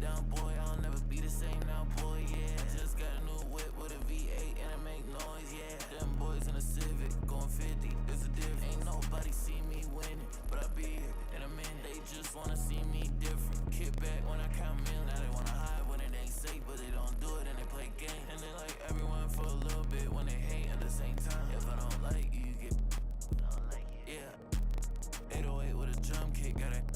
down, boy, I'll never be the same now, boy, yeah. Just got a new whip with a V8 and it make noise, yeah. Them boys in a Civic going 50, it's a difference. Ain't nobody see me winning, but I be here in a minute. They just wanna see me different. Kick back when I count millions. Now they wanna hide when it ain't safe, but they don't do it and they play games. And they like everyone for a little bit when they hate at the same time. If I don't like you, you get yeah. 808 with a drum kick, got it.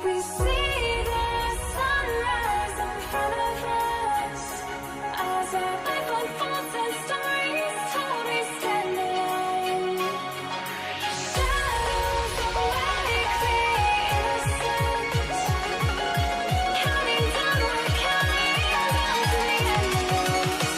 We see the sunrise in front of us as our life unfolds and stories told we stand alone. Shadows awake the innocence, counting down, we're counting down to the endless.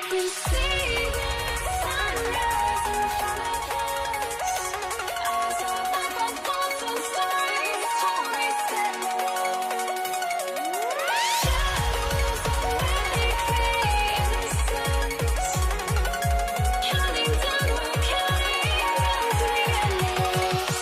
We see the sunrise in front of us as our life unfolds and stories told we stand alone. Shadows awake the innocence, counting down, we're counting down to the endless.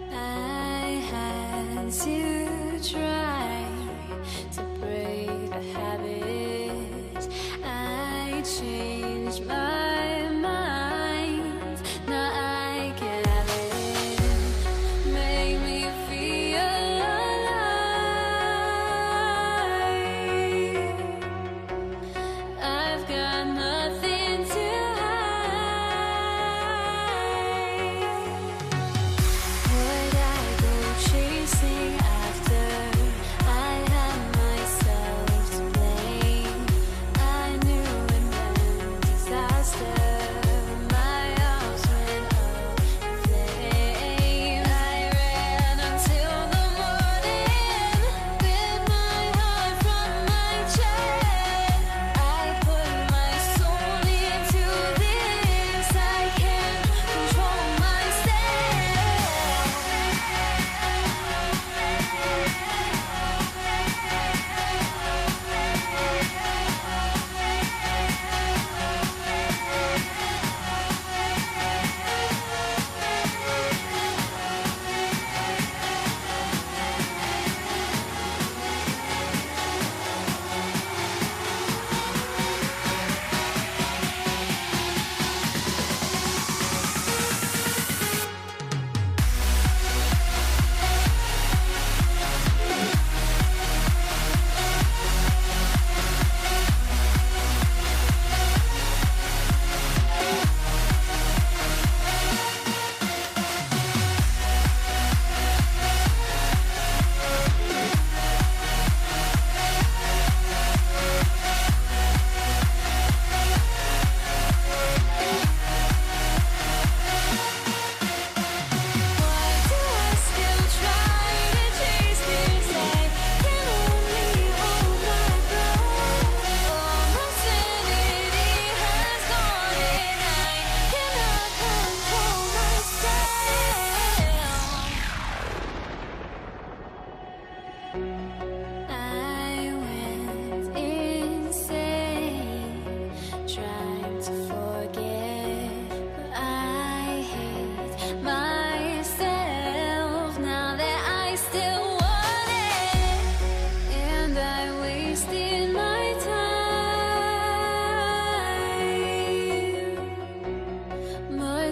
I had to try to break the habit. I changed my mind. Now I can have it. Make me feel alive. I've got nothing to hide. Would I go chasing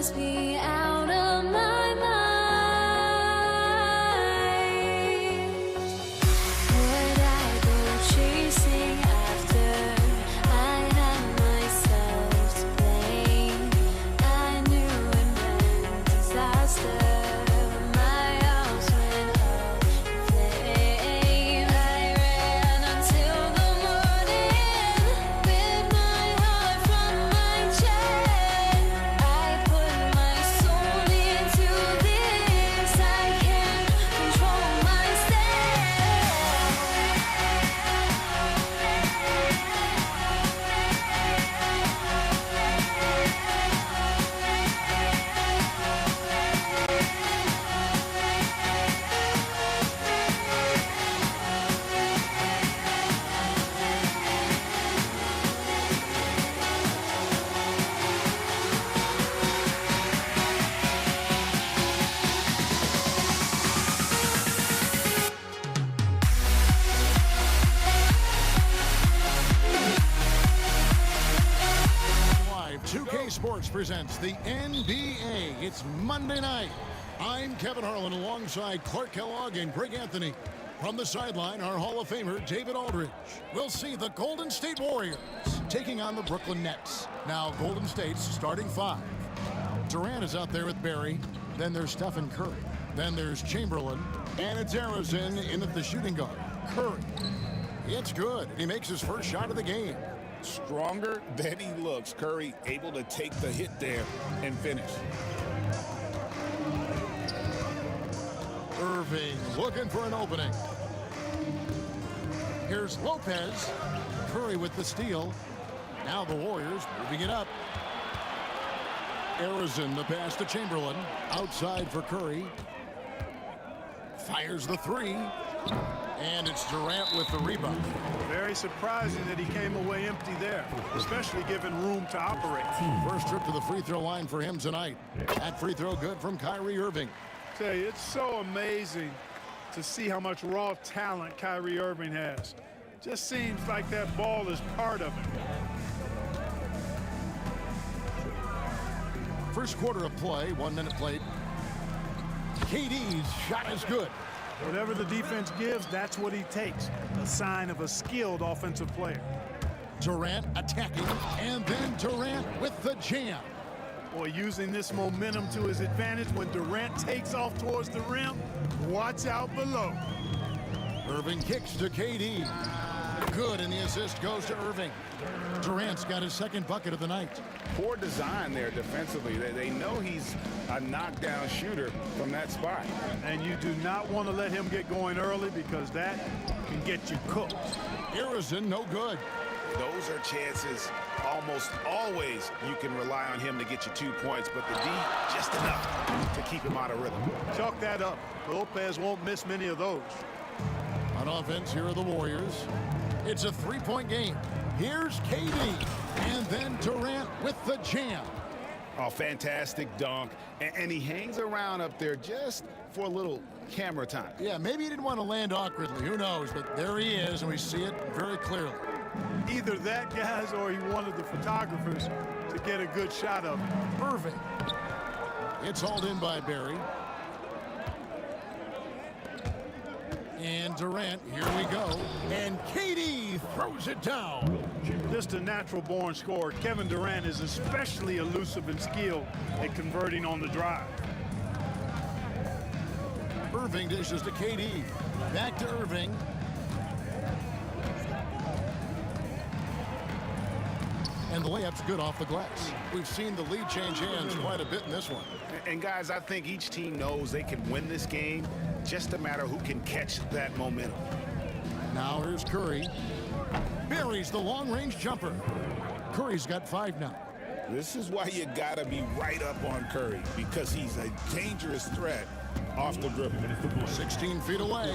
must be out of my mind. Would I go chasing after? I had myself to blame. I knew it meant disaster. My house went up in flames. I ran until the morning with my heart from my chest. I put my soul into this. I can't control my Live 2K Sports presents the NBA. It's Monday night. I'm Kevin Harlan alongside Clark Kellogg and Greg Anthony. From the sideline, our Hall of Famer, David Aldridge. We'll see the Golden State Warriors taking on the Brooklyn Nets. Now, Golden State's starting five. Durant is out there with Barry. Then there's Stephen Curry. Then there's Chamberlain. And it's Arizona in at the shooting guard. Curry. It's good. He makes his first shot of the game. Stronger than he looks. Curry able to take the hit there and finish. Irving looking for an opening. Here's Lopez. Curry with the steal. Now the Warriors moving it up. Arizona the pass to Chamberlain. Outside for Curry. Fires the three. And it's Durant with the rebound. Very surprising that he came away empty there, especially given room to operate. First trip to the free throw line for him tonight. That free throw good from Kyrie Irving. Tell you, it's so amazing to see how much raw talent Kyrie Irving has. Just seems like that ball is part of him. First quarter of play, 1 minute played. KD's shot is good. Whatever the defense gives, that's what he takes. A sign of a skilled offensive player. Durant attacking, and then Durant with the jam. Boy, using this momentum to his advantage when Durant takes off towards the rim, watch out below. Irving kicks to KD. Good, and the assist goes to Irving. Durant's got his second bucket of the night. Poor design there defensively. They know he's a knockdown shooter from that spot. And you do not want to let him get going early because that can get you cooked. Arizona no good. Those are chances almost always you can rely on him to get you 2 points, but the D just enough to keep him out of rhythm. Chalk that up. Lopez won't miss many of those. On offense, here are the Warriors. It's a three-point game. Here's KD, and then Durant with the jam. Oh, fantastic dunk. And he hangs around up there just for a little camera time. Yeah, maybe he didn't want to land awkwardly. Who knows? But there he is, and we see it very clearly. Either that, guys, or he wanted the photographers to get a good shot of him. Irving. It's hauled in by Barry. And Durant, here we go. And KD throws it down. Just a natural-born scorer. Kevin Durant is especially elusive and skilled at converting on the drive. Irving dishes to KD. Back to Irving. And the layup's good off the glass. We've seen the lead change hands quite a bit in this one. And guys, I think each team knows they can win this game. Just a matter who can catch that momentum. Now here's Curry. Buries the long-range jumper. Curry's got 5 now. This is why you gotta be right up on Curry, because he's a dangerous threat off the dribble. 16 feet away.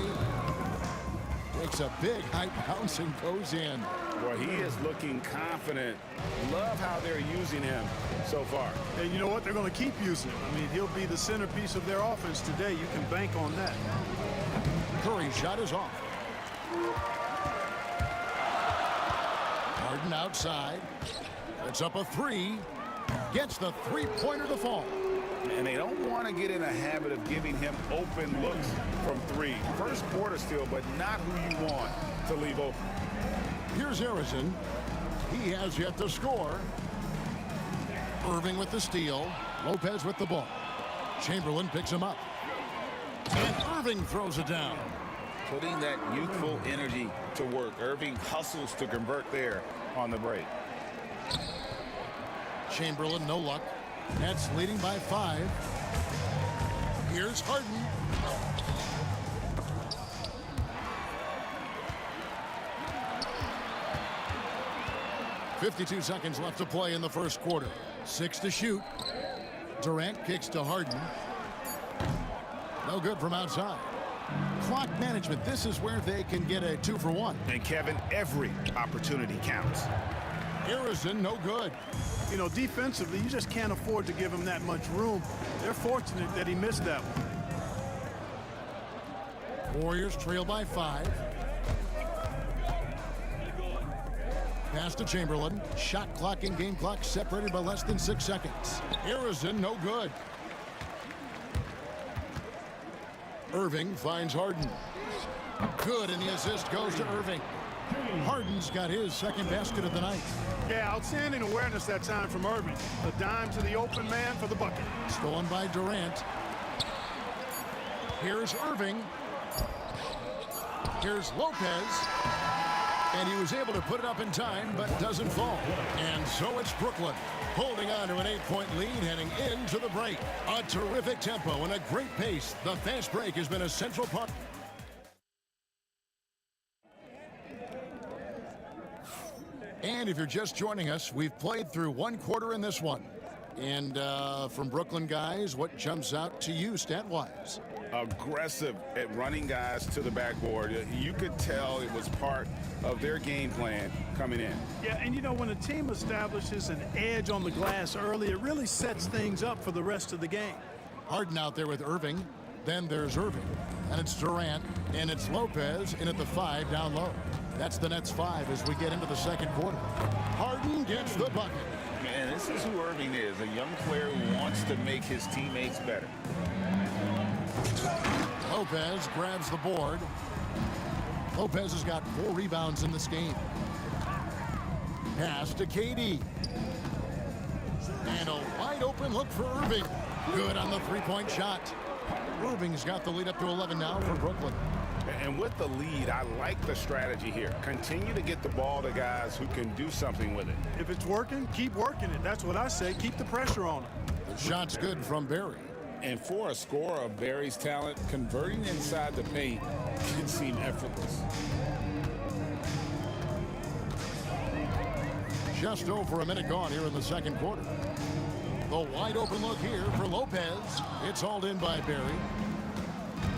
Takes a big high bounce and goes in. Boy, he is looking confident. Love how they're using him so far. And you know what? They're going to keep using him. I mean, he'll be the centerpiece of their offense today. You can bank on that. Curry's shot is off. Harden outside. It's up a 3. gets the three-pointer to fall. And they don't want to get in a habit of giving him open looks from three. First quarter still, but not who you want to leave open. Here's Harrison. He has yet to score. Irving with the steal. Lopez with the ball. Chamberlain picks him up. And Irving throws it down. Putting that youthful energy to work. Irving hustles to convert there on the break. Chamberlain, no luck. Nets leading by 5. Here's Harden. .52 seconds left to play in the first quarter. 6 to shoot. Durant kicks to Harden. No good from outside. Clock management. This is where they can get a 2-for-1. And Kevin, every opportunity counts. Harrison, no good. You know, defensively, you just can't afford to give him that much room. They're fortunate that he missed that one. Warriors trail by 5. Pass to Chamberlain. Shot clock and game clock separated by less than 6 seconds. Harrison, no good. Irving finds Harden. Good, and the assist goes to Irving. Harden's got his second basket of the night. Yeah, outstanding awareness that time from Irving. A dime to the open man for the bucket. Stolen by Durant. Here's Irving. Here's Lopez. And he was able to put it up in time, but doesn't fall. And so it's Brooklyn holding on to an 8-point lead heading into the break. A terrific tempo and a great pace. The fast break has been a central part. And if you're just joining us, we've played through one quarter in this one. And from Brooklyn guys, what jumps out to you stat-wise? Aggressive at running guys to the backboard. You could tell it was part of their game plan coming in. Yeah, and you know, when a team establishes an edge on the glass early, it really sets things up for the rest of the game. Harden out there with Irving. Then there's Irving. And it's Durant. And it's Lopez in at the 5 down low. That's the Nets 5 as we get into the second quarter. Harden gets the bucket. Man, this is who Irving is, a young player who wants to make his teammates better. Lopez grabs the board. Lopez has got 4 rebounds in this game. Pass to KD. And a wide open look for Irving. Good on the three-point shot. Irving's got the lead up to 11 now for Brooklyn. And with the lead, I like the strategy here. Continue to get the ball to guys who can do something with it. If it's working, keep working it. That's what I say. Keep the pressure on him. The shot's good from Barry. And for a scorer of Barry's talent, converting inside the paint can seem effortless. Just over a minute gone here in the second quarter. The wide open look here for Lopez. It's hauled in by Barry.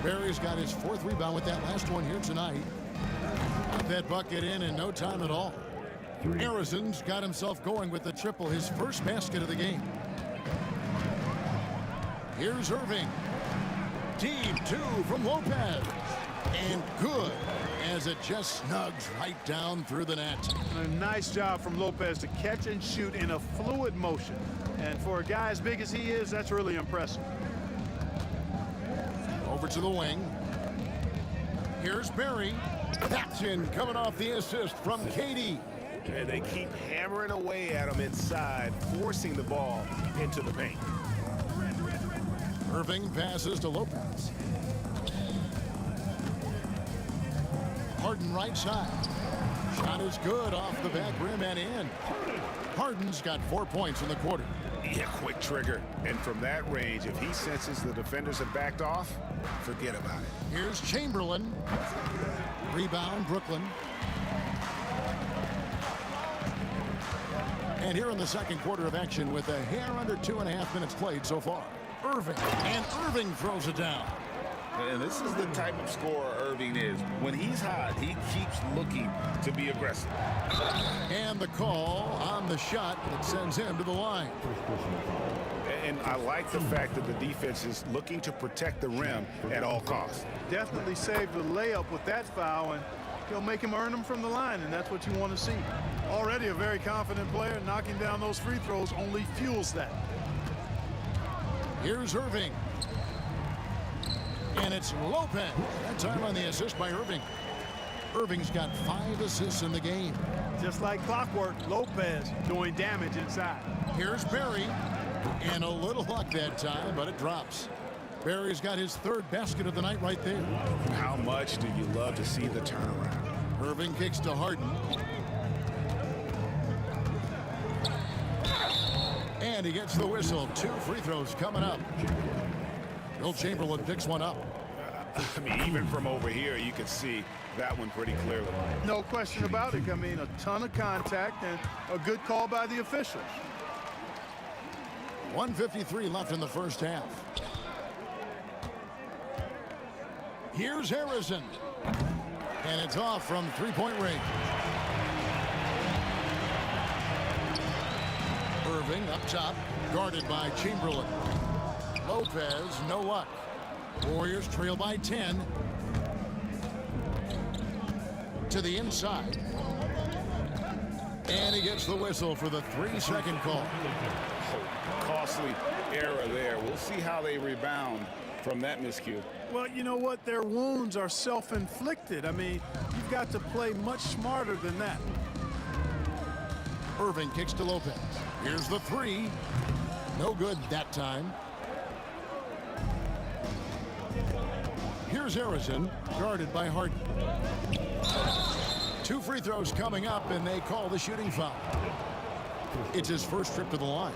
Barry's got his 4th rebound with that last one here tonight. Got that bucket in no time at all. Harrison's got himself going with the triple, his first basket of the game. Here's Irving. Deep 2 from Lopez. And good as it just snugs right down through the net. A nice job from Lopez to catch and shoot in a fluid motion. And for a guy as big as he is, that's really impressive. Over to the wing. Here's Barry. That's in, coming off the assist from KD. And they keep hammering away at him inside, forcing the ball into the paint. Irving passes to Lopez. Harden right side. Shot is good off the back rim and in. Harden's got 4 points in the quarter. Yeah, quick trigger. And from that range, if he senses the defenders have backed off, forget about it. Here's Chamberlain. Rebound, Brooklyn. And here in the second quarter of action with a hair under 2.5 minutes played so far. Irving. And Irving throws it down. And this is the type of scorer Irving is. When he's hot, he keeps looking to be aggressive. And the call on the shot that sends him to the line. And I like the fact that the defense is looking to protect the rim at all costs. Definitely saved the layup with that foul, and he'll make him earn them from the line, and that's what you want to see. Already a very confident player. Knocking down those free throws only fuels that. Here's Irving. And it's Lopez. That time on the assist by Irving. Irving's got 5 assists in the game. Just like clockwork, Lopez doing damage inside. Here's Barry. And a little luck that time, but it drops. Barry's got his 3rd basket of the night right there. How much do you love to see the turnaround? Irving kicks to Harden. And he gets the whistle. 2 free throws coming up. Will Chamberlain picks one up. I mean, even from over here, you can see that one pretty clearly. No question about it. I mean, a ton of contact and a good call by the officials. 1:53 left in the first half. Here's Harrison. And it's off from 3-point range. Irving up top, guarded by Chamberlain. Lopez, no luck. Warriors trail by 10. To the inside. And he gets the whistle for the 3-second call. Costly error there. We'll see how they rebound from that miscue. Well, you know what? Their wounds are self-inflicted. I mean, you've got to play much smarter than that. Irving kicks to Lopez. Here's the 3. No good that time. Here's Harrison, guarded by Harden. 2 free throws coming up, and they call the shooting foul. It's his first trip to the line.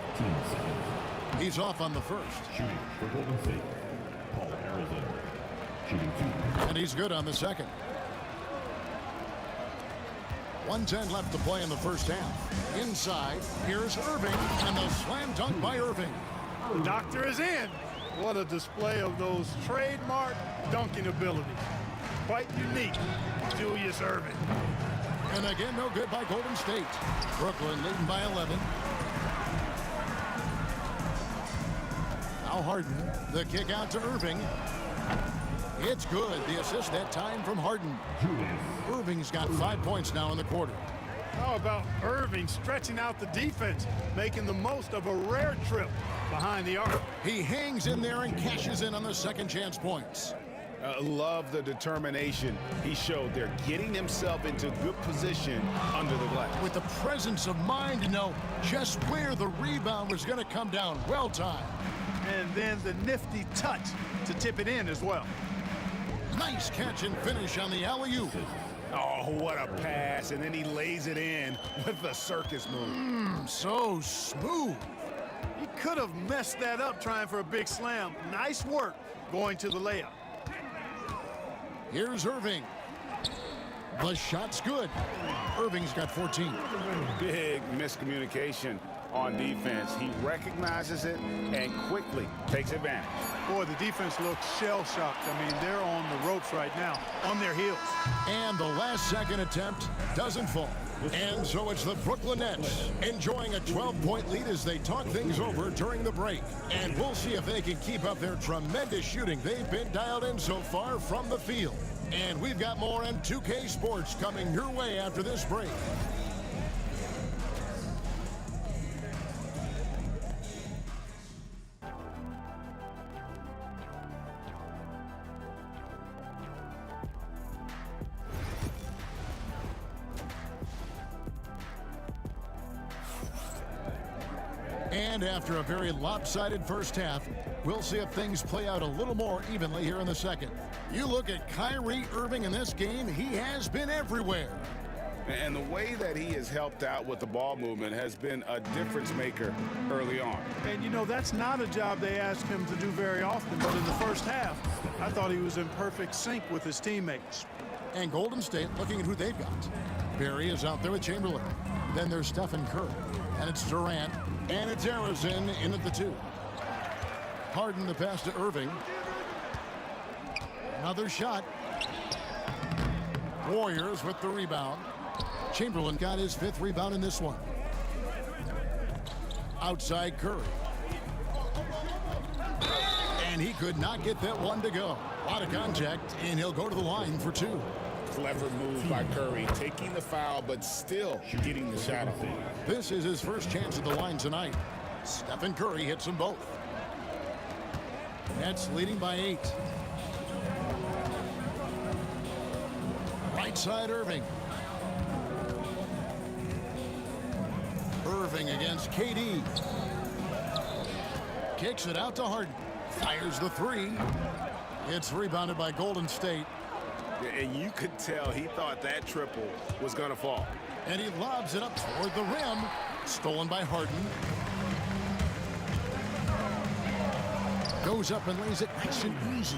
He's off on the first. Shooting for Golden State, Paul Harrison. Shooting 2. And he's good on the second. 1:10 left to play in the first half. Inside, here's Irving, and the slam dunk by Irving. The doctor is in. What a display of those trademark dunking abilities. Quite unique, Julius Irving. And again, no good by Golden State. Brooklyn leading by 11. Now Harden, the kick out to Irving. It's good. The assist that time from Harden. Irving's got 5 points now in the quarter. How about Irving stretching out the defense, making the most of a rare trip behind the arc? He hangs in there and cashes in on the second chance points. Love the determination he showed there, getting himself into good position under the glass. With the presence of mind to know just where the rebound was going to come down. Well timed. And then the nifty touch to tip it in as well. Nice catch and finish on the alley-oop. Oh, what a pass, and then he lays it in with the circus move. So smooth. He could have messed that up trying for a big slam. Nice work going to the layup. Here's Irving. The shot's good. Irving's got 14. Big miscommunication on defense. He recognizes it and quickly takes advantage. Boy, the defense looks shell-shocked. I mean, they're on the ropes right now, on their heels. And the last second attempt doesn't fall. And so it's the Brooklyn Nets enjoying a 12-point lead as they talk things over during the break. And we'll see if they can keep up their tremendous shooting they've been dialed in so far from the field. And we've got more on 2K Sports coming your way after this break. And after a very lopsided first half, we'll see if things play out a little more evenly here in the second. You look at Kyrie Irving in this game, he has been everywhere. And the way that he has helped out with the ball movement has been a difference maker early on. And, you know, that's not a job they ask him to do very often. But in the first half, I thought he was in perfect sync with his teammates. And Golden State looking at who they've got. Barry is out there with Chamberlain. Then there's Stephen Curry. And it's Durant. And it's Harrison in at the 2. Harden the pass to Irving. Another shot. Warriors with the rebound. Chamberlain got his 5th rebound in this one. Outside Curry. And he could not get that one to go. A lot of contact, and he'll go to the line for 2. clever move by Curry, taking the foul, but still getting the shot off. This is his first chance at the line tonight. Stephen Curry hits them both. Nets leading by 8. Right side, Irving. Irving against KD. Kicks it out to Harden. Fires the 3. It's rebounded by Golden State. And you could tell he thought that triple was going to fall. And he lobs it up toward the rim. Stolen by Harden. Goes up and lays it nice and easy.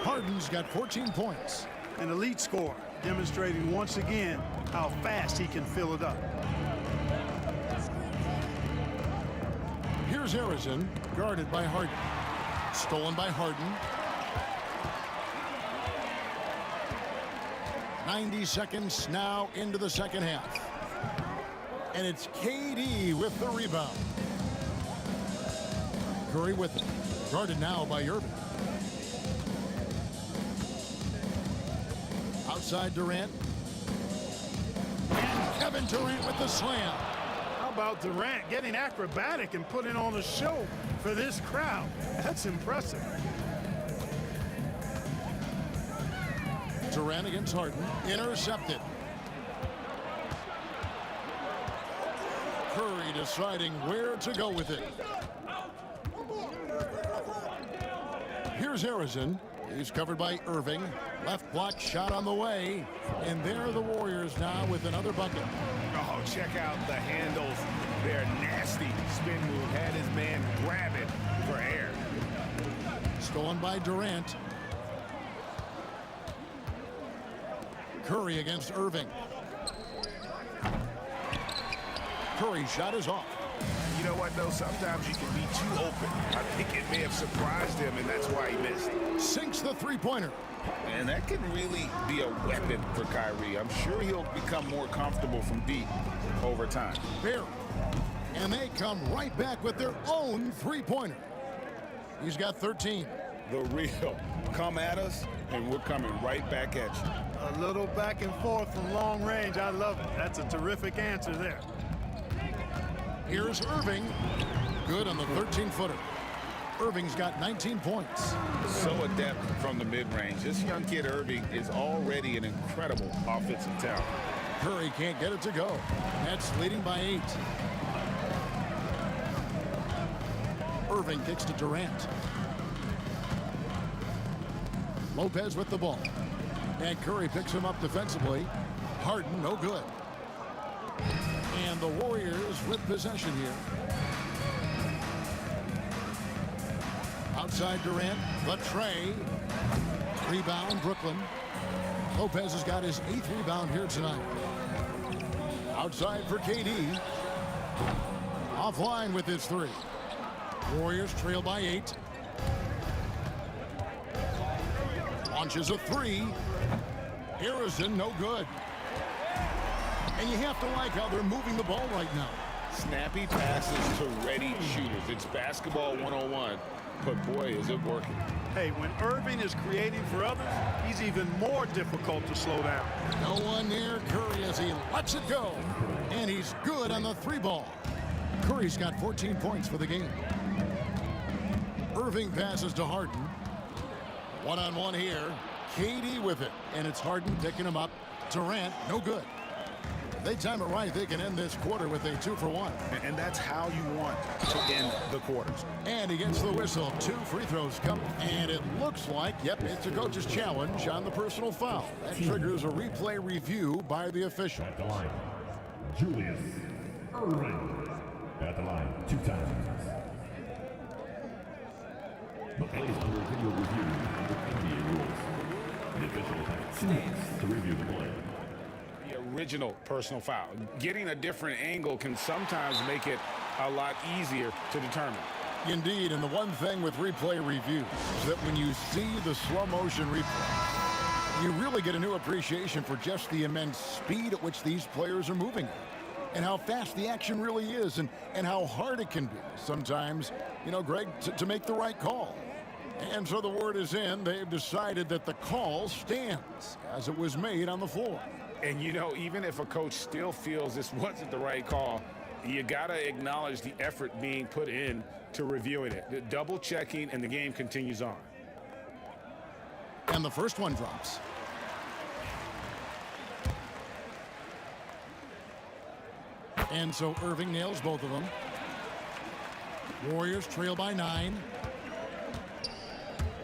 Harden's got 14 points. An elite scorer, demonstrating once again how fast he can fill it up. Here's Harrison, guarded by Harden. Stolen by Harden. 90 seconds now into the second half. And it's KD with the rebound. Curry with it. Guarded now by Irving. Outside Durant. And Kevin Durant with the slam. How about Durant getting acrobatic and putting on a show for this crowd? That's impressive. Durant against Harden. Intercepted. Curry deciding where to go with it. Here's Harrison. He's covered by Irving. Left block shot on the way. And there are the Warriors now with another bucket. Oh, check out the handles. They're nasty. Spin move had his man grab it for air. Stolen by Durant. Curry against Irving. Curry's shot is off. You know what, though? Sometimes you can be too open. I think it may have surprised him, and that's why he missed. Sinks the three-pointer. And that can really be a weapon for Kyrie. I'm sure he'll become more comfortable from deep over time. Barry. And they come right back with their own three-pointer. He's got 13. The real. Come at us, and we're coming right back at you. A little back and forth from long range. I love it. That's a terrific answer there. Here's Irving. Good on the 13-footer. Irving's got 19 points. So adept from the mid-range. This young kid, Irving, is already an incredible offensive talent. Curry can't get it to go. Nets leading by 8. Irving kicks to Durant. Lopez with the ball. And Curry picks him up defensively. Harden, no good. And the Warriors with possession here. Outside Durant, the tray. Rebound, Brooklyn. Lopez has got his 8th rebound here tonight. Outside for KD. Offline with his 3. Warriors trail by 8. Launches a 3. Harrison, no good. And you have to like how they're moving the ball right now. Snappy passes to ready shooters. It's basketball 101, but boy, is it working. Hey, when Irving is creating for others, he's even more difficult to slow down. No one near Curry as he lets it go. And he's good on the 3-ball. Curry's got 14 points for the game. Irving passes to Harden. One-on-one here. KD with it. And it's Harden picking him up. Durant, no good. They time it right, they can end this quarter with a 2-for-1. And that's how you want to end the quarters. And he gets the whistle. 2 free throws come. And it looks like, yep, it's a coach's challenge on the personal foul. That triggers a replay review by the official. At the line, Julius Irving. At the line, 2 times. The play is under video review under NBA rules. The official has 2 minutes to review the play. The original personal foul. Getting a different angle can sometimes make it a lot easier to determine. Indeed, and the one thing with replay review is that when you see the slow motion replay, you really get a new appreciation for just the immense speed at which these players are moving and how fast the action really is and how hard it can be sometimes, you know, Greg, to make the right call. And so the word is in. They've decided that the call stands as it was made on the floor. And, you know, even if a coach still feels this wasn't the right call, you got to acknowledge the effort being put in to reviewing it, the double checking, and the game continues on. And the first one drops. And so Irving nails both of them. Warriors trail by 9.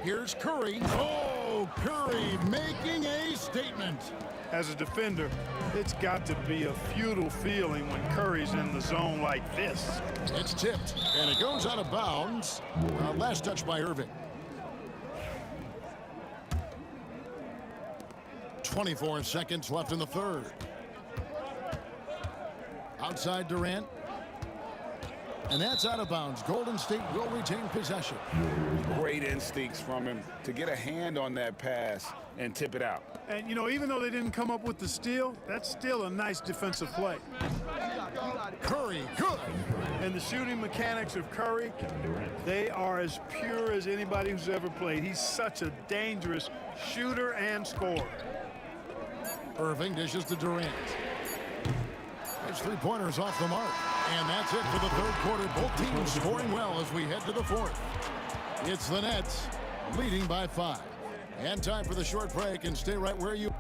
Here's Curry. Oh, Curry making a statement. As a defender, it's got to be a futile feeling when Curry's in the zone like this. It's tipped, and it goes out of bounds. Last touch by Irving. 24 seconds left in the third. Outside Durant. And that's out of bounds. Golden State will retain possession. Great instincts from him to get a hand on that pass and tip it out. And, you know, even though they didn't come up with the steal, that's still a nice defensive play. Curry, good. And the shooting mechanics of Curry, they are as pure as anybody who's ever played. He's such a dangerous shooter and scorer. Irving dishes to Durant. His three-pointers off the mark. And that's it for the third quarter. Both teams scoring well as we head to the fourth. It's the Nets leading by 5. And time for the short break, and stay right where you...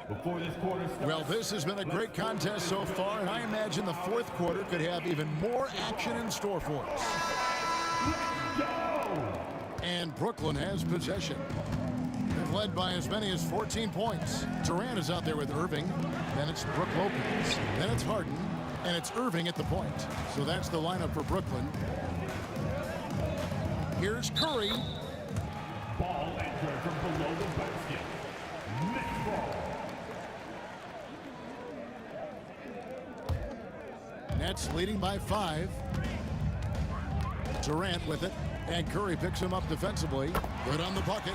Before this quarter starts, Well, this has been a great contest so far, and I imagine the fourth quarter could have even more action in store for us. And Brooklyn has possession. They've led by as many as 14 points. Durant is out there with Irving. Then it's Brook Lopez. Then it's Harden. And it's Irving at the point. So that's the lineup for Brooklyn. Here's Curry. ball entered from below the basket. Next ball. Nets leading by 5. Durant with it. And Curry picks him up defensively. Good on the bucket.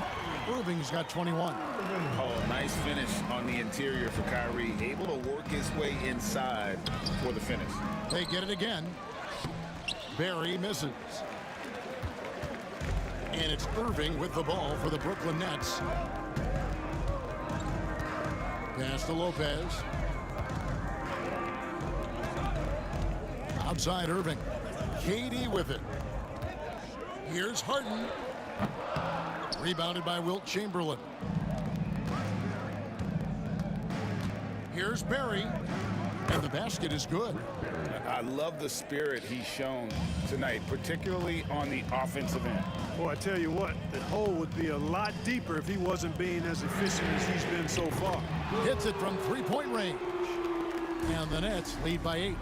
Irving's got 21. Oh, nice finish on the interior for Kyrie. Able to work his way inside for the finish. They get it again. Barry misses. And it's Irving with the ball for the Brooklyn Nets. Pass to Lopez. Outside Irving. KD with it. Here's Harden. Rebounded by Wilt Chamberlain. Here's Barry. And the basket is good. I love the spirit he's shown tonight, particularly on the offensive end. Boy, I tell you what, the hole would be a lot deeper if he wasn't being as efficient as he's been so far. Hits it from three-point range. And the Nets lead by 8.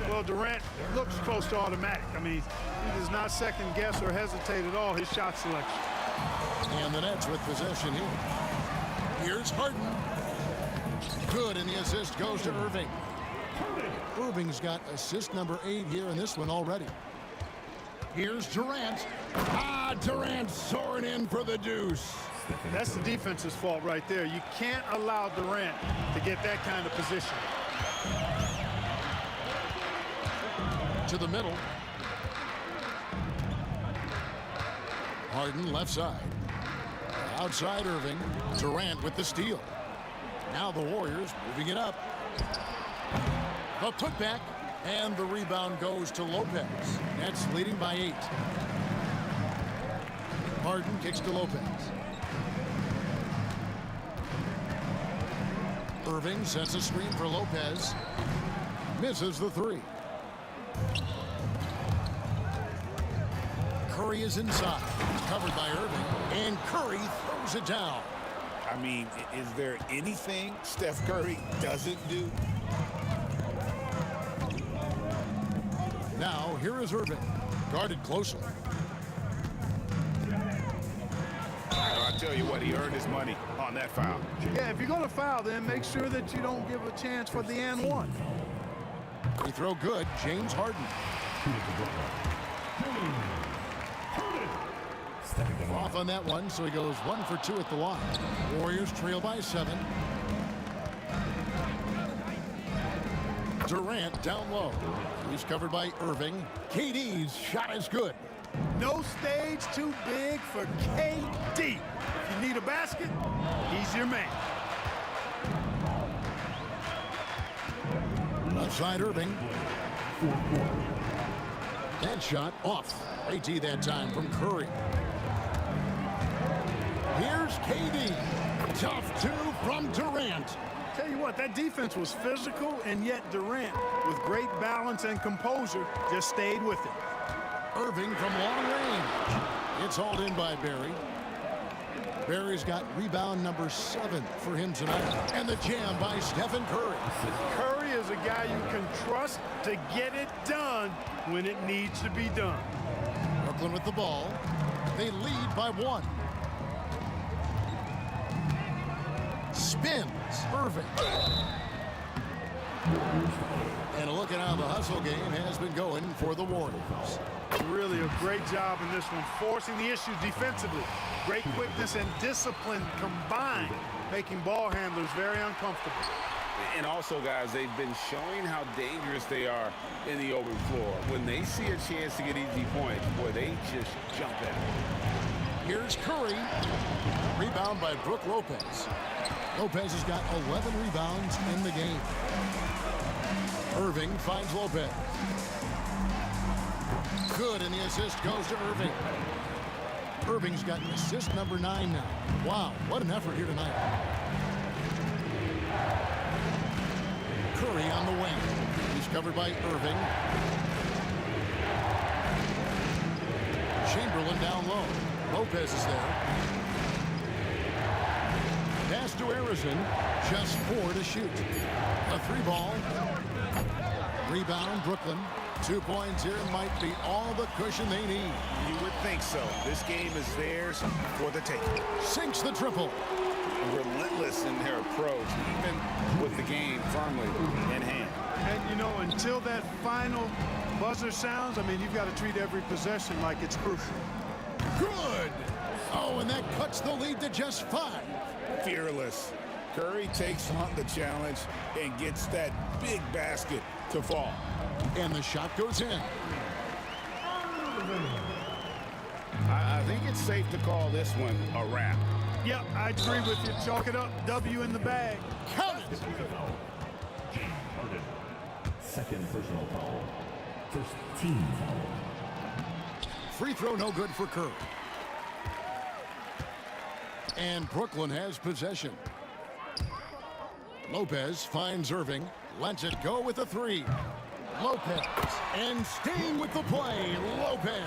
Well, Durant looks close to automatic. I mean, he does not second guess or hesitate at all his shot selection. And the Nets with possession here. Here's Harden. Good, and the assist goes to Irving. Irving's got assist number 8 here in this one already. Here's Durant. Durant soaring in for the deuce. That's the defense's fault right there. You can't allow Durant to get that kind of position. To the middle. Harden left side. Outside Irving. Durant with the steal. Now the Warriors moving it up. The putback, and the rebound goes to Lopez. Nets leading by 8. Harden kicks to Lopez. Irving sets a screen for Lopez. Misses the 3. Curry is inside. It's covered by Irving, and Curry throws it down. I mean, is there anything Steph Curry doesn't do? Now, here is Irving, guarded closely. I'll tell you what, he earned his money on that foul. Yeah, if you're going to foul, then make sure that you don't give a chance for the and one. Free throw good, James Harden. Off on that one, so he goes 1 for 2 at the line. Warriors trail by 7. Durant down low. He's covered by Irving. KD's shot is good. No stage too big for KD. If you need a basket, he's your man. Outside Irving. That shot off. AT that time from Curry. Here's KD. Tough two from Durant. Tell you what, that defense was physical, and yet Durant, with great balance and composure, just stayed with it. Irving from long range. It's hauled in by Barry. Barry's got rebound number 7 for him tonight. And the jam by Stephen Curry. Curry is a guy you can trust to get it done when it needs to be done. Brooklyn with the ball. They lead by 1. Spins. Irving. And a look at how the hustle game has been going for the Warriors. Really a great job in this one, forcing the issue defensively. Great quickness and discipline combined, making ball handlers very uncomfortable. And also, guys, they've been showing how dangerous they are in the open floor. When they see a chance to get easy points, boy, they just jump at it. Here's Curry. Rebound by Brook Lopez. Lopez has got 11 rebounds in the game. Irving finds Lopez. Good, and the assist goes to Irving. Irving's got assist number 9 now. Wow, what an effort here tonight. Curry on the wing. He's covered by Irving. Chamberlain down low. Lopez is there. Pass to Harrison. Just 4 to shoot. A 3-ball. Rebound, Brooklyn. 2 points here might be all the cushion they need. You would think so. This game is theirs for the taking. Sinks the triple. Relentless in their approach, even with the game firmly in hand. And, you know, until that final buzzer sounds, I mean, you've got to treat every possession like it's crucial. Good. Oh, and that cuts the lead to just 5. Fearless. Curry takes on the challenge and gets that big basket to fall. And the shot goes in. I think it's safe to call this one a wrap. Yep, I agree with you. Chalk it up. W in the bag. Count it. James Harden. Second personal foul. First team foul. Free throw no good for Curry. And Brooklyn has possession. Lopez finds Irving. Lets it go with a 3. Lopez. And staying with the play, Lopez.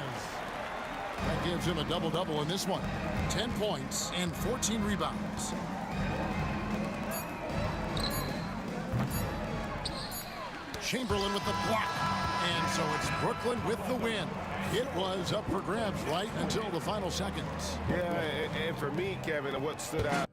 That gives him a double-double in this one. 10 points and 14 rebounds. Chamberlain with the block. And so it's Brooklyn with the win. It was up for grabs right until the final seconds. Yeah, and for me, Kevin, what stood out.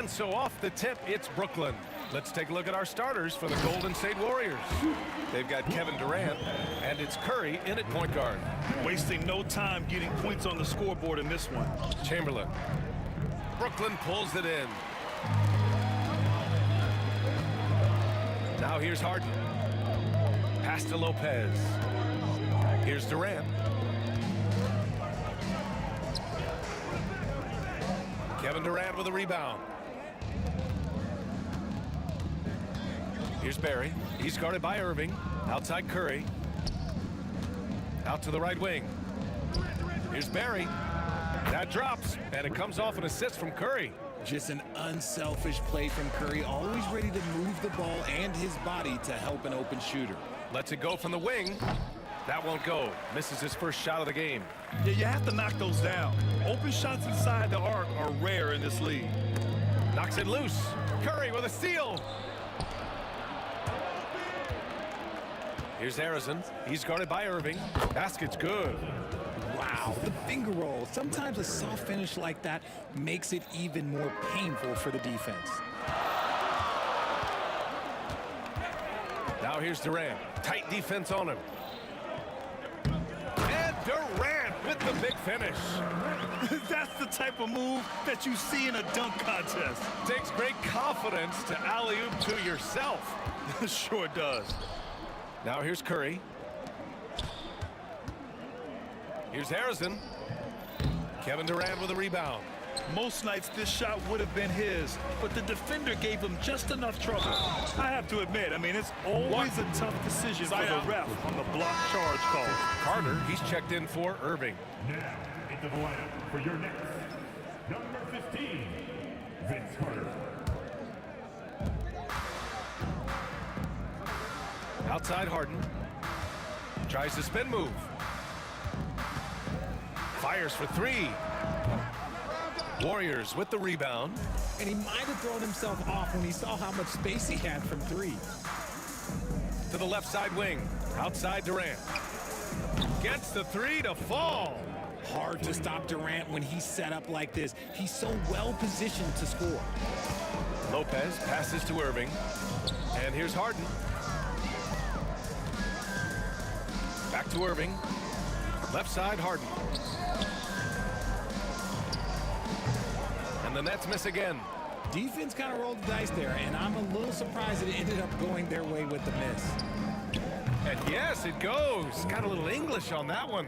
And so off the tip, it's Brooklyn. Let's take a look at our starters for the Golden State Warriors. They've got Kevin Durant, and it's Curry in at point guard. Wasting no time getting points on the scoreboard in this one. Chamberlain. Brooklyn pulls it in. Now here's Harden. Pass to Lopez. Here's Durant. Kevin Durant with a rebound. Here's Barry. He's guarded by Irving. Outside Curry. Out to the right wing. Here's Barry. That drops, and it comes off an assist from Curry. Just an unselfish play from Curry, always ready to move the ball and his body to help an open shooter. Lets it go from the wing. That won't go. Misses his first shot of the game. Yeah, you have to knock those down. Open shots inside the arc are rare in this league. Knocks it loose. Curry with a steal. Here's Harrison. He's guarded by Irving. Basket's good. Wow, the finger roll. Sometimes a soft finish like that makes it even more painful for the defense. Now here's Durant. Tight defense on him. And Durant with the big finish. That's the type of move that you see in a dunk contest. Takes great confidence to alley-oop to yourself. Sure does. Now here's Curry. Here's Harrison. Kevin Durant with a rebound. Most nights this shot would have been his, but the defender gave him just enough trouble. I have to admit, I mean, it's always a tough decision for the ref on the block charge call. Carter, he's checked in for Irving. Now, into the lineup for your next, number 15, Vince Carter. Outside Harden. Tries the spin move. Fires for three. Warriors with the rebound. And he might have thrown himself off when he saw how much space he had from three. To the left side wing. Outside Durant. Gets the three to fall. Hard to stop Durant when he's set up like this. He's so well positioned to score. Lopez passes to Irving. And here's Harden. Back to Irving. Left side, Harden. And the Nets miss again. Defense kind of rolled the dice there, and I'm a little surprised that it ended up going their way with the miss. And yes, it goes. Got a little English on that one.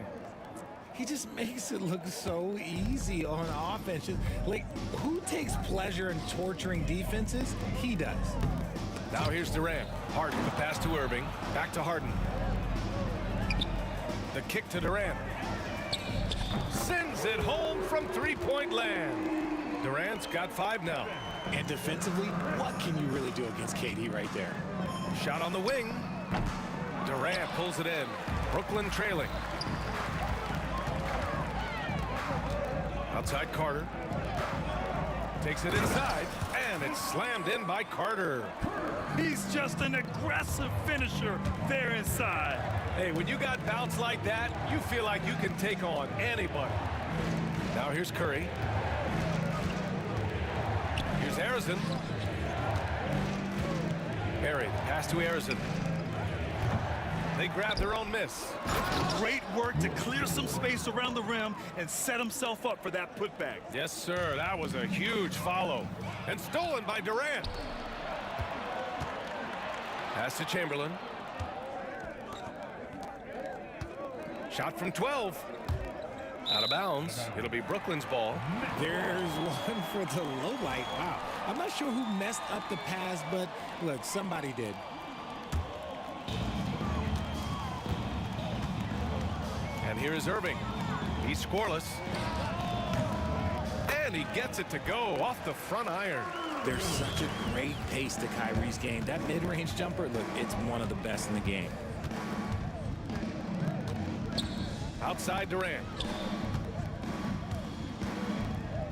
He just makes it look so easy on offense. Like, who takes pleasure in torturing defenses? He does. Now here's Durant. Harden, the pass to Irving. Back to Harden. The kick to Durant. Sends it home from three-point land. Durant's got 5 now. And defensively, what can you really do against KD right there? Shot on the wing. Durant pulls it in. Brooklyn trailing. Outside Carter. Takes it inside, and it's slammed in by Carter. He's just an aggressive finisher there inside. Hey, when you got bounce like that, you feel like you can take on anybody. Now here's Curry. Here's Harrison. Barry, pass to Harrison. They grab their own miss. Great work to clear some space around the rim and set himself up for that putback. Yes, sir. That was a huge follow. And stolen by Durant. Pass to Chamberlain. Shot from 12. Out of bounds. It'll be Brooklyn's ball. There's one for the low light. Wow. I'm not sure who messed up the pass, but look, somebody did. And here is Irving. He's scoreless. And he gets it to go off the front iron. There's such a great pace to Kyrie's game. That mid-range jumper, look, it's one of the best in the game. Outside Durant.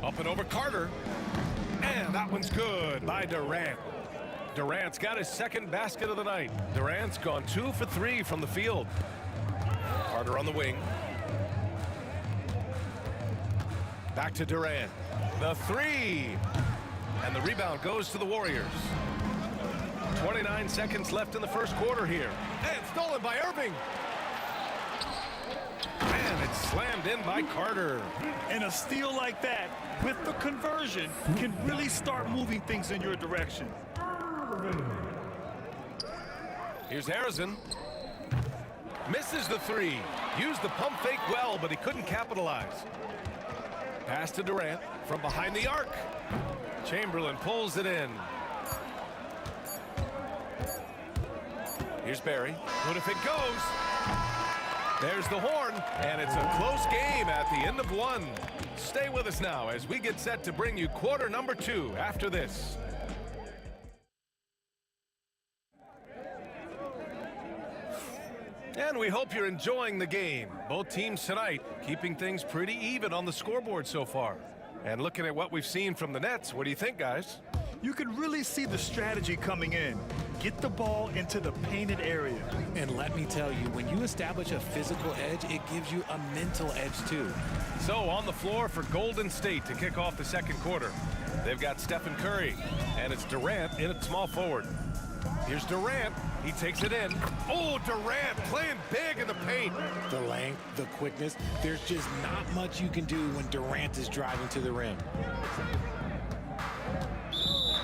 Up and over Carter. And that one's good by Durant. Durant's got his second basket of the night. Durant's gone 2 for 3 from the field. Carter on the wing. Back to Durant. The three. And the rebound goes to the Warriors. 29 seconds left in the first quarter here. And stolen by Irving. And it's slammed in by Carter. And a steal like that, with the conversion, can really start moving things in your direction. Here's Harrison. Misses the three. Used the pump fake well, but he couldn't capitalize. Pass to Durant from behind the arc. Chamberlain pulls it in. Here's Barry. What if it goes? There's the horn, and it's a close game at the end of one. Stay with us now as we get set to bring you quarter number 2 after this. And we hope you're enjoying the game. Both teams tonight keeping things pretty even on the scoreboard so far. And looking at what we've seen from the Nets, what do you think, guys? You can really see the strategy coming in. Get the ball into the painted area. And let me tell you, when you establish a physical edge, it gives you a mental edge too. So on the floor for Golden State to kick off the second quarter. They've got Stephen Curry, and it's Durant in at small forward. Here's Durant. He takes it in. Oh, Durant playing big in the paint. The length, the quickness, there's just not much you can do when Durant is driving to the rim.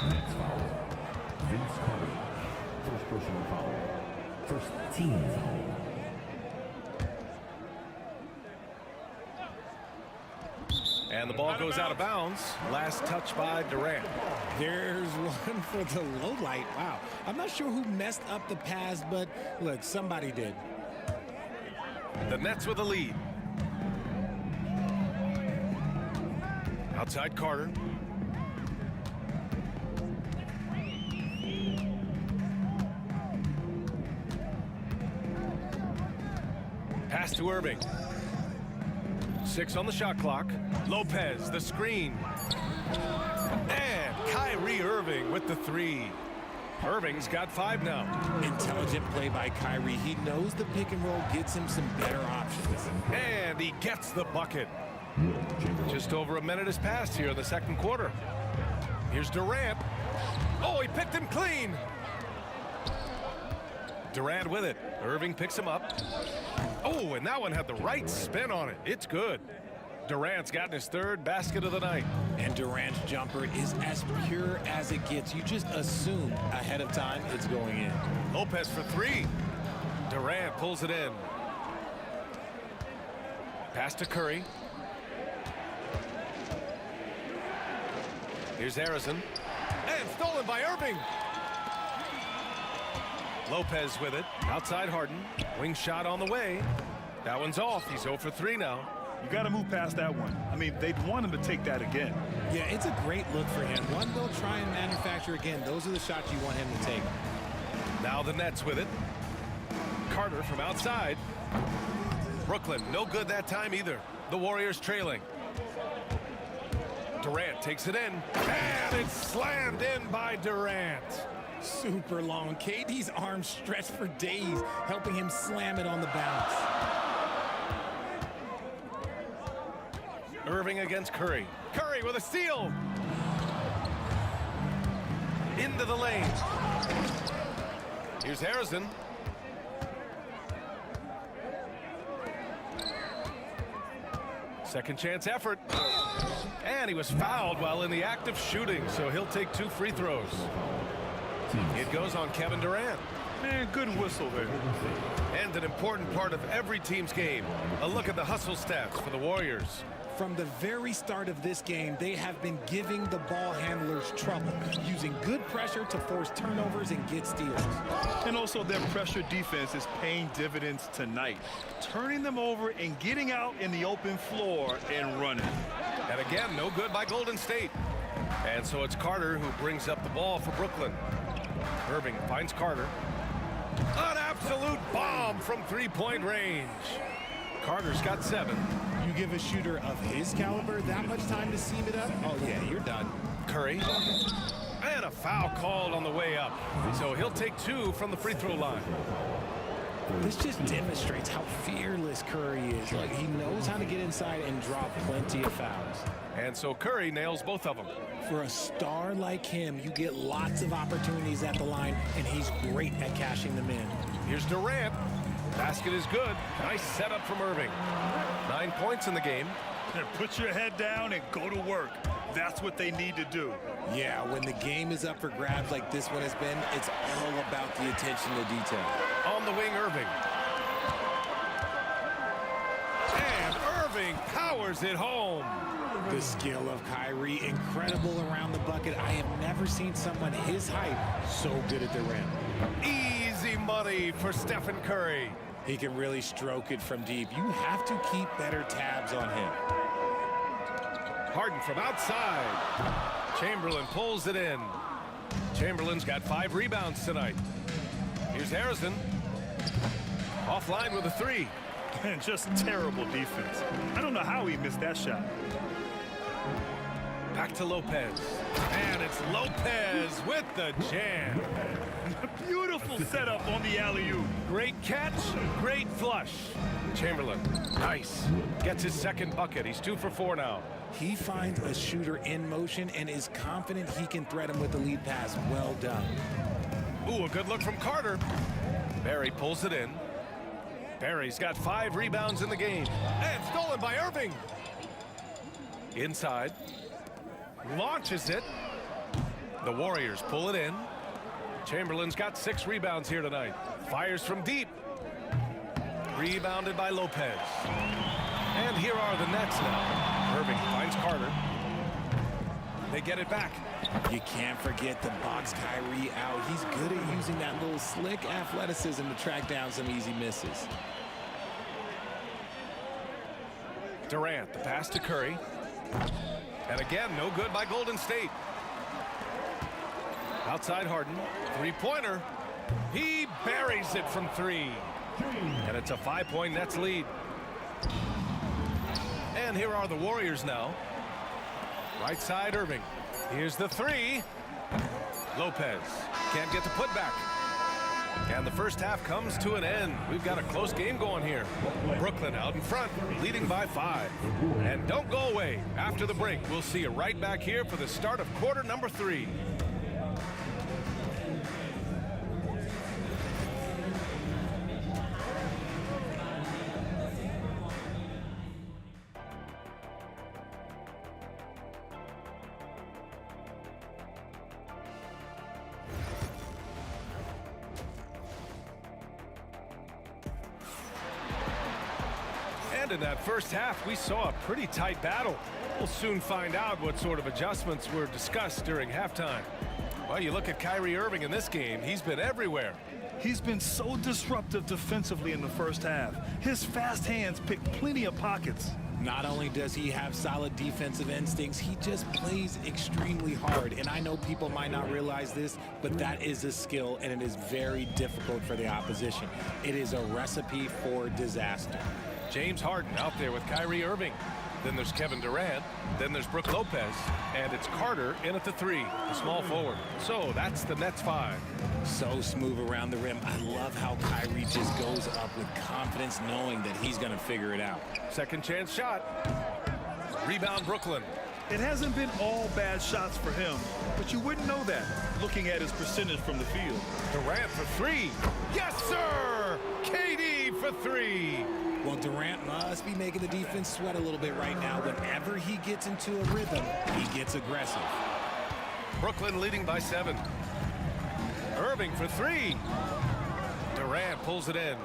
Next foul. Vince Carter. First personal foul. First team foul. And the ball goes out of bounds. Last touch by Durant. There's one for the low light. Wow. I'm not sure who messed up the pass, but look, somebody did. The Nets with a lead. Outside Carter. Pass to Irving. 6 on the shot clock. Lopez, the screen. And Kyrie Irving with the 3. Irving's got 5 now. Intelligent play by Kyrie. He knows the pick and roll gets him some better options. And he gets the bucket. Just over a minute has passed here in the second quarter. Here's Durant. Oh, he picked him clean. Durant with it. Irving picks him up. Oh, and that one had the right spin on it. It's good. Durant's gotten his 3rd basket of the night. And Durant's jumper is as pure as it gets. You just assume ahead of time it's going in. Lopez for 3. Durant pulls it in. Pass to Curry. Here's Harrison. And stolen by Irving. Lopez with it. Outside Harden. Wing shot on the way. That one's off. He's 0 for 3 now. You got to move past that one. I mean, they'd want him to take that again. Yeah, it's a great look for him. One they'll try and manufacture again. Those are the shots you want him to take. Now the Nets with it. Carter from outside. Brooklyn, no good that time either. The Warriors trailing. Durant takes it in. And it's slammed in by Durant. Super long. KD's arms stretched for days, helping him slam it on the bounce. Irving against Curry. Curry with a steal. Into the lane. Here's Harrison. Second chance effort. And he was fouled while in the act of shooting, so he'll take 2 free throws. It goes on Kevin Durant. Man, good whistle there. And an important part of every team's game. A look at the hustle stats for the Warriors. From the very start of this game, they have been giving the ball handlers trouble, using good pressure to force turnovers and get steals. And also their pressure defense is paying dividends tonight, turning them over and getting out in the open floor and running. And again, no good by Golden State. And so it's Carter who brings up the ball for Brooklyn. Irving finds Carter. An absolute bomb from three-point range. Carter's got 7. You give a shooter of his caliber that much time to seam it up? Oh, yeah, you're done. Curry. And a foul called on the way up. So he'll take 2 from the free throw line. This just demonstrates how fearless Curry is. Like, he knows how to get inside and draw plenty of fouls. And so Curry nails both of them. For a star like him, you get lots of opportunities at the line, and he's great at cashing them in. Here's Durant. Basket is good. Nice setup from Irving. 9 points in the game. Put your head down and go to work. That's what they need to do. Yeah, when the game is up for grabs like this one has been, it's all about the attention to detail. On the wing, Irving. And Irving powers it home. The skill of Kyrie, incredible around the bucket. I have never seen someone his height so good at the rim. Easy money for Stephen Curry. He can really stroke it from deep. You have to keep better tabs on him. Harden from outside. Chamberlain pulls it in. Chamberlain's got 5 rebounds tonight. Here's Harrison. Offline with a 3. And just terrible defense. I don't know how he missed that shot. Back to Lopez. And it's Lopez with the jam. Beautiful setup on the alley-oop. Great catch, great flush. Chamberlain, nice. Gets his second bucket. He's 2 for 4 now. He finds a shooter in motion and is confident he can thread him with the lead pass. Well done. Ooh, a good look from Carter. Barry pulls it in. Barry's got 5 rebounds in the game. And stolen by Irving. Inside. Launches it. The Warriors pull it in. Chamberlain's got 6 rebounds here tonight. Fires from deep. Rebounded by Lopez. And here are the Nets now. Irving finds Carter. They get it back. You can't forget the box Kyrie out. He's good at using that little slick athleticism to track down some easy misses. Durant, the pass to Curry. And again, no good by Golden State. Outside Harden, 3-pointer. He buries it from 3. And it's a 5-point Nets lead. And here are the Warriors now. Right side, Irving. Here's the 3. Lopez can't get the putback. And the first half comes to an end. We've got a close game going here. Brooklyn out in front, leading by 5. And don't go away. After the break, we'll see you right back here for the start of quarter number 3. And in that first half, we saw a pretty tight battle. We'll soon find out what sort of adjustments were discussed during halftime. Well, you look at Kyrie Irving in this game, he's been everywhere. He's been so disruptive defensively in the first half. His fast hands pick plenty of pockets. Not only does he have solid defensive instincts, he just plays extremely hard. And I know people might not realize this, but that is a skill, and it is very difficult for the opposition. It is a recipe for disaster. James Harden out there with Kyrie Irving. Then there's Kevin Durant. Then there's Brook Lopez. And it's Carter in at the 3, the small forward. So that's the Nets 5. So smooth around the rim. I love how Kyrie just goes up with confidence, knowing that he's going to figure it out. Second chance shot. Rebound Brooklyn. It hasn't been all bad shots for him, but you wouldn't know that looking at his percentage from the field. Durant for 3. Yes, sir! KD for 3. Well, Durant must be making the defense sweat a little bit right now. Whenever he gets into a rhythm, he gets aggressive. Brooklyn leading by 7. Irving for 3. Durant pulls it in.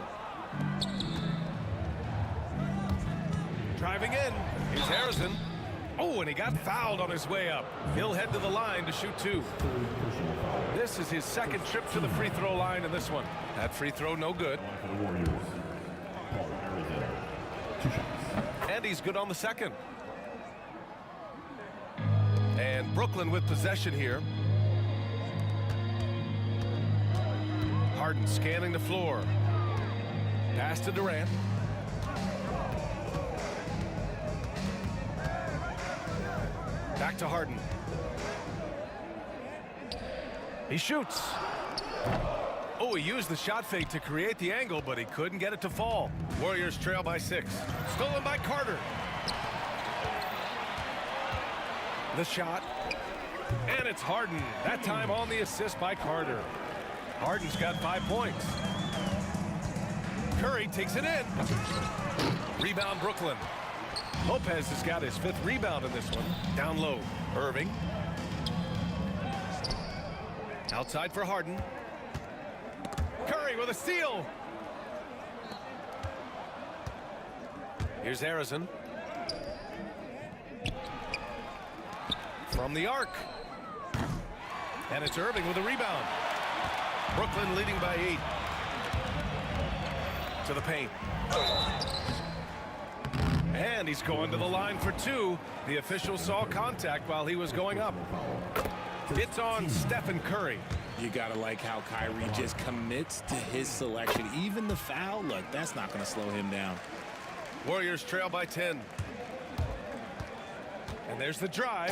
Driving in. Here's Harrison. Oh, and he got fouled on his way up. He'll head to the line to shoot 2. This is his second trip to the free throw line in this one. That free throw no good. For the Warriors, Paul Harrison, 2 shots. And he's good on the second. And Brooklyn with possession here. Harden scanning the floor. Pass to Durant. Back to Harden. He shoots. Oh, he used the shot fake to create the angle, but he couldn't get it to fall. Warriors trail by 6. Stolen by Carter. The shot. And it's Harden. That time on the assist by Carter. Harden's got 5 points. Curry takes it in. Rebound Brooklyn. Lopez has got his 5th rebound in this one. Down low. Irving. Outside for Harden. Curry with a steal. Here's Harrison. From the arc. And it's Irving with a rebound. Brooklyn leading by 8. To the paint. And he's going to the line for 2. The official saw contact while he was going up. It's on Stephen Curry. You gotta like how Kyrie just commits to his selection. Even the foul, look, that's not gonna slow him down. Warriors trail by 10. And there's the drive.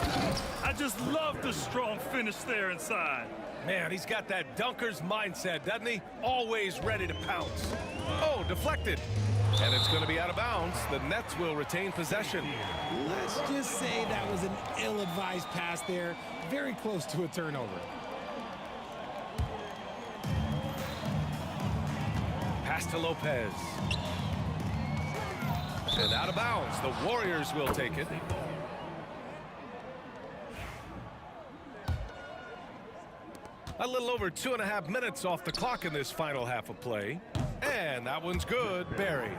I just love the strong finish there inside. Man, he's got that dunker's mindset, doesn't he? Always ready to pounce. Oh, deflected. And it's going to be out of bounds. The Nets will retain possession. Let's just say that was an ill-advised pass there. Very close to a turnover. Pass to Lopez. And out of bounds. The Warriors will take it. A little over 2.5 minutes off the clock in this final half of play. And that one's good. Barry.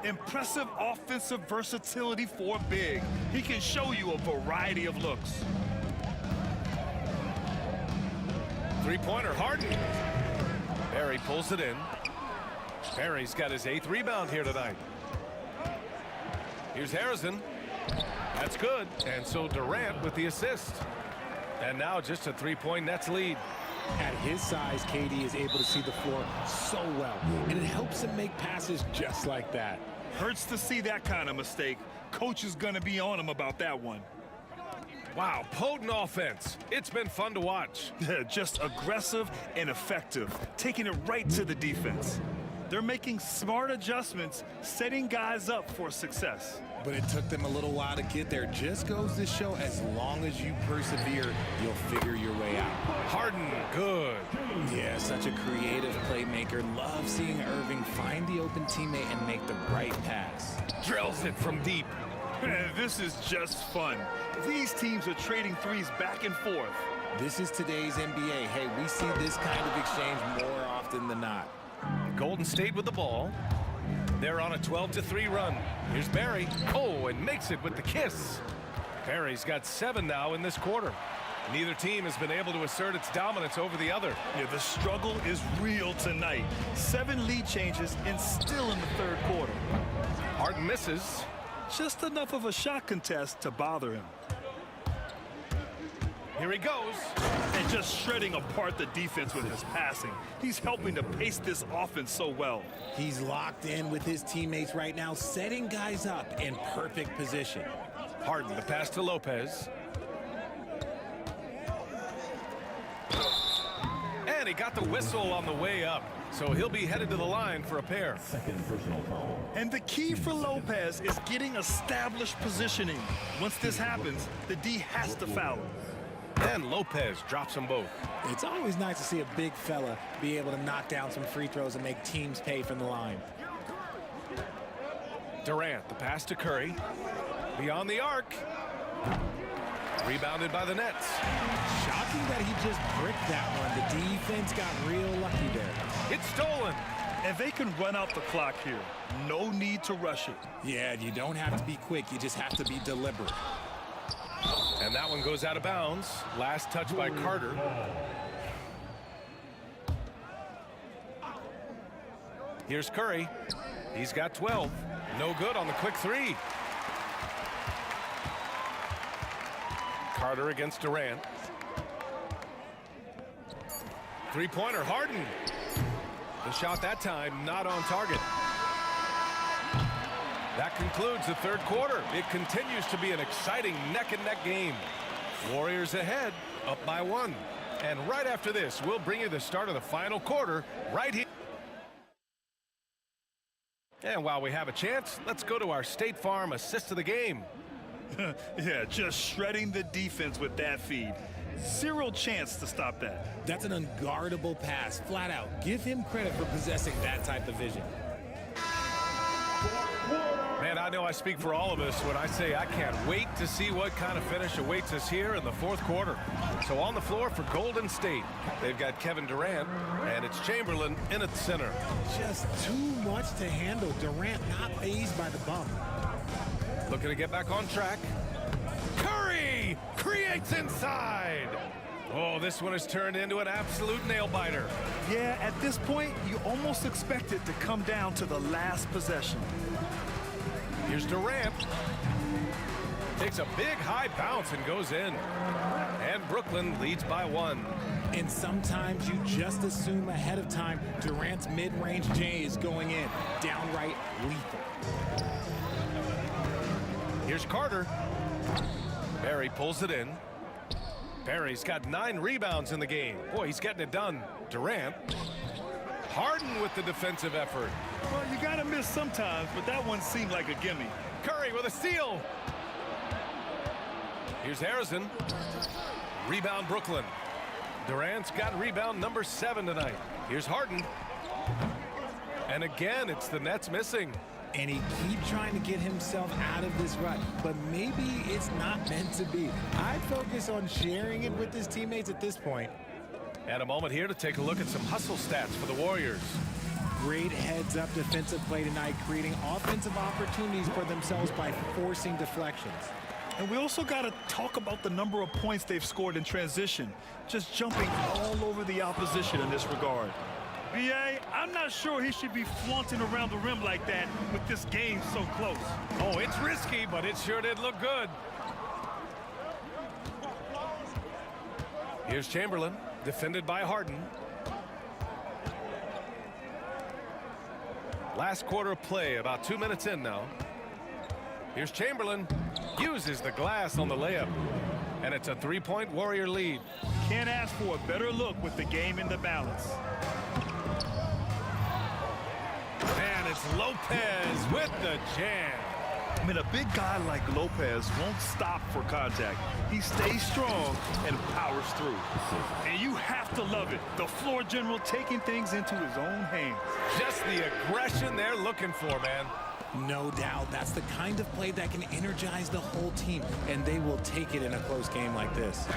Impressive offensive versatility for big. He can show you a variety of looks. Three-pointer, Harden. Barry pulls it in. Barry's got his 8th rebound here tonight. Here's Harrison. That's good. And so Durant with the assist. And now just a 3-point Nets lead. At his size, KD is able to see the floor so well, and it helps him make passes just like that. Hurts to see that kind of mistake. Coach is going to be on him about that one. Wow, potent offense. It's been fun to watch. Just aggressive and effective, taking it right to the defense. They're making smart adjustments, setting guys up for success. But it took them a little while to get there. Just goes to show, as long as you persevere, you'll figure your way out. Harden, good. Yeah, such a creative playmaker. Love seeing Irving find the open teammate and make the right pass. Drills it from deep. This is just fun. These teams are trading threes back and forth. This is today's NBA. Hey, we see this kind of exchange more often than not. Golden State with the ball. They're on a 12-3 run. Here's Barry. Oh, and makes it with the kiss. Barry's got 7 now in this quarter. Neither team has been able to assert its dominance over the other. Yeah, the struggle is real tonight. 7 lead changes and still in the 3rd quarter. Harden misses. Just enough of a shot contest to bother him. Here he goes. And just shredding apart the defense with his passing. He's helping to pace this offense so well. He's locked in with his teammates right now, setting guys up in perfect position. Harden, the pass to Lopez. And he got the whistle on the way up. So he'll be headed to the line for a pair. Second personal foul. And the key for Lopez is getting established positioning. Once this happens, the D has to foul him. And Lopez drops them both. It's always nice to see a big fella be able to knock down some free throws and make teams pay from the line. Durant, the pass to Curry. Beyond the arc. Rebounded by the Nets. Shocking that he just bricked that one. The defense got real lucky there. It's stolen. And they can run out the clock here. No need to rush it. Yeah, you don't have to be quick. You just have to be deliberate. And that one goes out of bounds. Last touch by Carter. Here's Curry. He's got 12. No good on the quick three. Carter against Durant. Three-pointer, Harden. The shot that time not on target. That concludes the third quarter. It continues to be an exciting neck-and-neck game. Warriors ahead, up by 1. And right after this, we'll bring you the start of the final quarter right here. And while we have a chance, let's go to our State Farm assist of the game. Yeah, just shredding the defense with that feed. Zero chance to stop that. That's an unguardable pass, flat out. Give him credit for possessing that type of vision. Man, I know I speak for all of us when I say I can't wait to see what kind of finish awaits us here in the fourth quarter. So on the floor for Golden State, they've got Kevin Durant, and it's Chamberlain in at the center. Just too much to handle. Durant not fazed by the bump. Looking to get back on track. Curry creates inside. Oh, this one has turned into an absolute nail-biter. Yeah, at this point, you almost expect it to come down to the last possession. Here's Durant. Takes a big high bounce and goes in. And Brooklyn leads by 1. And sometimes you just assume ahead of time Durant's mid-range J is going in. Downright lethal. Here's Carter. Barry pulls it in. Barry's got 9 rebounds in the game. Boy, he's getting it done. Durant. Harden with the defensive effort. Well, you gotta miss sometimes, but that one seemed like a gimme. Curry with a steal. Here's Harrison. Rebound Brooklyn. Durant's got rebound number 7 tonight. Here's Harden. And again, it's the Nets missing. And he keeps trying to get himself out of this rut, but maybe it's not meant to be. I'd focus on sharing it with his teammates at this point. And a moment here to take a look at some hustle stats for the Warriors. Great heads-up defensive play tonight, creating offensive opportunities for themselves by forcing deflections. And we also got to talk about the number of points they've scored in transition, just jumping all over the opposition in this regard. B.A., I'm not sure he should be flaunting around the rim like that with this game so close. Oh, it's risky, but it sure did look good. Here's Chamberlain, defended by Harden. Last quarter of play, about 2 minutes in now. Here's Chamberlain, uses the glass on the layup. And it's a 3-point Warrior lead. Can't ask for a better look with the game in the balance. And it's Lopez with the jam. I mean, a big guy like Lopez won't stop for contact. He stays strong and powers through. And you have to love it. The floor general taking things into his own hands. Just the aggression they're looking for, man. No doubt. That's the kind of play that can energize the whole team, and they will take it in a close game like this.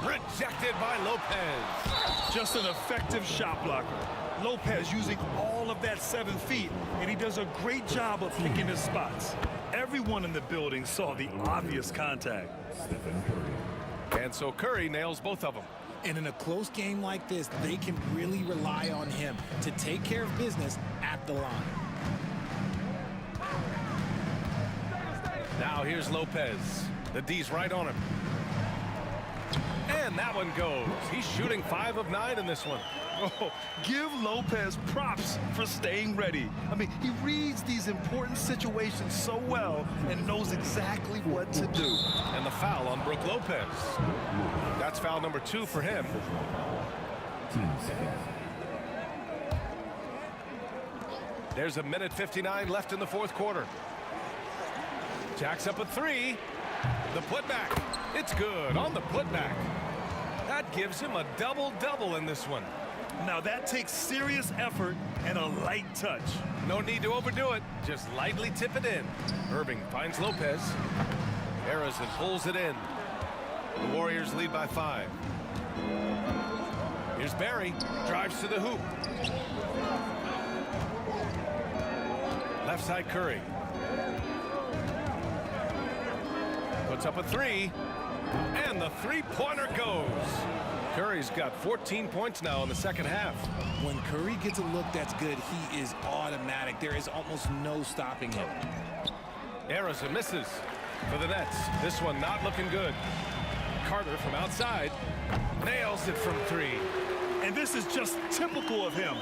Rejected by Lopez. Just an effective shot blocker. Lopez using all of that 7 feet, and he does a great job of picking his spots. Everyone in the building saw the obvious contact. And so Curry nails both of them. And in a close game like this, they can really rely on him to take care of business at the line. Now here's Lopez. The D's right on him. And that one goes. He's shooting 5 of 9 in this one. Oh, give Lopez props for staying ready. I mean, he reads these important situations so well and knows exactly what to do. And the foul on Brook Lopez. That's foul number 2 for him. 10 seconds. There's a minute 59 left in the fourth quarter. Jacks up a 3. The putback. It's good on the putback. That gives him a double-double in this one. Now that takes serious effort and a light touch. No need to overdo it. Just lightly tip it in. Irving finds Lopez. Harrison pulls it in. The Warriors lead by 5. Here's Barry. Drives to the hoop. Left side Curry. Puts up a three. And the three-pointer goes. Curry's got 14 points now in the second half. When Curry gets a look that's good, he is automatic. There is almost no stopping him. Arrows and misses for the Nets. This one not looking good. Carter from outside nails it from three. And this is just typical of him.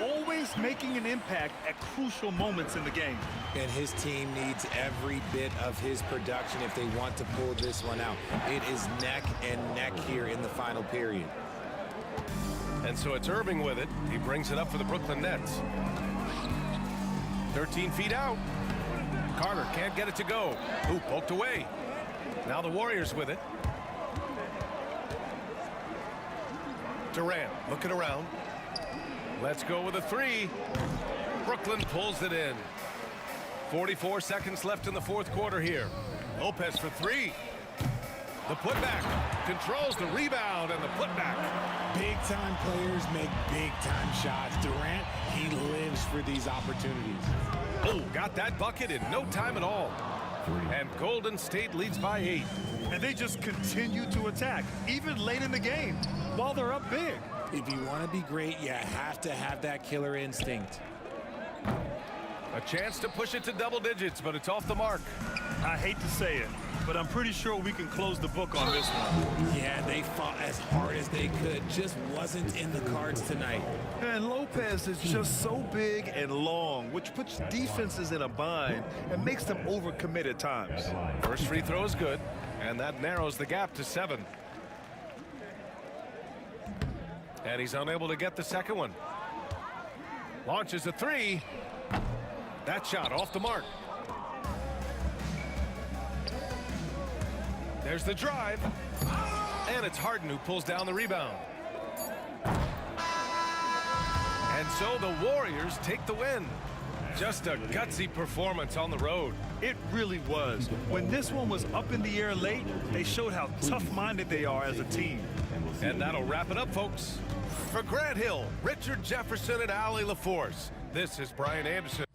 Always making an impact at crucial moments in the game. And his team needs every bit of his production if they want to pull this one out. It is neck and neck here in the final period. And so it's Irving with it. He brings it up for the Brooklyn Nets. 13 feet out. Carter can't get it to go. Ooh, poked away. Now the Warriors with it. Durant looking around. Let's go with a three. Brooklyn pulls it in. 44 seconds left in the fourth quarter here. Lopez for three. The putback controls the rebound and the putback. Big-time players make big-time shots. Durant, he lives for these opportunities. Oh, got that bucket in no time at all. And Golden State leads by 8. And they just continue to attack, even late in the game, while they're up big. If you want to be great, you have to have that killer instinct. A chance to push it to double digits, but it's off the mark. I hate to say it, but I'm pretty sure we can close the book on this one. Yeah, they fought as hard as they could. Just wasn't in the cards tonight. And Lopez is just so big and long, which puts defenses in a bind and makes them overcommit at times. First free throw is good, and that narrows the gap to 7. And he's unable to get the second one. Launches a three. That shot off the mark. There's the drive. And it's Harden who pulls down the rebound. And so the Warriors take the win. Just a gutsy performance on the road. It really was. When this one was up in the air late, they showed how tough-minded they are as a team. And that'll wrap it up, folks. For Grant Hill, Richard Jefferson, and Allie LaForce, this is Brian Anderson.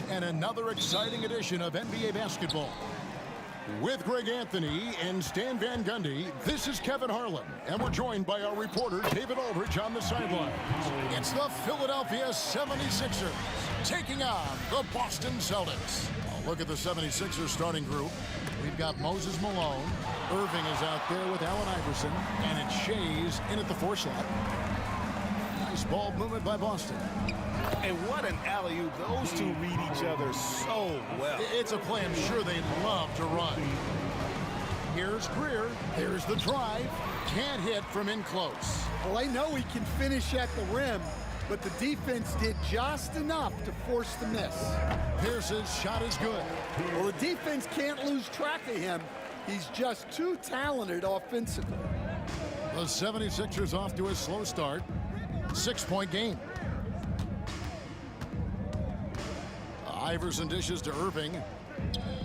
tonight and another exciting edition of NBA basketball. With Greg Anthony and Stan Van Gundy, this is Kevin Harlan, and we're joined by our reporter David Aldridge on the sideline. It's the Philadelphia 76ers taking on the Boston Celtics. Look at the 76ers starting group. We've got Moses Malone. Irving is out there with Allen Iverson, and it's Shays in at the 4 slot. Nice ball movement by Boston. And what an alley-oop. Those two read each other so well. It's a play I'm sure they'd love to run. Here's Greer. There's the drive. Can't hit from in close. Well, I know he can finish at the rim, but the defense did just enough to force the miss. Pierce's shot is good. Well, the defense can't lose track of him. He's just too talented offensively. The 76ers off to a slow start. 6-point game. Iverson dishes to Irving.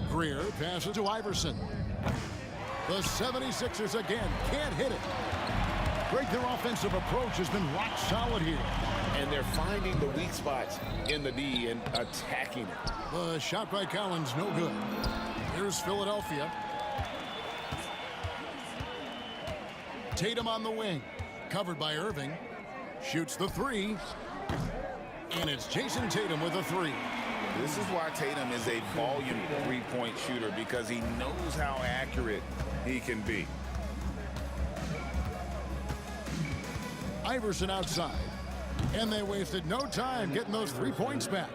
Greer passes to Iverson. The 76ers again can't hit it. Greg, their offensive approach has been rock solid here. And they're finding the weak spots in the D and attacking it. The shot by Collins, no good. Here's Philadelphia. Tatum on the wing. Covered by Irving. Shoots the 3. And it's Jason Tatum with a 3. This is why Tatum is a volume three-point shooter, because he knows how accurate he can be. Iverson outside. And they wasted no time getting those 3 points back.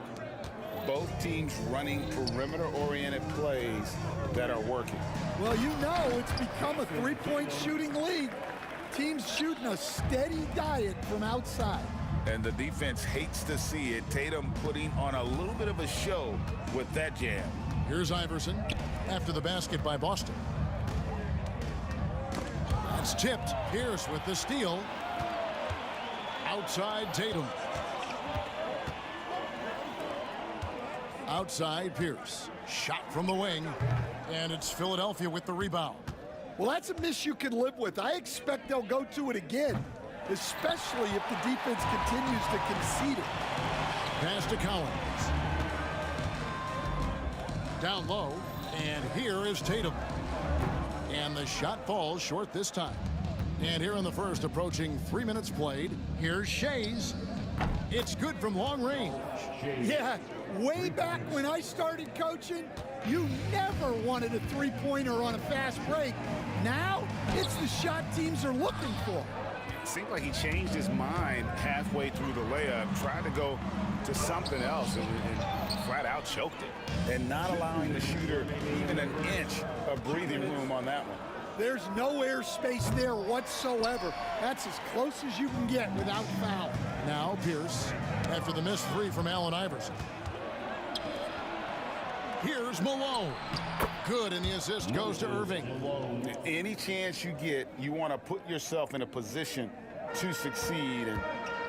Both teams running perimeter-oriented plays that are working. Well, you know it's become a three-point shooting league. Teams shooting a steady diet from outside. And the defense hates to see it. Tatum putting on a little bit of a show with that jam. Here's Iverson after the basket by Boston. That's tipped. Pierce with the steal. Outside Tatum. Outside Pierce. Shot from the wing. And it's Philadelphia with the rebound. Well, that's a miss you can live with. I expect they'll go to it again, especially if the defense continues to concede it. Pass to Collins. Down low, and here is Tatum. And the shot falls short this time. And here in the first, approaching 3 minutes played, here's Shays. It's good from long range. Yeah, way back when I started coaching, you never wanted a three-pointer on a fast break. Now, it's the shot teams are looking for. It seemed like he changed his mind halfway through the layup, tried to go to something else, and flat out choked it. And not allowing the shooter even an inch of breathing room on that one. There's no air space there whatsoever. That's as close as you can get without foul. Now Pierce after the missed 3 from Allen Iverson. Here's Malone. Good, and the assist goes to Irving. Any chance you get, you want to put yourself in a position to succeed, and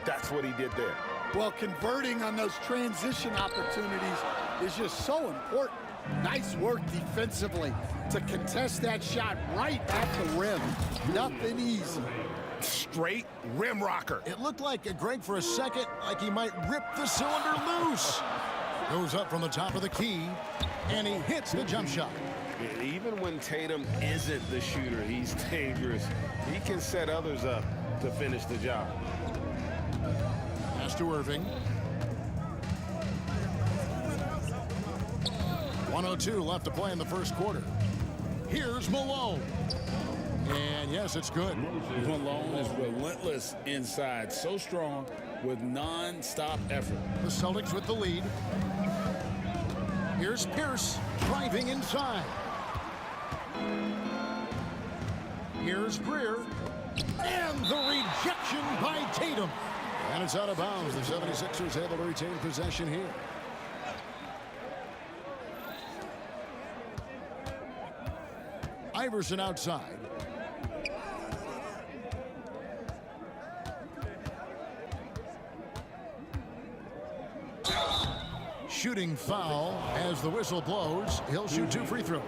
that's what he did there. Well, converting on those transition opportunities is just so important. Nice work defensively to contest that shot right at the rim. Nothing easy. Straight rim rocker. It looked like, Greg, for a second, like he might rip the cylinder loose. Goes up from the top of the key, and he hits the jump shot. Even when Tatum isn't the shooter, he's dangerous. He can set others up to finish the job. Pass to Irving. 1:02 left to play in the first quarter. Here's Malone. And yes, it's good. Malone is relentless inside, so strong with non-stop effort. The Celtics with the lead. Here's Pierce driving inside. Here's Greer. And the rejection by Tatum. And it's out of bounds. The 76ers able to retain possession here. Iverson outside. Shooting foul as the whistle blows. He'll shoot 2 free throws.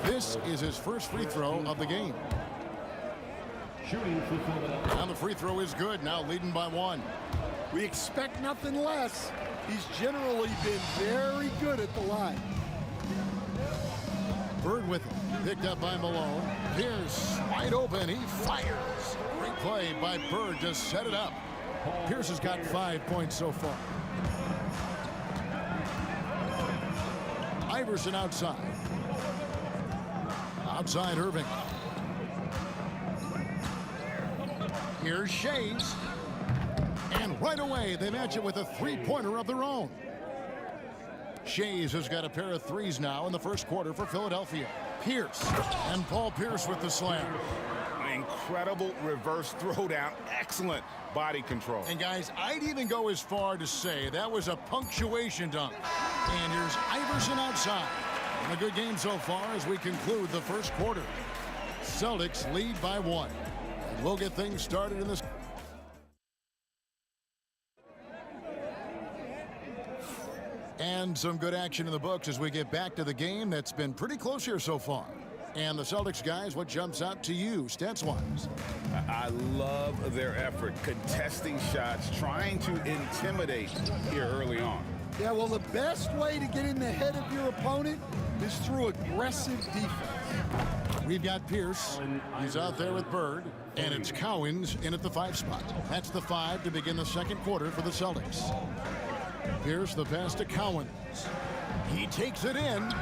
This is his first free throw of the game. And the free throw is good, now leading by 1. We expect nothing less. He's generally been very good at the line. Bird with him. Picked up by Malone. Pierce wide open. He fires. Great play by Bird to set it up. Pierce has got 5 points so far. Iverson outside. Outside Irving. Here's Shays. And right away, they match it with a three-pointer of their own. Shays has got a pair of threes now in the first quarter for Philadelphia. Pierce. And Paul Pierce with the slam. Incredible reverse throwdown. Excellent body control. And guys, I'd even go as far to say that was a punctuation dunk. And here's Iverson outside. And a good game so far as we conclude the first quarter. Celtics lead by 1. And we'll get things started in this. And some good action in the books as we get back to the game that's been pretty close here so far. And the Celtics guys, what jumps out to you stats-wise? I love their effort contesting shots, trying to intimidate here early on. Yeah, well, the best way to get in the head of your opponent is through aggressive defense. We've got Pierce. He's out there with Bird. And it's Cowens in at the 5 spot. That's the 5 to begin the second quarter for the Celtics. Pierce the pass to Cowens. He takes it in.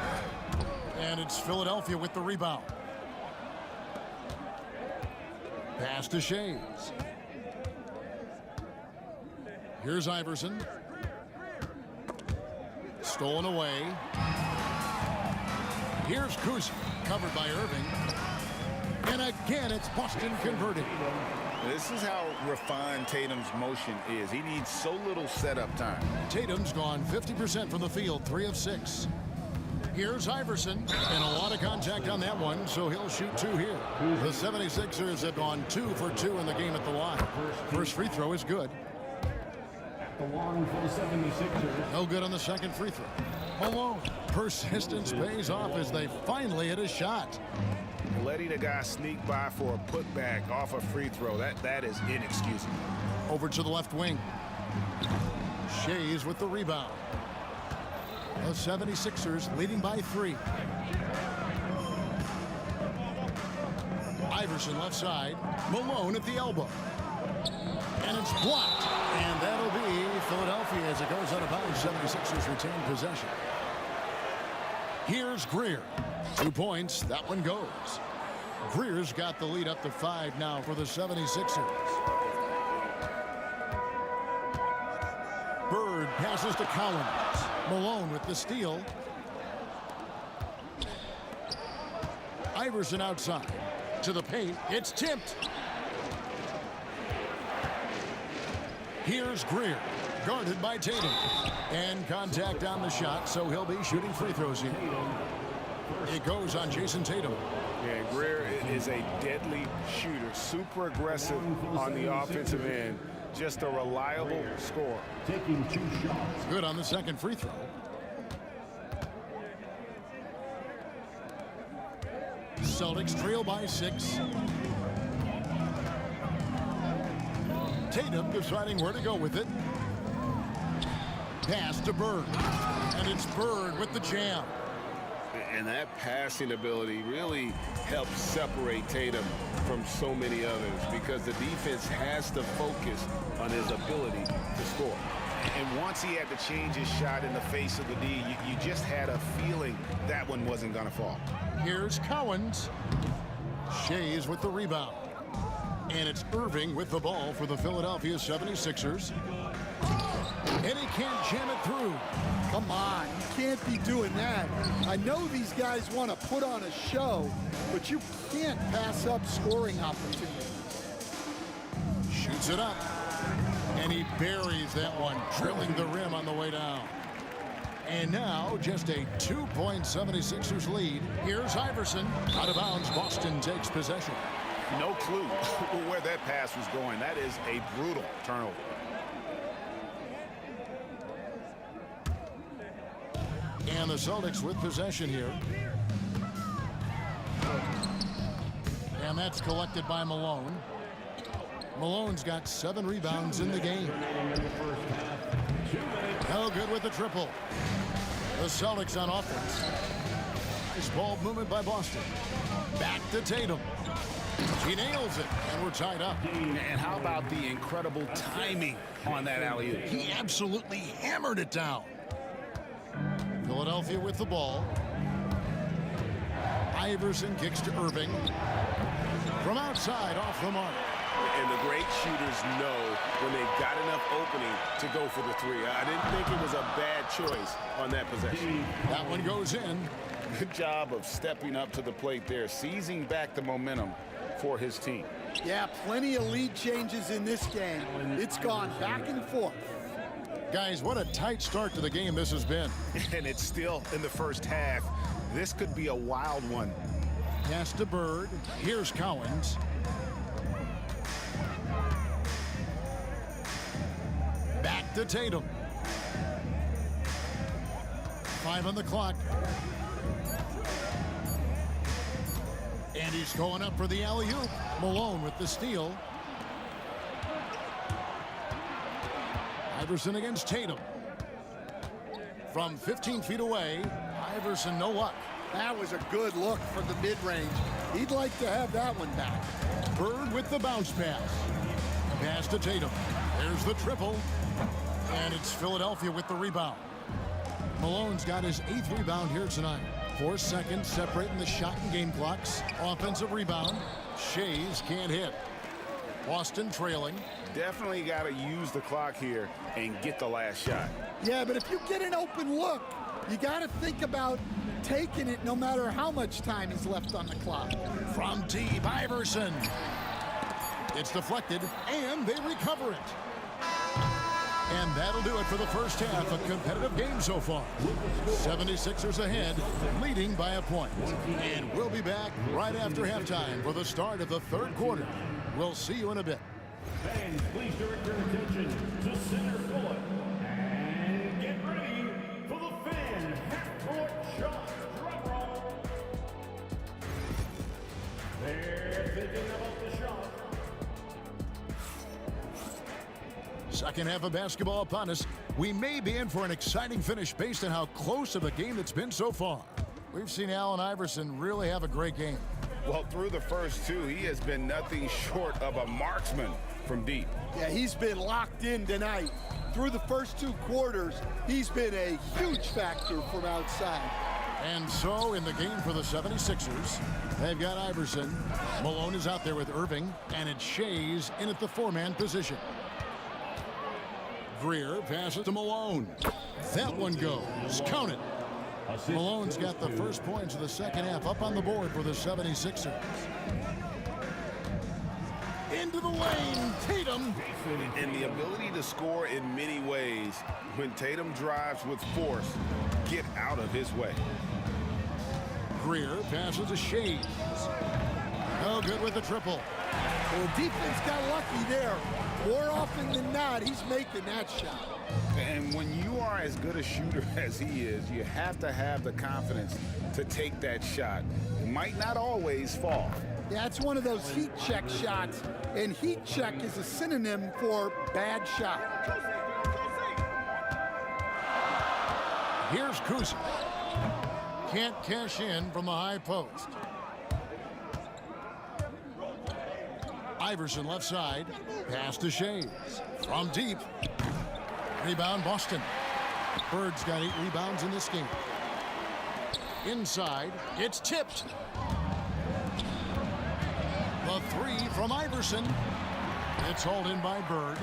And it's Philadelphia with the rebound. Pass to Shays. Here's Iverson. Stolen away. Here's Kuz, covered by Irving. And again, it's Boston converted. This is how refined Tatum's motion is. He needs so little setup time. Tatum's gone 50% from the field, 3 of 6. Here's Iverson, and a lot of contact on that one, so he'll shoot 2 here. The 76ers have gone 2 for 2 in the game at the line. First free throw is good. The line for the 76ers. No good on the second free throw. Malone. Persistence pays off as they finally hit a shot. Letting a guy sneak by for a putback off a free throw, that is inexcusable. Over to the left wing. Shays with the rebound. The 76ers leading by 3. Iverson left side. Malone at the elbow. And it's blocked. And that'll be Philadelphia as it goes out of bounds. 76ers retain possession. Here's Greer. 2 points. That one goes. Greer's got the lead up to 5 now for the 76ers. Bird passes to Collins. Malone with the steal. Iverson outside. To the paint. It's tipped. Here's Greer. Guarded by Tatum. And contact on the shot, so he'll be shooting free throws here. It goes on Jason Tatum. Yeah, Greer is a deadly shooter. Super aggressive on the offensive end. Just a reliable scorer. Taking 2 shots. Good on the second free throw. Celtics trail by 6. Tatum deciding where to go with it. Pass to Bird. And it's Bird with the jam. And that passing ability really helps separate Tatum from so many others because the defense has to focus on his ability to score. And once he had to change his shot in the face of the D, you just had a feeling that one wasn't going to fall. Here's Cowens. Shays with the rebound. And it's Irving with the ball for the Philadelphia 76ers. And he can't jam it through. Come on, you can't be doing that. I know these guys want to put on a show, but you can't pass up scoring opportunities. Shoots it up. And he buries that one, drilling the rim on the way down. And now just a 2-point 76ers lead. Here's Iverson. Out of bounds, Boston takes possession. No clue where that pass was going. That is a brutal turnover. And the Celtics with possession here. And that's collected by Malone. Malone's got 7 rebounds in the game. No good with the triple. The Celtics on offense. Nice ball movement by Boston. Back to Tatum. He nails it, and we're tied up. And how about the incredible timing on that alley-oop? He absolutely hammered it down. Philadelphia with the ball. Iverson kicks to Irving. From outside, off the mark. And the great shooters know when they've got enough opening to go for the three. I didn't think it was a bad choice on that possession. That one goes in. Good job of stepping up to the plate there, seizing back the momentum for his team. Yeah, plenty of lead changes in this game. It's gone back and forth. Guys, what a tight start to the game this has been. And it's still in the first half. This could be a wild one. Pass to Bird. Here's Cowens. Back to Tatum. 5 on the clock. And he's going up for the alley-oop. Malone with the steal. Iverson against Tatum. From 15 feet away, Iverson no luck. That was a good look from the mid-range. He'd like to have that one back. Bird with the bounce pass. Pass to Tatum. There's the triple. And it's Philadelphia with the rebound. Malone's got his 8th rebound here tonight. 4 seconds separating the shot and game clocks. Offensive rebound. Shays can't hit. Boston trailing. Definitely got to use the clock here and get the last shot. Yeah, but if you get an open look, you got to think about taking it no matter how much time is left on the clock. From deep, Iverson. It's deflected, and they recover it. And that'll do it for the first half. A competitive game so far. 76ers ahead, leading by a point. And we'll be back right after halftime for the start of the third quarter. We'll see you in a bit. Fans, please direct your attention to center court. And get ready for the fan half-court shot. Drum roll. They're thinking about the shot. Second half of basketball upon us. We may be in for an exciting finish based on how close of a game it's been so far. We've seen Allen Iverson really have a great game. Well, through the first two, he has been nothing short of a marksman from deep. Yeah, he's been locked in tonight. Through the first 2 quarters, he's been a huge factor from outside. And so in the game for the 76ers, they've got Iverson. Malone is out there with Irving, and it's Shays in at the 4-man position. Greer passes to Malone. That one goes. Count it. Malone's got the first points of the second half up on the board for the 76ers. Into the lane, Tatum. And the ability to score in many ways. When Tatum drives with force, get out of his way. Greer passes to Shays. No good with the triple. Well, defense got lucky there. More often than not, he's making that shot. And when you are as good a shooter as he is, you have to have the confidence to take that shot. It might not always fall. Yeah, it's one of those heat check shots, and heat check is a synonym for bad shot. Here's Kuzi. Can't cash in from the high post. Iverson left side. Pass to Shays. From deep. Rebound Boston. Bird's got 8 rebounds in this game. Inside. It's tipped. The 3 from Iverson. It's hauled in by Bird.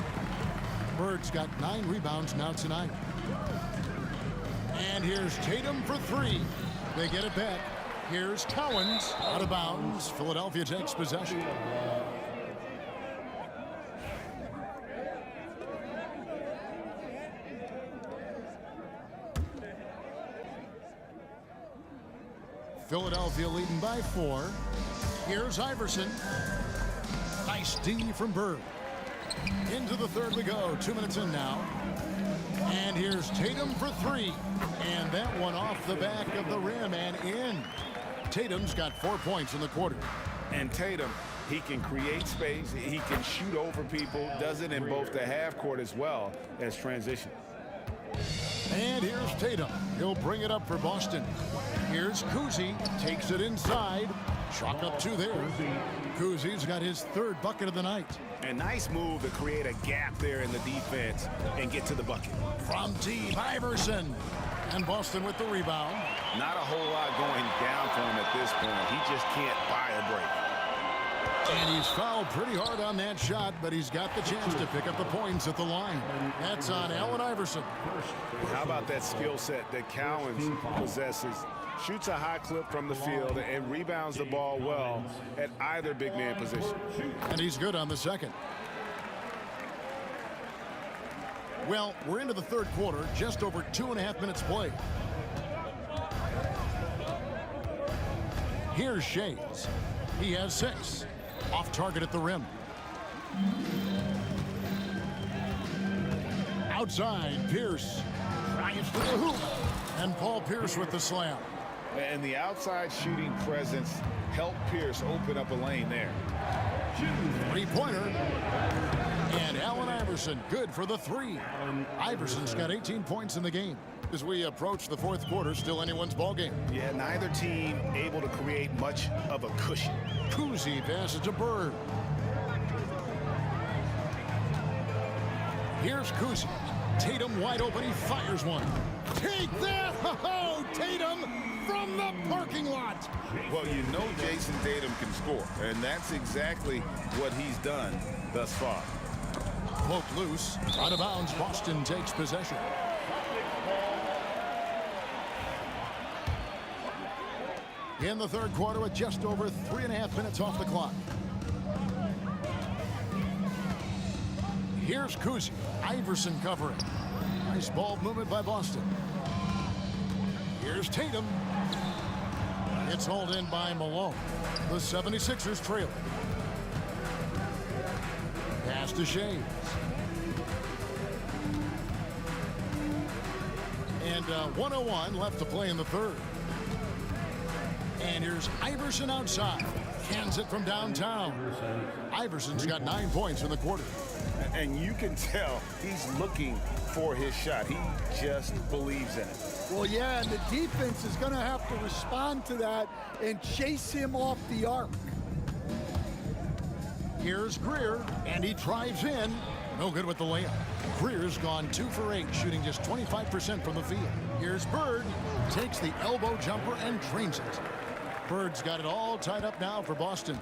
Bird's got 9 rebounds now tonight. And here's Tatum for 3. They get it back. Here's Cowens. Out of bounds. Philadelphia takes possession. Philadelphia leading by 4. Here's Iverson. Nice D from Bird. Into the third we go. 2 minutes in now. And here's Tatum for 3. And that one off the back of the rim and in. Tatum's got 4 points in the quarter. And Tatum, he can create space. He can shoot over people. Does it in both the half court as well as transition. And here's Tatum. He'll bring it up for Boston. Here's Kuzi. Takes it inside. Chalk up 2 there. Kuzi's got his 3rd bucket of the night. A nice move to create a gap there in the defense and get to the bucket. From deep, Iverson. And Boston with the rebound. Not a whole lot going down for him at this point. He just can't buy a break. And he's fouled pretty hard on that shot, but he's got the chance to pick up the points at the line. That's on Allen Iverson. How about that skill set that Cowens possesses? Shoots a high clip from the field and rebounds the ball well at either big man position. And he's good on the second. Well, we're into the 3rd quarter, just over 2.5 minutes played. Here's Shays. He has 6. Off target at the rim. Outside, Pierce drives to the hoop. And Paul Pierce with the slam. And the outside shooting presence helped Pierce open up a lane there. 3-pointer. And Allen Iverson good for the 3. Iverson's got 18 points in the game. As we approach the 4th quarter, still anyone's ball game. Yeah, neither team able to create much of a cushion. Kuzi passes to Bird. Here's Kuzi. Tatum wide open. He fires one. Take that! Oh, Tatum from the parking lot. Well, you know Jason Tatum can score, and that's exactly what he's done thus far. Poked loose. Out of bounds. Boston takes possession. In the 3rd quarter with just over 3.5 minutes off the clock. Here's Kuzi. Iverson covering. Nice ball movement by Boston. Here's Tatum. It's hauled in by Malone. The 76ers trail. Pass to Shays. And 1:01 left to play in the 3rd. And here's Iverson outside. Cans it from downtown. Iverson's got 9 points in the quarter. And you can tell he's looking for his shot. He just believes in it. Well, yeah, and the defense is going to have to respond to that and chase him off the arc. Here's Greer, and he drives in. No good with the layup. Greer's gone 2 for 8, shooting just 25% from the field. Here's Bird. Takes the elbow jumper and drains it. Bird's got it all tied up now for Boston.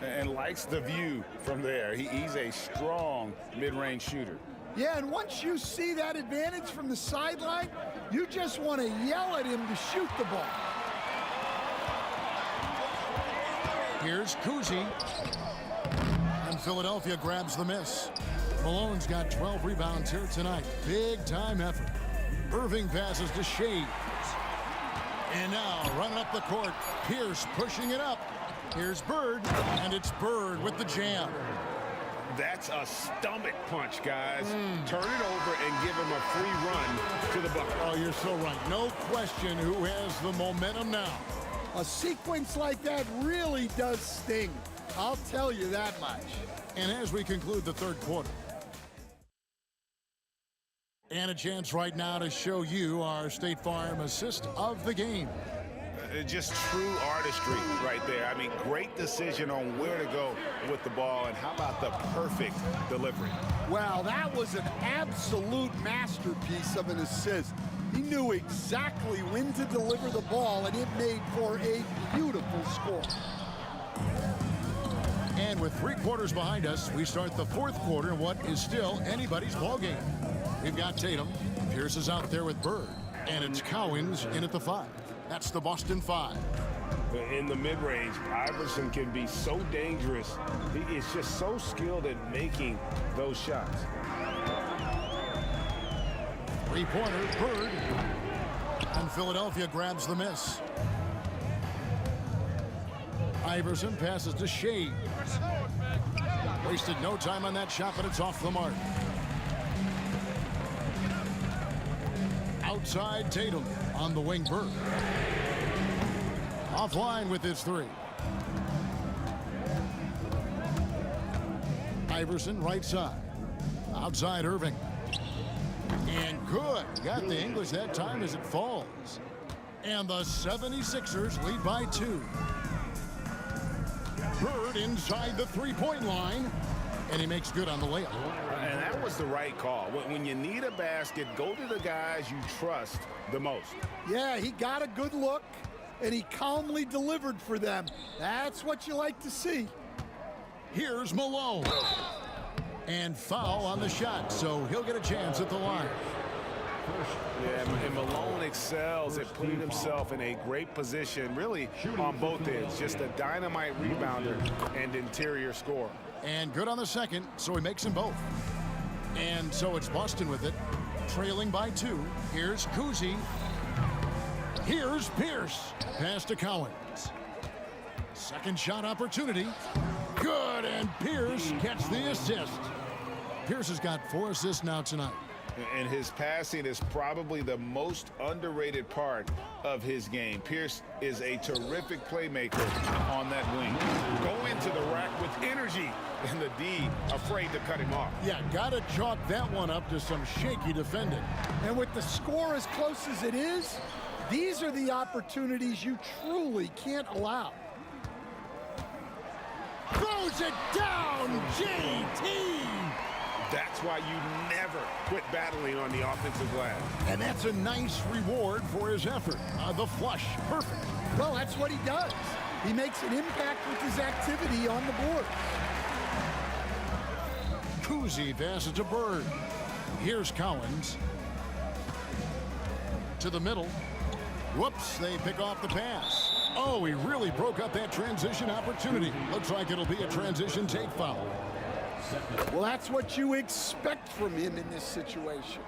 And likes the view from there. He's a strong mid-range shooter. Yeah, and once you see that advantage from the sideline, you just want to yell at him to shoot the ball. Here's Kuzi. And Philadelphia grabs the miss. Malone's got 12 rebounds here tonight. Big time effort. Irving passes to Shays. And now running up the court, Pierce pushing it up. Here's Bird, and it's Bird with the jam. That's a stomach punch, guys. Turn it over and give him a free run to the bucket. Oh, you're so right. No question who has the momentum now. A sequence like that really does sting. I'll tell you that much. And as we conclude the 3rd quarter, and a chance right now to show you our State Farm assist of the game. Just true artistry right there. I mean, great decision on where to go with the ball, and how about the perfect delivery? Wow, that was an absolute masterpiece of an assist. He knew exactly when to deliver the ball, and it made for a beautiful score. And with 3 quarters behind us, we start the 4th quarter in what is still anybody's ball game. We've got Tatum. Pierce is out there with Bird. And it's Cowens in at the 5. That's the Boston 5. In the mid-range, Iverson can be so dangerous. He is just so skilled at making those shots. 3-pointer, Bird. And Philadelphia grabs the miss. Iverson passes to Shea. Wasted no time on that shot, but it's off the mark. Outside Tatum on the wing, Bird. Offline with his 3. Iverson right side. Outside Irving. And good. Got the English that time as it falls. And the 76ers lead by 2. Bird inside the three-point line. And he makes good on the layup. And that was the right call. When you need a basket, go to the guys you trust the most. Yeah, he got a good look, and he calmly delivered for them. That's what you like to see. Here's Malone. And foul on the shot, so he'll get a chance at the line. Yeah, and Malone excels at putting himself in a great position, really on both ends. Just a dynamite rebounder and interior scorer. And good on the second, so he makes them both. And so it's Boston with it, trailing by 2. Here's Kuzi. Here's Pierce. Pass to Collins. Second shot opportunity. Good, and Pierce gets the assist. Pierce has got 4 assists now tonight. And his passing is probably the most underrated part of his game. Pierce is a terrific playmaker on that wing. Go into the rack with energy, and the D afraid to cut him off. Yeah, gotta chalk that one up to some shaky defending. And with the score as close as it is, these are the opportunities you truly can't allow. Throws it down, JT! That's why you never quit battling on the offensive glass. And that's a nice reward for his effort. The flush, perfect. Well, that's what he does. He makes an impact with his activity on the board. Kuzi passes to Bird. Here's Collins. To the middle. Whoops, they pick off the pass. Oh, he really broke up that transition opportunity. Looks like it'll be a transition take foul. Well, that's what you expect from him in this situation.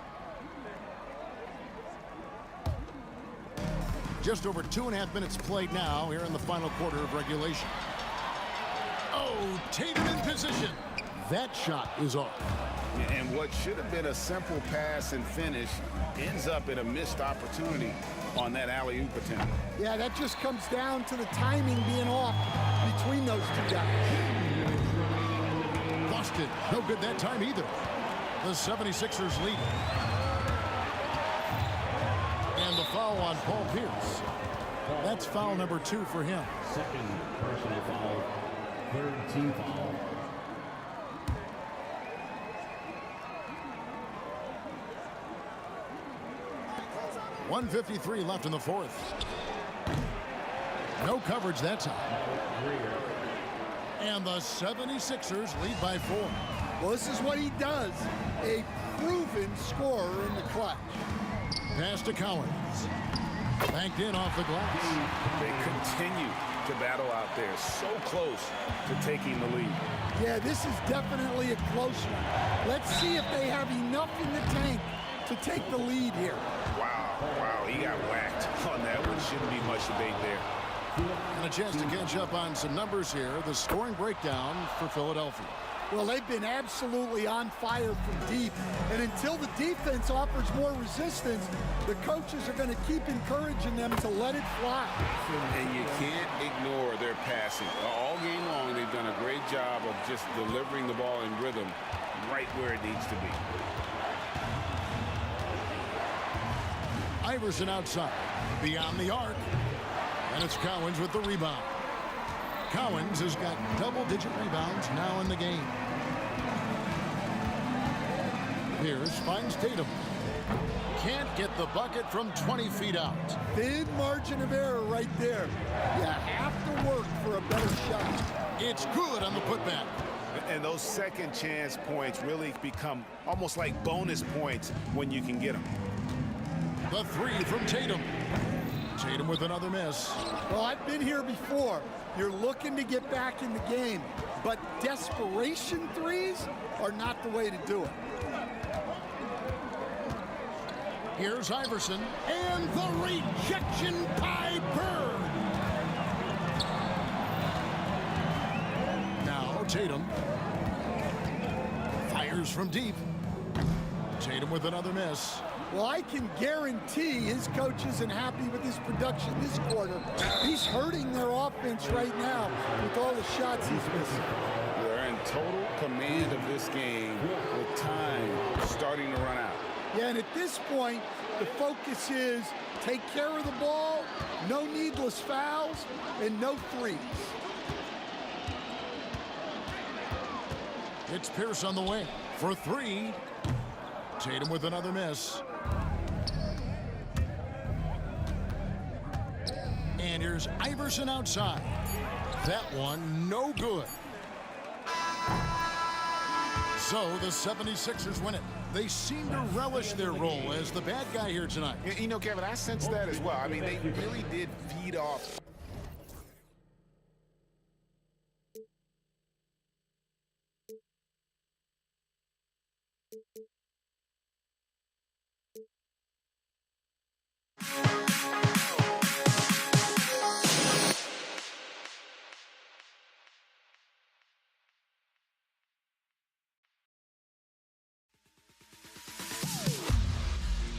Just over 2.5 minutes played now here in the final quarter of regulation. Oh, Tatum in position. That shot is off. And what should have been a simple pass and finish ends up in a missed opportunity on that alley-oop attempt. Yeah, that just comes down to the timing being off between those two guys. Boston, no good that time either. The 76ers lead. And the foul on Paul Pierce. That's foul number 2 for him. Second personal foul, third team foul. .153 left in the fourth. No coverage that time. And the 76ers lead by 4. Well, this is what he does. A proven scorer in the clutch. Pass to Collins. Banked in off the glass. They continue to battle out there, so close to taking the lead. Yeah, this is definitely a close one. Let's see if they have enough in the tank to take the lead here. Wow, he got whacked on that one. Shouldn't be much debate there. And a chance to catch up on some numbers here. The scoring breakdown for Philadelphia. Well, they've been absolutely on fire from deep. And until the defense offers more resistance, the coaches are going to keep encouraging them to let it fly. And you can't ignore their passing. All game long, they've done a great job of just delivering the ball in rhythm right where it needs to be. Iverson outside, beyond the arc. And it's Collins with the rebound. Collins has got double-digit rebounds now in the game. Pierce finds Tatum. Can't get the bucket from 20 feet out. Thin margin of error right there. You have to work for a better shot. It's good on the putback. And those second chance points really become almost like bonus points when you can get them. The 3 from Tatum. Tatum with another miss. Well, I've been here before. You're looking to get back in the game, but desperation threes are not the way to do it. Here's Iverson, and the rejection by Bird. Now Tatum fires from deep. Tatum with another miss. Well, I can guarantee his coach isn't happy with his production this quarter. He's hurting their offense right now with all the shots he's missing. They're in total command of this game with time starting to run out. Yeah, and at this point, the focus is take care of the ball, no needless fouls, and no threes. It's Pierce on the wing for three. Tatum with another miss. And here's Iverson outside. That one no good. So the 76ers win it. They seem to relish their role as the bad guy here tonight. You know, Kevin, I sense that as well. I mean, they really did feed off.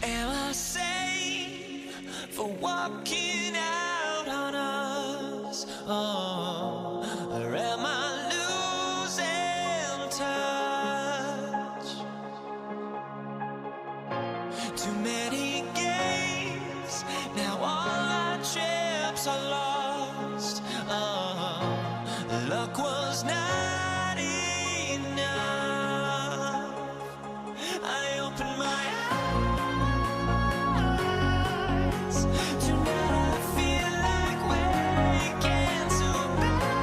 Am I safe for walking out on us? Oh, or am I losing touch? Too many games, now all our chips are lost. Oh, luck was not enough. I opened my eyes. Tonight I feel like waking so bad.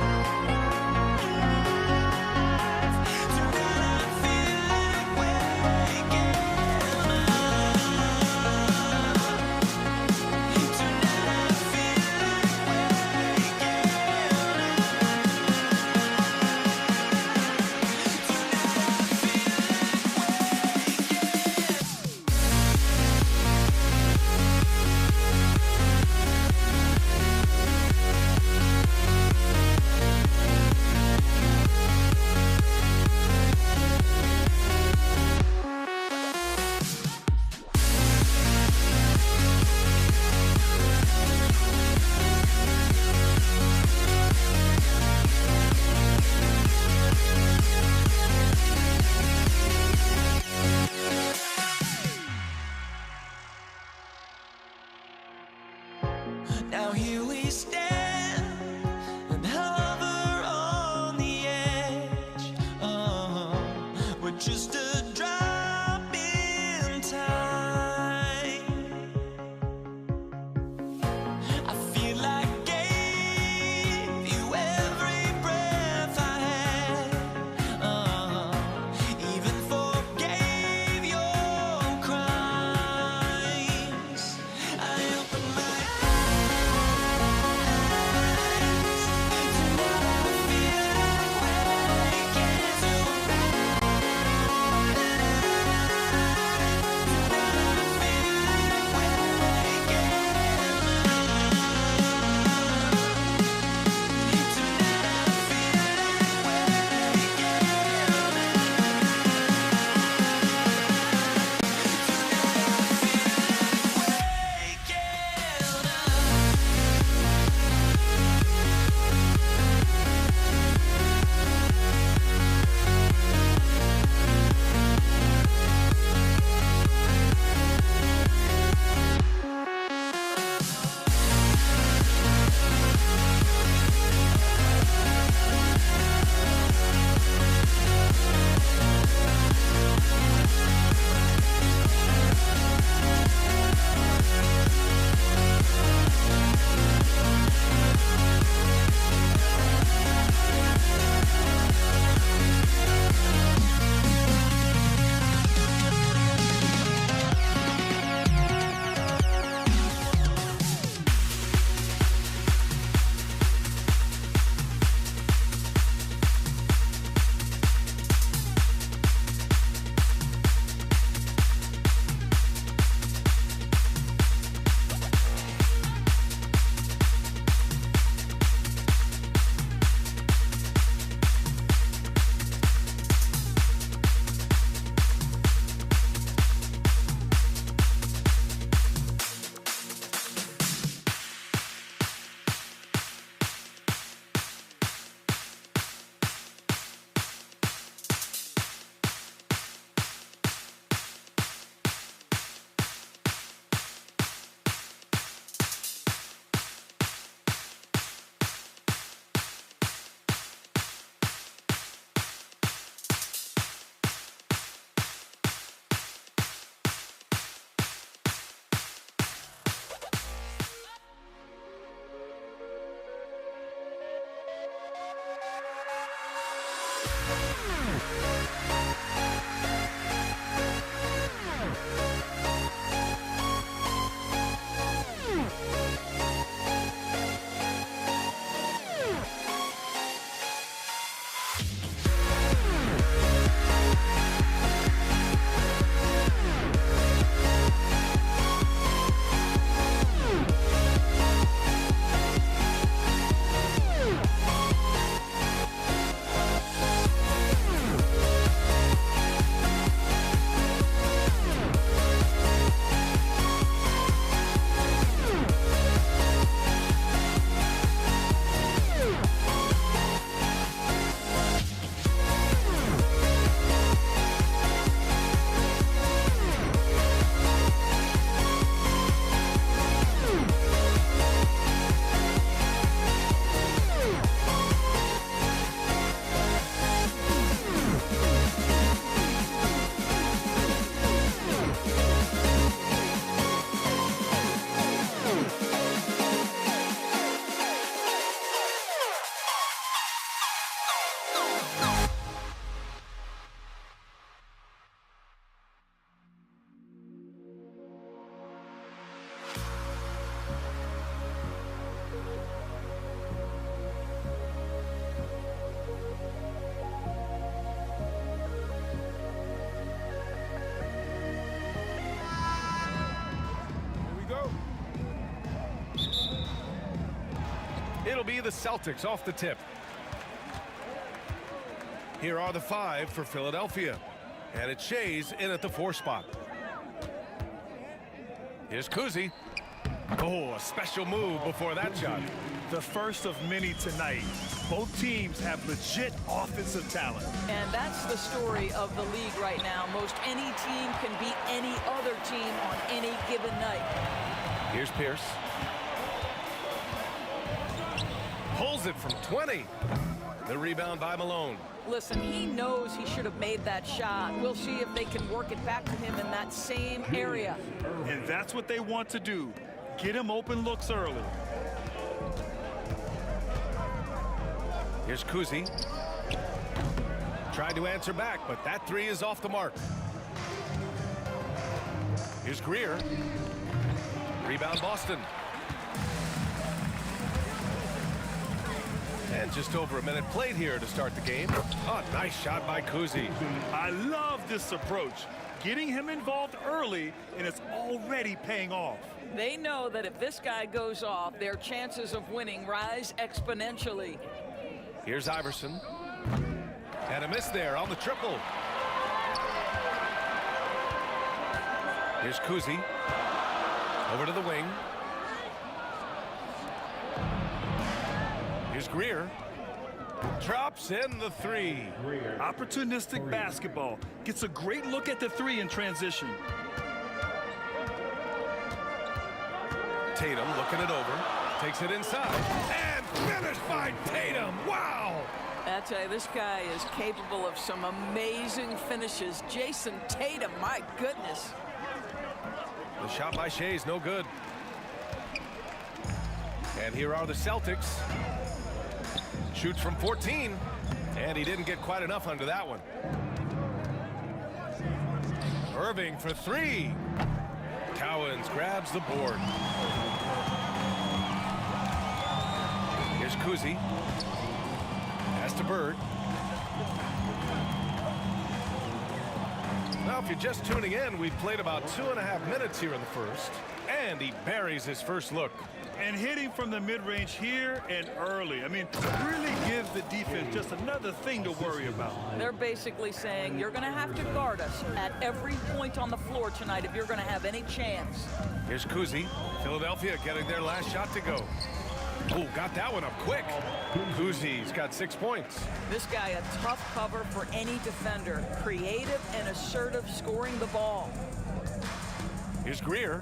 It'll be the Celtics off the tip. Here are the 5 for Philadelphia. And it's Shays in at the 4 spot. Here's Kuzi. Oh, a special move before that shot. The first of many tonight. Both teams have legit offensive talent. And that's the story of the league right now. Most any team can beat any other team on any given night. Here's Pierce. Pulls it from 20. The rebound by Malone. Listen, he knows he should have made that shot. We'll see if they can work it back to him in that same area. And that's what they want to do. Get him open looks early. Here's Kuzi. Tried to answer back, but that 3 is off the mark. Here's Greer. Rebound Boston. And just over a minute played here to start the game. Oh, nice shot by Kuzi. I love this approach. Getting him involved early, and it's already paying off. They know that if this guy goes off, their chances of winning rise exponentially. Here's Iverson. And a miss there on the triple. Here's Kuzi. Over to the wing. Here's Greer. Drops in the 3. Opportunistic basketball. Gets a great look at the 3 in transition. Tatum looking it over. Takes it inside. And finished by Tatum. Wow! I tell you, this guy is capable of some amazing finishes. Jason Tatum, my goodness. The shot by Shea is no good. And here are the Celtics. Shoots from 14. And he didn't get quite enough under that one. Irving for 3. Cowens grabs the board. Here's Kuzi. Pass to Bird. Now, if you're just tuning in, we've played about 2.5 minutes here in the first. And he buries his first look. And hitting from the mid-range here and early. I mean, really gives the defense just another thing to worry about. They're basically saying you're going to have to guard us at every point on the floor tonight if you're going to have any chance. Here's Kuzi. Philadelphia getting their last shot to go. Oh, got that one up quick. Kuzi's got 6 points. This guy a tough cover for any defender. Creative and assertive scoring the ball. Here's Greer.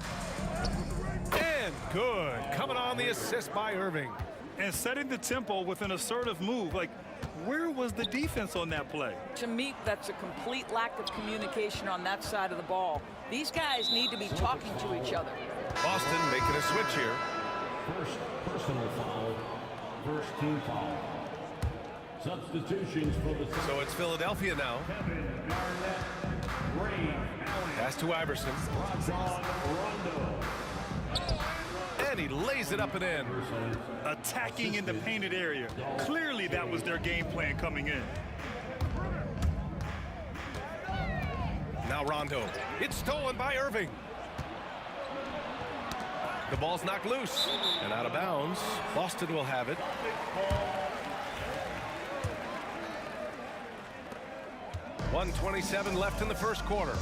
And good. Coming on the assist by Irving. And setting the tempo with an assertive move. Like, where was the defense on that play? To me, that's a complete lack of communication on that side of the ball. These guys need to be talking to each other. Boston making a switch here. First personal foul. First team foul. Substitutions for the... So it's Philadelphia now. Kevin Garnett, Ray Allen, Pass to Iverson. Rondo. And he lays it up and in. Attacking in the painted area. Clearly that was their game plan coming in. Now Rondo. It's stolen by Irving. The ball's knocked loose and out of bounds. Boston will have it. .127 left in the first quarter.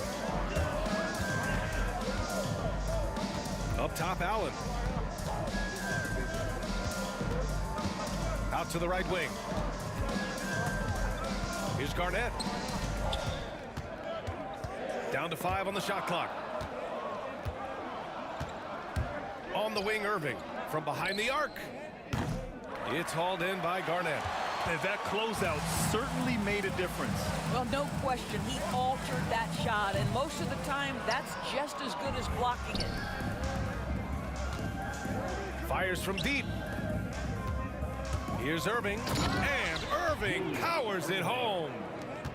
Up top, Allen. Out to the right wing. Here's Garnett. Down to 5 on the shot clock. On the wing, Irving. From behind the arc. It's hauled in by Garnett. And that closeout certainly made a difference. Well, no question, he altered that shot, and most of the time, that's just as good as blocking it. Fires from deep. Here's Irving. And Irving powers it home.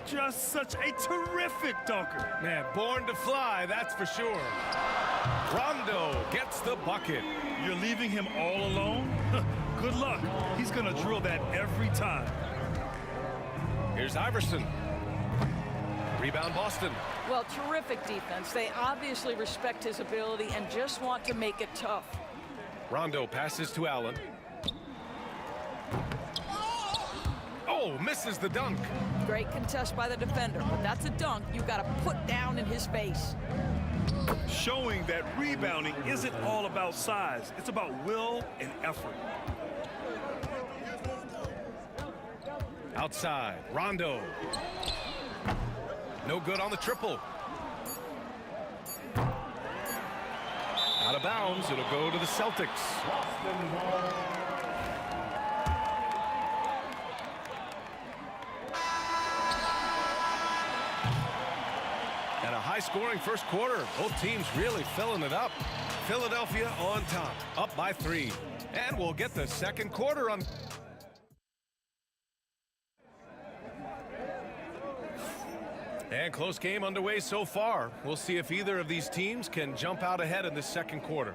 Just such a terrific dunker. Man, born to fly, that's for sure. Rondo gets the bucket. You're leaving him all alone? Good luck. He's going to drill that every time. Here's Iverson. Rebound Boston. Well, terrific defense. They obviously respect his ability and just want to make it tough. Rondo passes to Allen. Oh, misses the dunk. Great contest by the defender, but that's a dunk you got to put down in his face. Showing that rebounding isn't all about size. It's about will and effort. Outside, Rondo. No good on the triple. Out of bounds, it'll go to the Celtics. And a high-scoring first quarter. Both teams really filling it up. Philadelphia on top, up by 3. And we'll get the second quarter on. And close game underway so far. We'll see if either of these teams can jump out ahead in the second quarter.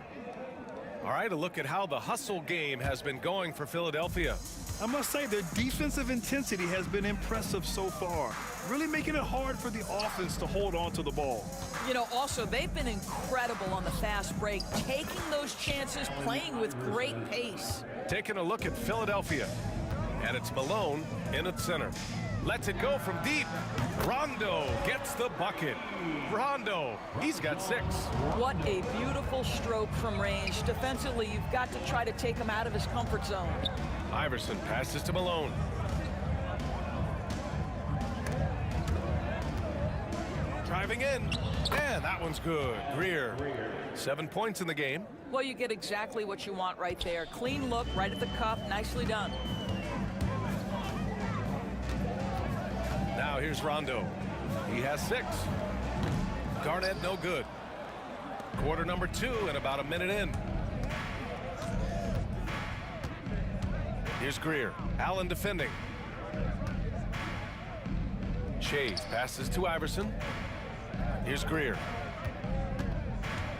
All right, a look at how the hustle game has been going for Philadelphia. I must say their defensive intensity has been impressive so far, really making it hard for the offense to hold on to the ball. You know, also, they've been incredible on the fast break, taking those chances, playing with great pace. Taking a look at Philadelphia, and it's Malone in at center. Lets it go from deep. Rondo gets the bucket. Rondo, he's got 6. What a beautiful stroke from range. Defensively, you've got to try to take him out of his comfort zone. Iverson passes to Malone. Driving in, and that one's good. Greer, 7 points in the game. Well, you get exactly what you want right there. Clean look, right at the cup, nicely done. Now here's Rondo. He has 6. Garnett no good. Quarter number 2 and about a minute in. Here's Greer. Allen defending. Chase passes to Iverson. Here's Greer.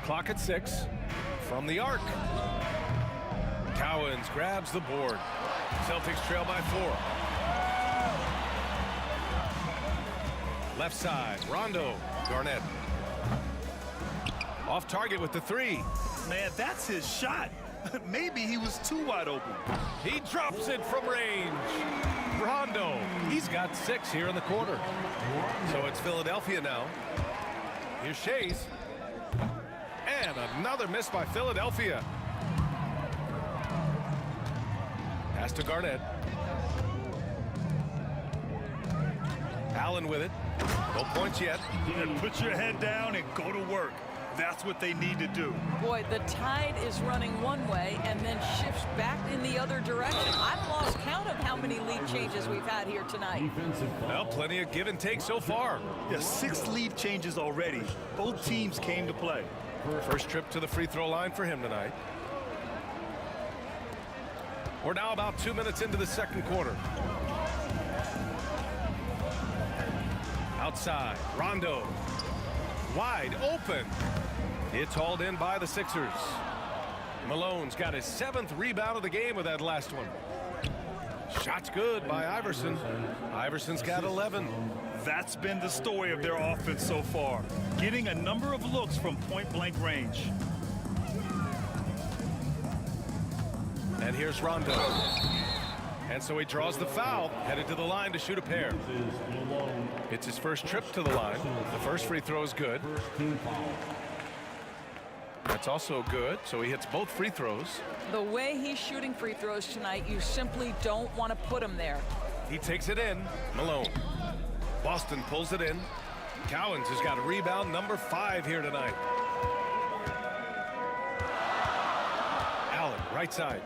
Clock at 6. From the arc. Cowens grabs the board. Celtics trail by 4. Left side, Rondo. Garnett. Off target with the 3. Man, that's his shot. Maybe he was too wide open. He drops it from range. Rondo, he's got 6 here in the quarter. So it's Philadelphia now. Here's Chase. And another miss by Philadelphia. Pass to Garnett. Allen with it. No points yet. And put your head down and go to work. That's what they need to do. Boy, the tide is running one way and then shifts back in the other direction. I've lost count of how many lead changes we've had here tonight. Well, plenty of give and take so far. Yeah, 6 lead changes already. Both teams came to play. First trip to the free throw line for him tonight. We're now about 2 minutes into the second quarter. Outside, Rondo. Wide open. It's hauled in by the Sixers. Malone's got his 7th rebound of the game with that last one. Shot's good by Iverson. Iverson's got 11. That's been the story of their offense so far. Getting a number of looks from point-blank range. And here's Rondo. And so he draws the foul, headed to the line to shoot a pair. It's his first trip to the line. The first free throw is good. That's also good, so he hits both free throws. The way he's shooting free throws tonight, you simply don't want to put him there. He takes it in. Malone. Boston pulls it in. Cowens has got a rebound number 5 here tonight. Allen, right side.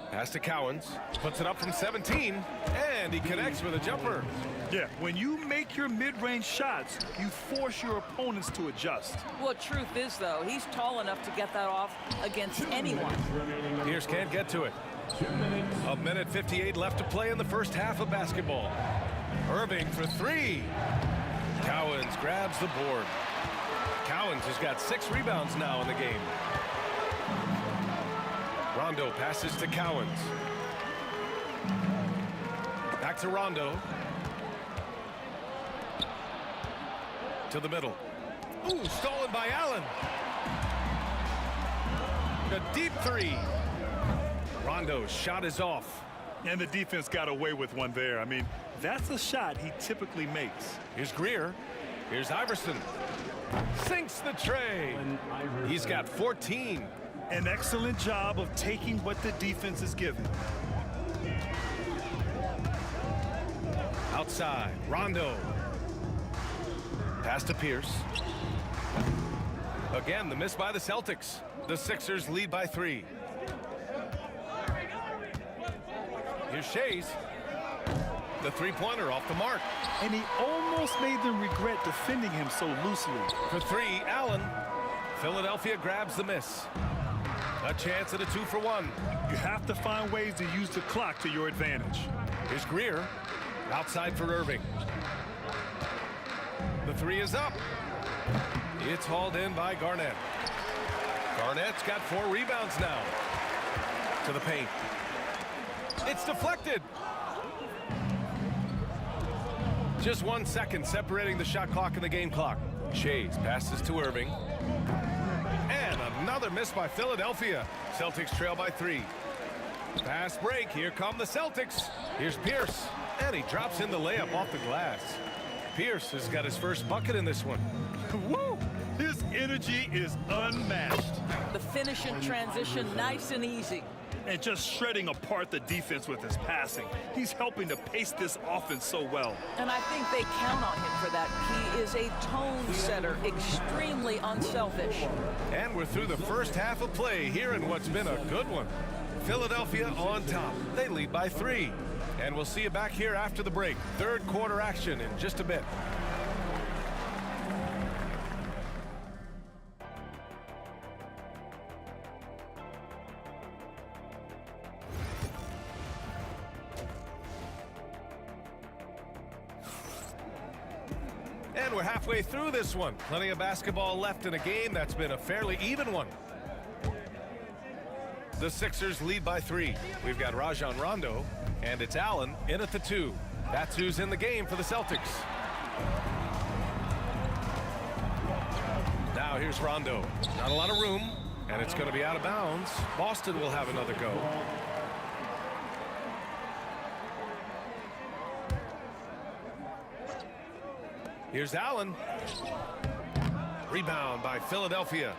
Pass to Cowens, puts it up from 17, and he connects with a jumper. Yeah, when you make your mid-range shots, you force your opponents to adjust. Well, truth is, though, he's tall enough to get that off against anyone. Pierce can't get to it. 1:58 left to play in the first half of basketball. Irving for 3. Cowens grabs the board. Cowens has got 6 rebounds now in the game. Rondo passes to Cowens. Back to Rondo. To the middle. Ooh, stolen by Allen. A deep 3. Rondo's shot is off. And the defense got away with one there. I mean, that's a shot he typically makes. Here's Greer. Here's Iverson. Sinks the tray. He's got 14. An excellent job of taking what the defense is given. Outside, Rondo. Pass to Pierce. Again, the miss by the Celtics. The Sixers lead by 3. Here's Shays. The three-pointer off the mark. And he almost made them regret defending him so loosely. For 3, Allen. Philadelphia grabs the miss. A chance at a 2-for-1. You have to find ways to use the clock to your advantage. Here's Greer. Outside for Irving. The 3 is up. It's hauled in by Garnett. Garnett's got 4 rebounds now. To the paint. It's deflected. Just 1 second separating the shot clock and the game clock. Shays passes to Irving. And another miss by Philadelphia. Celtics trail by 3. Fast break. Here come the Celtics. Here's Pierce. And he drops in the layup off the glass. Pierce has got his first bucket in this one. Woo! His energy is unmatched. The finish in transition, nice and easy. And just shredding apart the defense with his passing. He's helping to pace this offense so well. And I think they count on him for that. He is a tone setter, extremely unselfish. And we're through the first half of play here in what's been a good one. Philadelphia on top. They lead by 3. And we'll see you back here after the break. Third quarter action in just a bit. And we're halfway through this one. Plenty of basketball left in a game that's been a fairly even one. The Sixers lead by 3. We've got Rajon Rondo, and it's Allen in at the 2. That's who's in the game for the Celtics. Now here's Rondo. Not a lot of room, and it's going to be out of bounds. Boston will have another go. Here's Allen. Rebound by Philadelphia.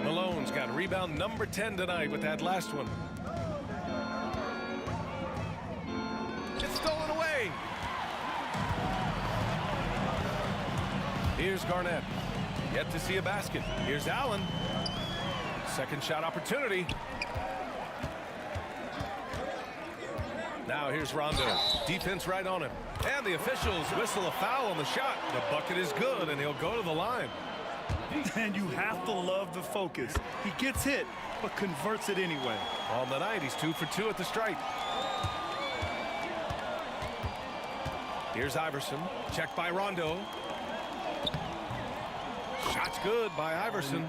Malone's got rebound number 10 tonight with that last one. It's stolen away. Here's Garnett. Yet to see a basket. Here's Allen. Second shot opportunity. Now here's Rondo. Defense right on him. And the officials whistle a foul on the shot. The bucket is good, and he'll go to the line. And you have to love the focus. He gets hit, but converts it anyway. On the night, he's 2 for 2 at the stripe. Here's Iverson. Checked by Rondo. Shot's good by Iverson.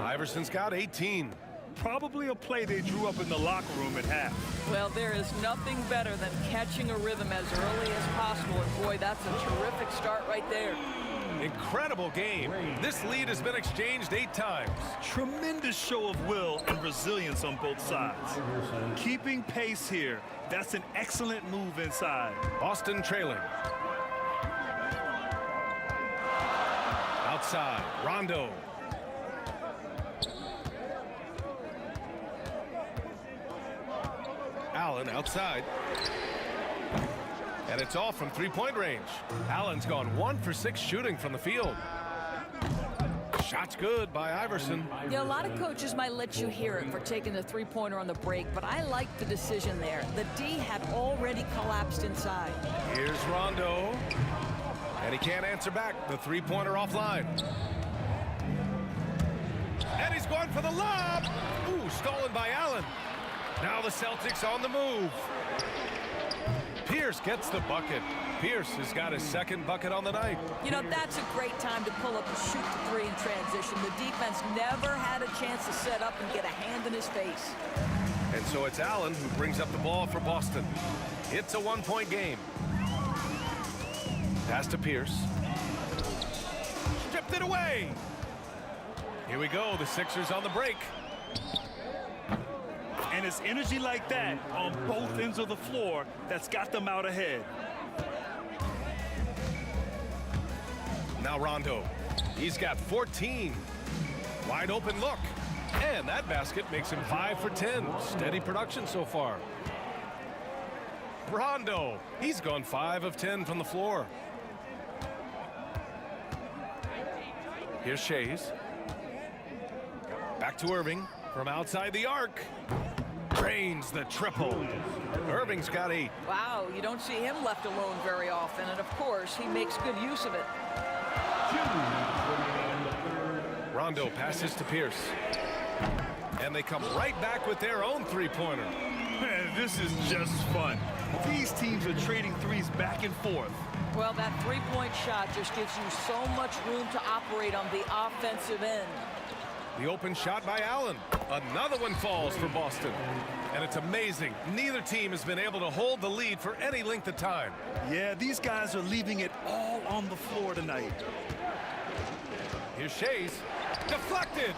Iverson's got 18. Probably a play they drew up in the locker room at half. Well, there is nothing better than catching a rhythm as early as possible. And boy, that's a terrific start right there. Incredible game. This lead has been exchanged 8 times. Tremendous show of will and resilience on both sides. Keeping pace here. That's an excellent move inside. Boston trailing. Outside, Rondo. Allen outside. And it's off from three-point range. Allen's gone 1 for 6 shooting from the field. Shot's good by Iverson. Yeah, a lot of coaches might let you hear it for taking the three-pointer on the break, but I like the decision there. The D had already collapsed inside. Here's Rondo. And he can't answer back. The three-pointer offline. And he's going for the lob. Ooh, stolen by Allen. Now the Celtics on the move. Pierce gets the bucket. Pierce has got his second bucket on the night. You know, that's a great time to pull up and shoot the 3 in transition. The defense never had a chance to set up and get a hand in his face. And so it's Allen who brings up the ball for Boston. It's a 1-point game. Pass to Pierce. Stripped it away. Here we go. The Sixers on the break. And it's energy like that on both ends of the floor that's got them out ahead. Now Rondo. He's got 14. Wide open look. And that basket makes him 5 for 10. Steady production so far. Rondo. He's gone 5 of 10 from the floor. Here's Shays. Back to Irving from outside the arc. Drains the triple. Irving's got 8. Wow, you don't see him left alone very often, and of course he makes good use of it. Rondo passes to Pierce. And they come right back with their own three-pointer. Man, this is just fun. These teams are trading threes back and forth. Well, that three-point shot just gives you so much room to operate on the offensive end. The open shot by Allen. Another one falls for Boston. And it's amazing. Neither team has been able to hold the lead for any length of time. Yeah, these guys are leaving it all on the floor tonight. Here's Shays. Deflected.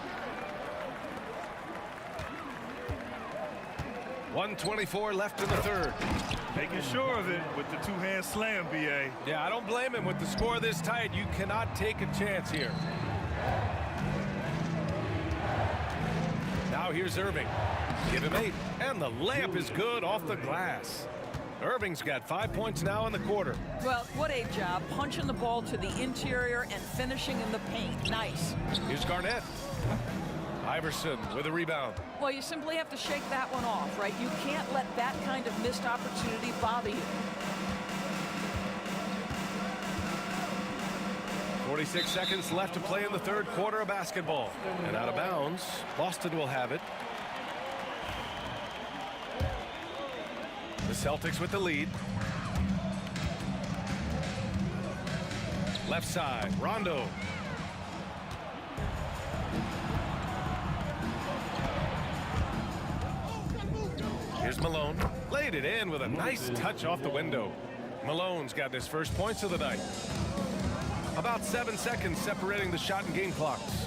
1:24 left in the third. Making sure of it with the two-hand slam, B.A. Yeah, I don't blame him. With the score this tight, you cannot take a chance here. Now here's Irving. Give him 8. And the layup is good off the glass. Irving's got 5 points now in the quarter. Well, what a job punching the ball to the interior and finishing in the paint. Nice. Here's Garnett. Iverson with a rebound. Well, you simply have to shake that one off, right? You can't let that kind of missed opportunity bother you. 46 seconds left to play in the third quarter of basketball. And out of bounds, Boston will have it. The Celtics with the lead. Left side, Rondo. Here's Malone. Laid it in with a nice touch off the window. Malone's got his first points of the night. About 7 seconds separating the shot and game clocks.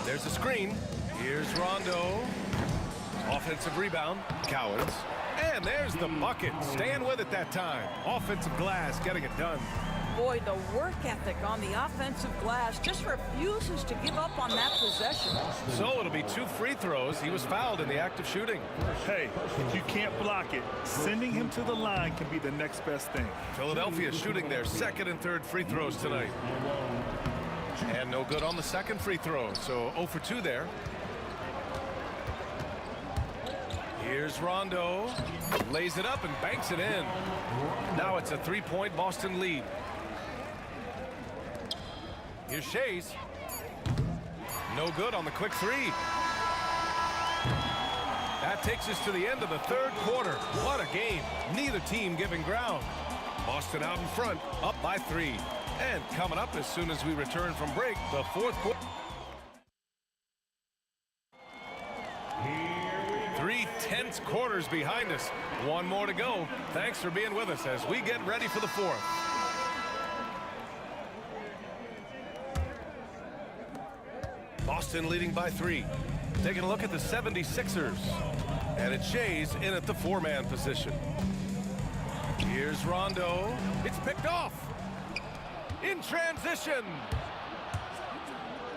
There's a screen. Here's Rondo. Offensive rebound. Cowards. And there's the bucket. Staying with it that time. Offensive glass getting it done. Boy, the work ethic on the offensive glass just refuses to give up on that possession. So it'll be 2 free throws. He was fouled in the act of shooting. Hey, if you can't block it, sending him to the line can be the next best thing. Philadelphia shooting their second and third free throws tonight. And no good on the second free throw, so 0 for 2 there. Here's Rondo. Lays it up and banks it in. Now it's a 3-point Boston lead. Here's Shays. No good on the quick 3. That takes us to the end of the third quarter. What a game. Neither team giving ground. Boston out in front, up by 3. And coming up as soon as we return from break, the fourth quarter. 3 tense quarters behind us. One more to go. Thanks for being with us as we get ready for the fourth. Boston leading by 3. Taking a look at the 76ers. And it's Shays in at the 4-man position. Here's Rondo. It's picked off. In transition.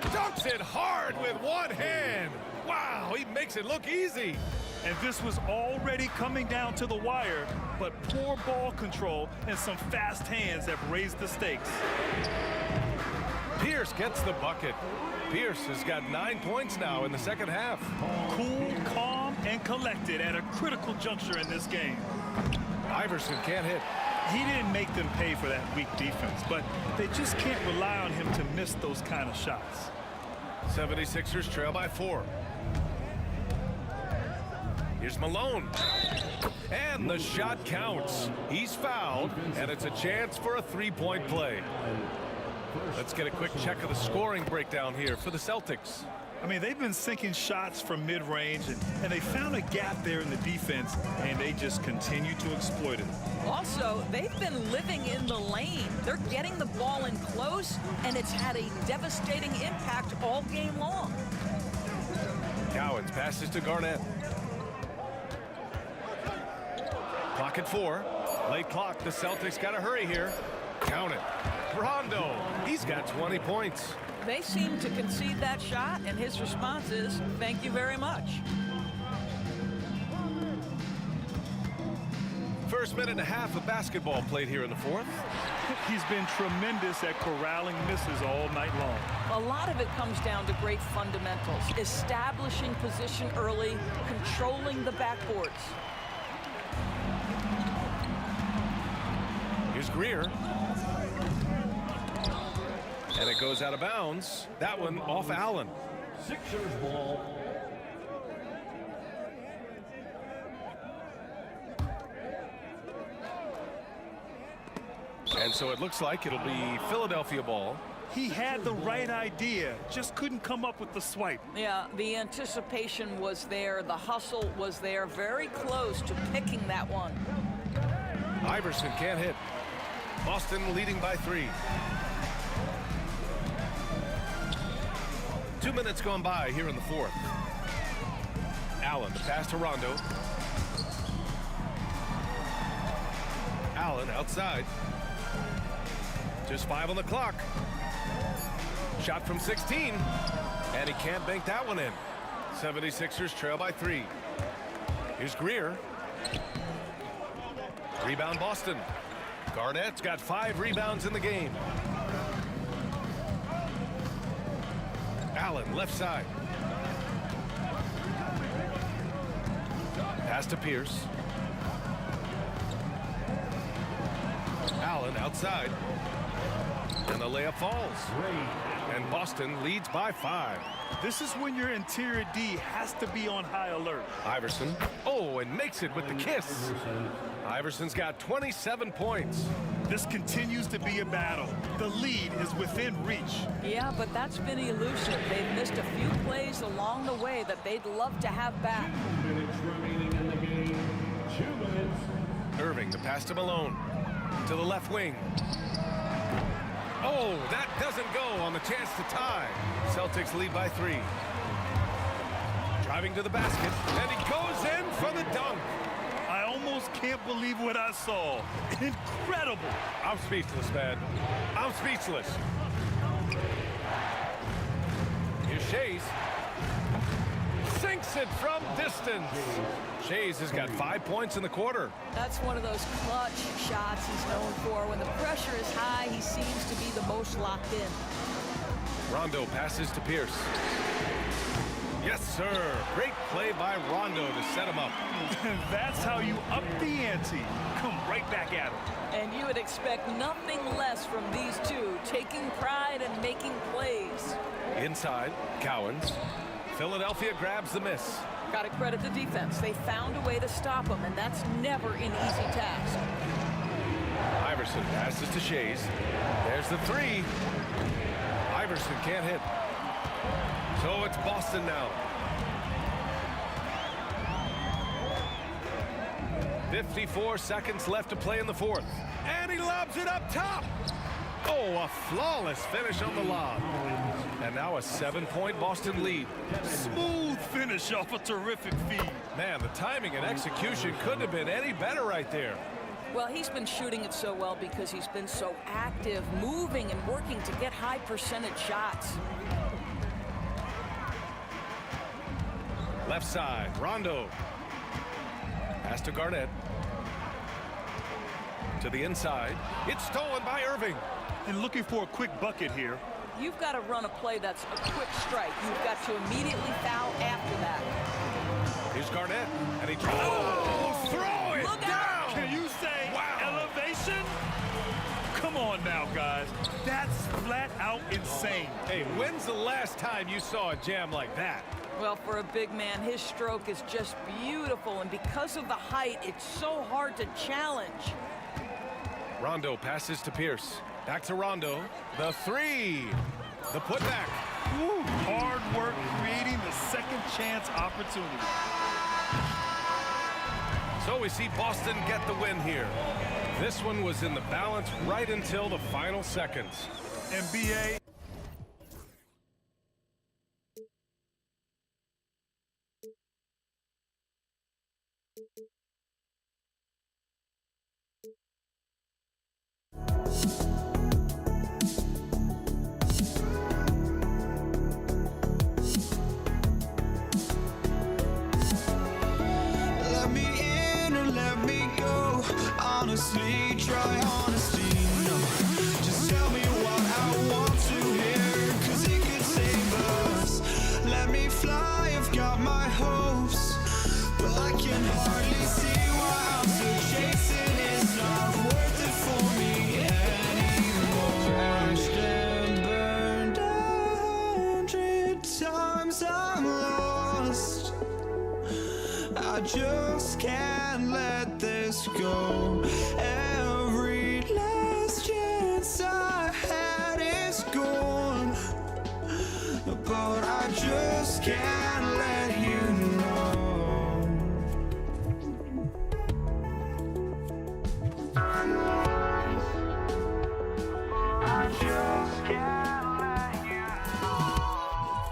Dunks it hard with one hand. Wow, he makes it look easy. And this was already coming down to the wire, but poor ball control and some fast hands have raised the stakes. Pierce gets the bucket. Pierce has got 9 points now in the second half. Cool, calm, and collected at a critical juncture in this game. Iverson can't hit. He didn't make them pay for that weak defense, but they just can't rely on him to miss those kind of shots. 76ers trail by 4. Here's Malone. And the shot counts. He's fouled, and it's a chance for a 3-point play. Let's get a quick check of the scoring breakdown here for the Celtics. I mean, they've been sinking shots from mid-range, and they found a gap there in the defense, and they just continue to exploit it. Also, they've been living in the lane. They're getting the ball in close, and it's had a devastating impact all game long. passes to Garnett. Clock at 4. Late clock. The Celtics got to hurry here. Count it. Rondo. He's got 20 points. They seem to concede that shot, and his response is, thank you very much. First minute and a half of basketball played here in the fourth. He's been tremendous at corralling misses all night long. A lot of it comes down to great fundamentals, establishing position early, controlling the backboards. Here's Greer. And it goes out of bounds. That one off Allen. Sixers ball. And so it looks like it'll be Philadelphia ball. He had the right idea, just couldn't come up with the swipe. Yeah, the anticipation was there, the hustle was there, very close to picking that one. Iverson can't hit. Boston leading by 3. 2 minutes gone by here in the fourth. Allen, the pass to Rondo. Allen outside. Just 5 on the clock. Shot from 16. And he can't bank that one in. 76ers trail by 3. Here's Greer. Rebound Boston. Garnett's got 5 rebounds in the game. Allen left side. Pass to Pierce. Allen outside. And the layup falls. And Boston leads by 5. This is when your interior D has to be on high alert. Iverson. Oh, and makes it with the kiss. Iverson's got 27 points. This continues to be a battle. The lead is within reach. Yeah, but that's been elusive. They've missed a few plays along the way that they'd love to have back. 2 minutes remaining in the game. 2 minutes. Irving, the pass to Malone. To the left wing. Oh, that doesn't go on the chance to tie. Celtics lead by 3. Driving to the basket, and he goes in for the dunk. I almost can't believe what I saw. Incredible. I'm speechless, man. I'm speechless. Here's Shays. Sinks it from distance. Shays has got 5 points in the quarter. That's one of those clutch shots he's known for. When the pressure is high, he seems to be the most locked in. Rondo passes to Pierce. Yes, sir. Great play by Rondo to set him up. That's how you up the ante. Come right back at him. And you would expect nothing less from these two, taking pride and making plays. Inside, Cowens. Philadelphia grabs the miss. Got to credit the defense. They found a way to stop him, and that's never an easy task. Iverson passes to Shays. There's the 3. Iverson can't hit. So it's Boston now. 54 seconds left to play in the fourth. And he lobs it up top. Oh, a flawless finish on the lob. And now a 7-point Boston lead. Smooth finish off a terrific feed. Man, the timing and execution couldn't have been any better right there. Well, he's been shooting it so well because he's been so active, moving and working to get high percentage shots. Left side, Rondo. Pass to Garnett. To the inside. It's stolen by Irving. And looking for a quick bucket here. You've got to run a play that's a quick strike. You've got to immediately foul after that. Here's Garnett, and he throw it Look down. out. Can you say elevation? Come on now, guys. That's flat out insane. Hey, when's the last time you saw a jam like that? Well, for a big man, his stroke is just beautiful, and because of the height, it's so hard to challenge. Rondo passes to Pierce. Back to Rondo. The 3. The putback. Woo, hard work creating the second chance opportunity. So we see Boston get the win here. This one was in the balance right until the final seconds. NBA. Let me in or let me go. Honestly, try honesty. No, just tell me what I want to hear, 'cause it could save us. Let me fly, I've got my hopes, but I can hardly see why I'm still chasing. It's not worth it for me anymore. Crashed and burned 100 times, I'm lost. I just can't let this go. Every last chance I had is gone, but I just can't let you know. I just can't let you know.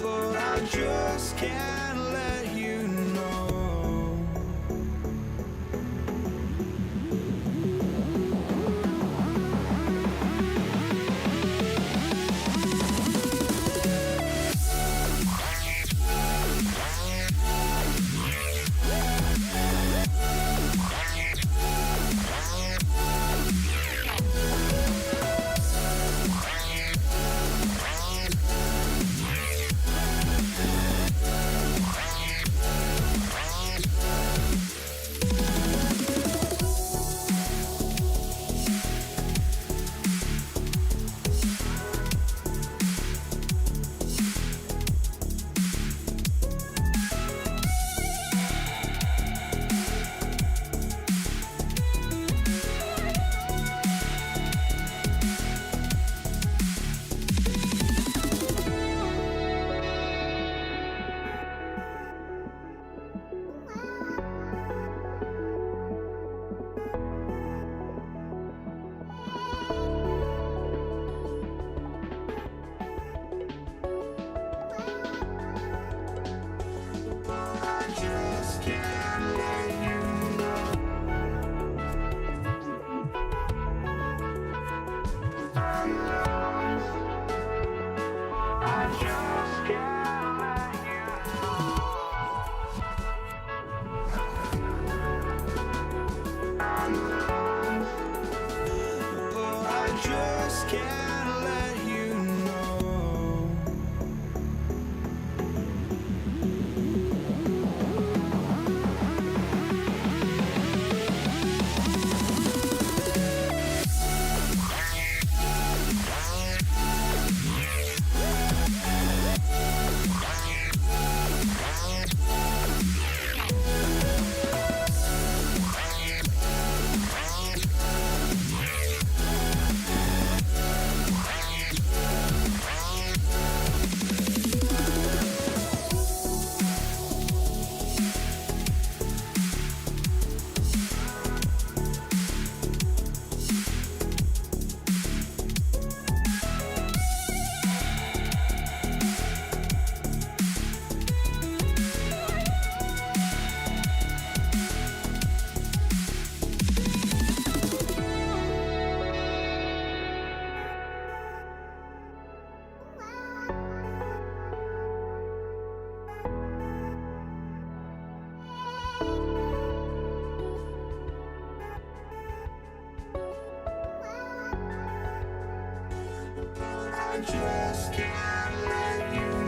But I just can't let you know. just can't let you know.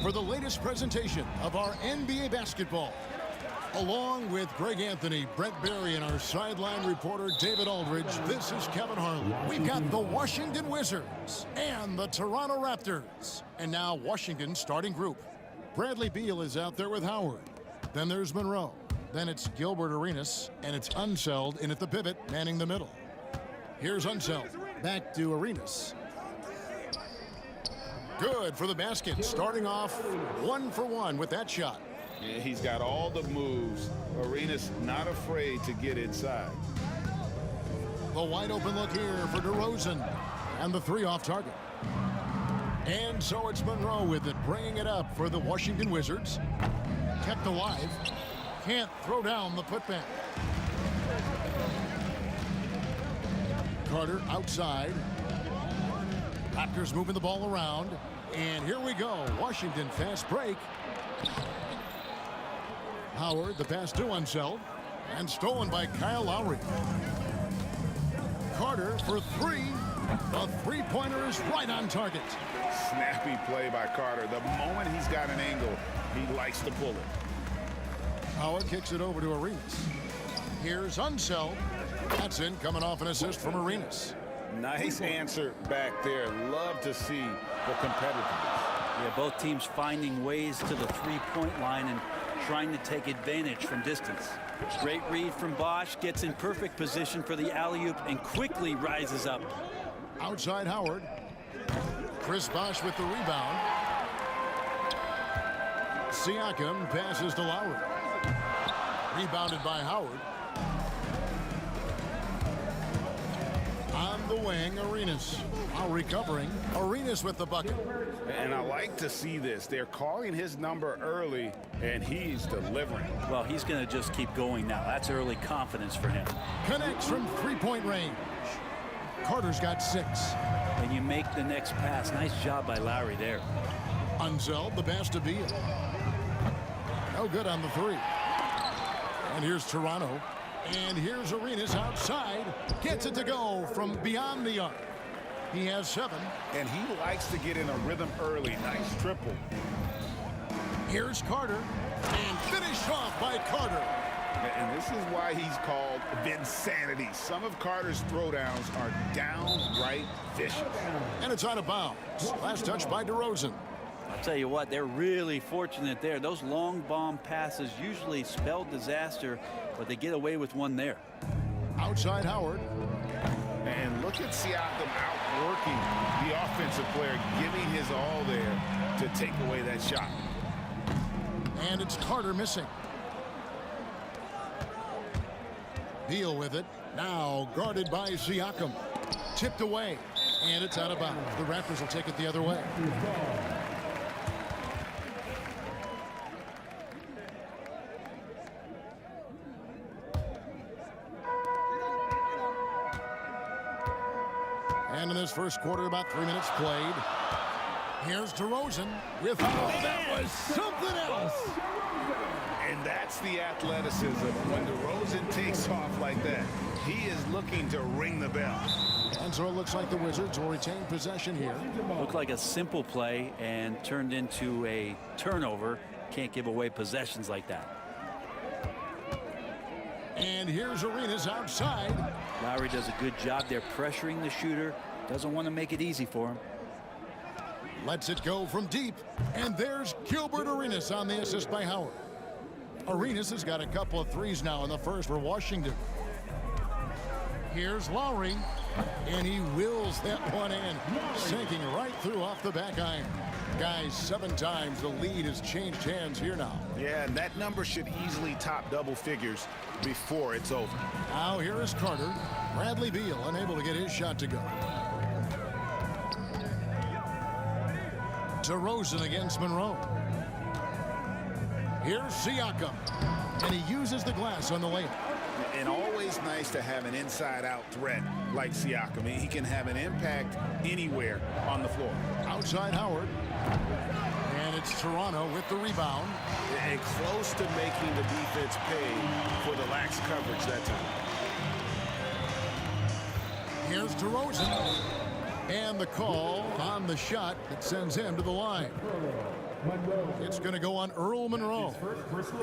for the latest presentation of our NBA basketball. Along with Greg Anthony, Brent Barry, and our sideline reporter David Aldridge, this is Kevin Harlan. We've got the Washington Wizards and the Toronto Raptors. And now Washington's starting group. Bradley Beal is out there with Howard. Then there's Monroe. Then it's Gilbert Arenas, and it's Unseld in at the pivot, manning the middle. Here's Unseld. Back to Arenas. Good for the basket, starting off 1 for 1 with that shot. Yeah, he's got all the moves. Arenas not afraid to get inside. The wide open look here for DeRozan. And the 3 off target. And so it's Monroe with it, bringing it up for the Washington Wizards. Kept alive. Can't throw down the putback. Carter outside. Raptors moving the ball around. And here we go. Washington fast break. Howard, the pass to Unseld, and stolen by Kyle Lowry. Carter for 3. The three-pointer is right on target. Snappy play by Carter. The moment he's got an angle, he likes to pull it. Howard kicks it over to Arenas. Here's Unseld. That's in, coming off an assist from Arenas. Nice answer back there. Love to see the competitiveness. Yeah, both teams finding ways to the three-point line and trying to take advantage from distance. Great read from Bosch, gets in perfect position for the alley-oop and quickly rises up. Outside Howard. Chris Bosch with the rebound. Siakam passes to Lowry. Rebounded by Howard. On the wing, Arenas. Now recovering. Arenas with the bucket. And I like to see this. They're calling his number early, and he's delivering. Well, he's going to just keep going now. That's early confidence for him. Connects from three-point range. Carter's got 6. And you make the next pass. Nice job by Lowry there. Unseld, the pass to Beal. No good on the 3. And here's Toronto. And here's Arenas outside. Gets it to go from beyond the arc. He has 7. And he likes to get in a rhythm early. Nice triple. Here's Carter. And finished off by Carter. And this is why he's called Vinsanity. Some of Carter's throwdowns are downright vicious. And it's out of bounds. Last touch by DeRozan. I'll tell you what, they're really fortunate there. Those long bomb passes usually spell disaster, but they get away with one there. Outside Howard. And look at Siakam outworking the offensive player, giving his all there to take away that shot. And it's Carter missing. Beal with it. Now guarded by Siakam. Tipped away. And it's out of bounds. The Raptors will take it the other way. And in this first quarter, about 3 minutes played. Here's DeRozan with, oh, that was something else. And that's the athleticism. When DeRozan takes off like that, he is looking to ring the bell. And so it looks like the Wizards will retain possession here. Looked like a simple play and turned into a turnover. Can't give away possessions like that. And here's Arenas outside. Lowry does a good job there pressuring the shooter. Doesn't want to make it easy for him. Lets it go from deep. And there's Gilbert Arenas on the assist by Howard. Arenas has got a couple of threes now in the first for Washington. Here's Lowry. And he wills that one in. Sinking right through off the back iron. Guys, 7 times the lead has changed hands here now. Yeah, and that number should easily top double figures before it's over. Now here is Carter. Bradley Beal unable to get his shot to go. DeRozan against Monroe. Here's Siakam. And he uses the glass on the layup. And always nice to have an inside-out threat like Siakam. He can have an impact anywhere on the floor. Outside Howard. And it's Toronto with the rebound. And close to making the defense pay for the lax coverage that time. Here's DeRozan. And the call on the shot that sends him to the line. It's going to go on Earl Monroe.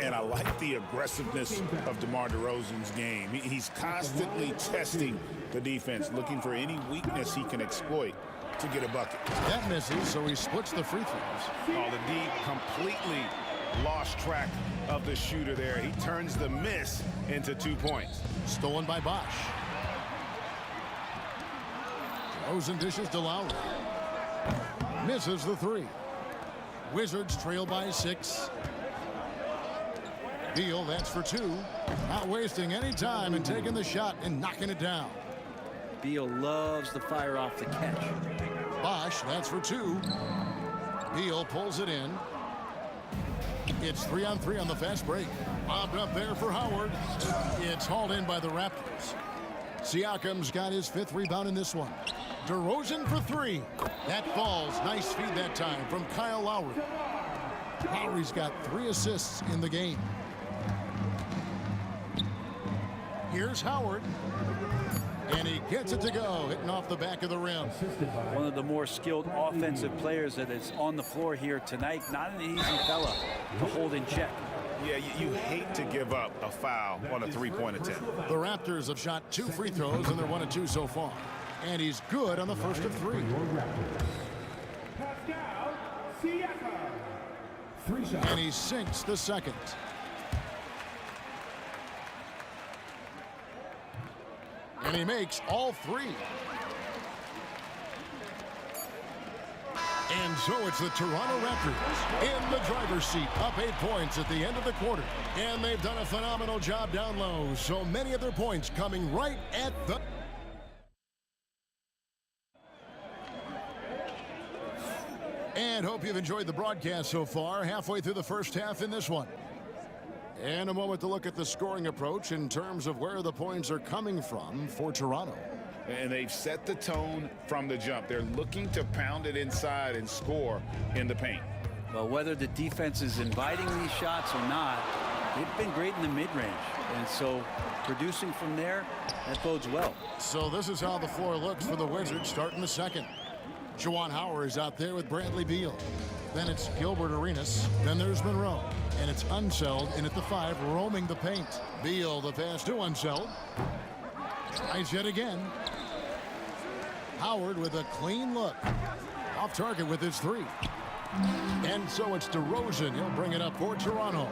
And I like the aggressiveness of DeMar DeRozan's game. He's constantly testing the defense, looking for any weakness he can exploit to get a bucket. That misses, so he splits the free throws. Oh, the D completely lost track of the shooter there. He turns the miss into 2 points. Stolen by Bosch. DeRozan dishes to Lowry. Misses the three. Wizards trail by 6. Beal, that's for 2. Not wasting any time and taking the shot and knocking it down. Beal loves the fire off the catch. Bosch, that's for 2. Beal pulls it in. It's 3-on-3 on the fast break. Bobbed up there for Howard. It's hauled in by the Raptors. Siakam's got his 5th rebound in this one. DeRozan for 3. That falls. Nice feed that time from Kyle Lowry. Lowry's got 3 assists in the game. Here's Howard. And he gets it to go, hitting off the back of the rim. One of the more skilled offensive players that is on the floor here tonight. Not an easy fella to hold in check. Yeah, you hate to give up a foul on a 3-point attempt. The Raptors have shot 2 free throws, and they're 1 of 2 so far. And he's good on the first of 3. And he sinks the second. And he makes all 3. And so it's the Toronto Raptors in the driver's seat, up 8 points at the end of the quarter. And they've done a phenomenal job down low. So many of their points coming right at the... And hope you've enjoyed the broadcast so far. Halfway through the first half in this one. And a moment to look at the scoring approach in terms of where the points are coming from for Toronto. And they've set the tone from the jump. They're looking to pound it inside and score in the paint. Well, whether the defense is inviting these shots or not, they've been great in the mid-range. And so producing from there, that bodes well. So this is how the floor looks for the Wizards starting the second. Juwan Howard is out there with Bradley Beal. Then it's Gilbert Arenas. Then there's Monroe. And it's Unseld in at the 5, roaming the paint. Beal, the pass to Unseld. Tries yet again. Howard with a clean look. Off target with his 3. And so it's DeRozan. He'll bring it up for Toronto.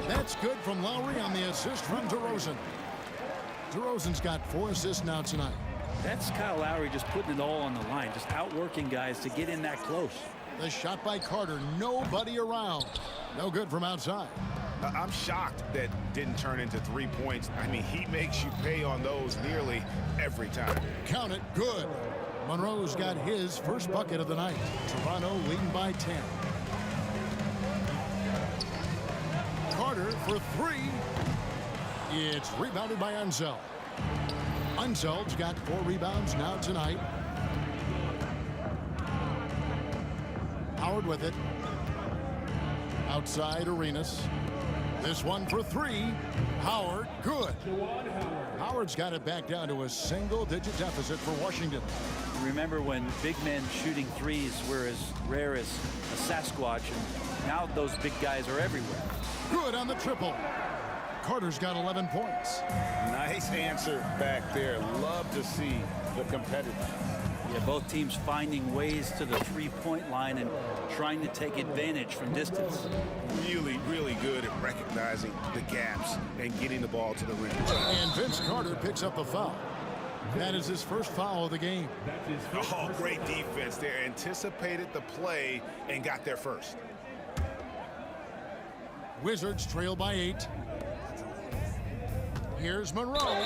That's good from Lowry on the assist from DeRozan. DeRozan's got 4 assists now tonight. That's Kyle Lowry just putting it all on the line, just outworking guys to get in that close. The shot by Carter, nobody around. No good from outside. I'm shocked that didn't turn into 3 points. I mean, he makes you pay on those nearly every time. Count it, good. Monroe's got his first bucket of the night. Toronto leading by 10. Carter for 3. It's rebounded by Unseld. Unseld's got 4 rebounds now tonight. Howard with it. Outside Arenas. This one for 3. Howard, good. Howard's got it back down to a single-digit deficit for Washington. Remember when big men shooting threes were as rare as a Sasquatch, and now those big guys are everywhere. Good on the triple. Carter's got 11 points. Nice answer back there. Love to see the competitiveness. Yeah, both teams finding ways to the 3-point line and trying to take advantage from distance. Really, really good at recognizing the gaps and getting the ball to the rim. And Vince Carter picks up a foul. That is his first foul of the game. Oh, great defense there. Anticipated the play and got there first. Wizards trail by 8. Here's Monroe.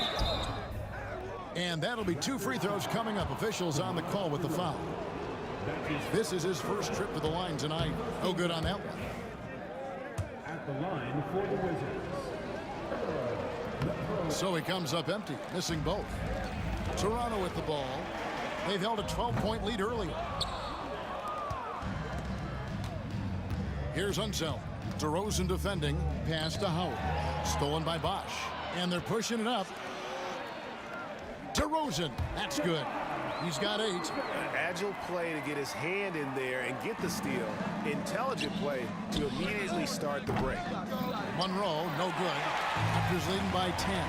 And that'll be 2 free throws coming up. Officials on the call with the foul. This is his first trip to the line tonight. No good on that one. At the line for the Wizards. So he comes up empty, missing both. Toronto with the ball. They've held a 12-point lead earlier. Here's Unseld. DeRozan defending. Pass to Howard. Stolen by Bosch. And they're pushing it up. DeRozan. That's good. He's got 8. An agile play to get his hand in there and get the steal. Intelligent play to immediately start the break. Monroe, no good. Raptors leading by 10.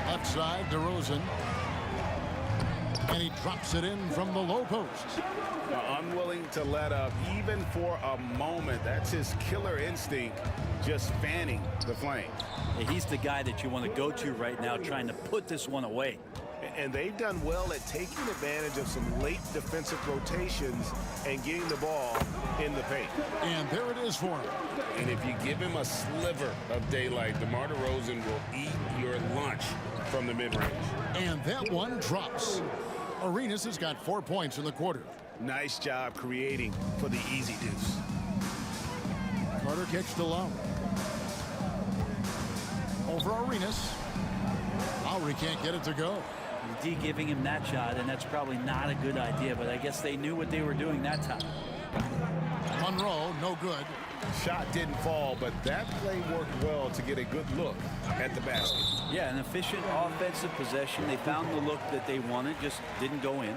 Left side, DeRozan. And he drops it in from the low post. Unwilling to let up even for a moment. That's his killer instinct, just fanning the flame. Yeah, he's the guy that you want to go to right now, trying to put this one away. And they've done well at taking advantage of some late defensive rotations and getting the ball in the paint. And there it is for him. And if you give him a sliver of daylight, DeMar DeRozan will eat your lunch from the mid-range. And that one drops. Arenas has got 4 points in the quarter. Nice job creating for the easy deuce. Carter kicks to Lowry. Over Arenas. Lowry can't get it to go. D giving him that shot, and that's probably not a good idea, but I guess they knew what they were doing that time. Monroe, no good. Shot didn't fall, but that play worked well to get a good look at the basket. Yeah, an efficient offensive possession. They found the look that they wanted, just didn't go in.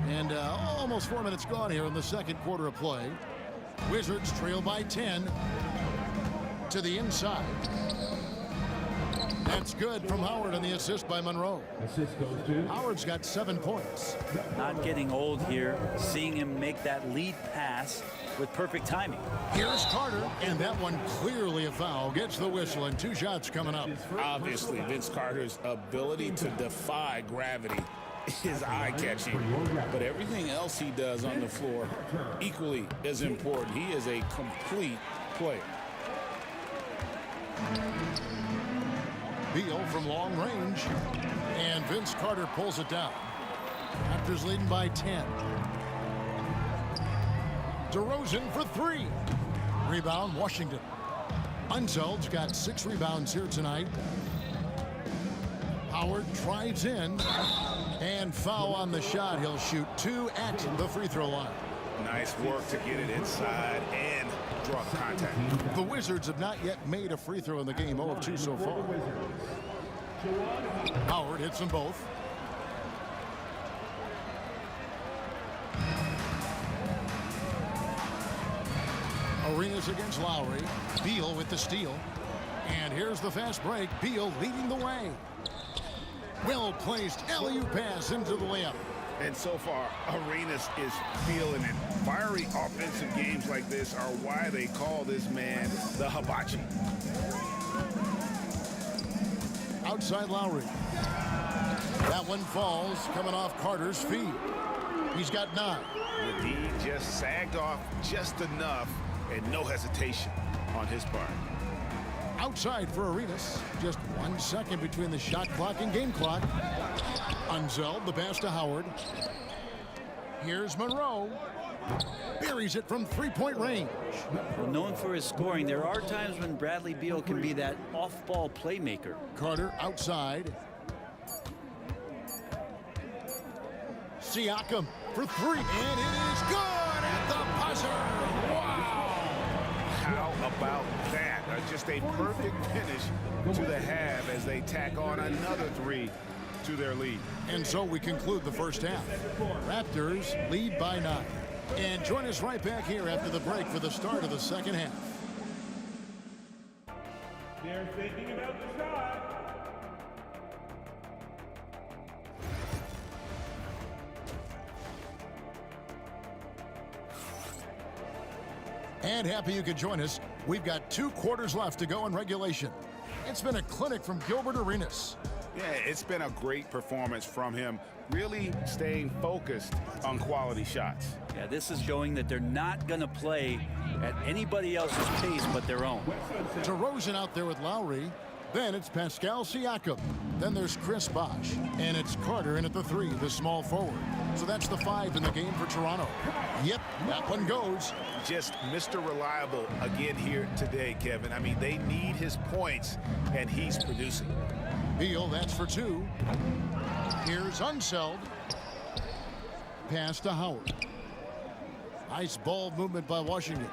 And almost 4 minutes gone here in the second quarter of play. Wizards trail by 10 to the inside. That's good from Howard on the assist by Monroe. Assist goes to Howard's got 7 points. Not getting old here, seeing him make that lead pass with perfect timing. Here's Carter, and that one clearly a foul. Gets the whistle, and 2 shots coming up. Obviously, Vince Carter's ability to defy gravity is eye-catching, but everything else he does on the floor equally as important. He is a complete player. Beal from long range, and Vince Carter pulls it down. Raptors leading by 10. DeRozan for 3. Rebound, Washington. Unseld's got 6 rebounds here tonight. Howard drives in, and foul on the shot. He'll shoot 2 at the free throw line. Nice work to get it inside and draw contact. The Wizards have not yet made a free throw in the game, 0 of 2 so far. Howard hits them both. Arenas against Lowry. Beal with the steal. And here's the fast break. Beal leading the way. Well placed alley-oop pass into the layup. And so far, Arenas is feeling it. Fiery offensive games like this are why they call this man the hibachi. Outside Lowry. That one falls, coming off Carter's feet. He's got 9. The D just sagged off just enough, and no hesitation on his part. Outside for Arenas. Just 1 second between the shot clock and game clock. Unzeld, the pass to Howard. Here's Monroe. Buries it from 3-point range. Well, known for his scoring, there are times when Bradley Beal can be that off-ball playmaker. Carter outside. Siakam for 3, and it is good at the buzzer. Wow! How about that? Just a perfect finish to the half as they tack on another 3 to their lead. And so we conclude the first half. Raptors lead by 9. And join us right back here after the break for the start of the second half. They're thinking about the shot. And happy you could join us. We've got 2 quarters left to go in regulation. It's been a clinic from Gilbert Arenas. Yeah, it's been a great performance from him, really staying focused on quality shots. Yeah, this is showing that they're not going to play at anybody else's pace but their own. DeRozan out there with Lowry. Then it's Pascal Siakam. Then there's Chris Bosh. And it's Carter in at the 3, the small forward. So that's the 5 in the game for Toronto. Yep, that one goes. Just Mr. Reliable again here today, Kevin. I mean, they need his points, and he's producing. Beal, that's for 2. Here's Unseld. Pass to Howard. Nice ball movement by Washington.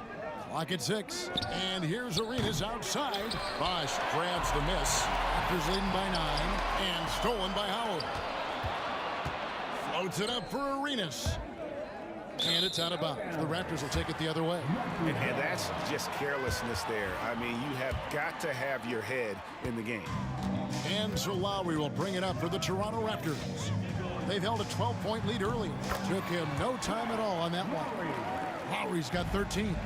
Clock at 6. And here's Arenas outside. Bosch grabs the miss. Raptors leading by 9. And stolen by Howard. Floats it up for Arenas. And it's out of bounds. The Raptors will take it the other way. And that's just carelessness there. I mean, you have got to have your head in the game. And so Lowry will bring it up for the Toronto Raptors. They've held a 12-point lead earlier. Took him no time at all on that one. Lowry's got 13.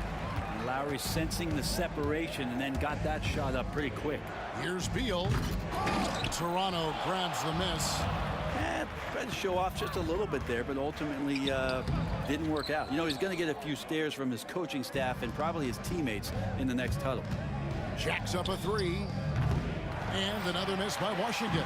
Lowry sensing the separation and then got that shot up pretty quick. Here's Beal. Toronto grabs the miss. Tried to show off just a little bit there, but ultimately didn't work out. You know, he's going to get a few stares from his coaching staff and probably his teammates in the next huddle. Jacks up a 3. And another miss by Washington.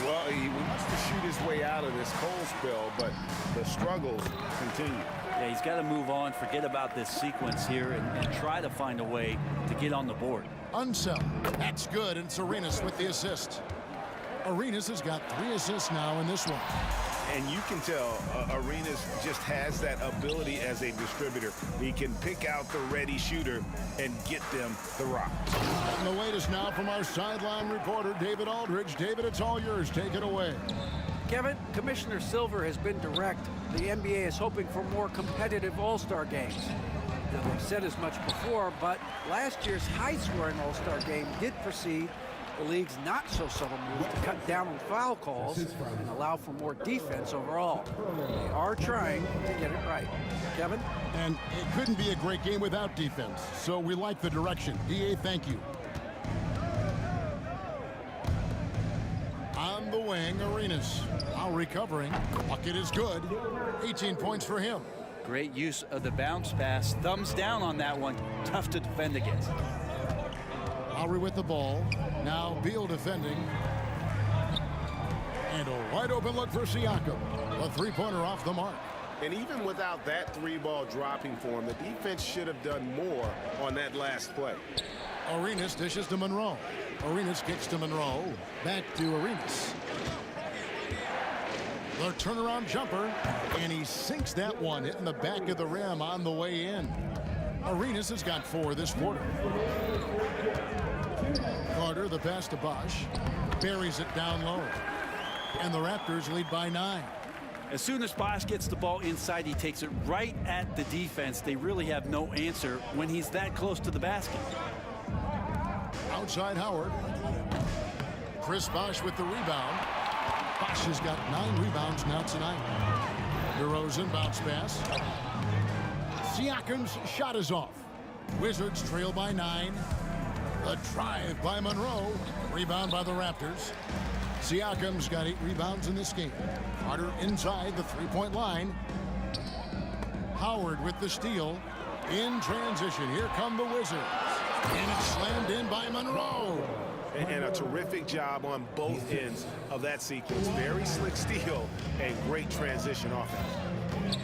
Well, he wants to shoot his way out of this cold spell, but the struggles continue. Yeah, he's got to move on, forget about this sequence here, and try to find a way to get on the board. Unsell. That's good, and it's Arenas with the assist. Arenas has got 3 assists now in this one. And you can tell Arenas just has that ability as a distributor. He can pick out the ready shooter and get them the rock. And the latest now from our sideline reporter, David Aldridge. David, it's all yours. Take it away. Kevin, Commissioner Silver has been direct. The NBA is hoping for more competitive All-Star games. Now, they've said as much before, but last year's high-scoring All-Star game did precede the league's not-so-subtle move to cut down on foul calls and allow for more defense overall. They are trying to get it right. Kevin? And it couldn't be a great game without defense, so we like the direction. DA, thank you. On the wing, Arenas. While recovering, bucket is good. 18 points for him. Great use of the bounce pass. Thumbs down on that one. Tough to defend against. Lowry with the ball. Now Beal defending. And a wide open look for Siakam. A three-pointer off the mark. And even without that 3-ball dropping for him, the defense should have done more on that last play. Arenas dishes to Monroe. Arenas kicks to Monroe. Back to Arenas. The turnaround jumper. And he sinks that one, hitting the back of the rim on the way in. Arenas has got 4 this quarter. Carter, the pass to Bosch. Buries it down low. And the Raptors lead by 9. As soon as Bosch gets the ball inside, he takes it right at the defense. They really have no answer when he's that close to the basket. Outside Howard. Chris Bosch with the rebound. Bosch has got 9 rebounds now tonight. DeRozan bounce pass. Siakam's shot is off. Wizards trail by 9. A drive by Monroe. Rebound by the Raptors. Siakam's got 8 rebounds in this game. Carter inside the three-point line. Howard with the steal. In transition, here come the Wizards. And it's slammed in by Monroe. And a terrific job on both ends of that sequence. Very slick steal and great transition offense.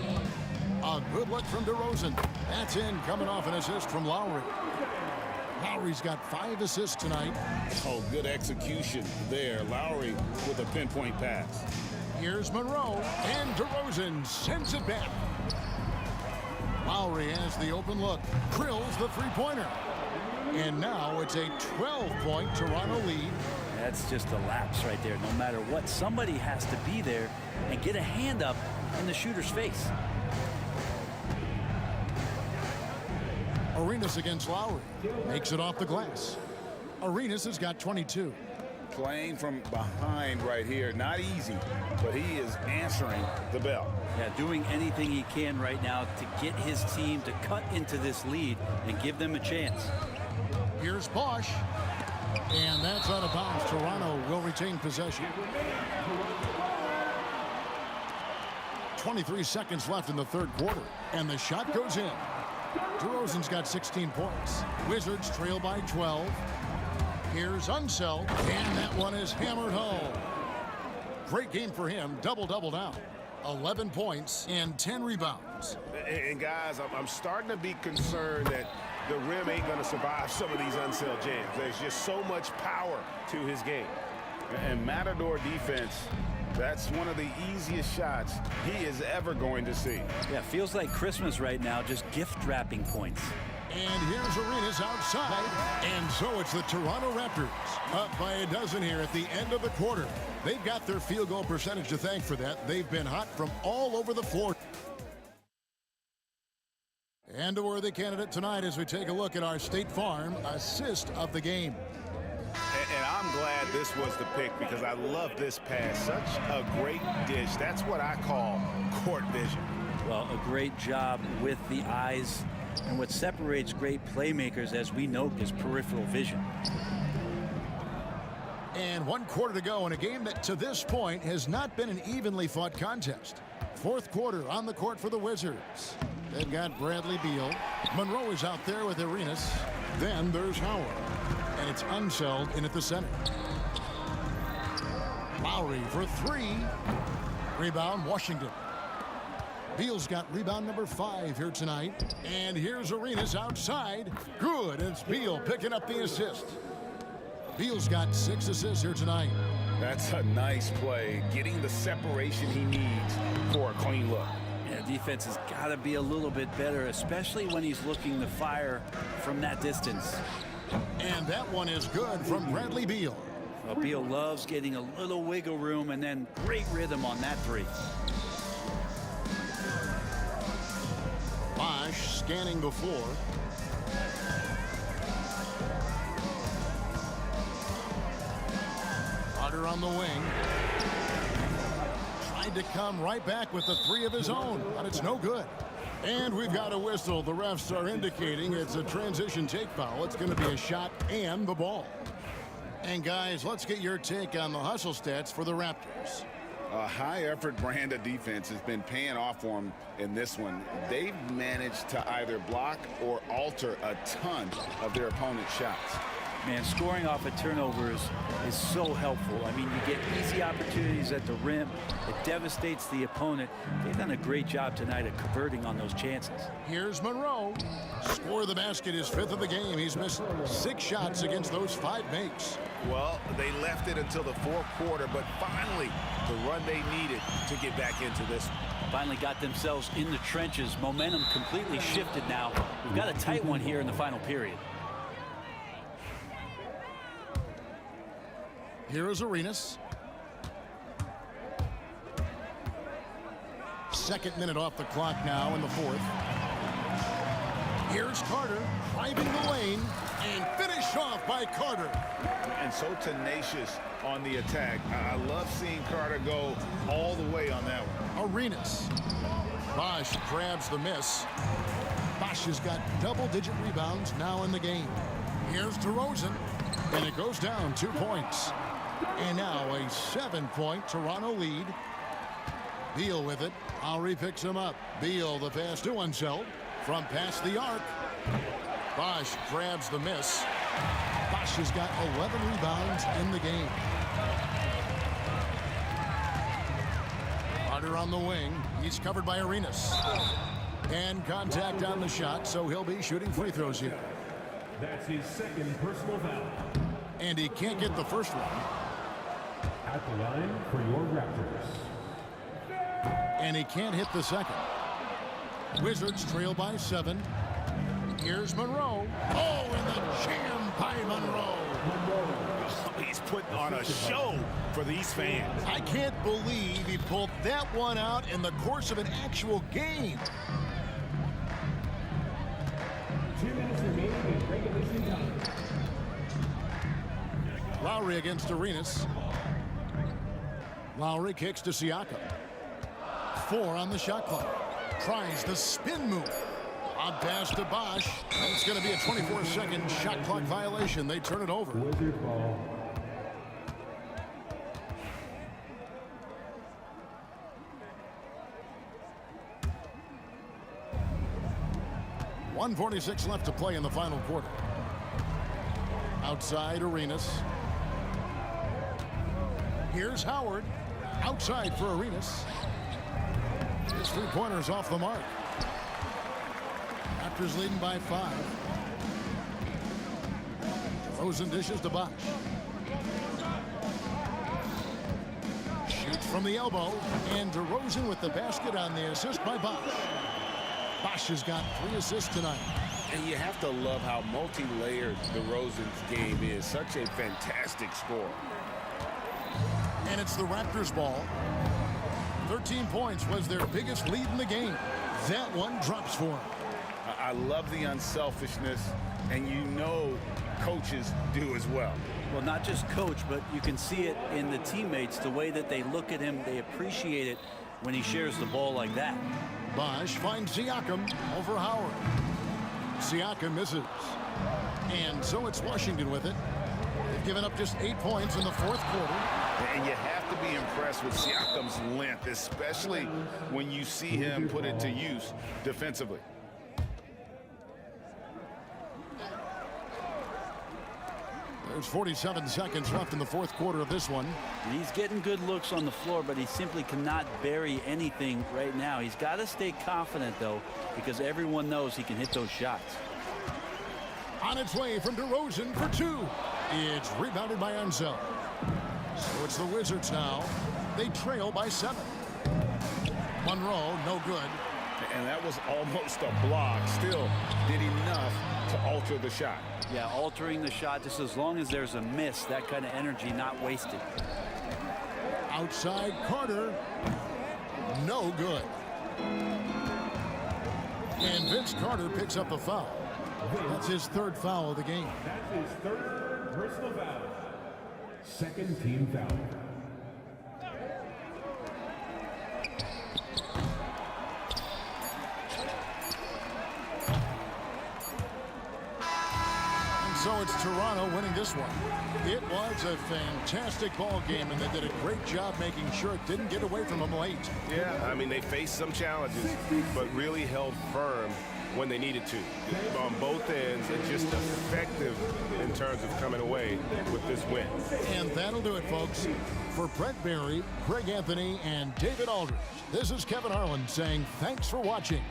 A good look from DeRozan. That's in, coming off an assist from Lowry. Lowry's got 5 assists tonight. Oh, good execution there. Lowry with a pinpoint pass. Here's Monroe, and DeRozan sends it back. Lowry has the open look. Drills the three-pointer. And now it's a 12-point Toronto lead. That's just a lapse right there. No matter what, somebody has to be there and get a hand up in the shooter's face. Arenas against Lowry. Makes it off the glass. Arenas has got 22. Playing from behind right here. Not easy, but he is answering the bell. Yeah, doing anything he can right now to get his team to cut into this lead and give them a chance. Here's Bosch. And that's out of bounds. Toronto will retain possession. 23 seconds left in the third quarter. And the shot goes in. DeRozan's got 16 points. Wizards trail by 12. Here's Unseld. And that one is hammered home. Great game for him. Double-double now. 11 points and 10 rebounds. And guys, I'm starting to be concerned that the rim ain't going to survive some of these Unseld jams. There's just so much power to his game. And Matador defense, that's one of the easiest shots he is ever going to see. Yeah, feels like Christmas right now, just gift wrapping points. And here's Arenas outside. And so it's the Toronto Raptors up by a dozen here at the end of the quarter. They've got their field goal percentage to thank for that. They've been hot from all over the floor. And a worthy candidate tonight as we take a look at our State Farm assist of the game. And I'm glad this was the pick because I love this pass. Such a great dish. That's what I call court vision. Well, a great job with the eyes. And what separates great playmakers, as we know, is peripheral vision. And 1 quarter to go in a game that to this point has not been an evenly fought contest. 4th quarter on the court for the Wizards. They've got Bradley Beal. Monroe is out there with Arenas. Then there's Howard. And it's Unseld in at the center. Lowry for 3. Rebound, Washington. Beal's got rebound number 5 here tonight. And here's Arenas outside. Good. It's Beal picking up the assist. Beal's got 6 assists here tonight. That's a nice play. Getting the separation he needs for a clean look. Yeah, defense has got to be a little bit better, especially when he's looking to fire from that distance. And that one is good from Bradley Beal. Well, Beal loves getting a little wiggle room and then great rhythm on that 3. Bosh scanning the floor. Carter on the wing. Tried to come right back with the 3 of his own, but it's no good. And we've got a whistle. The refs are indicating it's a transition take foul. It's going to be a shot and the ball. And guys, let's get your take on the hustle stats for the Raptors. A high-effort brand of defense has been paying off for them in this one. They've managed to either block or alter a ton of their opponent's shots. Man, scoring off of turnovers is so helpful. I mean, you get easy opportunities at the rim. It devastates the opponent. They've done a great job tonight at converting on those chances. Here's Monroe. Score the basket, his 5th of the game. He's missed 6 shots against those 5 makes. Well, they left it until the 4th quarter, but finally the run they needed to get back into this. Finally got themselves in the trenches. Momentum completely shifted now. We've got a tight one here in the final period. Here is Arenas. 2nd minute off the clock now in the 4th. Here's Carter driving the lane and finished off by Carter. And so tenacious on the attack. I love seeing Carter go all the way on that one. Arenas. Bosh grabs the miss. Bosh has got double-digit rebounds now in the game. Here's DeRozan, and it goes down 2 points. And now a 7-point Toronto lead. Beal with it. Lowry picks him up. Beal the pass to Unseld from past the arc. Bosh grabs the miss. Bosh has got 11 rebounds in the game. Carter on the wing. He's covered by Arenas. And contact on the shot, so he'll be shooting free throws here. That's his 2nd personal foul. And he can't get the first one. At the line for your Raptors. And he can't hit the second. Wizards trail by 7. Here's Monroe. Oh, and the jam by Monroe. He's putting on a show for these fans. I can't believe he pulled that one out in the course of an actual game. 2 minutes remaining in regulation time. Lowry against Arenas. Lowry kicks to Siakam. 4 on the shot clock. Tries the spin move. On pass to Bosh. And it's going to be a 24-second shot clock violation. They turn it over. Wizard ball. .146 left to play in the final quarter. Outside Arenas. Here's Howard. Outside for Arenas. His 3-pointers off the mark. Raptors leading by 5. DeRozan dishes to Bosh. Shoots from the elbow. And DeRozan with the basket on the assist by Bosh. Bosh has got 3 assists tonight. And you have to love how multi-layered DeRozan's game is. Such a fantastic score. And it's the Raptors' ball. 13 points was their biggest lead in the game. That one drops for them. I love the unselfishness, and you know coaches do as well. Well, not just coach, but you can see it in the teammates, the way that they look at him. They appreciate it when he shares the ball like that. Bosch finds Siakam over Howard. Siakam misses. And so it's Washington with it. They've given up just 8 points in the fourth quarter. And you have to be impressed with Siakam's length, especially when you see him put it to use defensively. There's 47 seconds left in the fourth quarter of this one. And he's getting good looks on the floor, but he simply cannot bury anything right now. He's got to stay confident, though, because everyone knows he can hit those shots. On its way from DeRozan for 2. It's rebounded by Ansel. So it's the Wizards now. They trail by 7. Monroe, no good. And that was almost a block. Still did enough to alter the shot. Yeah, altering the shot, just as long as there's a miss, that kind of energy not wasted. Outside Carter, no good. And Vince Carter picks up the foul. That's his 3rd foul of the game. That's his 3rd personal foul. 2nd team foul. So it's Toronto winning this one. It was a fantastic ball game, and they did a great job making sure it didn't get away from them late. Yeah, I mean, they faced some challenges, but really held firm when they needed to. On both ends, and just effective in terms of coming away with this win. And that'll do it, folks. For Brett Barry, Greg Anthony, and David Aldridge, this is Kevin Harlan saying thanks for watching.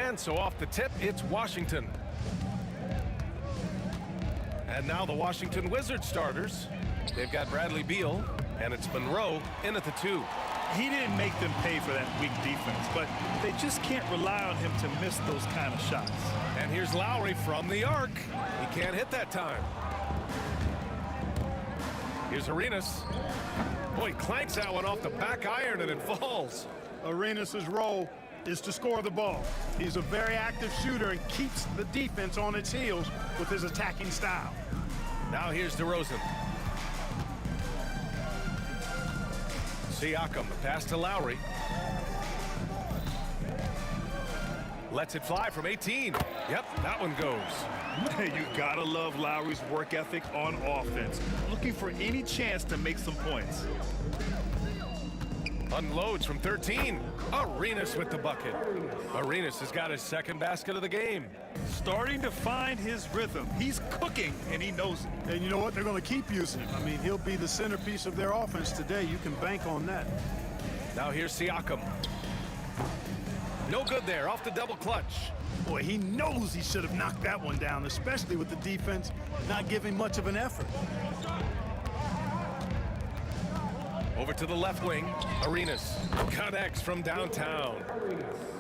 And so off the tip, it's Washington. And now the Washington Wizards starters. They've got Bradley Beal, and it's Monroe in at the 2. He didn't make them pay for that weak defense, but they just can't rely on him to miss those kind of shots. And here's Lowry from the arc. He can't hit that time. Here's Arenas. Boy, clanks that one off the back iron and it falls. Arenas' role is to score the ball. He's a very active shooter and keeps the defense on its heels with his attacking style. Now here's DeRozan. Siakam, pass to Lowry. Lets it fly from 18. Yep, that one goes. You gotta love Lowry's work ethic on offense. Looking for any chance to make some points. Unloads from 13. Arenas with the bucket. Arenas has got his second basket of the game. Starting to find his rhythm. He's cooking, and he knows it. And you know what? They're going to keep using him. I mean, he'll be the centerpiece of their offense today. You can bank on that. Now here's Siakam. No good there, off the double clutch. Boy, he knows he should have knocked that one down, especially with the defense not giving much of an effort. Over to the left wing, Arenas connects from downtown.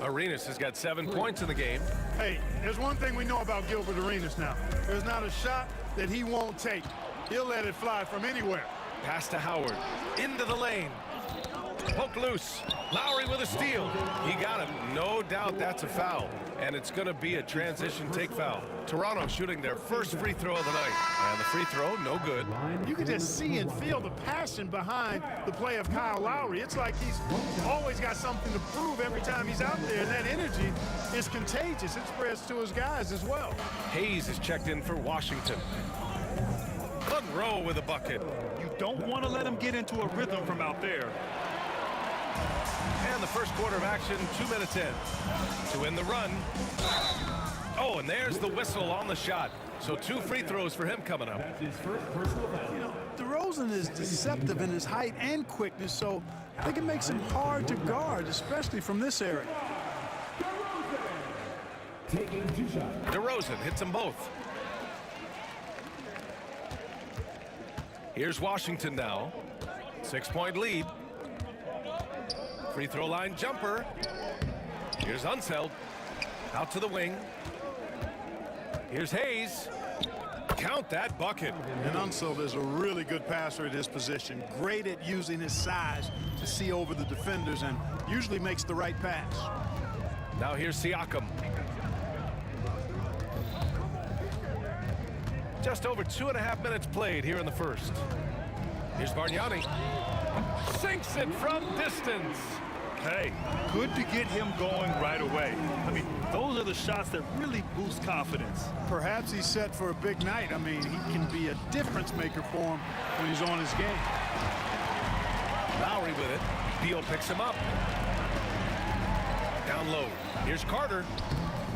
Arenas has got 7 points in the game. Hey, there's one thing we know about Gilbert Arenas now. There's not a shot that he won't take. He'll let it fly from anywhere. Pass to Howard, into the lane. Poked loose. Lowry with a steal. He got him. No doubt that's a foul. And it's going to be a transition take foul. Toronto shooting their first free throw of the night. And the free throw, no good. You can just see and feel the passion behind the play of Kyle Lowry. It's like he's always got something to prove every time he's out there. And that energy is contagious. It spreads to his guys as well. Hayes is checked in for Washington. Monroe with a bucket. You don't want to let him get into a rhythm from out there. And the first quarter of action, 2 minutes in. To win the run. Oh, and there's the whistle on the shot. So 2 free throws for him coming up. You know, DeRozan is deceptive in his height and quickness, so I think it makes him hard to guard, especially from this area. DeRozan hits them both. Here's Washington now. 6-point lead. Free throw line jumper. Here's Unseld. Out to the wing. Here's Hayes. Count that bucket. And Unseld is a really good passer at his position. Great at using his size to see over the defenders and usually makes the right pass. Now here's Siakam. Just over 2.5 minutes played here in the first. Here's Bargnani. Sinks it from distance. Hey, good to get him going right away. I mean, those are the shots that really boost confidence. Perhaps he's set for a big night. I mean, he can be a difference maker for him when he's on his game. Lowry with it. Beal picks him up. Down low. Here's Carter.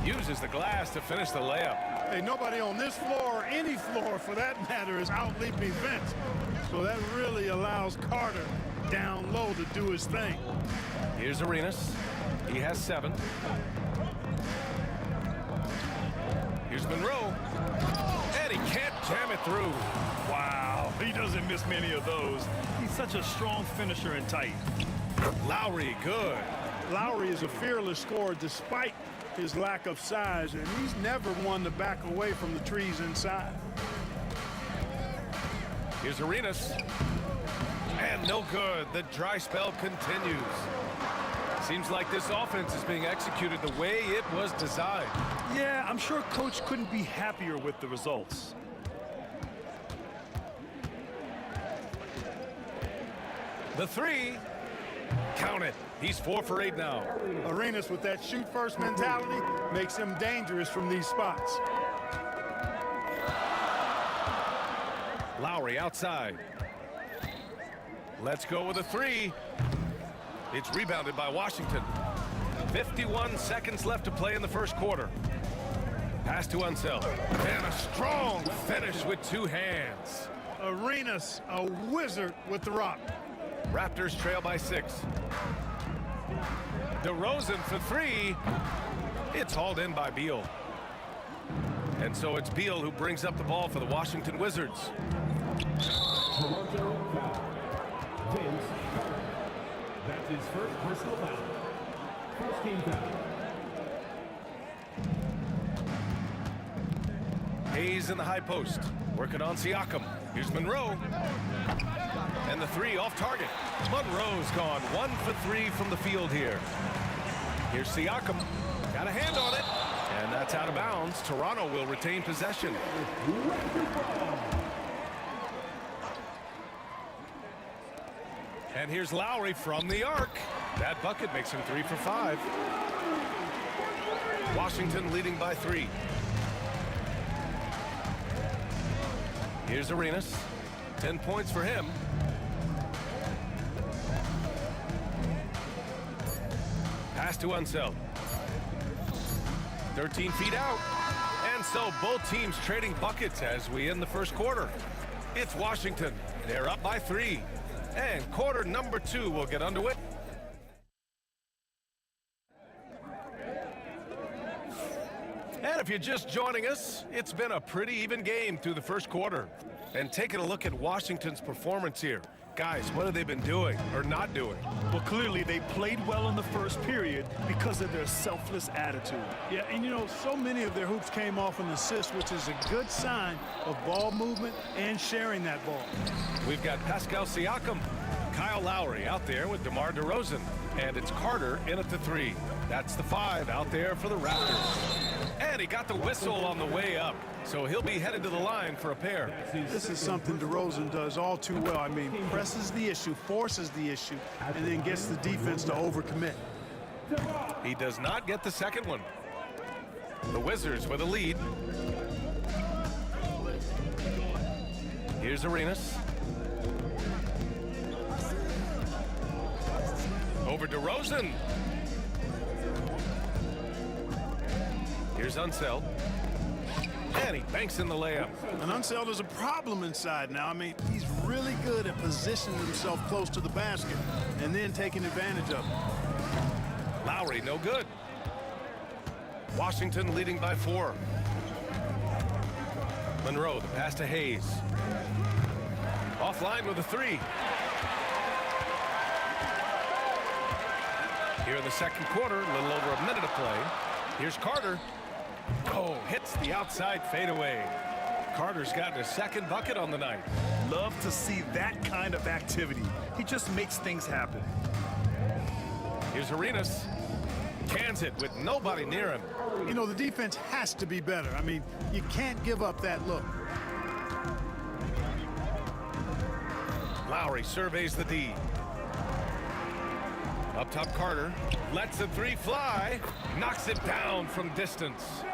Uses the glass to finish the layup. Hey, nobody on this floor or any floor for that matter is out-leaping Vince. So that really allows Carter down low to do his thing. Here's Arenas. He has 7. Here's Monroe. And he can't jam it through. Wow, he doesn't miss many of those. He's such a strong finisher and tight. Lowry, good. Lowry is a fearless scorer despite his lack of size, and he's never one to back away from the trees inside. Here's Arenas. And no good. The dry spell continues. Seems like this offense is being executed the way it was designed. Yeah, I'm sure Coach couldn't be happier with the results. The 3. Count it. He's 4 for 8 now. Arenas with that shoot-first mentality makes him dangerous from these spots. Lowry outside. Let's go with a 3. It's rebounded by Washington. 51 seconds left to play in the first quarter. Pass to Unseld. And a strong finish with 2 hands. Arenas, a wizard with the rock. Raptors trail by 6. DeRozan for 3. It's hauled in by Beal. And so it's Beal who brings up the ball for the Washington Wizards. Toronto foul. Vince Carter. That's his first personal foul. First team foul. Hayes in the high post, working on Siakam. Here's Monroe. And the three off target. Monroe's gone 1 for 3 from the field here. Here's Siakam. Got a hand on it. And that's out of bounds. Toronto will retain possession. And here's Lowry from the arc. That bucket makes him 3 for 5. Washington leading by 3. Here's Arenas. 10 points for him. Pass to Unseld. 13 feet out. And so both teams trading buckets as we end the first quarter. It's Washington. They're up by 3. And quarter number 2 will get underway. And if you're just joining us, it's been a pretty even game through the first quarter. And taking a look at Washington's performance here. Guys, what have they been doing or not doing? Well, clearly they played well in the first period because of their selfless attitude. Yeah, and you know, so many of their hoops came off an assist, which is a good sign of ball movement and sharing that ball. We've got Pascal Siakam, Kyle Lowry out there with DeMar DeRozan, and it's Carter in at the 3. That's the 5 out there for the Raptors. And he got the whistle on the way up, so he'll be headed to the line for a pair. This is something DeRozan does all too well. I mean, presses the issue, forces the issue, and then gets the defense to overcommit. He does not get the second one. The Wizards with a lead. Here's Arenas. Over DeRozan. Here's Unseld. And he banks in the layup. And Unseld is a problem inside now. I mean, he's really good at positioning himself close to the basket and then taking advantage of it. Lowry, no good. Washington leading by 4. Monroe, the pass to Hayes. Offline with a 3. Here in the second quarter, a little over a minute of play. Here's Carter. Oh, hits the outside fadeaway. Carter's gotten a second bucket on the night. Love to see that kind of activity. He just makes things happen. Here's Arenas. Cans it with nobody near him. You know, the defense has to be better. I mean, you can't give up that look. Lowry surveys the D. Up top, Carter lets the 3 fly, knocks it down from distance.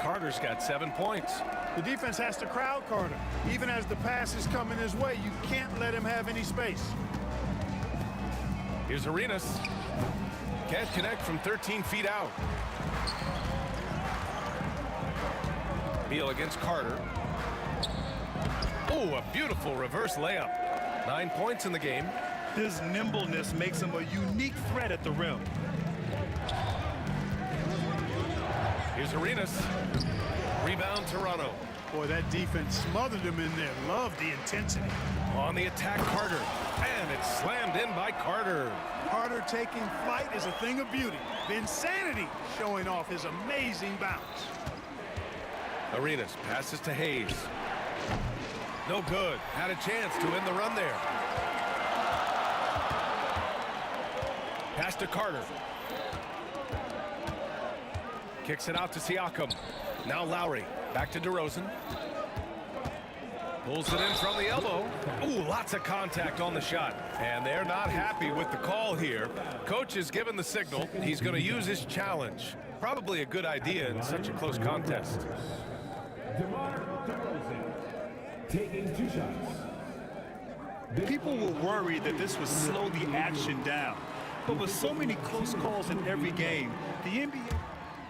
Carter's got 7 points. The defense has to crowd Carter. Even as the pass is coming his way, you can't let him have any space. Here's Arenas. Can't connect from 13 feet out. Beal against Carter. Oh, a beautiful reverse layup. 9 points in the game. His nimbleness makes him a unique threat at the rim. Here's Arenas. Rebound, Toronto. Boy, that defense smothered him in there. Love the intensity. On the attack, Carter. And it's slammed in by Carter. Carter taking flight is a thing of beauty. Insanity showing off his amazing bounce. Arenas passes to Hayes. No good. Had a chance to end the run there. Pass to Carter. Kicks it out to Siakam. Now Lowry. Back to DeRozan. Pulls it in from the elbow. Ooh, lots of contact on the shot. And they're not happy with the call here. Coach has given the signal. He's going to use his challenge. Probably a good idea in such a close contest. DeMar DeRozan taking 2 shots. People were worried that this would slow the action down. But with so many close calls in every game, the NBA...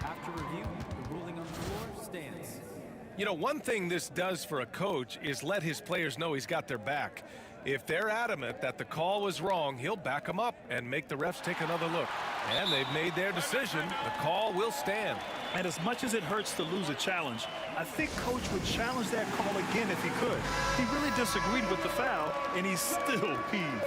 After review, the ruling on the floor stands. You know, one thing this does for a coach is let his players know he's got their back. If they're adamant that the call was wrong, he'll back them up and make the refs take another look. And they've made their decision. The call will stand. And as much as it hurts to lose a challenge, I think Coach would challenge that call again if he could. He really disagreed with the foul, and he's still peeved.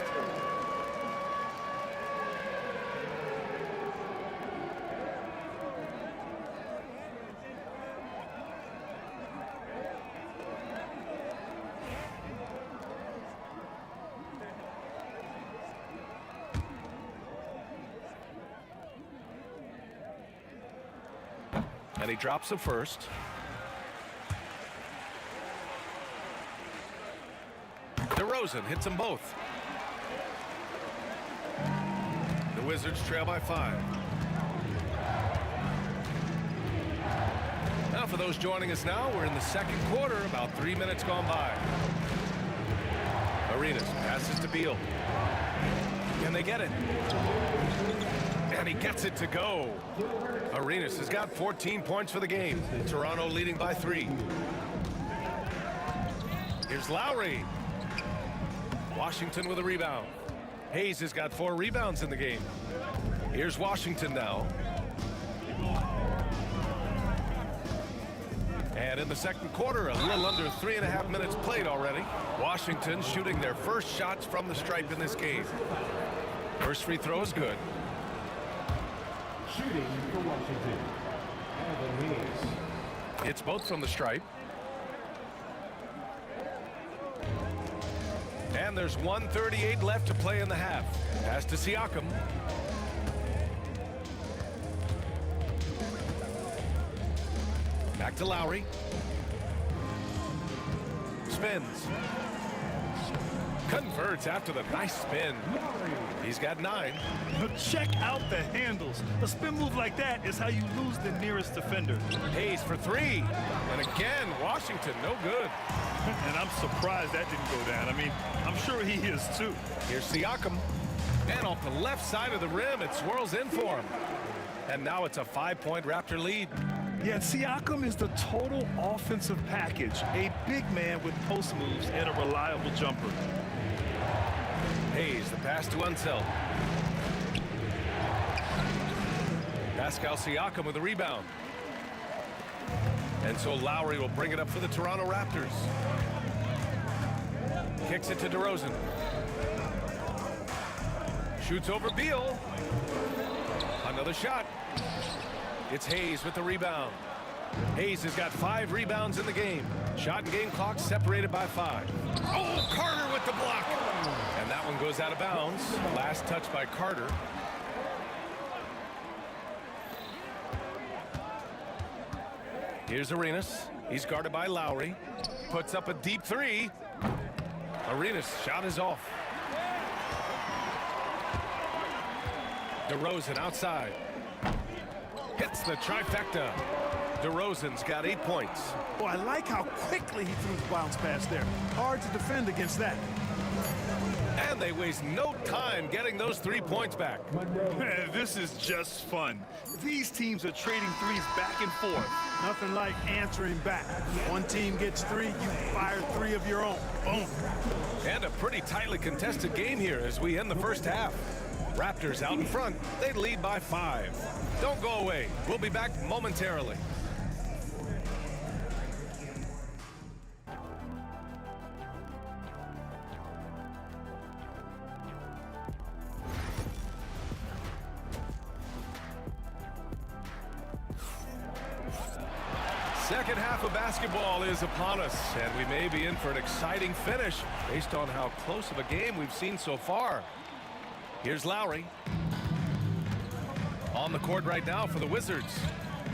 And he drops the first. DeRozan hits them both. The Wizards trail by 5. Now for those joining us now, we're in the second quarter, about 3 minutes gone by. Arenas passes to Beal. Can they get it? And he gets it to go. Arenas has got 14 points for the game. Toronto leading by 3. Here's Lowry. Washington with a rebound. Hayes has got 4 rebounds in the game. Here's Washington now. And in the second quarter, a little under 3.5 minutes played already. Washington shooting their first shots from the stripe in this game. First free throw is good. Shooting for Washington, Evan Hayes. It's both from the stripe. And there's 1:38 left to play in the half. Pass to Siakam. Back to Lowry. Spins. Converts after the nice spin. He's got 9. Check out the handles. A spin move like that is how you lose the nearest defender. Hayes for 3. And again, Washington, no good. And I'm surprised that didn't go down. I mean, I'm sure he is too. Here's Siakam. And off the left side of the rim, it swirls in for him. And now it's a 5-point Raptor lead. Yeah, Siakam is the total offensive package. A big man with post moves and a reliable jumper. Hayes, the pass to Unseld. Pascal Siakam with the rebound. And so Lowry will bring it up for the Toronto Raptors. Kicks it to DeRozan. Shoots over Beal. Another shot. It's Hayes with the rebound. Hayes has got 5 rebounds in the game. Shot and game clock separated by 5. Oh, Carter with the block. And that one goes out of bounds. Last touch by Carter. Here's Arenas. He's guarded by Lowry. Puts up a deep 3. Arenas' shot is off. DeRozan outside. Hits the trifecta. DeRozan's got 8 points. Boy, I like how quickly he threw the bounce pass there. Hard to defend against that. And they waste no time getting those 3 points back. Man, this is just fun. These teams are trading threes back and forth. Nothing like answering back. One team gets 3, you fire 3 of your own. Boom. And a pretty tightly contested game here as we end the first half. Raptors out in front. They lead by 5. Don't go away. We'll be back momentarily. Second half of basketball is upon us, and we may be in for an exciting finish based on how close of a game we've seen so far. Here's Lowry. On the court right now for the Wizards.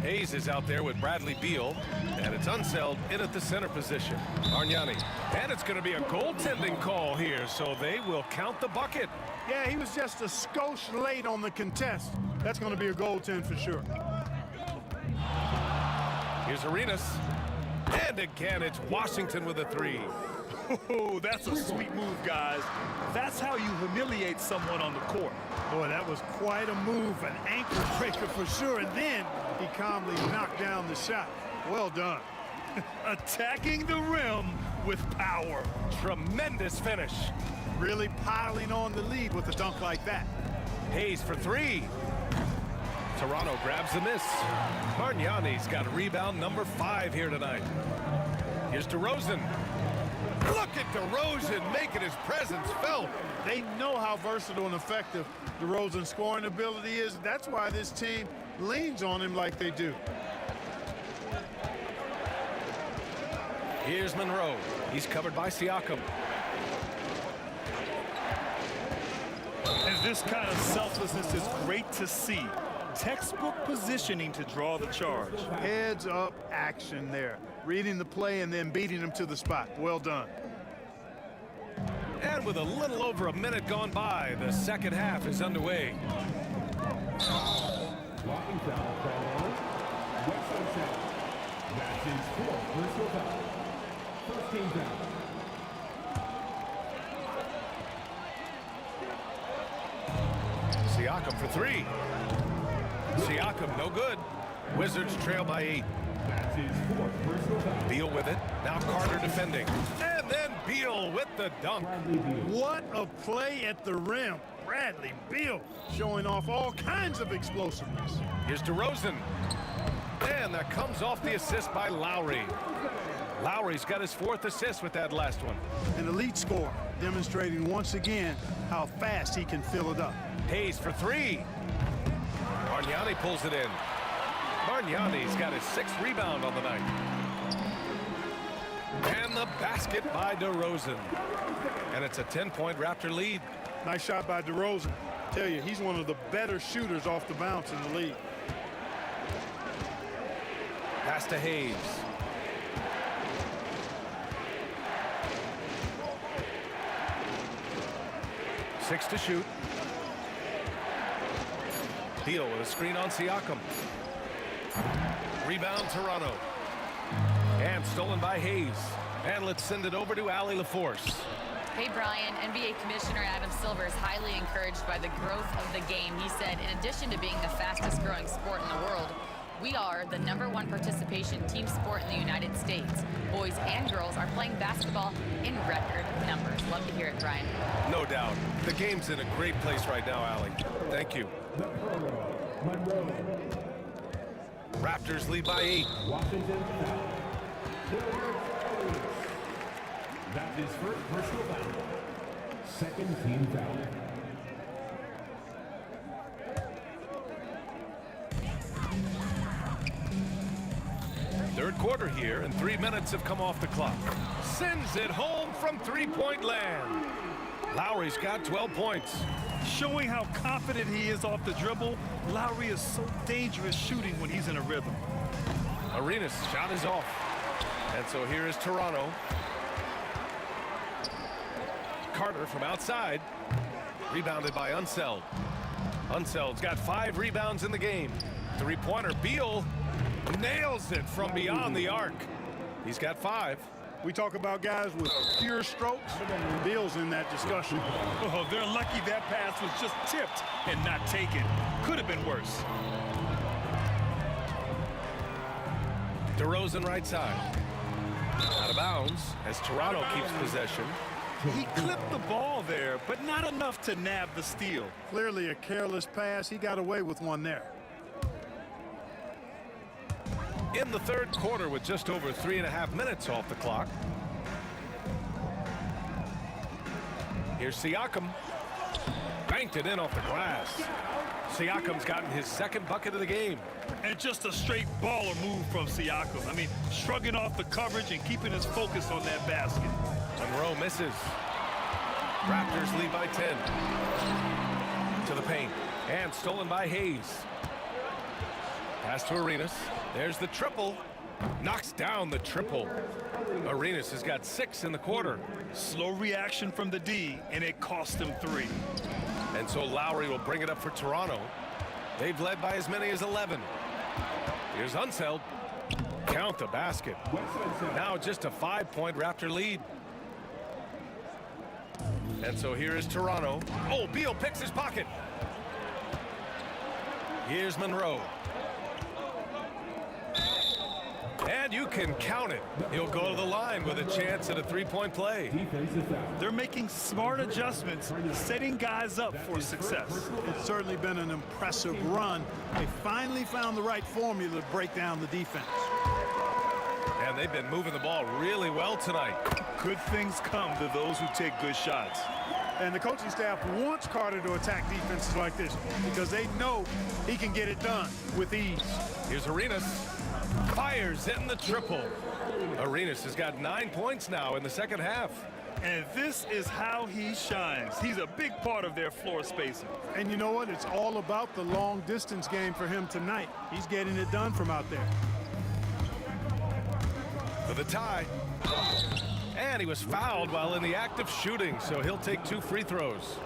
Hayes is out there with Bradley Beal, and it's Unseld in at the center position. Argnani. And it's going to be a goaltending call here, so they will count the bucket. Yeah, he was just a skosh late on the contest. That's going to be a goaltend for sure. Here's Arenas. And again, it's Washington with a 3. Oh, that's a sweet move, guys. That's how you humiliate someone on the court. Boy, that was quite a move, an ankle breaker for sure. And then he calmly knocked down the shot. Well done. Attacking the rim with power. Tremendous finish. Really piling on the lead with a dunk like that. Hayes for three. Toronto grabs the miss. Bargnani's got rebound number 5 here tonight. Here's DeRozan. Look at DeRozan making his presence felt. They know how versatile and effective DeRozan's scoring ability is. That's why this team leans on him like they do. Here's Monroe. He's covered by Siakam. And this kind of selflessness is great to see. Textbook positioning to draw the charge. Heads up action there. Reading the play and then beating him to the spot. Well done. And with a little over a minute gone by, the second half is underway. Blocking foul called on. Western foul. That's his 4th personal foul. First team foul. Siakam for 3. Siakam, no good. Wizards trail by 8. That's his 4th personal foul. Beal with it. Now Carter defending. And then Beal with the dunk. What a play at the rim. Bradley Beal showing off all kinds of explosiveness. Here's DeRozan. And that comes off the assist by Lowry. Lowry's got his 4th assist with that last one. An elite scorer, demonstrating once again how fast he can fill it up. Hayes for 3. Bargnani pulls it in. Bargnani's got his 6th rebound on the night. And the basket by DeRozan. And it's a 10-point Raptor lead. Nice shot by DeRozan. Tell you, he's one of the better shooters off the bounce in the league. Pass to Hayes. Six to shoot. Beal with a screen on Siakam. Rebound Toronto. And stolen by Hayes. And let's send it over to Allie LaForce. Hey, Brian, NBA Commissioner Adam Silver is highly encouraged by the growth of the game. He said, in addition to being the fastest growing sport in the world, we are the #1 participation team sport in the United States. Boys and girls are playing basketball in record numbers. Love to hear it, Brian. No doubt. The game's in a great place right now, Allie. Thank you. Raptors lead by 8. Washington foul. That's his 1st personal foul. 2nd team foul. Third quarter here, and 3 minutes have come off the clock. Sends it home from 3-point land. Lowry's got 12 points. Showing how confident he is off the dribble, Lowry is so dangerous shooting when he's in a rhythm. Arenas' shot is off. And so here is Toronto. Carter from outside. Rebounded by Unseld. Unseld's got 5 rebounds in the game. 3-pointer. Beal nails it from beyond the arc. He's got 5. We talk about guys with pure strokes. Beal's in that discussion. Oh, they're lucky that pass was just tipped and not taken. Could have been worse. DeRozan right side. Out of bounds as Toronto keeps possession. He clipped the ball there, but not enough to nab the steal. Clearly a careless pass. He got away with one there. In the third quarter with just over 3.5 minutes off the clock. Here's Siakam. Banked it in off the glass. Siakam's gotten his 2nd bucket of the game. And just a straight baller move from Siakam. I mean, shrugging off the coverage and keeping his focus on that basket. Monroe misses. Raptors lead by 10. To the paint. And stolen by Hayes. Pass to Arenas. There's the triple. Knocks down the triple. Arenas has got 6 in the quarter. Slow reaction from the D, and it cost him 3. And so Lowry will bring it up for Toronto. They've led by as many as 11. Here's Unseld. Count the basket. Now just a 5-point Raptor lead. And so here is Toronto. Oh, Beal picks his pocket. Here's Monroe. And you can count it. He'll go to the line with a chance at a three-point play. They're making smart adjustments, setting guys up for success. It's certainly been an impressive run. They finally found the right formula to break down the defense. And they've been moving the ball really well tonight. Good things come to those who take good shots. And the coaching staff wants Carter to attack defenses like this because they know he can get it done with ease. Here's Arenas. Fires in the triple. Arenas has got 9 points now in the second half. And this is how he shines. He's a big part of their floor spacing. And you know what? It's all about the long distance game for him tonight. He's getting it done from out there. For the tie. And he was fouled while in the act of shooting, so he'll take 2 free throws.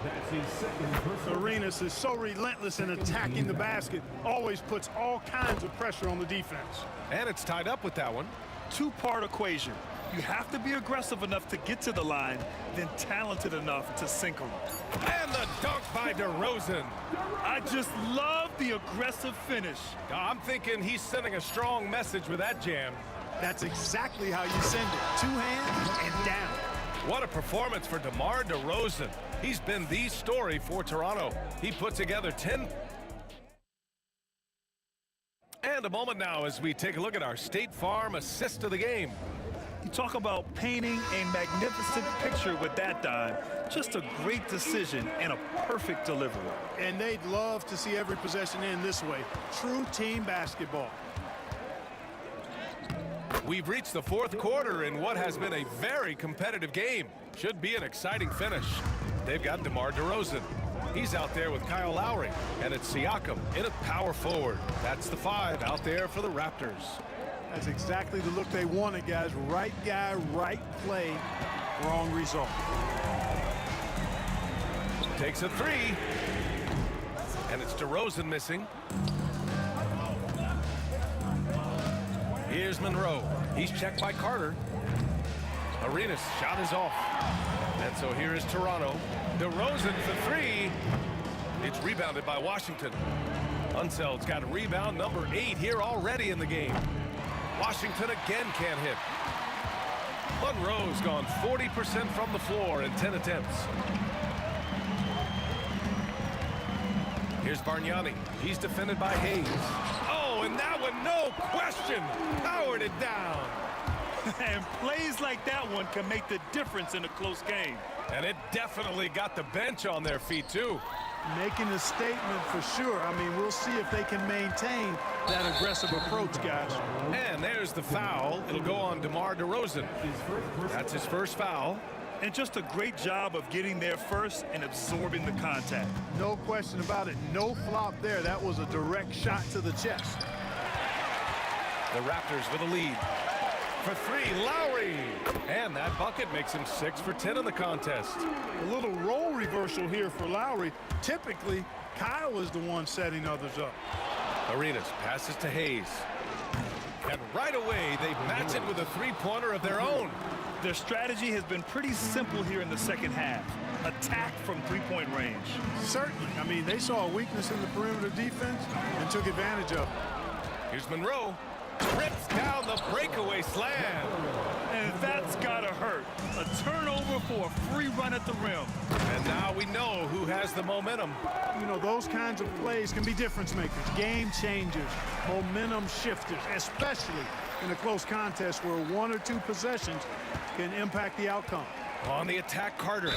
Arenas is so relentless in attacking the basket, always puts all kinds of pressure on the defense. And it's tied up with that one. Two-part equation. You have to be aggressive enough to get to the line, then talented enough to sink them. And the dunk by DeRozan. I just love the aggressive finish. I'm thinking he's sending a strong message with that jam. That's exactly how you send it. 2 hands and down. What a performance for DeMar DeRozan. He's been the story for Toronto. He put together 10. And a moment now as we take a look at our State Farm assist of the game. You talk about painting a magnificent picture with that dime. Just a great decision and a perfect delivery. And they'd love to see every possession end this way. True team basketball. We've reached the 4th quarter in what has been a very competitive game. Should be an exciting finish. They've got DeMar DeRozan. He's out there with Kyle Lowry, and it's Siakam in at power forward. That's the 5 out there for the Raptors. That's exactly the look they wanted, guys. Right guy, right play, wrong result. Takes a 3, and it's DeRozan missing. Here's Monroe. He's checked by Carter. Arenas' shot is off. And so here is Toronto. DeRozan for 3. It's rebounded by Washington. Unseld's got rebound number 8 here already in the game. Washington again can't hit. Monroe's gone 40% from the floor in 10 attempts. Here's Bargnani. He's defended by Hayes. Oh, and that one, no question, powered it down. And plays like that one can make the difference in a close game. And it definitely got the bench on their feet, too. Making a statement for sure. I mean, we'll see if they can maintain that aggressive approach, guys. And there's the foul. It'll go on DeMar DeRozan. That's his first foul. And just a great job of getting there first and absorbing the contact. No question about it. No flop there. That was a direct shot to the chest. The Raptors with a lead. For 3, Lowry. And that bucket makes him 6 for 10 in the contest. A little role reversal here for Lowry. Typically, Kyle is the one setting others up. Arenas passes to Hayes. And right away, they match it with a 3-pointer of their own. Their strategy has been pretty simple here in the second half. Attack from 3-point range. Certainly. I mean, they saw a weakness in the perimeter defense and took advantage of it. Here's Monroe. Rips down the breakaway slam. And that's gotta hurt. A turnover for a free run at the rim. And now we know who has the momentum. You know, those kinds of plays can be difference makers, game changers, momentum shifters, especially in a close contest where 1 or 2 possessions can impact the outcome. On the attack, Carter.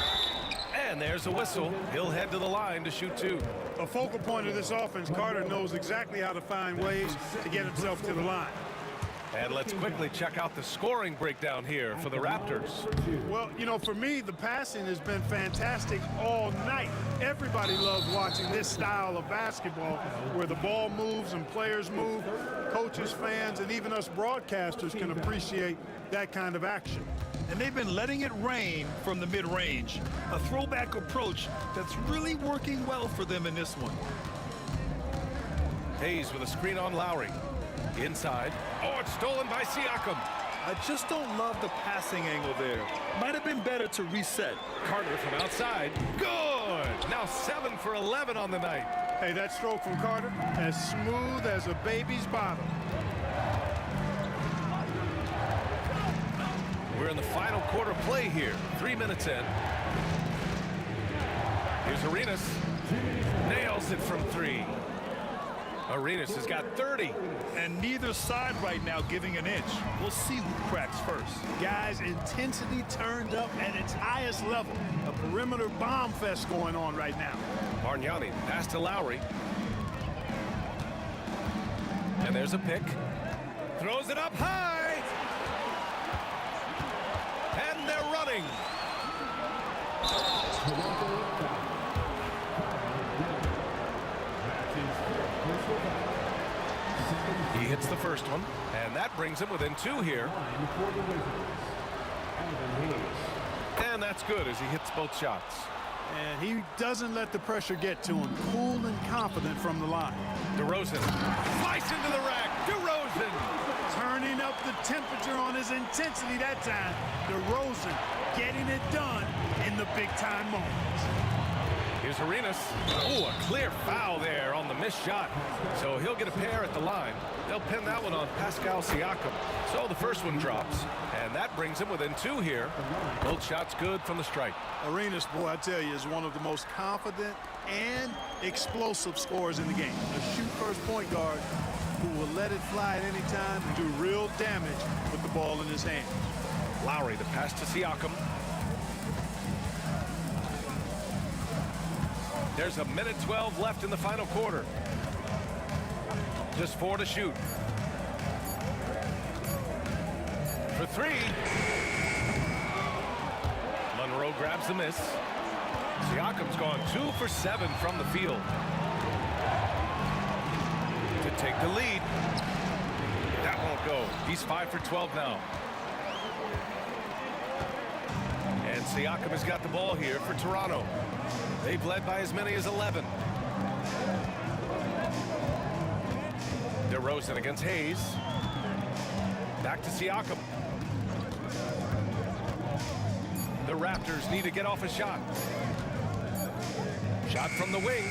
And there's a whistle. He'll head to the line to shoot 2. A focal point of this offense, Carter knows exactly how to find ways to get himself to the line. And let's quickly check out the scoring breakdown here for the Raptors. Well, you know, for me, the passing has been fantastic all night. Everybody loves watching this style of basketball where the ball moves and players move. Coaches, fans, and even us broadcasters can appreciate that kind of action. And they've been letting it rain from the mid-range. A throwback approach that's really working well for them in this one. Hayes with a screen on Lowry. Inside. Oh, it's stolen by Siakam. I just don't love the passing angle there. Might have been better to reset. Carter from outside. Good! Now 7 for 11 on the night. Hey, that stroke from Carter, as smooth as a baby's bottom. We're in the final quarter play here. 3 minutes in. Here's Arenas. Nails it from 3. Arenas has got 30. And neither side right now giving an inch. We'll see who cracks first. Guys, intensity turned up at its highest level. A perimeter bomb fest going on right now. Bargnani pass to Lowry. And there's a pick. Throws it up high. And they're running. He hits the first one, and that brings him within 2 here. And that's good as he hits both shots. And he doesn't let the pressure get to him. Cool and confident from the line. DeRozan. Slice into the rack. DeRozan. Turning up the temperature on his intensity that time. DeRozan getting it done in the big-time moments. Here's Arenas. Oh, a clear foul there on the missed shot. So he'll get a pair at the line. They'll pin that one on Pascal Siakam. So the first one drops. And that brings him within 2 here. Both shots good from the stripe. Arenas, boy, I tell you, is one of the most confident and explosive scorers in the game. A shoot-first point guard who will let it fly at any time and do real damage with the ball in his hand. Lowry, the pass to Siakam. There's 1:12 left in the final quarter. Just 4 to shoot. For 3. Monroe grabs the miss. Siakam's gone 2 for 7 from the field to take the lead. That won't go. He's 5 for 12 now. And Siakam has got the ball here for Toronto. They've led by as many as 11. DeRozan against Hayes. Back to Siakam. The Raptors need to get off a shot. Shot from the wing.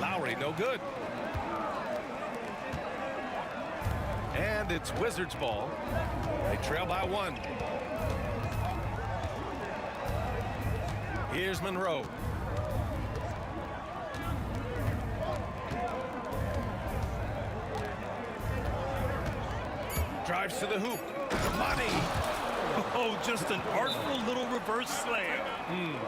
Lowry, no good. And it's Wizards ball. They trail by 1. Here's Monroe. Drives to the hoop. Money. Oh, just an artful little reverse slam.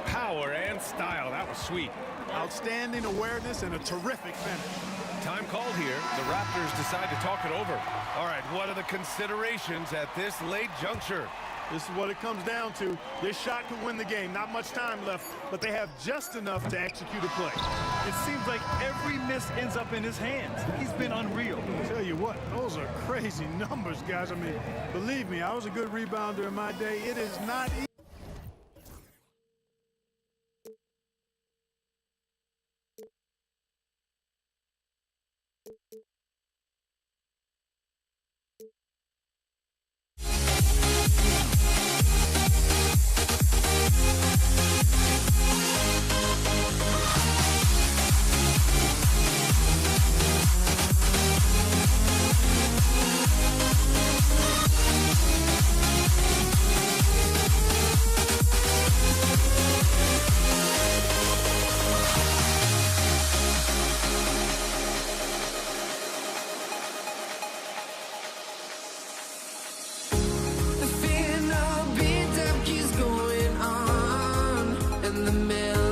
Power and style. That was sweet. Outstanding awareness and a terrific finish. Time called here. The Raptors decide to talk it over. All right, what are the considerations at this late juncture? This is what it comes down to. This shot could win the game. Not much time left, but they have just enough to execute a play. It seems like every miss ends up in his hands. He's been unreal. I'll tell you what, those are crazy numbers, guys. I mean, believe me, I was a good rebounder in my day. It is not easy. A melody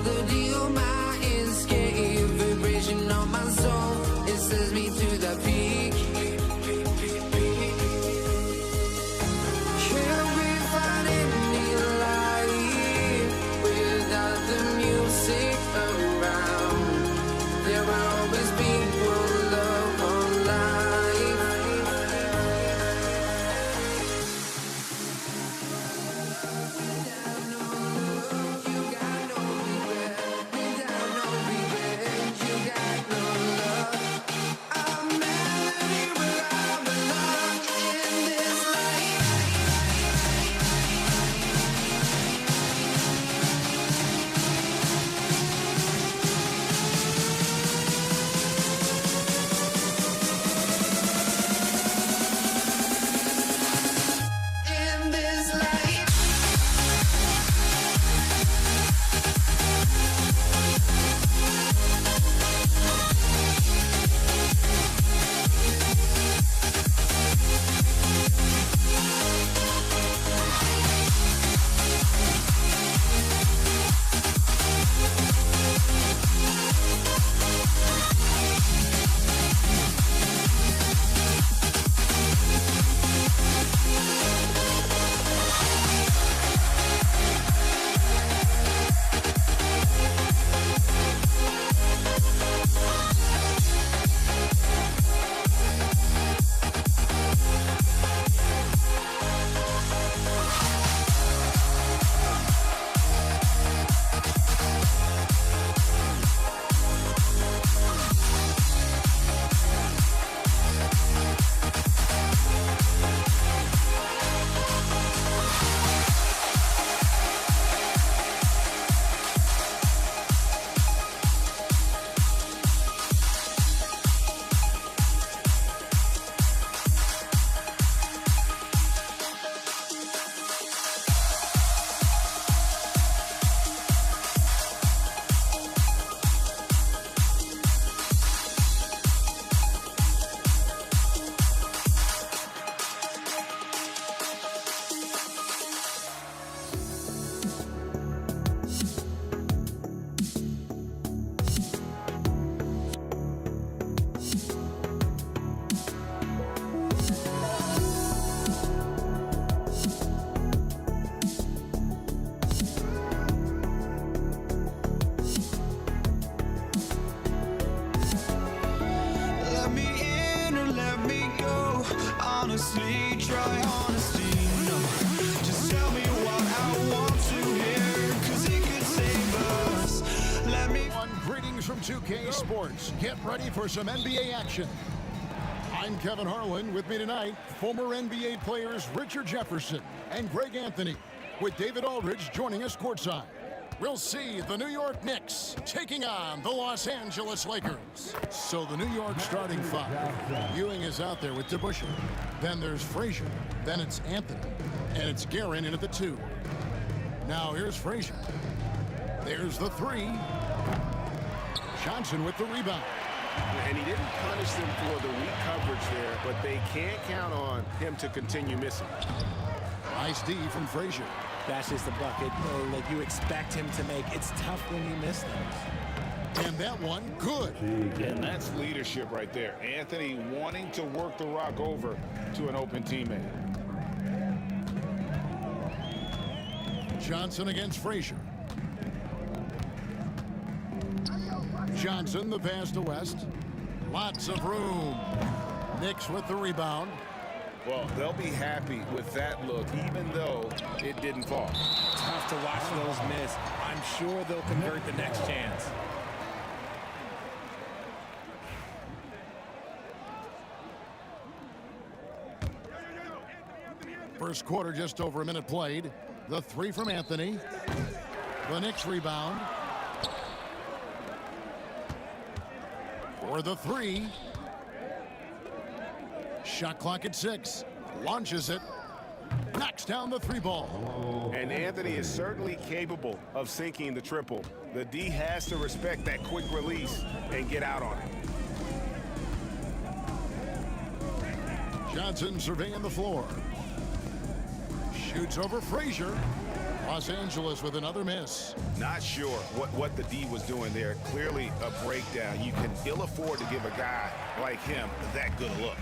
honestly, try honesty, no. Just tell me what I want to hear, 'cause it could save us. Let me... Greetings from 2K Sports. Get ready for some NBA action. I'm Kevin Harlan. With me tonight, former NBA players Richard Jefferson and Greg Anthony, with David Aldridge joining us courtside. We'll see the New York Knicks taking on the Los Angeles Lakers. So the New York starting five. Ewing is out there with DeBusschere. Then there's Frazier. Then it's Anthony. And it's Guerin in at the 2. Now here's Frazier. There's the 3. Johnson with the rebound. And he didn't punish them for the weak coverage there, but they can't count on him to continue missing. Nice D from Frazier. That's just a bucket like you expect him to make. It's tough when you miss those. And that one, good. And that's leadership right there. Anthony wanting to work the rock over to an open teammate. Johnson against Frazier. Johnson, the pass to West. Lots of room. Knicks with the rebound. Well, they'll be happy with that look, even though it didn't fall. Tough to watch those miss. I'm sure they'll convert the next chance. First quarter, just over a minute played. The 3 from Anthony. The Knicks rebound. For the 3. Shot clock at 6. Launches it. Knocks down the 3 ball. And Anthony is certainly capable of sinking the triple. The D has to respect that quick release and get out on it. Johnson surveying the floor. Shoots over Frazier. Los Angeles with another miss. Not sure what the D was doing there. Clearly a breakdown. You can ill afford to give a guy like him that good a look.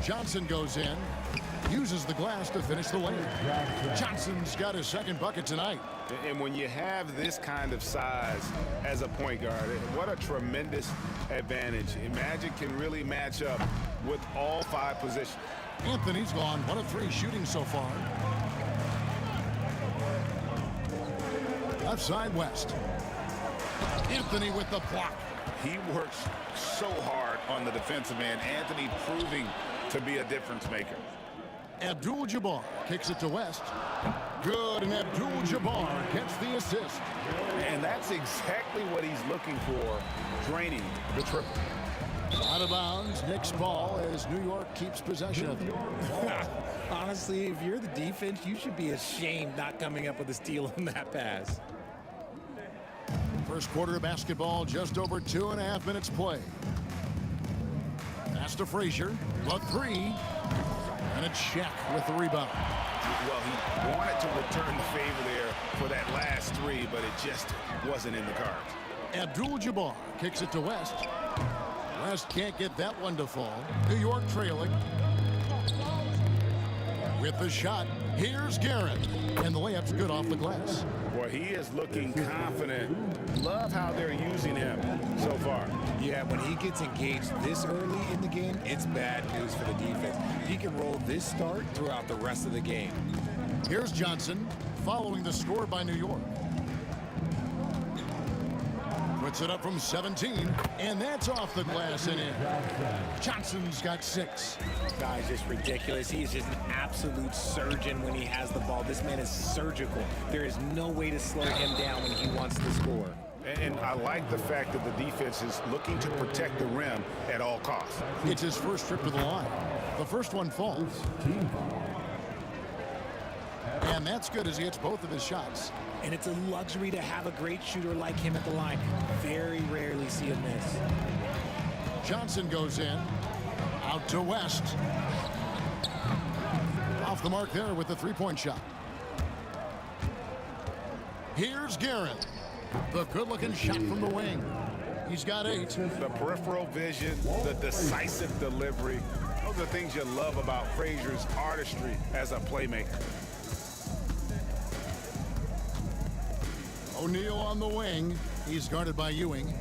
Johnson goes in, uses the glass to finish the lane. Johnson's got his second bucket tonight. And when you have this kind of size as a point guard, what a tremendous advantage. Magic can really match up with all 5 positions. Anthony's gone 1 of 3 shooting so far. Left side West. Anthony with the block. He works so hard on the defensive end. Anthony proving to be a difference maker. Abdul-Jabbar kicks it to West. Good, and Abdul-Jabbar gets the assist. And that's exactly what he's looking for, draining the triple. Out of bounds, Knicks ball as New York keeps possession of it. Honestly, if you're the defense, you should be ashamed not coming up with a steal on that pass. First quarter of basketball, just over 2.5 minutes play. Pass to Frazier, the 3, and it's Shaq with the rebound. Well, he wanted to return the favor there for that last 3, but it just wasn't in the cards. Abdul-Jabbar kicks it to West. West can't get that one to fall. New York trailing. With the shot, here's Guerin. And the layup's good off the glass. Boy, he is looking confident. Love how they're using him so far. Yeah, when he gets engaged this early in the game, it's bad news for the defense. He can roll this start throughout the rest of the game. Here's Johnson following the score by New York. Puts it up from 17, and that's off the glass and in. Johnson's got 6. Guy's just ridiculous. He's just an absolute surgeon when he has the ball. This man is surgical. There is no way to slow him down when he wants to score. And I like the fact that the defense is looking to protect the rim at all costs. It's his first trip to the line. The first one falls. And that's good as he hits both of his shots. And it's a luxury to have a great shooter like him at the line. Very rarely see him miss. Johnson goes in. Out to West. Off the mark there with the 3-point shot. Here's Guerin. The good-looking shot from the wing. He's got 8. The peripheral vision, the decisive delivery. Those are things you love about Frazier's artistry as a playmaker. O'Neal on the wing. He's guarded by Ewing.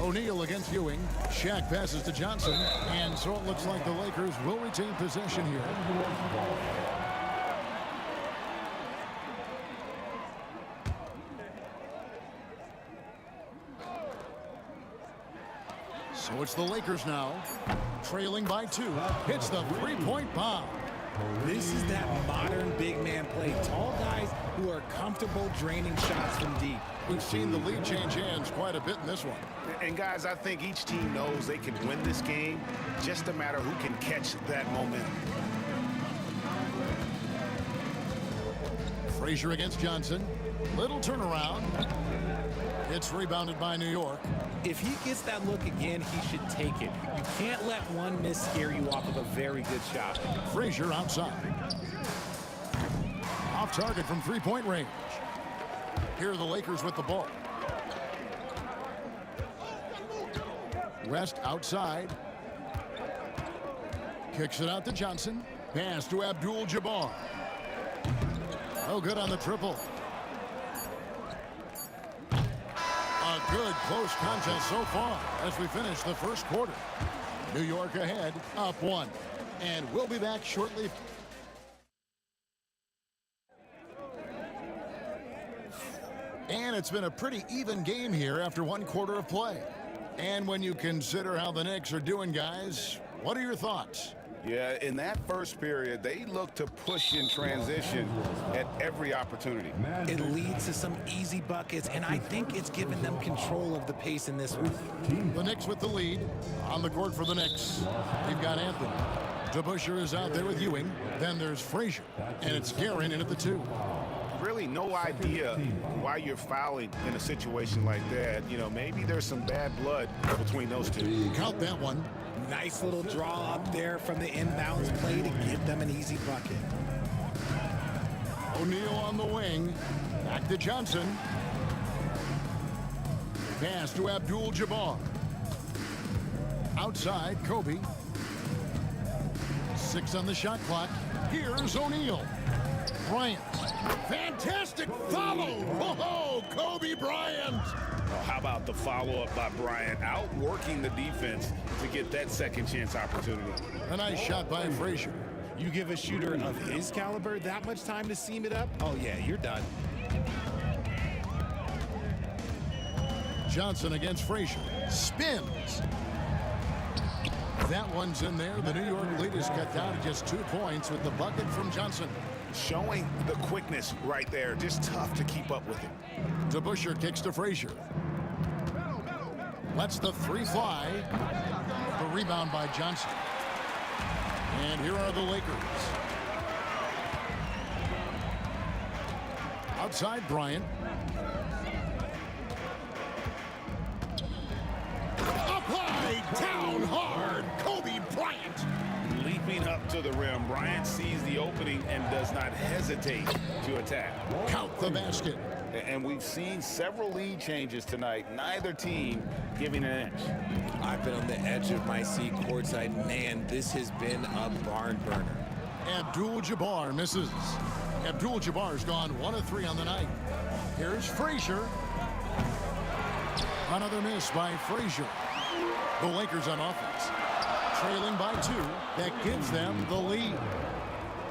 O'Neal against Ewing. Shaq passes to Johnson. And so it looks like the Lakers will retain possession here. So it's the Lakers now, trailing by 2. Hits the three-point bomb. This is that modern big man play. Tall guys who are comfortable draining shots from deep. We've seen the lead change hands quite a bit in this one. And guys, I think each team knows they can win this game. Just a matter who can catch that momentum. Frazier against Johnson. Little turnaround. It's rebounded by New York. If he gets that look again, he should take it. You can't let one miss scare you off of a very good shot. Frazier outside. Off target from three-point range. Here are the Lakers with the ball. West outside. Kicks it out to Johnson. Pass to Abdul-Jabbar. No good on the triple. A good close contest so far as we finish the first quarter. New York ahead, up 1. And we'll be back shortly. And it's been a pretty even game here after 1 quarter of play. And when you consider how the Knicks are doing, guys, what are your thoughts? Yeah, in that first period, they look to push in transition at every opportunity. It leads to some easy buckets, and I think it's given them control of the pace in this one. The Knicks with the lead. On the court for the Knicks, we've got Anthony. DeBusschere is out there with Ewing. Then there's Frazier, and it's Guerin in at the 2. Really no idea why you're fouling in a situation like that. You know, maybe there's some bad blood between those two. Count that one. Nice little draw up there from the inbounds play to give them an easy bucket. O'Neal on the wing. Back to Johnson. Pass to Abdul-Jabbar. Outside, Kobe. 6 on the shot clock. Here's O'Neal. Bryant. Fantastic follow. Oh, Kobe Bryant. Oh, how about the follow-up by Bryant, outworking the defense to get that second chance opportunity. A nice shot by Frazier. You give a shooter of his caliber that much time to seam it up? Oh, yeah, you're done. Johnson against Frazier. Spins. That one's in there. The New York lead is cut down to just 2 points with the bucket from Johnson. Showing the quickness right there. Just tough to keep up with it. DeBusschere kicks to Frazier. Lets the 3 fly. The rebound by Johnson. And here are the Lakers. Outside, Bryant. Up high, down hard, Kobe Bryant. Leaping up to the rim, Bryant sees the opening and does not hesitate to attack. Count the basket. And we've seen several lead changes tonight, neither team giving an inch. I've been on the edge of my seat courtside. Man, this has been a barn burner. Abdul-Jabbar misses. Abdul-Jabbar's gone 1 of 3 on the night. Here's Frazier. Another miss by Frazier. The Lakers on offense. Trailing by 2. That gives them the lead.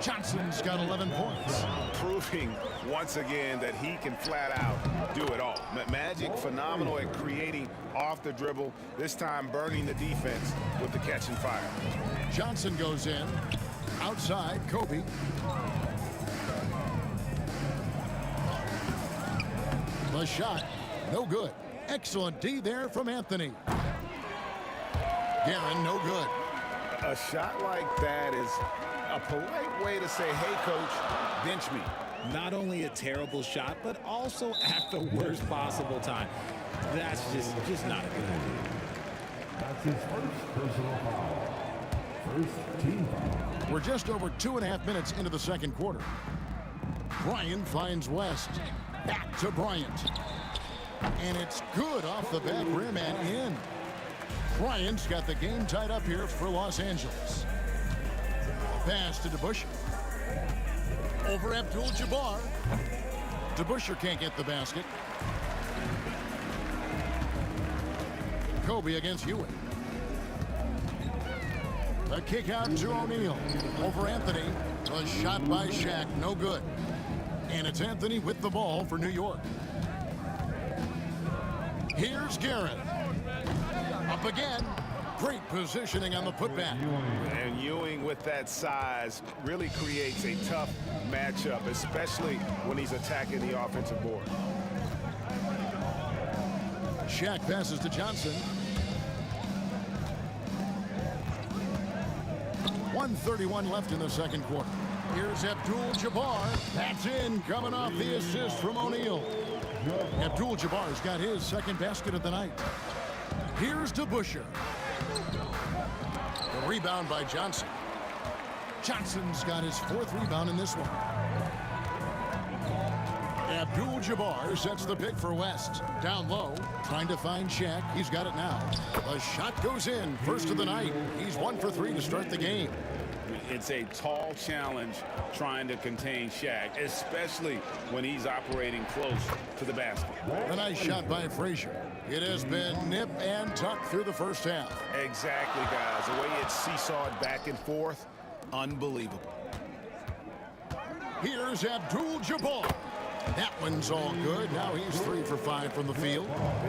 Johnson's got 11 points. Proving once again that he can flat out do it all. Magic phenomenal at creating off the dribble, this time burning the defense with the catch and fire. Johnson goes in. Outside, Kobe. The shot, no good. Excellent D there from Anthony. Guerin, no good. A shot like that is a polite way to say, hey, coach, bench me. Not only a terrible shot, but also at the worst possible time. That's just not a good idea. That's his first personal foul. First team foul. We're just over 2.5 minutes into the second quarter. Bryant finds West. Back to Bryant. And it's good off the back rim and in. Bryant's got the game tied up here for Los Angeles. Pass to DeBusschere. Over Abdul-Jabbar. DeBusschere can't get the basket. Kobe against Ewing. The kick out to O'Neal. Over Anthony. A shot by Shaq. No good. And it's Anthony with the ball for New York. Here's Garrett. Up again. Great positioning on the putback. And Ewing with that size really creates a tough matchup, especially when he's attacking the offensive board. Shaq passes to Johnson. 1:31 left in the second quarter. Here's Abdul-Jabbar. That's in, coming off the assist from O'Neal. Abdul-Jabbar's got his second basket of the night. Here's DeBusschere. The rebound by Johnson. Johnson's got his fourth rebound in this one. Abdul-Jabbar sets the pick for West. Down low, trying to find Shaq. He's got it now. The shot goes in. First of the night. He's 1 for 3 to start the game. It's a tall challenge trying to contain Shaq, especially when he's operating close to the basket. A nice shot by Frazier. It has been nip and tuck through the first half. Exactly, guys. The way it's seesawed back and forth, unbelievable. Here's Abdul-Jabbar. That one's all good. Now he's 3 for 5 from the field.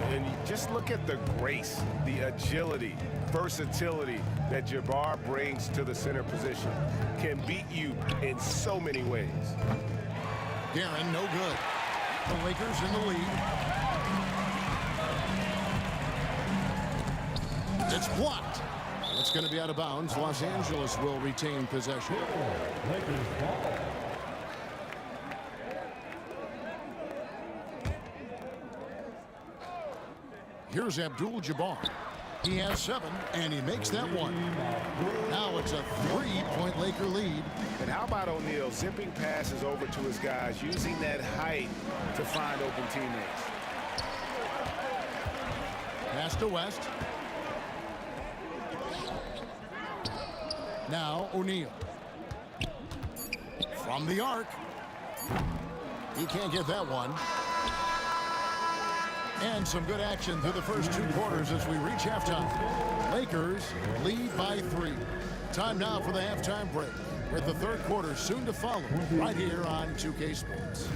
And you just look at the grace, the agility, versatility that Jabbar brings to the center position. Can beat you in so many ways. Guerin, no good. The Lakers in the lead. It's blocked. It's going to be out of bounds. Los Angeles will retain possession. Here's Abdul-Jabbar. He has 7, and he makes that one. Now it's a 3-point Laker lead. And how about O'Neal zipping passes over to his guys, using that height to find open teammates. Pass to West. Now O'Neal. From the arc. He can't get that one. And some good action through the first 2 quarters as we reach halftime. Lakers lead by 3. Time now for the halftime break, with the third quarter soon to follow right here on 2K Sports.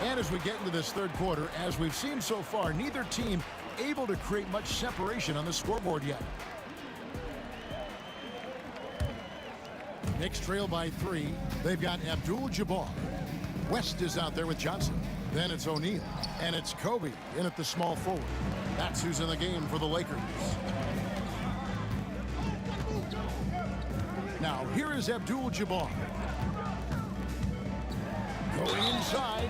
And as we get into this third quarter, as we've seen so far, neither team able to create much separation on the scoreboard yet. Knicks trail by 3. They've got Abdul-Jabbar. West is out there with Johnson. Then it's O'Neal. And it's Kobe in at the small forward. That's who's in the game for the Lakers. Now, here is Abdul-Jabbar. Going inside,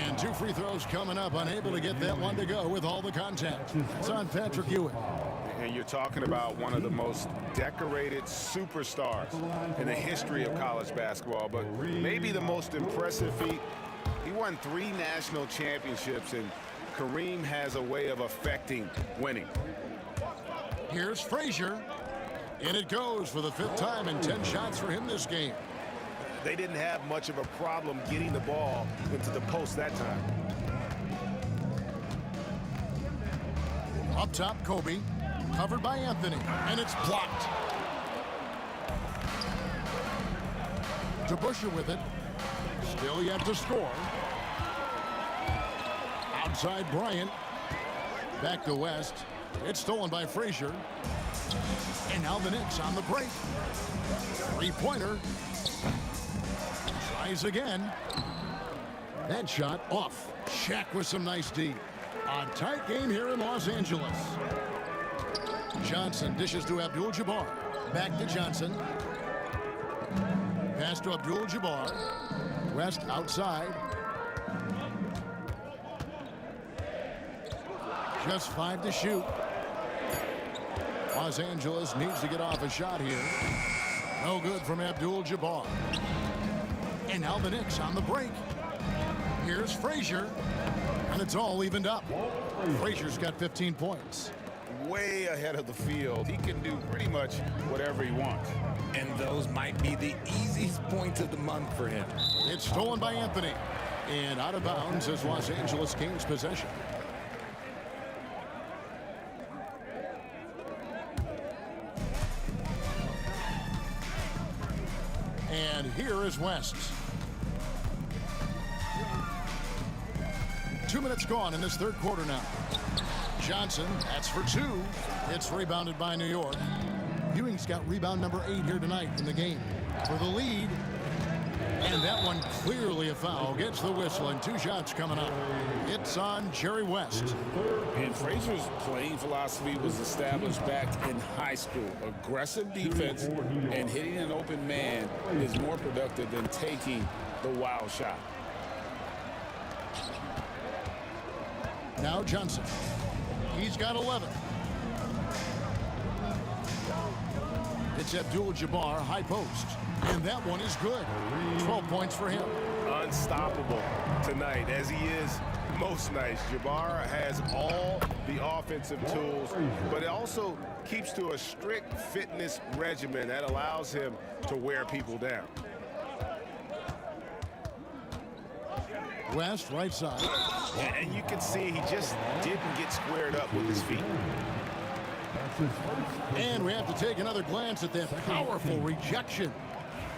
and 2 free throws coming up, unable to get that one to go with all the contact. It's on Patrick Ewing. And you're talking about one of the most decorated superstars in the history of college basketball, but maybe the most impressive feat. He won 3 national championships, and Kareem has a way of affecting winning. Here's Frazier. In it goes for the 5th time, and 10 shots for him this game. They didn't have much of a problem getting the ball into the post that time. Up top, Kobe. Covered by Anthony. And it's blocked. DeBusschere with it. Still yet to score. Outside Bryant. Back to West. It's stolen by Frazier. And now the Knicks on the break. 3-pointer. Tries again. That shot off. Shaq with some nice D. A tight game here in Los Angeles. Johnson dishes to Abdul-Jabbar. Back to Johnson. Pass to Abdul-Jabbar. West outside. Just 5 to shoot. Los Angeles needs to get off a shot here. No good from And it's all evened up. Frazier's got 15 points. Way ahead of the field. He can do pretty much whatever he wants. And those might be the easiest points of the month for him. It's stolen by Anthony. And out of bounds as Los Angeles gains possession. And here is West. 2 minutes gone in this third quarter now. Johnson, that's for two. It's rebounded by New York. Ewing's got rebound number 8 here tonight in the game for the lead. And that one clearly a foul. Gets the whistle and 2 shots coming up. It's on Jerry West. And Frazier's playing philosophy was established back in high school. Aggressive defense and hitting an open man is more productive than taking the wild shot. Now Johnson. He's got 11. It's Abdul-Jabbar, high post. And that one is good. 12 points for him. Unstoppable tonight, as he is most nights. Jabbar has all the offensive tools, but it also keeps to a strict fitness regimen that allows him to wear people down. West, right side. And you can see he just didn't get squared up with his feet. And we have to take another glance at that powerful rejection.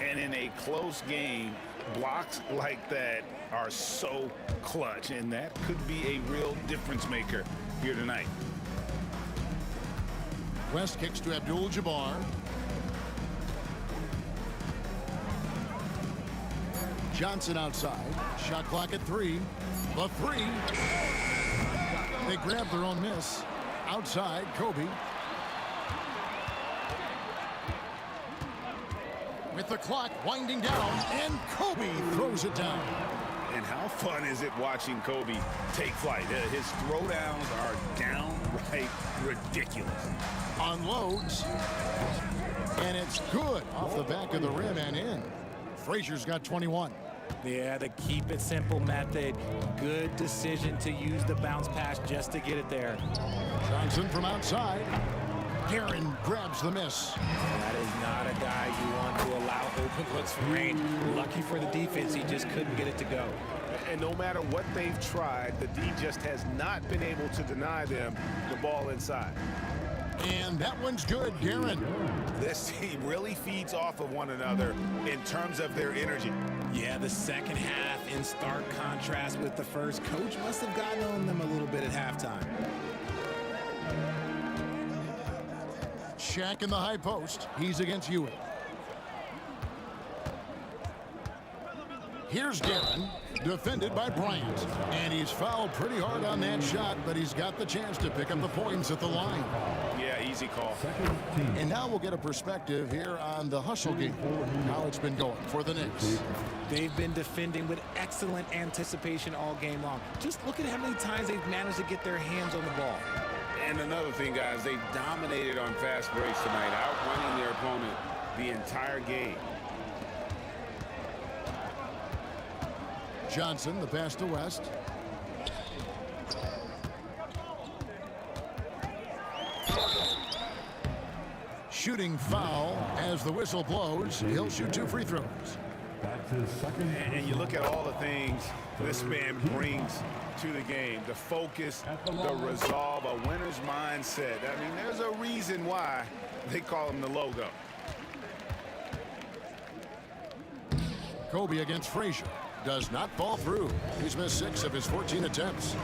And in a close game, blocks like that are so clutch, and that could be a real difference maker here tonight. West kicks to Abdul-Jabbar. Johnson outside. Shot clock at 3. The 3. They grab their own miss. Outside, Kobe. With the clock winding down, and Kobe throws it down. And how fun is it watching Kobe take flight? His throwdowns are downright ridiculous. Unloads. And it's good off the back of the rim and in. Frazier's got 21. Yeah, the keep it simple method. Good decision to use the bounce pass just to get it there. Johnson from outside. Guerin grabs the miss. That is not a guy you want to allow open looks for rain. Lucky for the defense, he just couldn't get it to go. And no matter what they've tried, the D just has not been able to deny them the ball inside. And that one's good, Guerin. This team really feeds off of one another in terms of their energy. Yeah, the second half in stark contrast with the first. Coach must have gotten on them a little bit at halftime. Shaq in the high post. He's against Ewing. Here's Guerin, defended by Bryant. And he's fouled pretty hard on that shot, but he's got the chance to pick up the points at the line. Yeah, easy call. And now we'll get a perspective here on the hustle game, how it's been going for the Knicks. They've been defending with excellent anticipation all game long. Just look at how many times they've managed to get their hands on the ball. And another thing, guys, they've dominated on fast breaks tonight, outrunning their opponent the entire game. Johnson, the pass to West. Shooting foul as the whistle blows. He'll shoot 2 free throws. That's his second. And you look at all the things this man brings to the game. The focus, the resolve, a winner's mindset. I mean, there's a reason why they call him the logo. Kobe against Frazier. Does not fall through. He's missed 6 of his 14 attempts.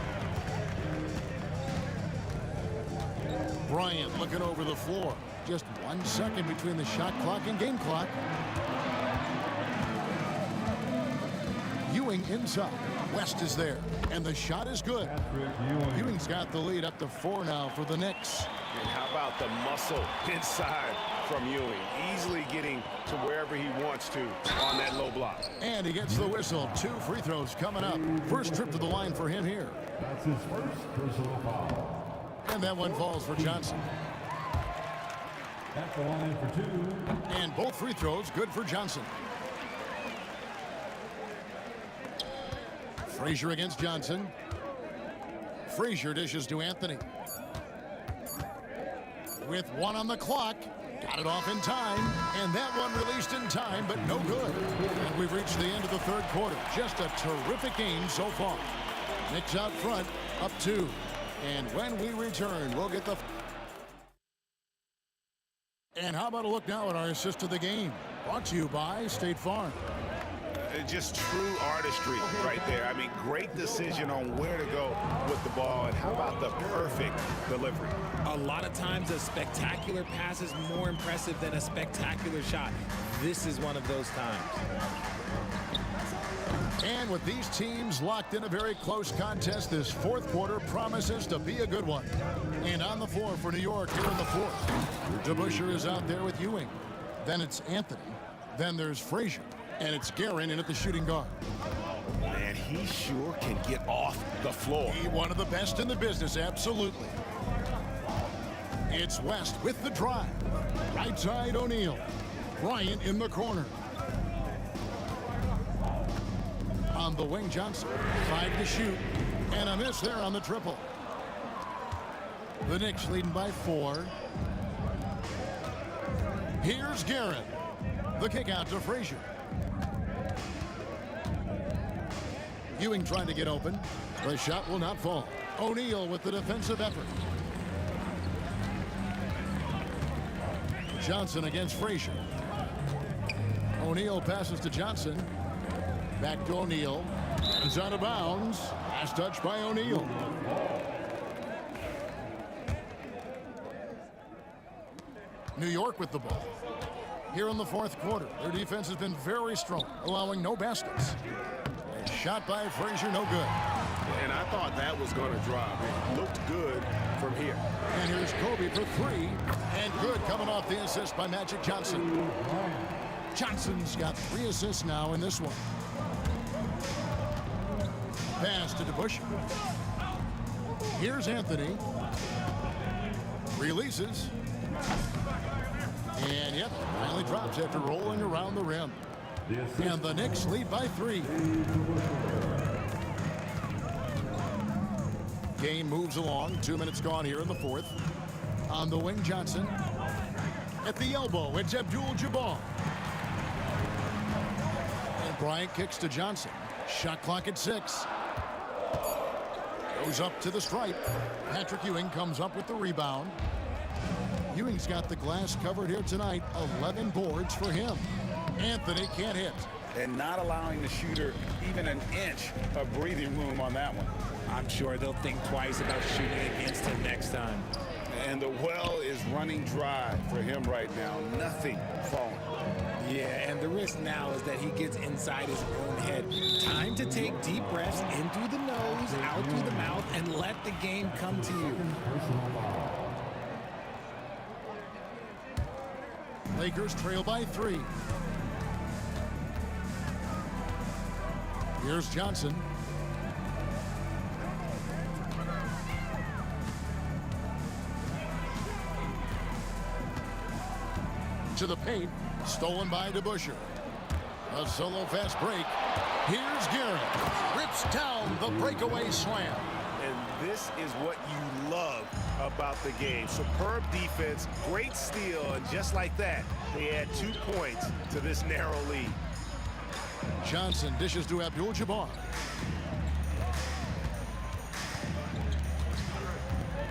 Bryant looking over the floor. Just 1 second between the shot clock and game clock. Ewing inside. West is there. And the shot is good. Ewing's got the lead up to 4 now for the Knicks. And how about the muscle inside from Ewing? Easily getting to wherever he wants to on that low block. And he gets the whistle. 2 free throws coming up. First trip to the line for him here. That's his first personal foul. And that one falls for Johnson. At the line for 2. And both free throws good for Johnson. Frazier against Johnson. Frazier dishes to Anthony. With 1 on the clock. Got it off in time, and that one released in time, but no good. And we've reached the end of the third quarter. Just a terrific game so far. Knicks out front, up 2. And when we return, we'll get the... And how about a look now at our assist to the game? Brought to you by State Farm. Just true artistry right there. I mean, great decision on where to go with the ball, and how about the perfect delivery? A lot of times a spectacular pass is more impressive than a spectacular shot. This is one of those times. And with these teams locked in a very close contest, this fourth quarter promises to be a good one. And on the floor for New York here in the fourth, DeBusschere is out there with Ewing. Then it's Anthony. Then there's Frazier. And it's Guerin in at the shooting guard. Man, he sure can get off the floor. He one of the best in the business, absolutely. It's West with the drive. Right side O'Neal. Bryant in the corner. On the wing, Johnson. 5 to shoot. And a miss there on the triple. The Knicks leading by 4. Here's Guerin. The kick out to Frazier. Ewing trying to get open. The shot will not fall. O'Neal with the defensive effort. Johnson against Frazier. O'Neal passes to Johnson. Back to O'Neal. It's out of bounds. Last touch by O'Neal. New York with the ball. Here in the fourth quarter, their defense has been very strong, allowing no baskets. A shot by Frazier, no good. And I thought that was going to drop. It looked good from here. And here's Kobe for 3. And good coming off the assist by Magic Johnson. Johnson's got 3 assists now in this one. Pass to DeBusschere. Here's Anthony. Releases. And yep, finally drops after rolling around the rim. And the Knicks lead by 3. Game moves along. 2 minutes gone here in the fourth. On the wing, Johnson. At the elbow, it's Abdul-Jabbar. And Bryant kicks to Johnson. Shot clock at 6. Goes up to the stripe. Patrick Ewing comes up with the rebound. Ewing's got the glass covered here tonight. 11 boards for him. Anthony can't hit. And not allowing the shooter even an inch of breathing room on that one. I'm sure they'll think twice about shooting against him next time. And the well is running dry for him right now. Nothing falling. Yeah, and the risk now is that he gets inside his own head. Time to take deep breaths in through the nose, out through the mouth, and let the game come to you. Lakers trail by 3. Here's Johnson. To the paint. Stolen by DeBusschere. A solo fast break. Here's Guerin. Rips down the breakaway slam. And this is what you love about the game. Superb defense, great steal, and just like that, they add 2 points to this narrow lead. Johnson dishes to Abdul-Jabbar.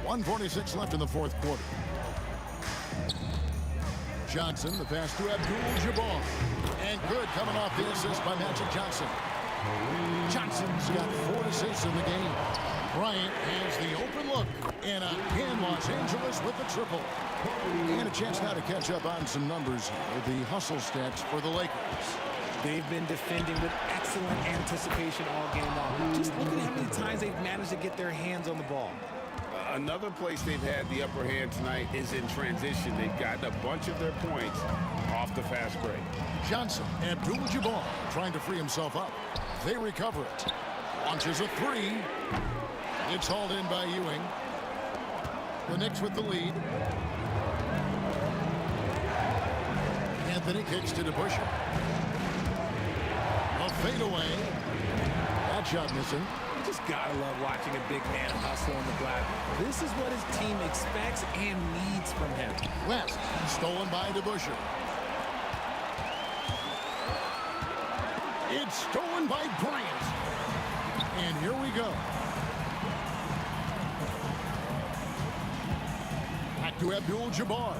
1:46 left in the fourth quarter. Johnson, the pass to Abdul-Jabbar. And good coming off the assist by Magic Johnson. Johnson's got 4 assists in the game. Bryant has the open look. And again, Los Angeles with the triple. And a chance now to catch up on some numbers here. The hustle stats for the Lakers. They've been defending with excellent anticipation all game long. Just look at how many times they've managed to get their hands on the ball. Another place they've had the upper hand tonight is in transition. They've gotten a bunch of their points off the fast break. Johnson, Abdul-Jabbar trying to free himself up. They recover it. Launches a 3. It's hauled in by Ewing. The Knicks with the lead. Anthony kicks to DeBusschere. A fadeaway. That shot missing. just gotta love watching a big man hustle on the glass. This is what his team expects and needs from him. West, stolen by DeBuscher. It's stolen by Bryant. And here we go. Back to Abdul-Jabbar.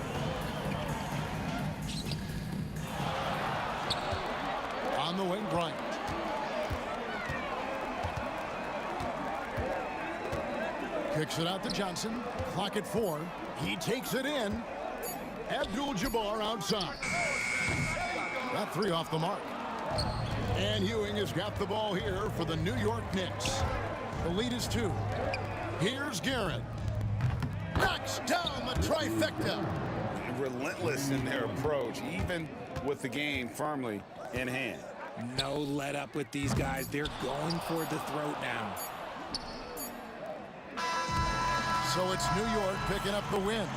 On the wing, Bryant. Kicks it out to Johnson. Clock at 4. He takes it in. Abdul-Jabbar outside. That 3 off the mark. And Ewing has got the ball here for the New York Knicks. The lead is 2. Here's Garrett. Knocks down the trifecta. Relentless in their approach, even with the game firmly in hand. No let up with these guys. They're going for the throat now. So it's New York picking up the win.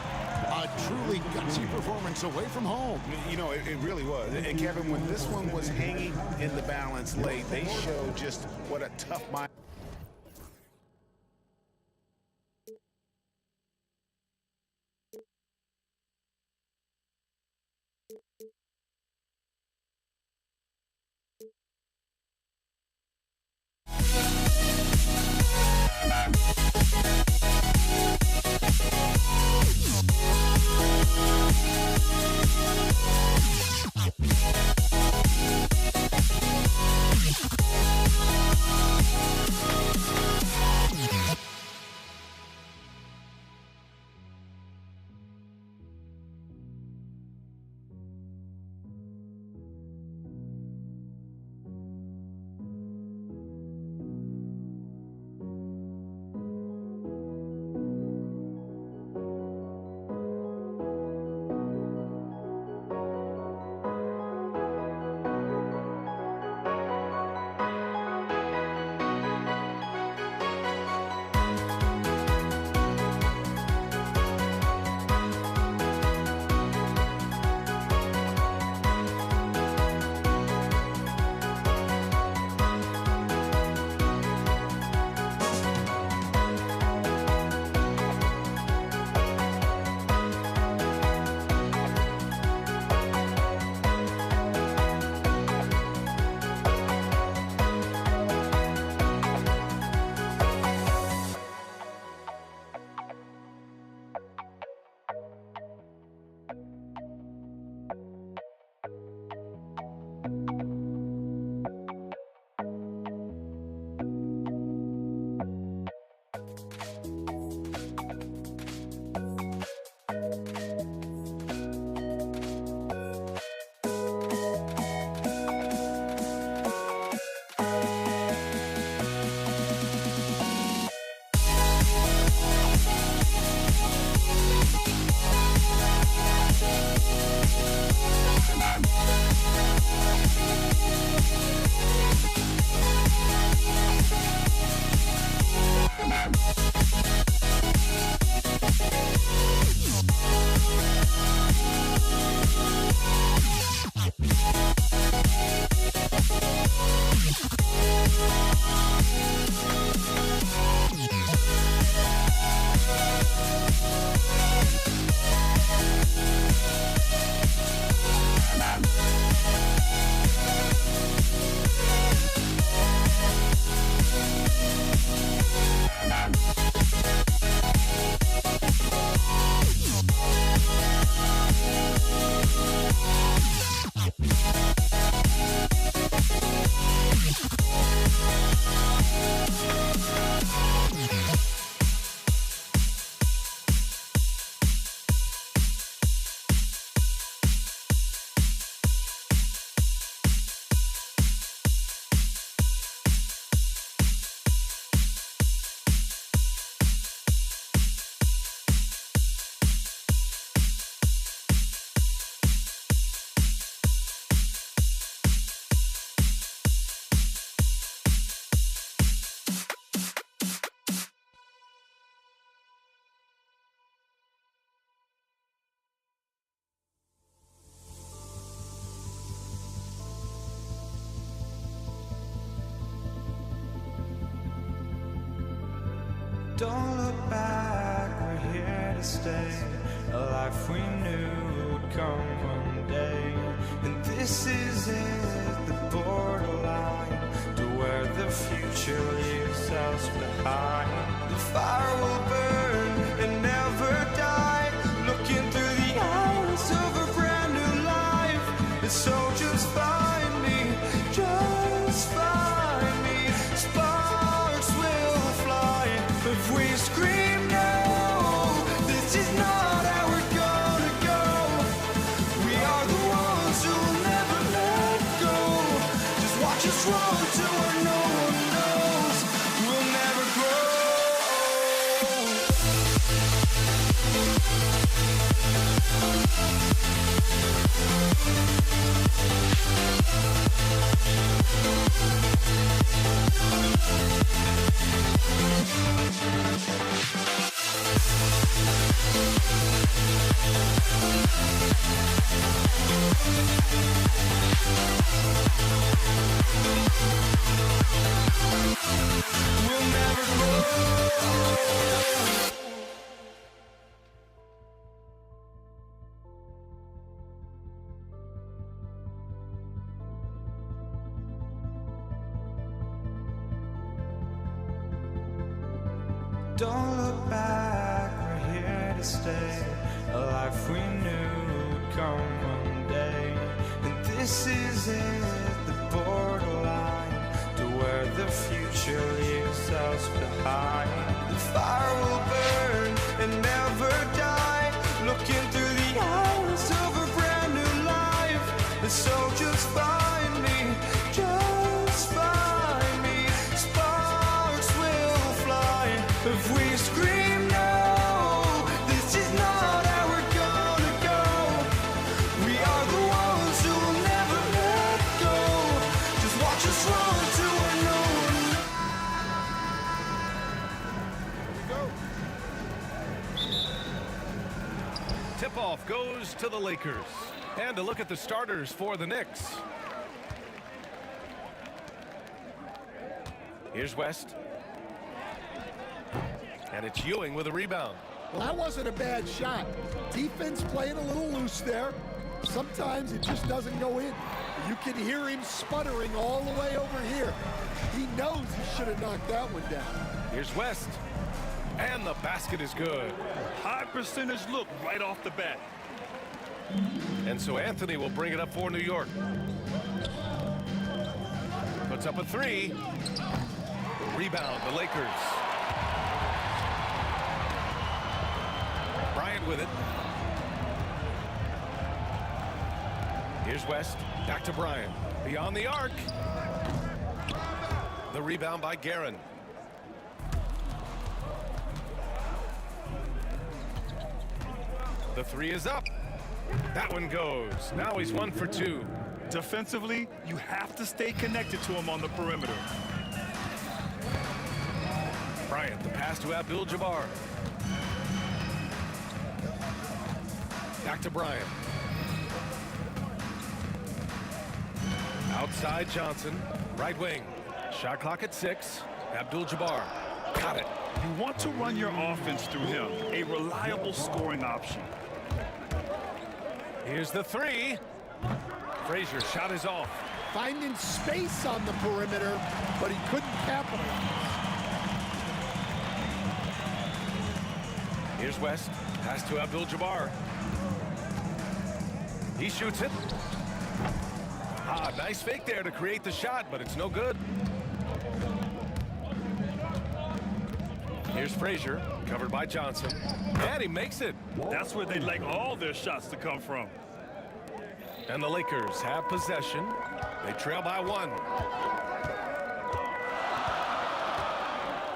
A truly gutsy performance away from home. You know, it really was. And Kevin, when this one was hanging in the balance late, they showed just what a tough mind. Don't look back, we're here to stay. A life we knew would come one day. And this is it, the borderline to where the future leaves us behind. The fire will burn and never die, looking through the eyes of a brand new life. And so just find me, just find me. Sparks will fly if we scream no. This is not how we're gonna go. We are the ones who will never let go. Just watch us run to where no one knows. We'll never grow. We'll never grow. Don't look back, we're here to stay. A life we knew would come one day. And this is it, the borderline to where the future leaves us behind. The fire will burn and never die, looking through the eyes of a brand new life. And so just find me, just find me. Sparks will fly if we scream no. This is not how we're gonna go. We are the ones who will never let go. Just watch us run to where no one. Tip-off goes to the Lakers. And a look at the starters for the Knicks. Here's West. And it's Ewing with a rebound. Well, that wasn't a bad shot. Defense playing a little loose there. Sometimes it just doesn't go in. You can hear him sputtering all the way over here. He knows he should have knocked that one down. Here's West. And the basket is good. High percentage look right off the bat. And so Anthony will bring it up for New York. Puts up a three. Rebound, the Lakers. Bryant with it. Here's West. Back to Bryant. Beyond the arc. The rebound by Guerin. The three is up. That one goes. Now he's 1 for 2. Defensively, you have to stay connected to him on the perimeter. Bryant, the pass to Abdul-Jabbar. Back to Bryant. Outside Johnson, right wing. Shot clock at 6. Abdul-Jabbar, got it. You want to run your offense through him, a reliable scoring option. Here's the three. Frazier, shot is off. Finding space on the perimeter, but he couldn't capitalize. Here's West, pass to Abdul-Jabbar. He shoots it. Ah, nice fake there to create the shot, but it's no good. Here's Frazier, covered by Johnson. And he makes it. That's where they'd like all their shots to come from. And the Lakers have possession. They trail by 1.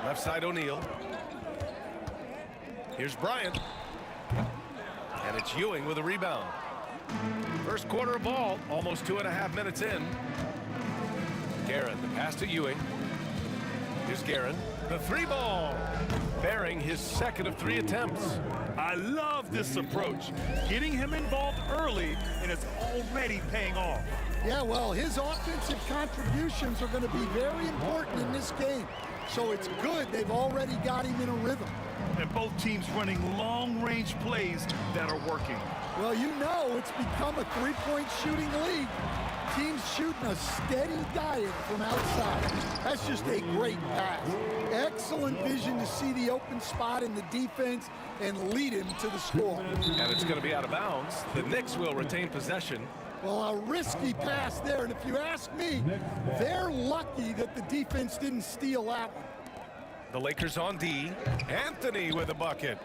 Left side O'Neal. Here's Bryant. And it's Ewing with a rebound. First quarter of ball, almost 2.5 minutes in. Guerin, the pass to Ewing. Here's Guerin. The three ball. Bearing his second of 3 attempts. I love this approach. Getting him involved early, and it's already paying off. Yeah, well, his offensive contributions are going to be very important in this game. So it's good they've already got him in a rhythm. And both teams running long-range plays that are working. Well, you know it's become a three-point shooting league. Teams shooting a steady diet from outside. That's just a great pass. Excellent vision to see the open spot in the defense and lead him to the score. And it's going to be out of bounds. The Knicks will retain possession. Well, a risky pass there, and if you ask me, they're lucky that the defense didn't steal that one. The Lakers on D. Anthony with a bucket.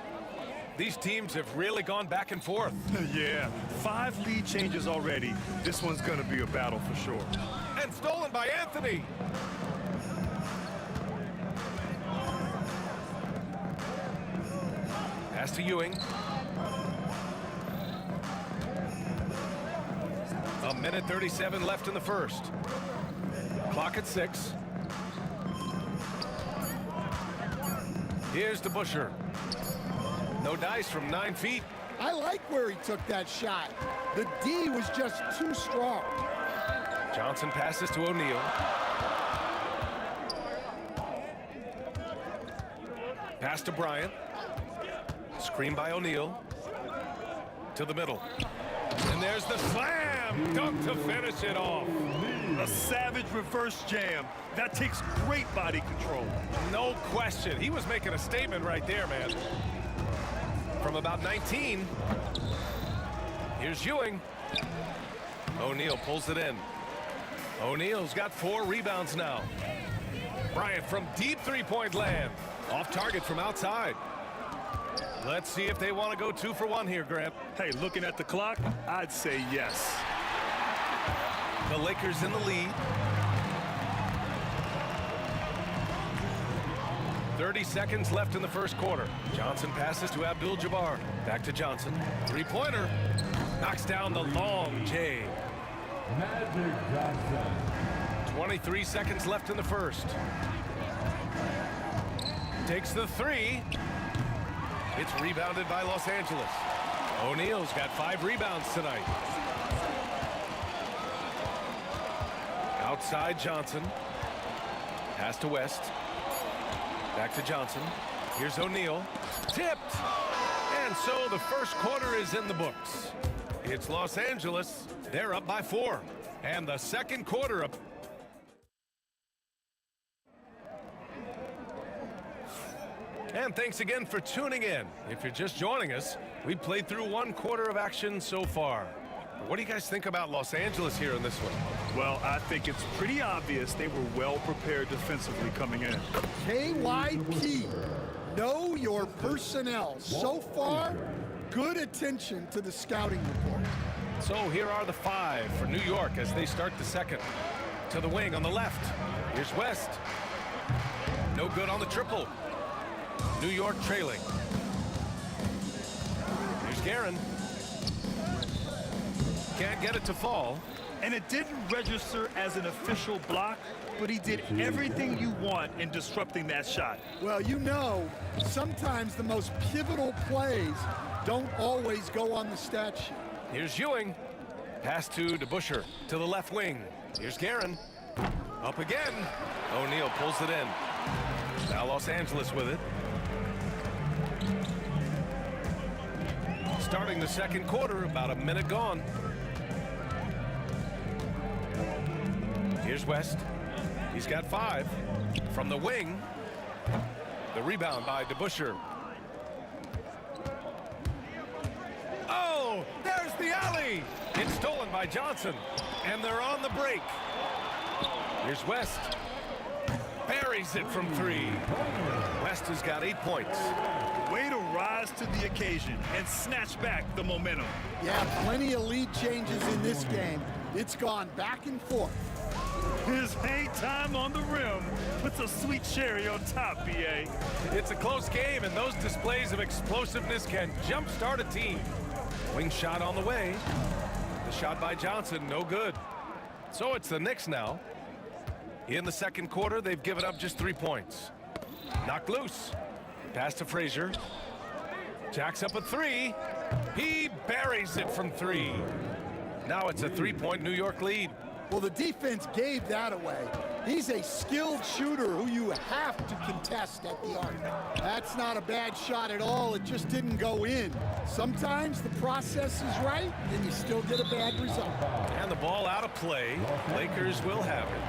These teams have really gone back and forth. Yeah, 5 lead changes already. This one's going to be a battle for sure. And stolen by Anthony. Pass to Ewing. A minute 37 left in the first. Clock at 6. Here's DeBusschere. No dice from 9 feet. I like where he took that shot. The D was just too strong. Johnson passes to O'Neal. Pass to Bryant. Screen by O'Neal. To the middle. And there's the slam dunk to finish it off. A savage reverse jam. That takes great body control. No question. He was making a statement right there, man. From about 19. Here's Ewing. O'Neal pulls it in. O'Neal's got 4 rebounds now. Bryant from deep three-point land. Off target from outside. Let's see if they want to go 2 for 1 here, Grant. Hey, looking at the clock, I'd say yes. The Lakers in the lead. 30 seconds left in the first quarter. Johnson passes to Abdul-Jabbar. Back to Johnson. Three-pointer. Knocks down the long J. Magic Johnson. 23 seconds left in the first. Takes the 3. It's rebounded by Los Angeles. O'Neal's got 5 rebounds tonight. Outside Johnson. Pass to West. Back to Johnson. Here's O'Neal. Tipped. And so the first quarter is in the books. It's Los Angeles. They're up by 4. And the second quarter up. And thanks again for tuning in. If you're just joining us, we played through 1 quarter of action so far. What do you guys think about Los Angeles here in this one? Well, I think it's pretty obvious they were well prepared defensively coming in. KYP, know your personnel. So far, good attention to the scouting report. So here are the 5 for New York as they start the second. To the wing on the left. Here's West. No good on the triple. New York trailing. Here's Guerin. Can't get it to fall. And it didn't register as an official block, but he did everything you want in disrupting that shot. Well, you know, sometimes the most pivotal plays don't always go on the stat sheet. Here's Ewing. Pass to DeBusschere to the left wing. Here's Guerin. Up again. O'Neal pulls it in. Now Los Angeles with it. Starting the second quarter, about a minute gone. Here's West. He's got 5. From the wing. The rebound by DeBusschere. Oh, there's the alley. It's stolen by Johnson. And they're on the break. Here's West. Buries it from 3. West has got 8 points. Way to rise to the occasion and snatch back the momentum. Yeah, plenty of lead changes in this game. It's gone back and forth. His hang time on the rim puts a sweet cherry on top, BA. It's a close game, and those displays of explosiveness can jumpstart a team. Wing shot on the way. The shot by Johnson, no good. So it's the Knicks now. In the second quarter, they've given up just 3 points. Knocked loose. Pass to Frazier. Jacks up a 3. He buries it from 3. Now it's a 3-point New York lead. Well, the defense gave that away. He's a skilled shooter who you have to contest at the arc. That's not a bad shot at all. It just didn't go in. Sometimes the process is right, and you still get a bad result. And the ball out of play. Lakers will have it.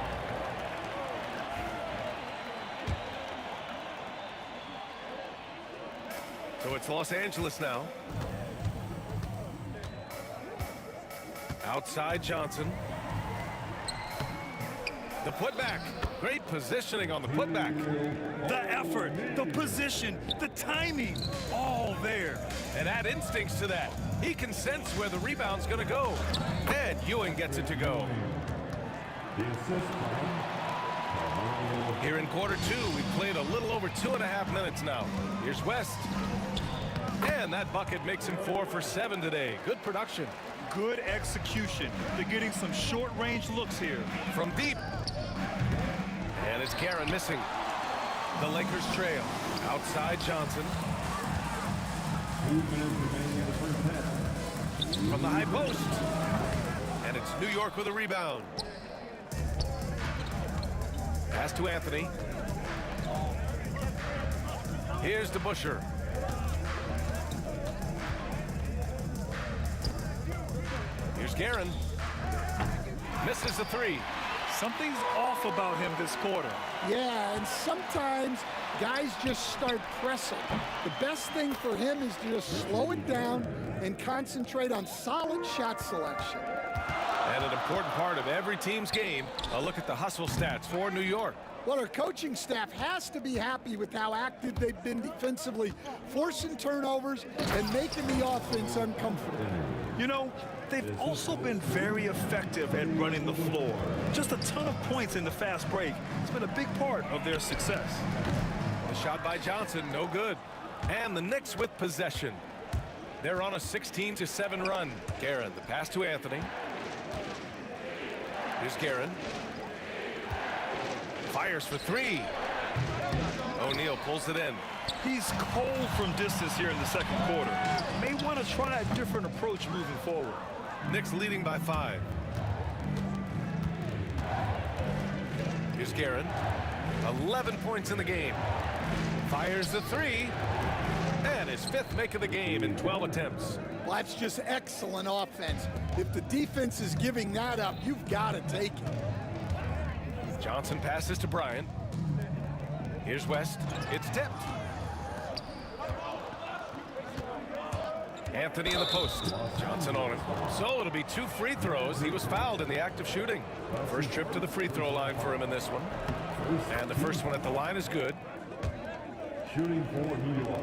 So it's Los Angeles now. Outside Johnson. The putback. Great positioning on the putback. The effort, the position, the timing, all there. And add instincts to that. He can sense where the rebound's going to go. And Ewing gets it to go. Here in quarter two, we've played a little over 2.5 minutes now. Here's West. And that bucket makes him 4 for 7 today. Good production. Good execution. They're getting some short-range looks here. From deep. And it's Guerin missing. The Lakers trail. Outside Johnson. From the high post. And it's New York with a rebound. Pass to Anthony. Here's DeBusschere. Here's Guerin. Misses the three. Something's off about him this quarter. Yeah, and sometimes guys just start pressing. The best thing for him is to just slow it down and concentrate on solid shot selection. And an important part of every team's game, a look at the hustle stats for New York. Well, our coaching staff has to be happy with how active they've been defensively, forcing turnovers and making the offense uncomfortable. You know, they've also been very effective at running the floor. Just a ton of points in the fast break. It's been a big part of their success. The shot by Johnson, no good. And the Knicks with possession. They're on a 16-7 run. Guerin, the pass to Anthony. Here's Guerin. Fires for three. O'Neal pulls it in. He's cold from distance here in the second quarter. May want to try a different approach moving forward. Knicks leading by 5. Here's Guerin. 11 points in the game. Fires the three. And his 5th make of the game in 12 attempts. Well, that's just excellent offense. If the defense is giving that up, you've got to take it. Johnson passes to Bryant. Here's West. It's tipped. Anthony in the post. Johnson on it. So it'll be 2 free throws. He was fouled in the act of shooting. First trip to the free throw line for him in this one. And the first one at the line is good. Shooting for New York.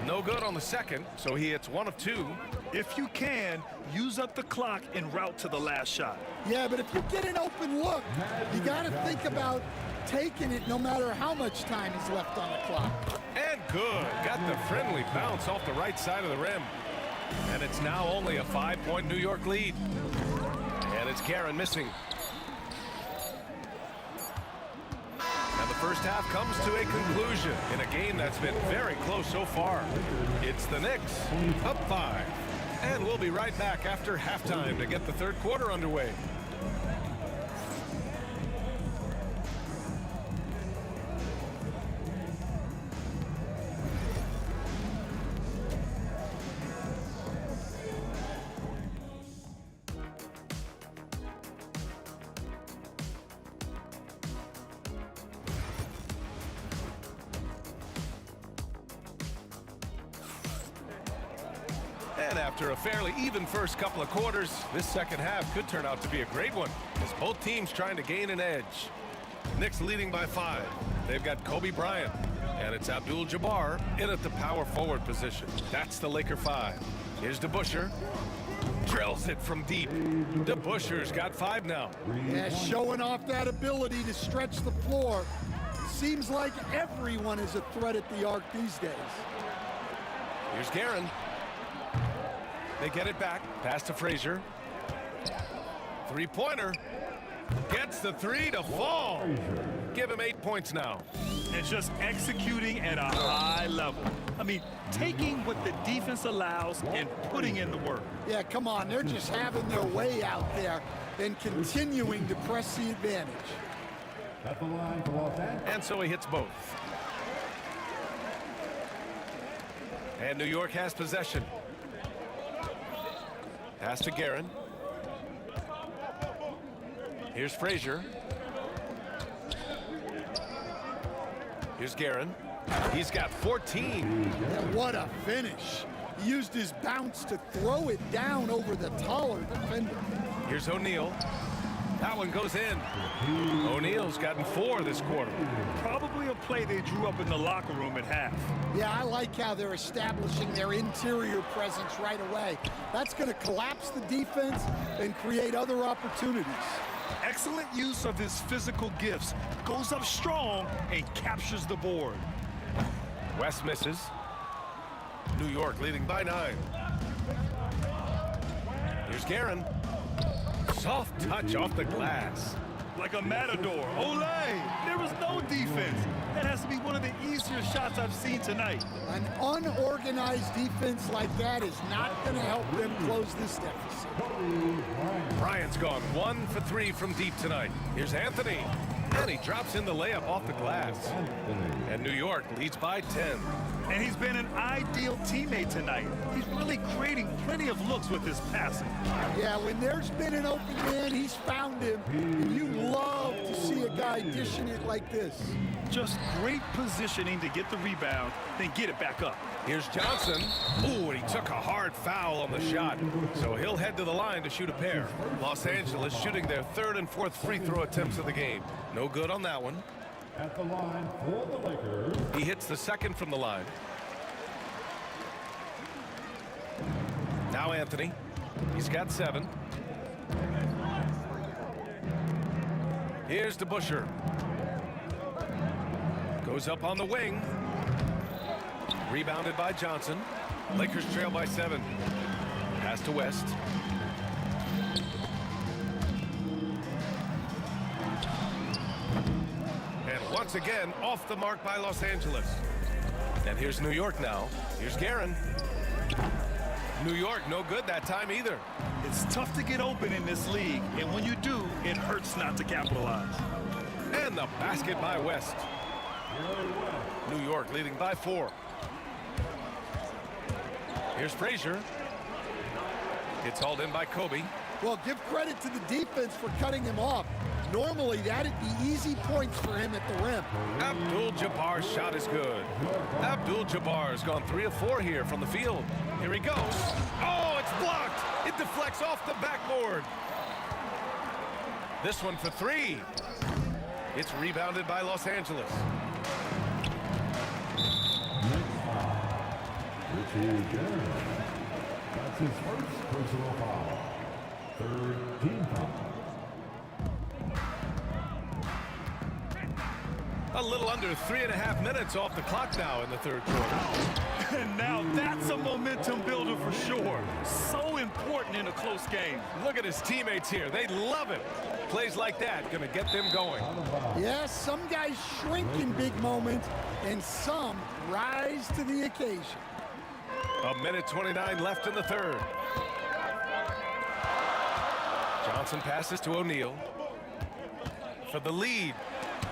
No good on the second, so he hits 1 of 2. If you can, use up the clock en route to the last shot. Yeah, but if you get an open look, you got to think about taking it no matter how much time is left on the clock. And good. Got the friendly bounce off the right side of the rim. And it's now only a 5-point New York lead. And it's Guerin missing. And the first half comes to a conclusion in a game that's been very close so far. It's the Knicks up 5. And we'll be right back after halftime to get the third quarter underway. And after a fairly even first couple of quarters, this second half could turn out to be a great one, as both teams trying to gain an edge. Knicks leading by 5. They've got Kobe Bryant, and it's Abdul-Jabbar in at the power forward position. That's the Laker 5. Here's DeBusschere. Drills it from deep. DeBusschere's got 5 now. Yeah, showing off that ability to stretch the floor. Seems like everyone is a threat at the arc these days. Here's Guerin. They get it back. Pass to Frazier. Three-pointer. Gets the 3 to fall. Give him 8 points now. And just executing at a high level. I mean, taking what the defense allows and putting in the work. Yeah, come on. They're just having their way out there and continuing to press the advantage. At the line for Los Angeles. And so he hits both. And New York has possession. Pass to Guerin. Here's Frazier. Here's Guerin. He's got 14. Yeah, what a finish. He used his bounce to throw it down over the taller defender. Here's O'Neal. That one goes in. O'Neal's gotten 4 this quarter. Probably a play they drew up in the locker room at half. Yeah, I like how they're establishing their interior presence right away. That's going to collapse the defense and create other opportunities. Excellent use of his physical gifts. Goes up strong and captures the board. West misses. New York leading by 9. Here's Guerin. Soft touch off the glass. Like a matador. Olé! There was no defense. That has to be one of the easier shots I've seen tonight. An unorganized defense like that is not going to help them close this deficit. Bryant's gone 1 for 3 from deep tonight. Here's Anthony. And he drops in the layup off the glass. And New York leads by 10. And he's been an ideal teammate tonight. He's really creating plenty of looks with his passing. Yeah, when there's been an open man, he's found him. And you love to see a guy dishing it like this. Just great positioning to get the rebound, then get it back up. Here's Johnson. Ooh, and he took a hard foul on the shot. So he'll head to the line to shoot a pair. Los Angeles shooting their 3rd and 4th free throw attempts of the game. No good on that one. At the line for the Lakers. He hits the 2nd from the line. Now Anthony. He's got 7. Here's DeBusschere. Goes up on the wing. Rebounded by Johnson. Lakers trail by 7. Pass to West. And once again, off the mark by Los Angeles. And here's New York now. Here's Guerin. New York, no good that time either. It's tough to get open in this league, and when you do, it hurts not to capitalize. And the basket by West. New York leading by 4. Here's Frazier. It's hauled in by Kobe. Well, give credit to the defense for cutting him off. Normally, that'd be easy points for him at the rim. Abdul-Jabbar's shot is good. Abdul-Jabbar's gone 3 of 4 here from the field. Here he goes. Oh, it's blocked. It deflects off the backboard. This one for 3. It's rebounded by Los Angeles. That's his first personal foul. 3rd team foul. A little under 3.5 minutes off the clock now in the 3rd quarter. And now that's a momentum builder for sure. So important in a close game. Look at his teammates here. They love it. Plays like that going to get them going. Yes, some guys shrink in big moments, and some rise to the occasion. 1:29 left in the 3rd. Johnson passes to O'Neal for the lead.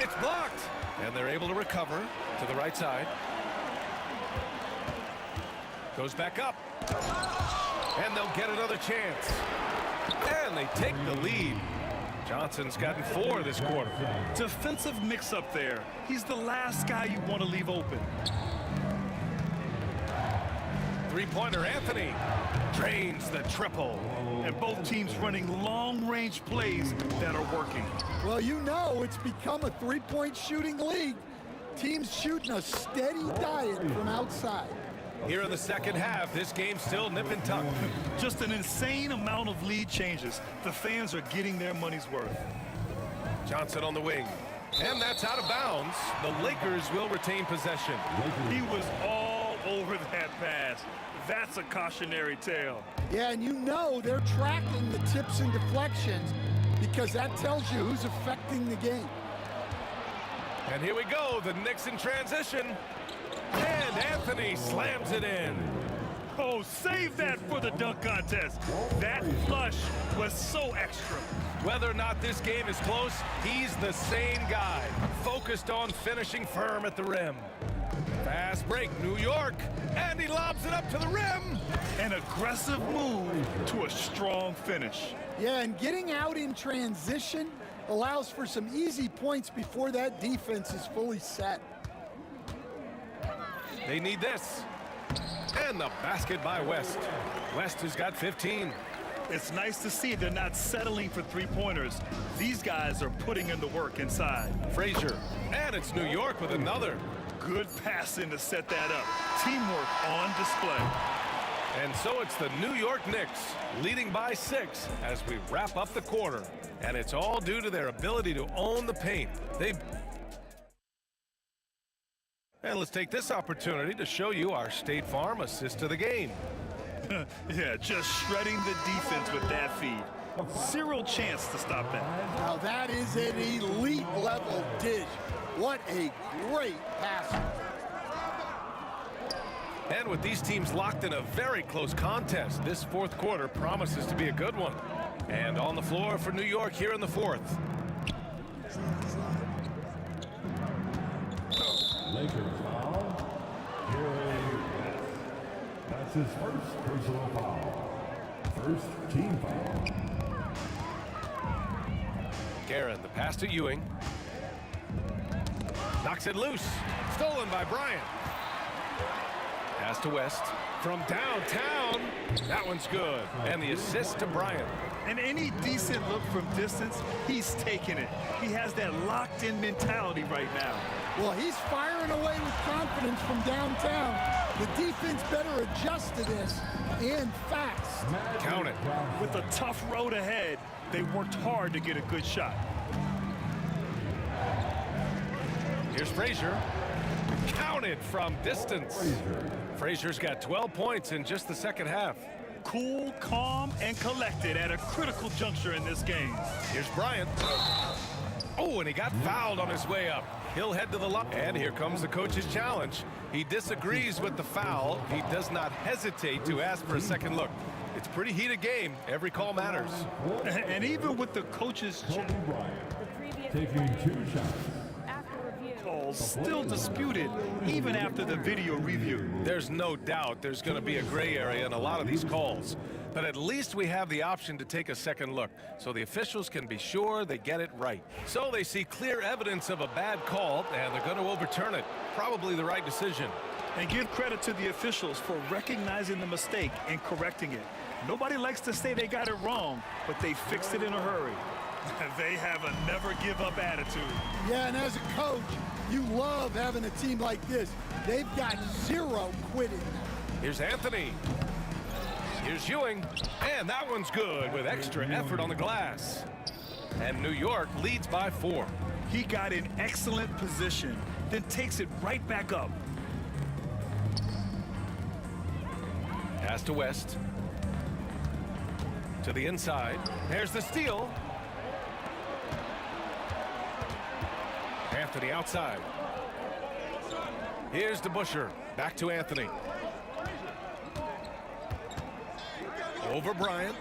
It's blocked. And they're able to recover to the right side. Goes back up. And they'll get another chance. And they take the lead. Johnson's gotten 4 this quarter. Defensive mix-up there. He's the last guy you want to leave open. Three-pointer Anthony drains the triple. And both teams running long-range plays that are working. Well, you know it's become a three-point shooting league. Teams shooting a steady diet from outside. Here in the 2nd half, this game's still nip and tuck. Just an insane amount of lead changes. The fans are getting their money's worth. Johnson on the wing. And that's out of bounds. The Lakers will retain possession. He was all over that pass. That's a cautionary tale. Yeah, and you know they're tracking the tips and deflections because that tells you who's affecting the game. And here we go, the Knicks in transition. And Anthony slams it in. Oh, save that for the dunk contest. That flush was so extra. Whether or not this game is close, he's the same guy, focused on finishing firm at the rim. Fast break, New York, and he lobs it up to the rim. An aggressive move to a strong finish. Yeah, and getting out in transition allows for some easy points before that defense is fully set. They need this. And the basket by West. West has got 15. It's nice to see they're not settling for three-pointers. These guys are putting in the work inside. Frazier, and it's New York with another. Good passing to set that up. Teamwork on display. And so it's the New York Knicks leading by 6 as we wrap up the quarter. And it's all due to their ability to own the paint. And let's take this opportunity to show you our State Farm assist of the game. Yeah, just shredding the defense with that feed. Zero chance to stop that. Now that is an elite level dish. What a great pass. And with these teams locked in a very close contest, this fourth quarter promises to be a good one. And on the floor for New York here in the fourth. Lakers foul. That's his first personal foul. First team foul. Guerin, the pass to Ewing. Knocks it loose. Stolen by Bryant. Pass to West. From downtown. That one's good. And the assist to Bryant. And any decent look from distance, he's taking it. He has that locked-in mentality right now. Well, he's firing away with confidence from downtown. The defense better adjust to this, and fast. Count it. With a tough road ahead, they worked hard to get a good shot. Here's Frazier. Counted from distance. Frazier's got 12 points in just the second half. Cool, calm, and collected at a critical juncture in this game. Here's Bryant. Oh, and he got fouled on his way up. He'll head to the line. And here comes the coach's challenge. He disagrees with the foul. He does not hesitate to ask for a second look. It's a pretty heated game. Every call matters. And even with the coach's taking 2 shots. calls still disputed even after the video review. There's no doubt there's going to be a gray area in a lot of these calls. But at least we have the option to take a second look, so the officials can be sure they get it right. So they see clear evidence of a bad call, and they're going to overturn it. Probably the right decision. And give credit to the officials for recognizing the mistake and correcting it. Nobody likes to say they got it wrong, but they fixed it in a hurry. They have a never-give-up attitude. Yeah, and as a coach, you love having a team like this. They've got zero quitting. Here's Anthony. Here's Ewing. And that one's good with extra effort on the glass. And New York leads by 4. He got in excellent position, then takes it right back up. Pass to West. To the inside. There's the steal. Anthony outside. Here's DeBusschere. Back to Anthony. Over Bryant.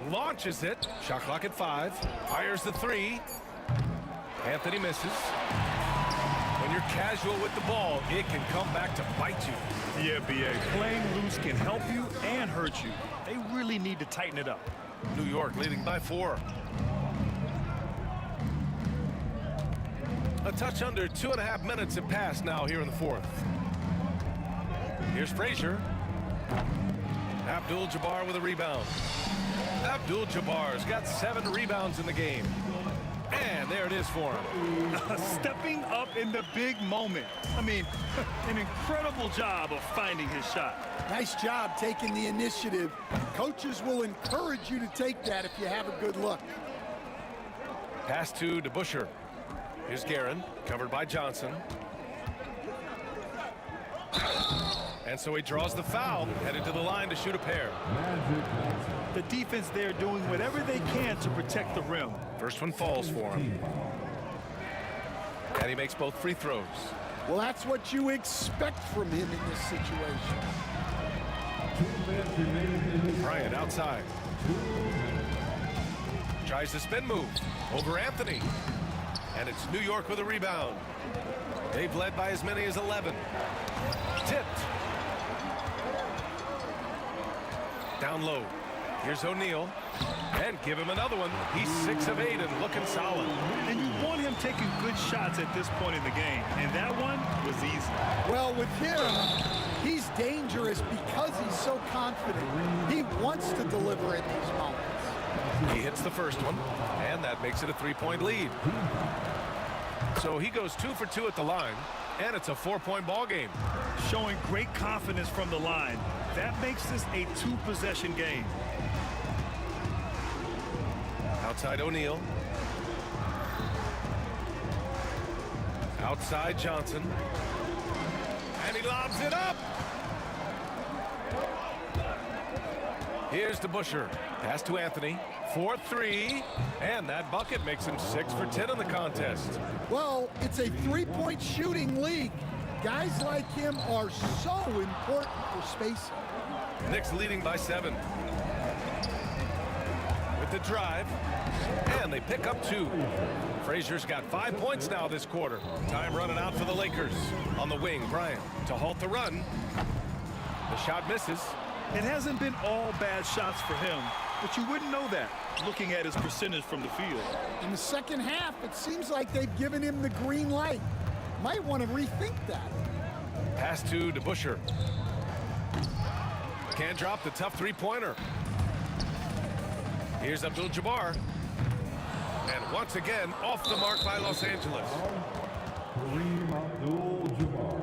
Launches it. Shot clock at 5. Fires the 3. Anthony misses. When you're casual with the ball, it can come back to bite you. Yeah, B.A. Playing loose can help you and hurt you. They really need to tighten it up. New York leading by 4. A touch under 2.5 minutes have passed now here in the 4th. Here's Frazier. Abdul-Jabbar with a rebound. Abdul-Jabbar's got 7 rebounds in the game. And there it is for him. Stepping up in the big moment. I mean, an incredible job of finding his shot. Nice job taking the initiative. Coaches will encourage you to take that if you have a good look. Pass to DeBusschere. Here's Guerin, covered by Johnson. And so he draws the foul, headed to the line to shoot a pair. The defense there doing whatever they can to protect the rim. First one falls for him. And he makes both free throws. Well, that's what you expect from him in this situation. Bryant outside. Tries the spin move over Anthony. And it's New York with a rebound. They've led by as many as 11. Tipped. Down low. Here's O'Neal. And give him another one. He's 6 of 8 and looking solid. And you want him taking good shots at this point in the game. And that one was easy. Well, with him, he's dangerous because he's so confident. He wants to deliver in these moments. He hits the first one, and that makes it a 3-point lead. So he goes 2 for 2 at the line, and it's a 4-point ball game. Showing great confidence from the line. That makes this a 2-possession game. Outside O'Neal. Outside Johnson. And he lobs it up. Here's to Busher. Pass to Anthony. 4-3. And that bucket makes him 6 for 10 in the contest. Well, it's a 3-point shooting league. Guys like him are so important for spacing. Knicks leading by 7. With the drive. And they pick up 2. Frazier's got 5 points now this quarter. Time running out for the Lakers. On the wing, Bryant to halt the run. The shot misses. It hasn't been all bad shots for him, but you wouldn't know that looking at his percentage from the field. In the second half, it seems like they've given him the green light. Might want to rethink that. Pass to DeBusschere. Can't drop the tough 3-pointer. Here's Abdul-Jabbar. And once again, off the mark by Los Angeles. Kareem Abdul-Jabbar.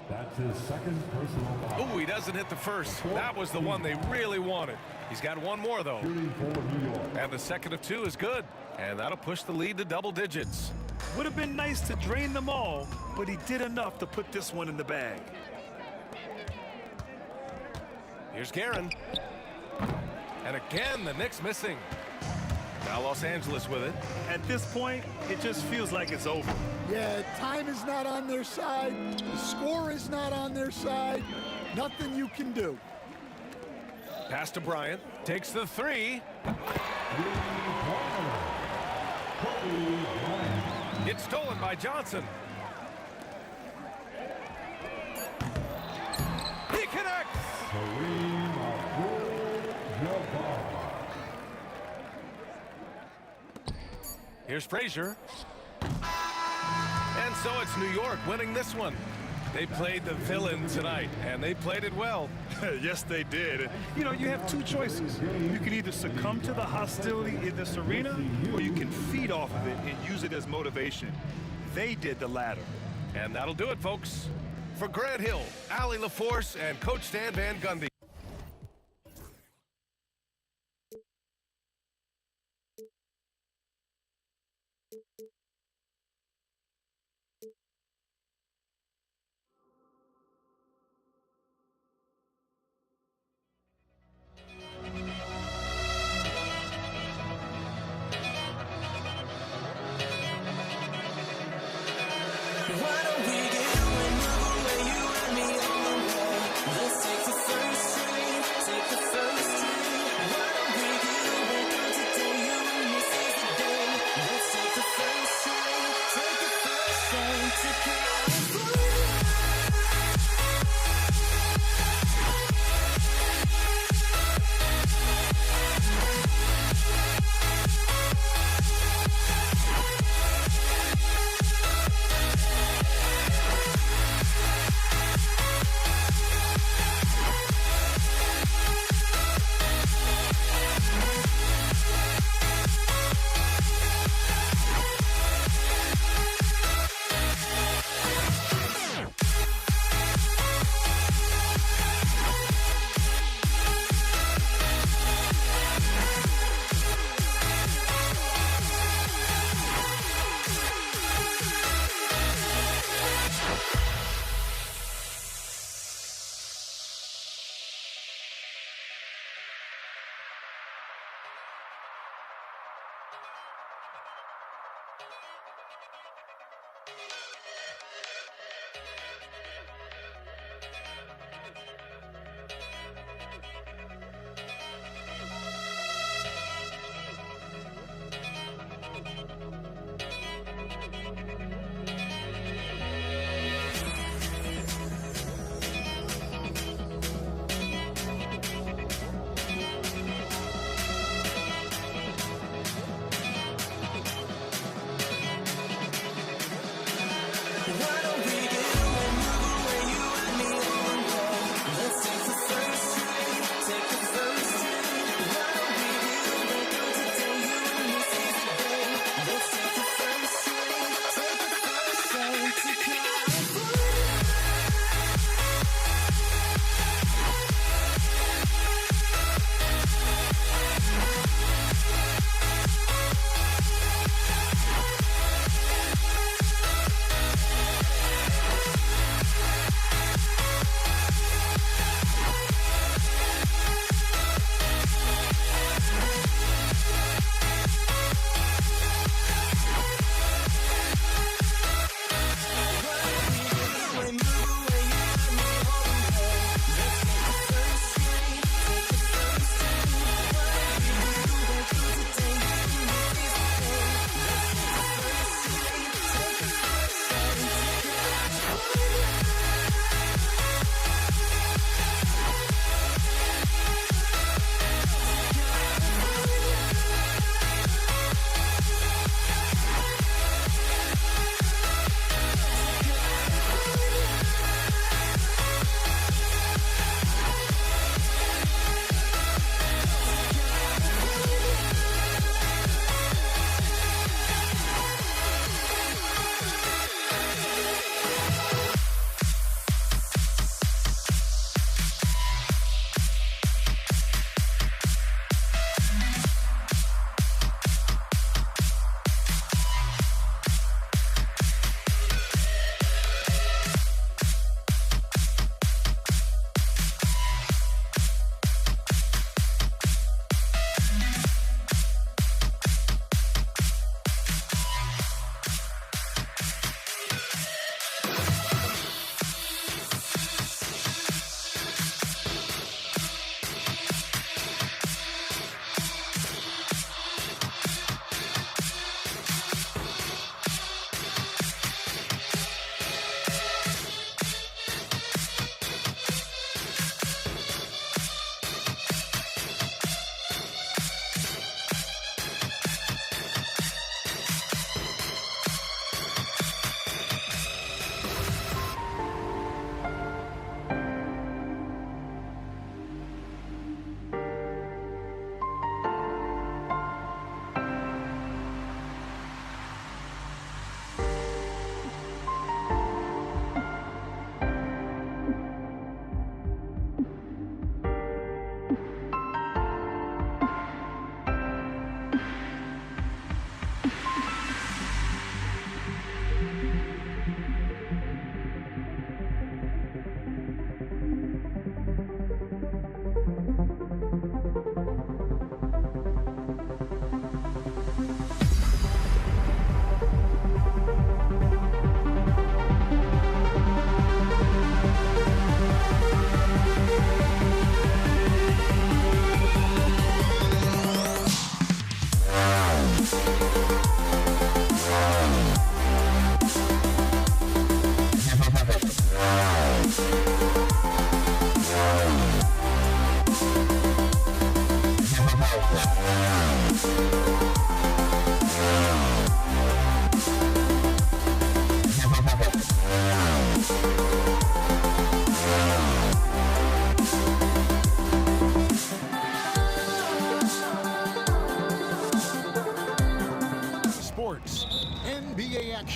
That's his second personal foul. Oh, he doesn't hit the first. That was the one they really wanted. He's got one more, though. And the second of 2 is good. And that'll push the lead to double digits. Would have been nice to drain them all, but he did enough to put this one in the bag. Here's Guerin. And again, the Knicks missing. Now Los Angeles with it. At this point, it just feels like it's over. Yeah, time is not on their side. The score is not on their side. Nothing you can do. Pass to Bryant. Takes the 3. It's stolen by Johnson. He connects. Kareem Abdul-Jabbar. Here's Frazier. And so it's New York winning this one. They played the villain tonight, and they played it well. Yes, they did. You know, you have 2 choices. You can either succumb to the hostility in this arena, or you can feed off of it and use it as motivation. They did the latter. And that'll do it, folks. For Grant Hill, Allie LaForce, and Coach Stan Van Gundy.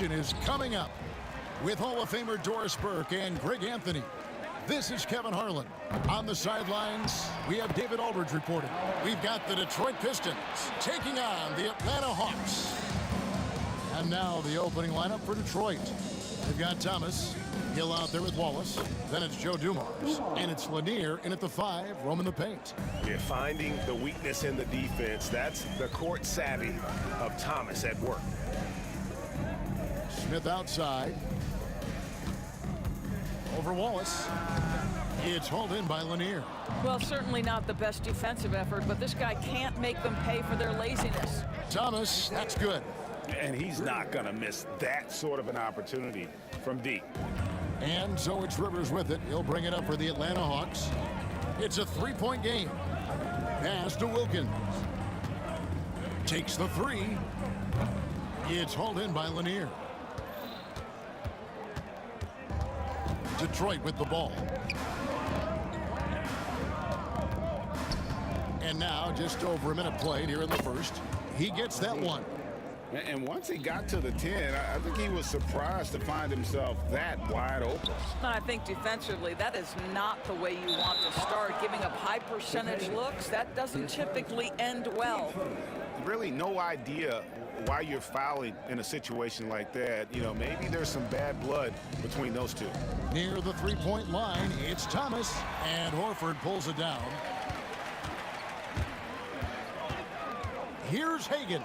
action is coming up with Hall of Famer Doris Burke and Greg Anthony. This is Kevin Harlan. On the sidelines, we have David Aldridge reporting. We've got the Detroit Pistons taking on the Atlanta Hawks. And now the opening lineup for Detroit. We've got Thomas, Hill out there with Wallace. Then it's Joe Dumars. And it's Lanier in at the 5, roaming the paint. Yeah, finding the weakness in the defense. That's the court savvy of Thomas at work. Smith outside. Over Wallace. It's hauled in by Lanier. Well, certainly not the best defensive effort, but this guy can't make them pay for their laziness. Thomas, that's good. And he's not going to miss that sort of an opportunity from deep. And so it's Rivers with it. He'll bring it up for the Atlanta Hawks. It's a three-point game. Pass to Wilkins. Takes the three. It's hauled in by Lanier. Detroit with the ball. And now just over a minute played here in the first. He gets that one. And once he got to the 10, I think he was surprised to find himself that wide open. I think defensively, that is not the way you want to start. Giving up high percentage looks, that doesn't typically end well. Really no idea why you're fouling in a situation like that. You know, maybe there's some bad blood between those two. Near the three-point line, it's Thomas, and Horford pulls it down. Here's Hagan.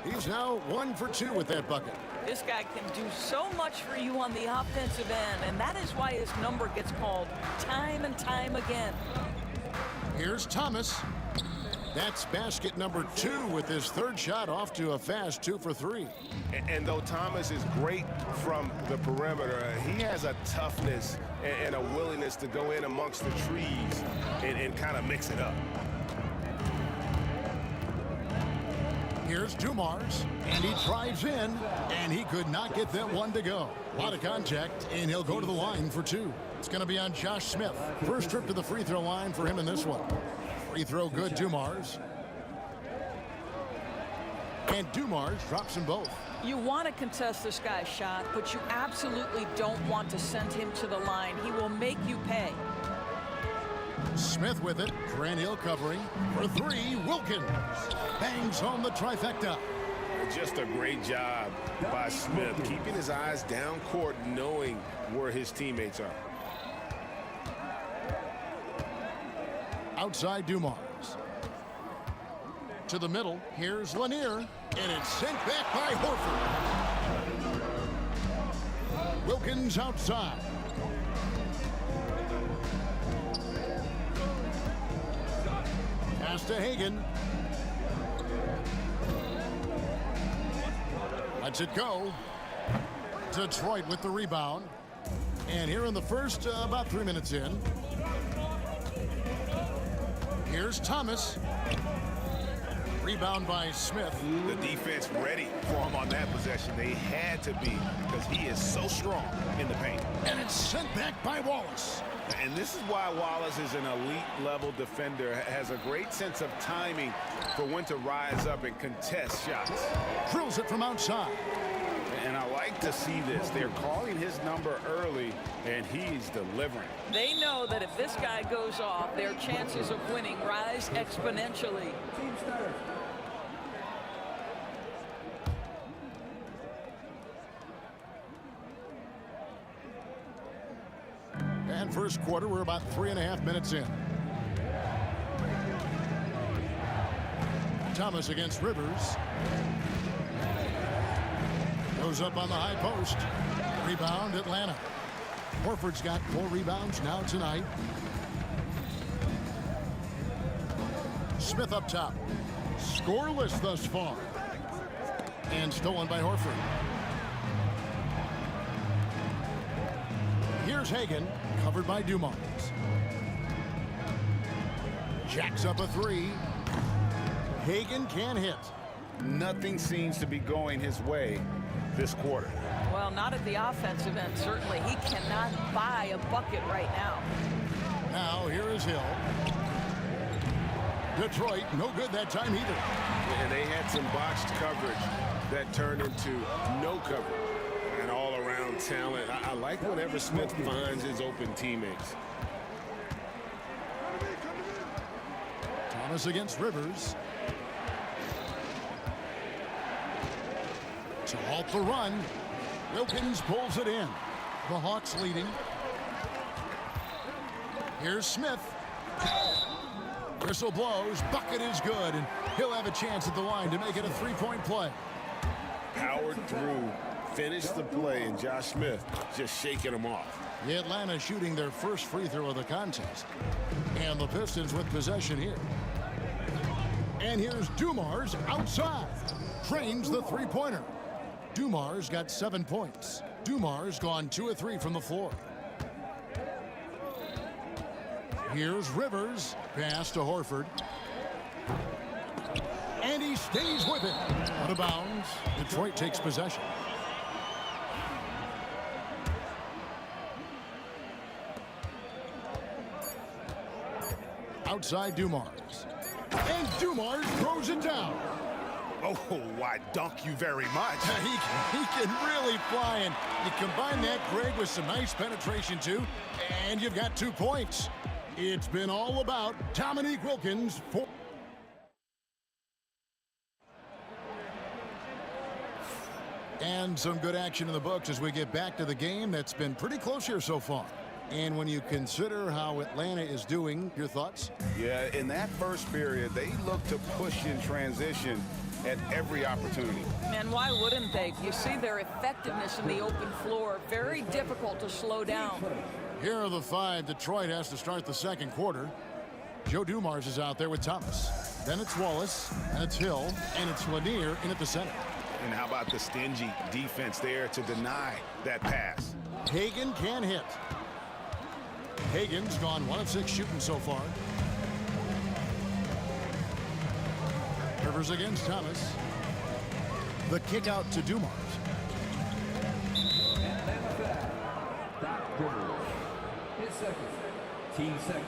He's now 1 for 2 with that bucket. This guy can do so much for you on the offensive end, and that is why his number gets called time and time again. Here's Thomas. That's basket number 2 with his third shot off to a fast 2 for 3. And though Thomas is great from the perimeter, he has a toughness and a willingness to go in amongst the trees and kind of mix it up. Here's Dumars, and he drives in, and he could not get that one to go. A lot of contact, and he'll go to the line for 2. It's going to be on Josh Smith. First trip to the free throw line for him in this one. Free throw good, Dumars. And Dumars drops them both. You want to contest this guy's shot, but you absolutely don't want to send him to the line. He will make you pay. Smith with it. Grant Hill covering. For 3, Wilkins bangs home the trifecta. Just a great job by Smith, keeping his eyes down court, knowing where his teammates are. Outside Dumars. To the middle. Here's Lanier. And it's sent back by Horford. Wilkins outside. Pass to Hagan. Lets it go. Detroit with the rebound. And here in the first, about 3 minutes in. Here's Thomas. Rebound by Smith. The defense ready for him on that possession. They had to be because he is so strong in the paint. And it's sent back by Wallace. And this is why Wallace is an elite-level defender, has a great sense of timing for when to rise up and contest shots. Drills it from outside. And I like to see this. They're calling his number early, and he's delivering. They know that if this guy goes off, their chances of winning rise exponentially. And first quarter, we're about 3.5 minutes in. Thomas against Rivers. Goes up on the high post. Rebound, Atlanta. Horford's got 4 rebounds now tonight. Smith up top. Scoreless thus far. And stolen by Horford. Here's Hagan, covered by Dumars. Jacks up a 3. Hagan can't hit. Nothing seems to be going his way this quarter. Well, not at the offensive end, certainly. He cannot buy a bucket right now. Now, here is Hill. Detroit, no good that time either. And they had some botched coverage that turned into no coverage. And all-around talent. I like whenever Smith finds his open teammates. Thomas against Rivers. To halt the run. Wilkins pulls it in. The Hawks leading. Here's Smith. Whistle blows. Bucket is good. And he'll have a chance at the line to make it a 3-point play. Powered through finished the play, and Josh Smith just shaking him off. The Atlanta shooting their first free throw of the contest. And the Pistons with possession here. And here's Dumars outside. Trains the three-pointer. Dumars got 7 points. Dumars gone 2 of 3 from the floor. Here's Rivers. Pass to Horford. And he stays with it. Out of bounds. Detroit takes possession. Outside Dumars. And Dumars throws it down. Oh, why, dunk you very much. He can really fly, and you combine that, Greg, with some nice penetration, too, and you've got 2 points. It's been all about Dominique Wilkins. And some good action in the books as we get back to the game that's been pretty close here so far. And when you consider how Atlanta is doing, your thoughts? Yeah, in that first period, they looked to push in transition at every opportunity. And why wouldn't they? You see their effectiveness in the open floor. Very difficult to slow down. Here are the 5 Detroit has to start the second quarter. Joe Dumars is out there with Thomas. Then it's Wallace, and it's Hill, and it's Lanier in at the center. And how about the stingy defense there to deny that pass? Hagan can hit. Hagan's gone 1 of 6 shooting so far. Rivers against Thomas. The kick out to Dumars. His second. Team second.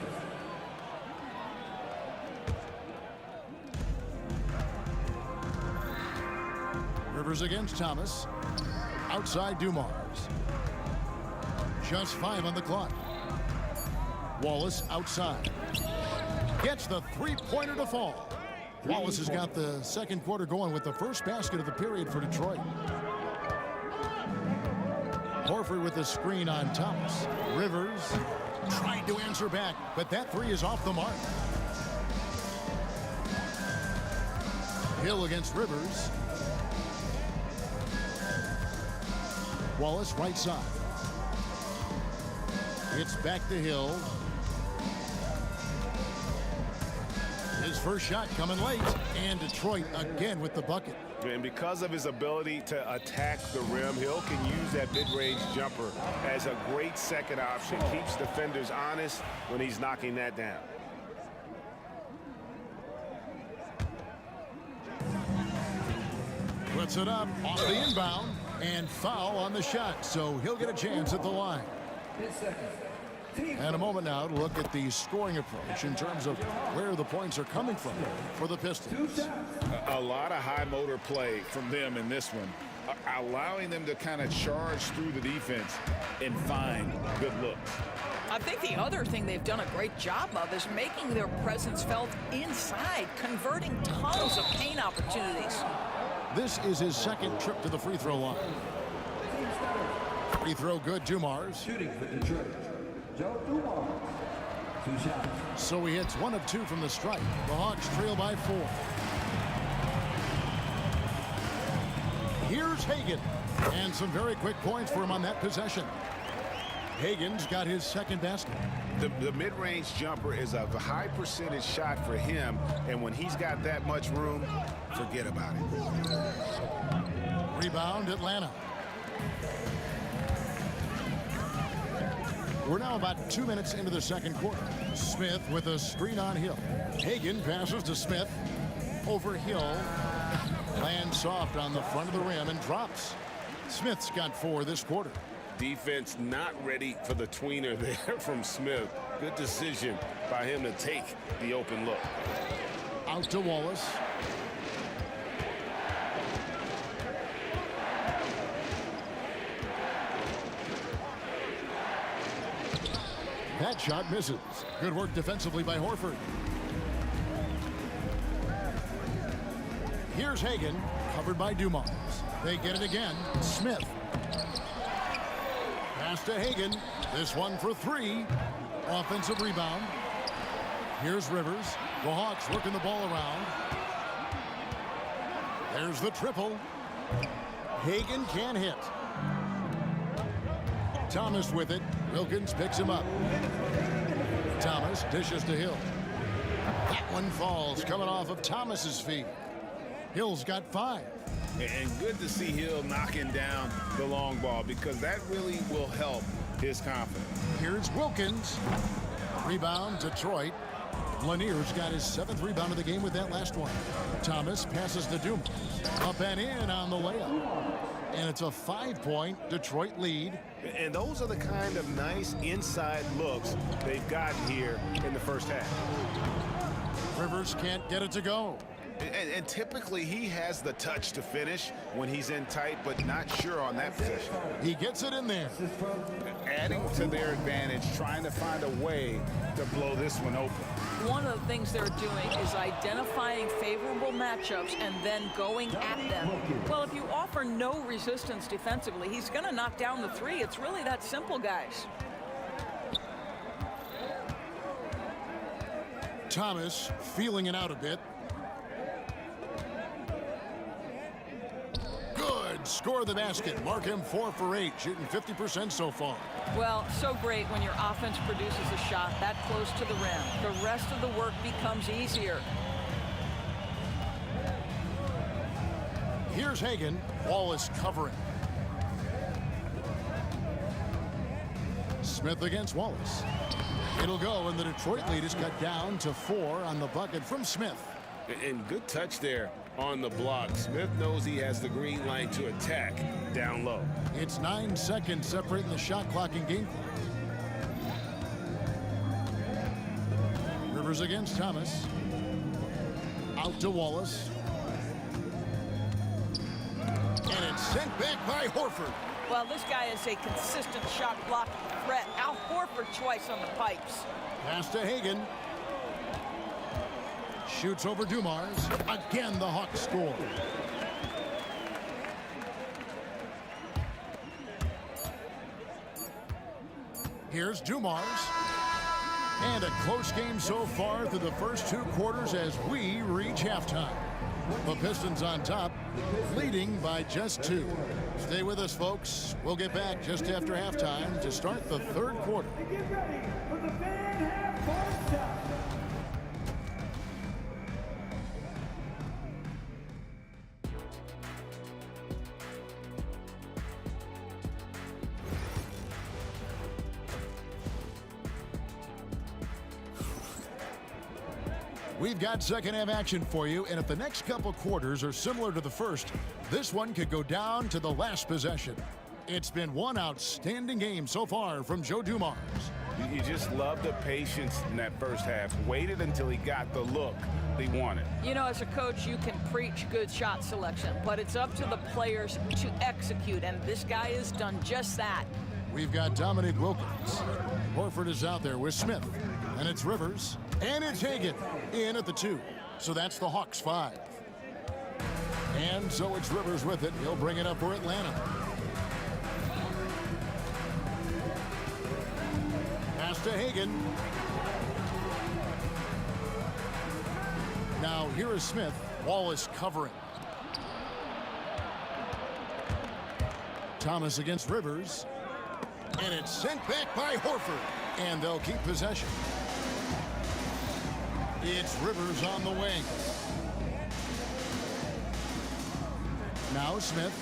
Rivers against Thomas. Outside Dumars. Just 5 on the clock. Wallace outside. Gets the three-pointer to fall. Wallace has got the second quarter going with the first basket of the period for Detroit. Horford with the screen on Thomas. Rivers tried to answer back, but that 3 is off the mark. Hill against Rivers. Wallace right side. It's back to Hill. His first shot coming late, and Detroit again with the bucket. And because of his ability to attack the rim, Hill can use that mid-range jumper as a great second option. Keeps defenders honest when he's knocking that down. Puts it up off the inbound, and foul on the shot, so he'll get a chance at the line. And a moment now to look at the scoring approach in terms of where the points are coming from for the Pistons. A lot of high motor play from them in this one, allowing them to kind of charge through the defense and find good looks. I think the other thing they've done a great job of is making their presence felt inside, converting tons of paint opportunities. This is his second trip to the free throw line. Free throw good, Dumars. Shooting for Detroit. Joe Dumars. 2 shots. So he hits 1 of 2 from the stripe. The Hawks trail by 4. Here's Hagan. And some very quick points for him on that possession. Hagan's got his second basket. The mid-range jumper is a high percentage shot for him, and when he's got that much room, forget about it. Rebound, Atlanta. We're now about 2 minutes into the second quarter. Smith with a screen on Hill. Hagan passes to Smith. Over Hill. Lands soft on the front of the rim and drops. Smith's got 4 this quarter. Defense not ready for the tweener there from Smith. Good decision by him to take the open look. Out to Wallace. That shot misses. Good work defensively by Horford. Here's Hagan, covered by Dumars. They get it again. Smith. Pass to Hagan. This one for 3. Offensive rebound. Here's Rivers. The Hawks working the ball around. There's the triple. Hagan can hit. Thomas with it. Wilkins picks him up. Thomas dishes to Hill. That one falls, coming off of Thomas's feet. Hill's got 5. And good to see Hill knocking down the long ball because that really will help his confidence. Here's Wilkins. Rebound, Detroit. Lanier's got his 7th rebound of the game with that last one. Thomas passes to Dumas. Up and in on the layup. And it's a 5-point Detroit lead. And those are the kind of nice inside looks they've gotten here in the first half. Rivers can't get it to go. And typically he has the touch to finish when he's in tight, but not sure on that position. He gets it in there. Adding to their advantage, trying to find a way to blow this one open. One of the things they're doing is identifying favorable matchups and then going at them. Well, if you offer no resistance defensively, he's going to knock down the 3. It's really that simple, guys. Thomas feeling it out a bit. Good. Score the basket. Mark him 4 for 8, shooting 50% so far. Well, so great when your offense produces a shot that close to the rim. The rest of the work becomes easier. Here's Hagan. Wallace covering. Smith against Wallace. It'll go, and the Detroit lead is cut down to 4 on the bucket from Smith. And good touch there on the block. Smith knows he has the green light to attack down low. It's 9 seconds separating the shot clock and game clock. Rivers against Thomas. Out to Wallace. And it's sent back by Horford. Well, this guy is a consistent shot blocking threat. Al Horford twice on the pipes. Pass to Hagan. Shoots over Dumars. Again, the Hawks score. Here's Dumars. And a close game so far through the first 2 quarters as we reach halftime. The Pistons on top, leading by just 2. Stay with us, folks. We'll get back just after halftime to start the 3rd quarter. Get ready for the fan half-court shot. We've got second half action for you, and if the next couple quarters are similar to the first, this one could go down to the last possession. It's been one outstanding game so far from Joe Dumars. You just love the patience in that first half. Waited until he got the look he wanted. You know, as a coach, you can preach good shot selection, but it's up to the players to execute, and this guy has done just that. We've got Dominique Wilkins. Horford is out there with Smith, and it's Rivers, and it's Hagan in at the 2. So that's the Hawks 5. And so it's Rivers with it. He'll bring it up for Atlanta. Pass to Hagan. Now here is Smith. Wallace covering. Thomas against Rivers. And it's sent back by Horford. And they'll keep possession. It's Rivers on the wing. Now Smith.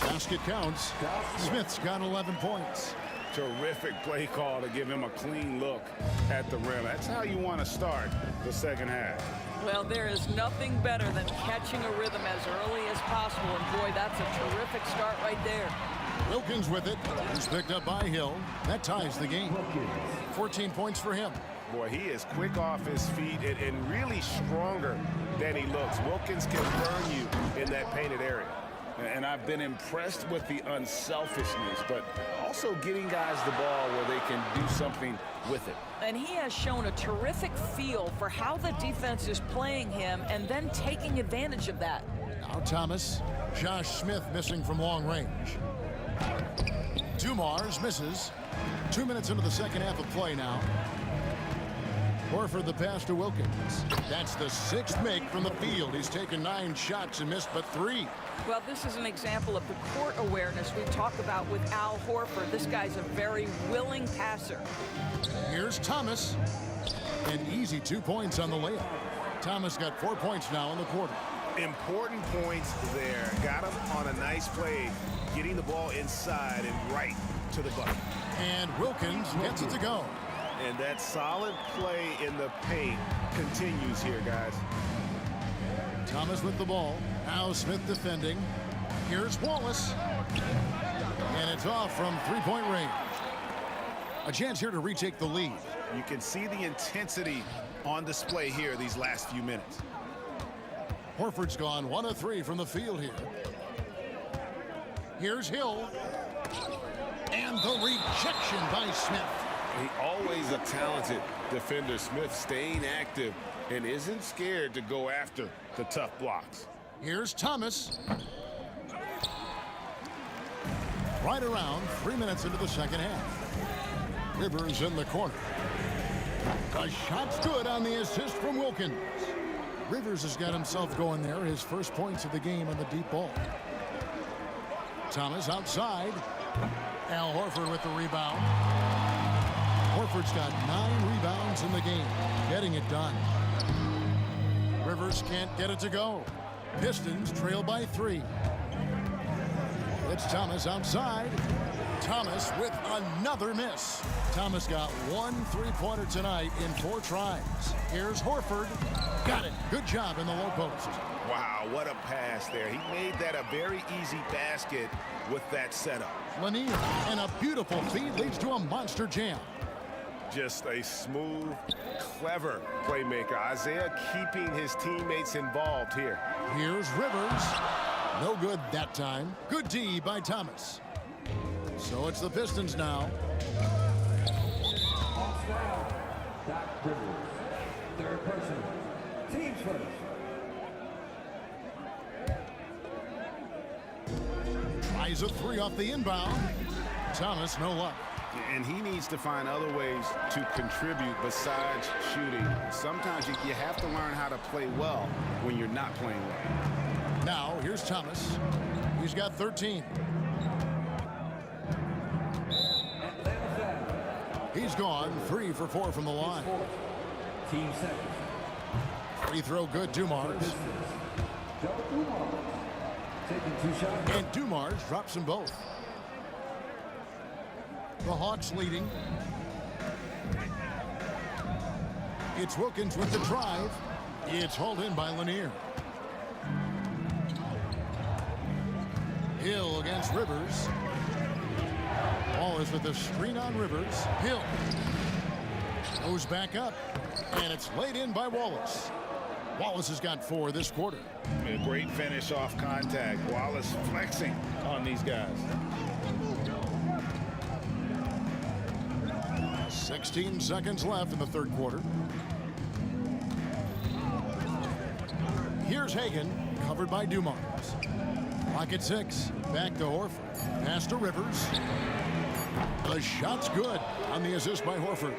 Basket counts. Smith's got 11 points. Terrific play call to give him a clean look at the rim. That's how you want to start the second half. Well, there is nothing better than catching a rhythm as early as possible, and boy, that's a terrific start right there. Wilkins with it. He's picked up by Hill. That ties the game. 14 points for him. Boy, he is quick off his feet and really stronger than he looks. Wilkins can burn you in that painted area. And I've been impressed with the unselfishness, but also getting guys the ball where they can do something with it. And he has shown a terrific feel for how the defense is playing him and then taking advantage of that. Now Thomas. Josh Smith missing from long range. Dumars misses. 2 minutes into the second half of play now. Horford the pass to Wilkins. That's the 6th make from the field. He's taken 9 shots and missed but 3. Well, this is an example of the court awareness we talk about with Al Horford. This guy's a very willing passer. Here's Thomas. An easy 2 points on the layup. Thomas got 4 points now in the quarter. Important points there. Got him on a nice play, getting the ball inside and right to the bucket. And Wilkins gets it to go. And that solid play in the paint continues here, guys. Thomas with the ball. Now Smith defending. Here's Wallace. And it's off from 3-point range. A chance here to retake the lead. You can see the intensity on display here these last few minutes. Horford's gone 1 of 3 from the field here. Here's Hill. And the rejection by Smith. He always a talented defender. Smith staying active and isn't scared to go after the tough blocks. Here's Thomas. Right around 3 minutes into the second half. Rivers in the corner. The shot's good on the assist from Wilkins. Rivers has got himself going there. His first points of the game on the deep ball. Thomas outside. Al Horford with the rebound. Horford's got 9 rebounds in the game, getting it done. Rivers can't get it to go. Pistons trail by 3. It's Thomas outside. Thomas with another miss. Thomas got 1 3-pointer tonight in 4 tries. Here's Horford. Got it. Good job in the low post. Wow, what a pass there. He made that a very easy basket with that setup. Lanier, and a beautiful feed leads to a monster jam. Just a smooth, clever playmaker. Isaiah keeping his teammates involved here. Here's Rivers. No good that time. Good D by Thomas. So it's the Pistons now. Doc Rivers. Third person. Teams first. Tries a 3 off the inbound. Thomas, no luck. And he needs to find other ways to contribute besides shooting. Sometimes you have to learn how to play well when you're not playing well. Now, here's Thomas. He's got 13. He's gone 3 for 4 from the line. Team second. Free throw good, Dumars. Taking 2 shots. And Dumars drops them both. The Hawks leading. It's Wilkins with the drive. It's hauled in by Lanier. Hill against Rivers. Wallace with the screen on Rivers. Hill goes back up, and it's laid in by Wallace. Wallace has got 4 this quarter. A great finish off contact. Wallace flexing on these guys. 16 seconds left in the third quarter. Here's Hagan, covered by Dumars. Clock at 6. Back to Horford. Pass to Rivers. The shot's good on the assist by Horford.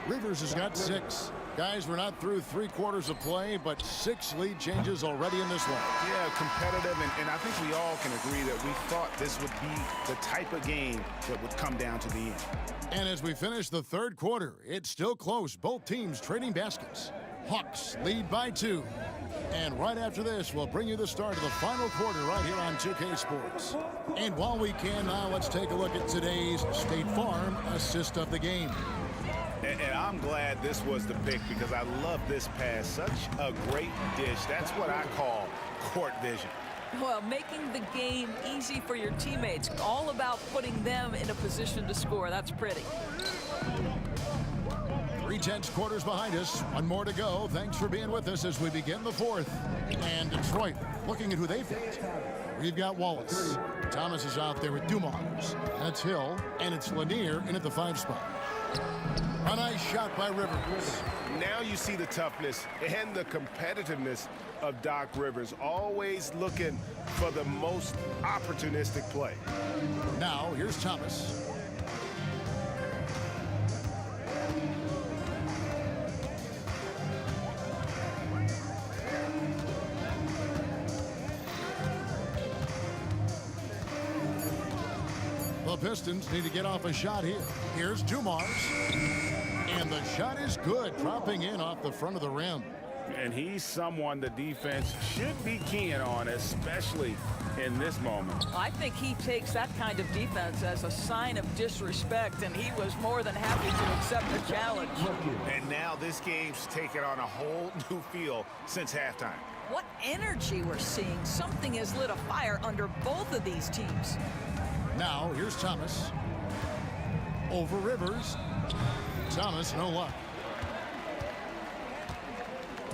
Rivers has got 6. Guys, we're not through 3 quarters of play, but 6 lead changes already in this one. Yeah, competitive, and I think we all can agree that we thought this would be the type of game that would come down to the end. And as we finish the third quarter, it's still close. Both teams trading baskets. Hawks lead by 2. And right after this, we'll bring you the start of the final quarter right here on 2K Sports. And while we can now, let's take a look at today's State Farm assist of the game. And I'm glad this was the pick because I love this pass. Such a great dish. That's what I call court vision. Well, making the game easy for your teammates. All about putting them in a position to score. That's pretty. 3/10 quarters behind us. 1 more to go. Thanks for being with us as we begin the 4th. And Detroit, looking at who they've got. We've got Wallace. Thomas is out there with Dumars. That's Hill. And it's Lanier in at the 5 spot. A nice shot by Rivers. Now you see the toughness and the competitiveness of Doc Rivers. Always looking for the most opportunistic play. Now, here's Thomas. The Pistons need to get off a shot here. Here's Dumars. And the shot is good, dropping in off the front of the rim. And he's someone the defense should be keying on, especially in this moment. I think he takes that kind of defense as a sign of disrespect, and he was more than happy to accept the challenge. And now this game's taken on a whole new feel since halftime. What energy we're seeing. Something has lit a fire under both of these teams. Now, here's Thomas. Over Rivers. Thomas, no luck.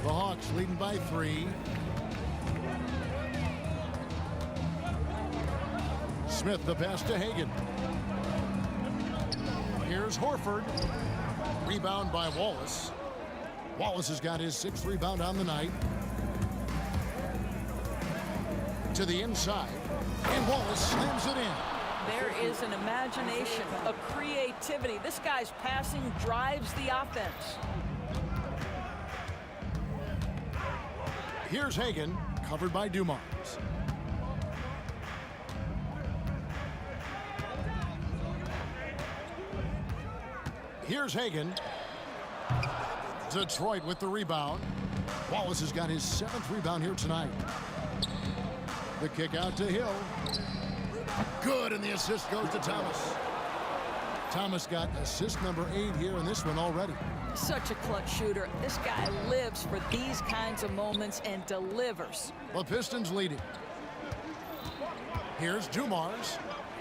The Hawks leading by 3. Smith the pass to Hagan. Here's Horford. Rebound by Wallace. Wallace has got his 6th rebound on the night. To the inside. And Wallace slams it in. There is an imagination, a creativity. This guy's passing drives the offense. Here's Hagan, covered by Dumars. Here's Hagan. Detroit with the rebound. Wallace has got his 7th rebound here tonight. The kick out to Hill. Good, and the assist goes to Thomas. Thomas got assist number 8 here in this one already. Such a clutch shooter. This guy lives for these kinds of moments and delivers. The Pistons leading. Here's Dumars.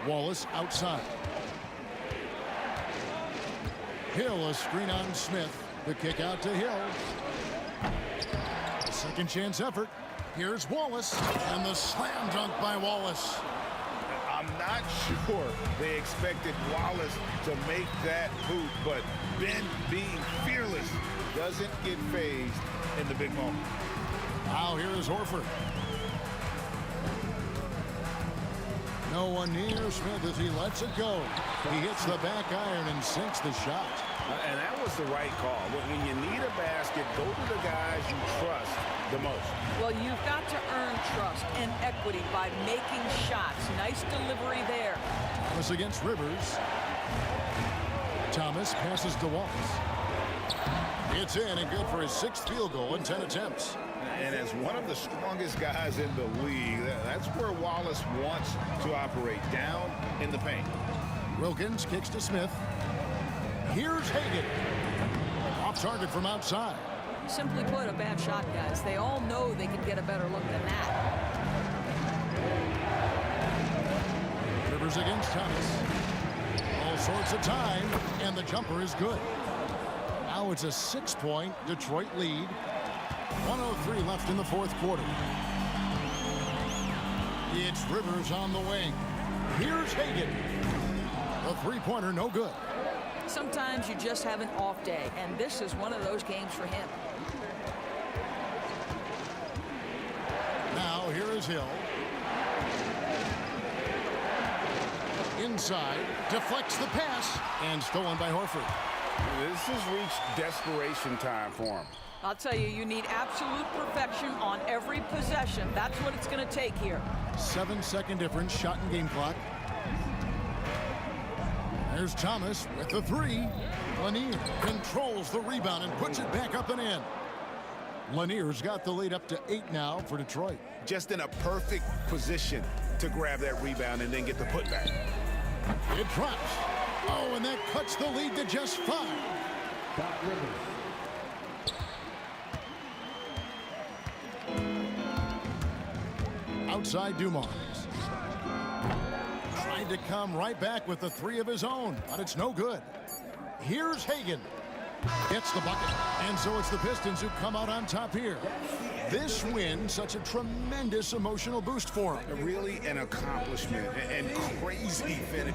Wallace outside. Hill, a screen on Smith. The kick out to Hill. Second chance effort. Here's Wallace, and the slam dunk by Wallace. I'm not sure they expected Wallace to make that hoop, but Ben, being fearless, doesn't get phased in the big moment. Now here is Horford. No one near Smith as he lets it go. He hits the back iron and sinks the shot. And that was the right call. When you need a basket, go to the guys you trust the most. Well, you've got to earn trust and equity by making shots. Nice delivery there. Thomas against Rivers. Thomas passes to Wallace. It's in and good for his 6th field goal in 10 attempts. And as one of the strongest guys in the league, that's where Wallace wants to operate, down in the paint. Wilkins kicks to Smith. Here's Hagan. Off target from outside. Simply put, a bad shot, guys. They all know they can get a better look than that. Rivers against Thomas. All sorts of time, and the jumper is good. Now it's a 6-point Detroit lead. 1:03 left in the 4th quarter. It's Rivers on the wing. Here's Hagan. The 3-pointer no good. Sometimes you just have an off day, and this is one of those games for him. Now here is Hill. Inside, deflects the pass, and stolen by Horford. This has reached desperation time for him. I'll tell you, you need absolute perfection on every possession. That's what it's going to take here. 7-second difference, shot and game clock. There's Thomas with the 3. Lanier controls the rebound and puts it back up and in. Lanier's got the lead up to 8 now for Detroit. Just in a perfect position to grab that rebound and then get the putback. It drops. Oh, and that cuts the lead to just 5. Outside Dumars. Tried to come right back with the 3 of his own, but it's no good. Here's Hagan. Gets the bucket. And so it's the Pistons who come out on top here. This win, such a tremendous emotional boost for them. Really an accomplishment and crazy finish.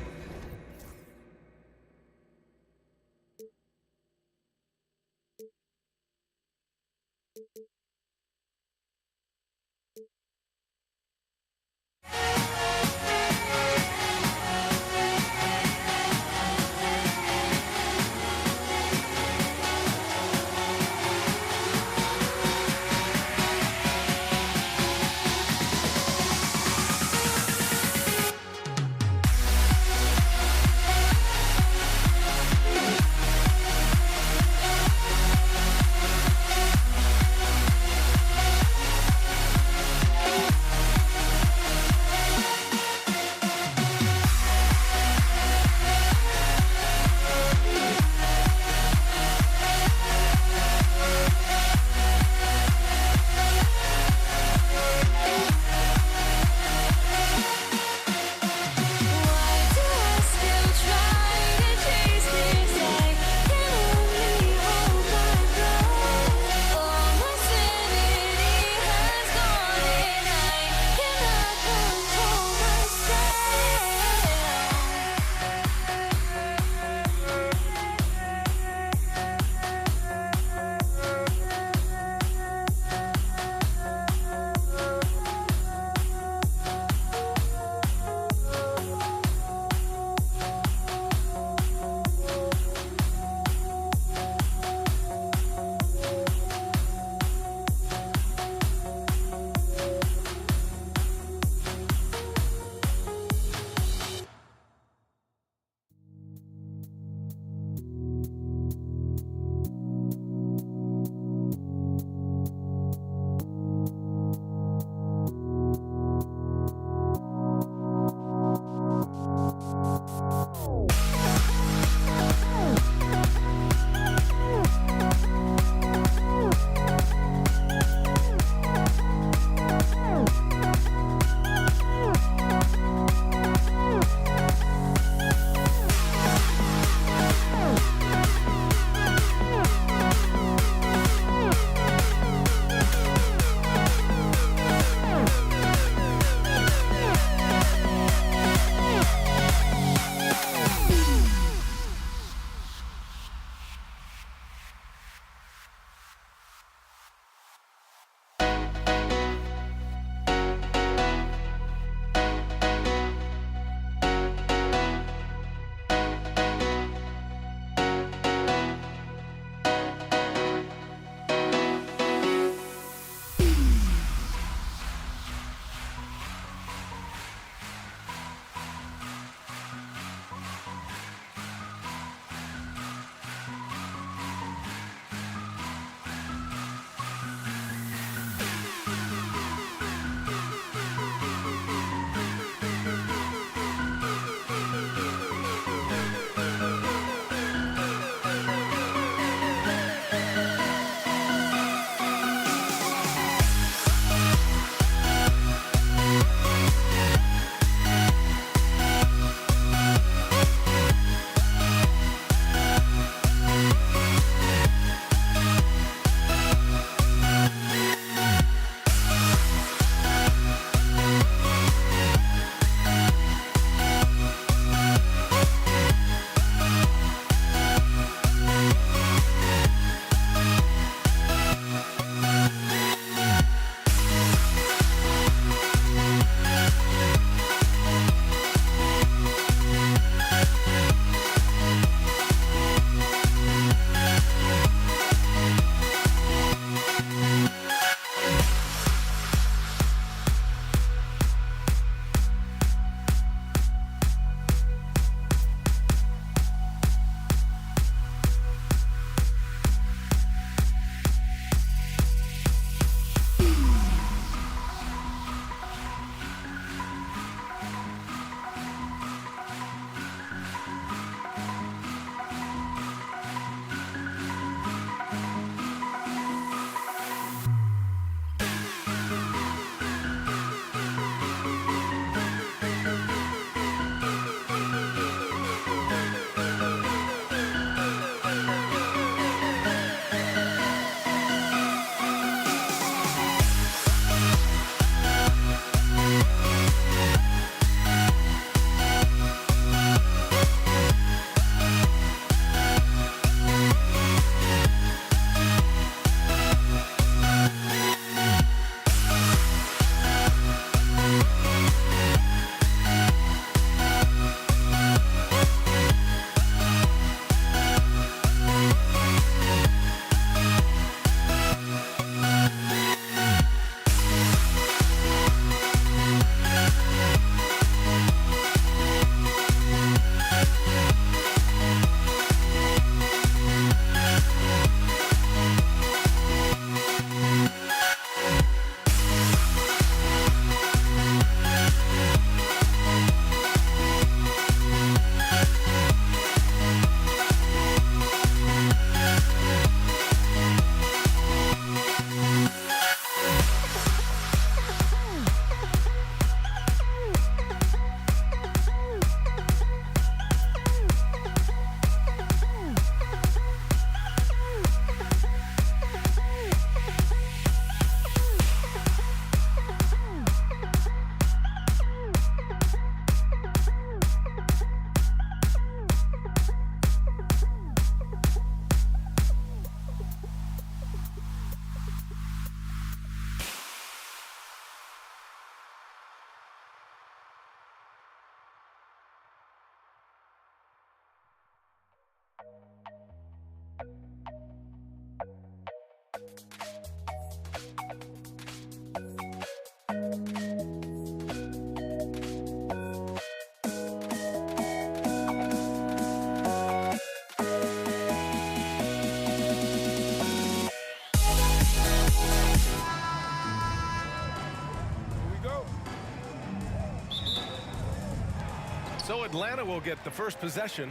So Atlanta will get the first possession.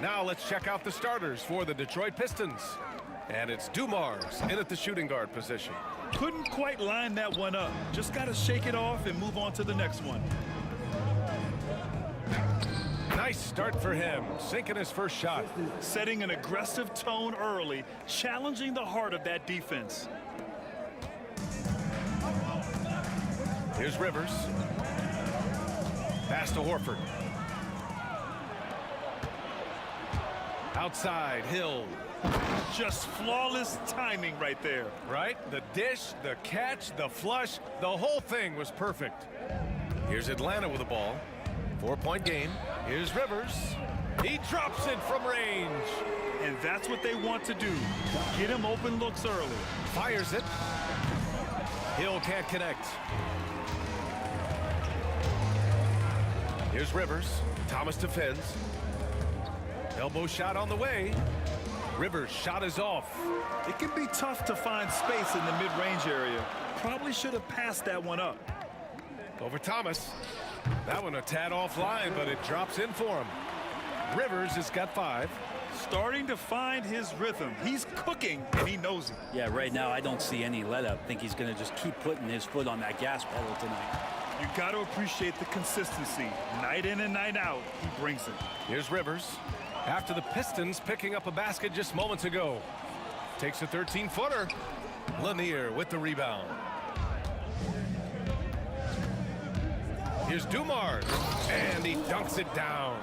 Now let's check out the starters for the Detroit Pistons. And it's Dumars in at the shooting guard position. Couldn't quite line that one up. Just got to shake it off and move on to the next one. Nice start for him, sinking his first shot. Setting an aggressive tone early, challenging the heart of that defense. Here's Rivers. Pass to Horford. Outside, Hill. Just flawless timing right there. Right? The dish, the catch, the flush, the whole thing was perfect. Here's Atlanta with the ball. 4-point game. Here's Rivers. He drops it from range. And that's what they want to do. Get him open looks early. Fires it. Hill can't connect. Here's Rivers. Thomas defends. Elbow shot on the way. Rivers' shot is off. It can be tough to find space in the mid-range area. Probably should have passed that one up. Over Thomas. That one a tad offline, but it drops in for him. Rivers has got 5. Starting to find his rhythm. He's cooking, and he knows it. Yeah, right now I don't see any let-up. I think he's going to just keep putting his foot on that gas pedal tonight. You got to appreciate the consistency. Night in and night out, he brings it. Here's Rivers. After the Pistons picking up a basket just moments ago. Takes a 13-footer. Lanier with the rebound. Here's Dumars, and he dunks it down.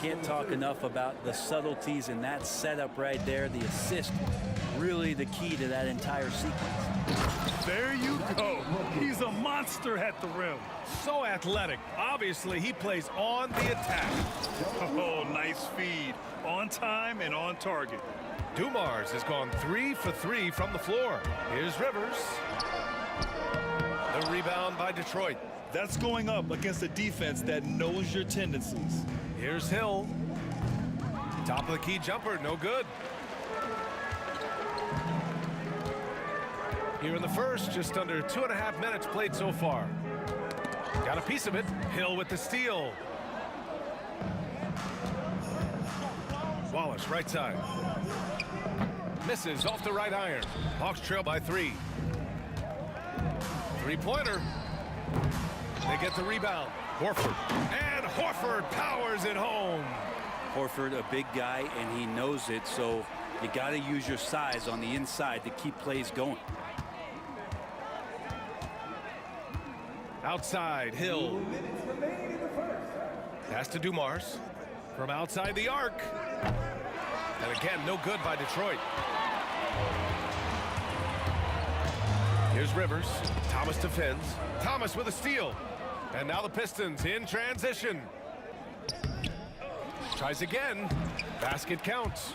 Can't talk enough about the subtleties in that setup right there. The assist, really the key to that entire sequence. There you go. He's a monster at the rim. So athletic. Obviously, he plays on the attack. Oh, nice feed. On time and on target. Dumars has gone 3 for 3 from the floor. Here's Rivers. The rebound by Detroit. That's going up against a defense that knows your tendencies. Here's Hill. Top of the key jumper, no good. Here in the first, just under 2.5 minutes played so far. Got a piece of it. Hill with the steal. Wallace, right side. Misses off the right iron. Hawks trail by 3. Three-pointer. They get the rebound. Horford. And Horford powers it home. Horford, a big guy, and he knows it, so you got to use your size on the inside to keep plays going. Outside, Hill. Pass to Dumars. From outside the arc. And again, no good by Detroit. Here's Rivers. Thomas defends. Thomas with a steal. And now the Pistons in transition. Tries again. Basket counts.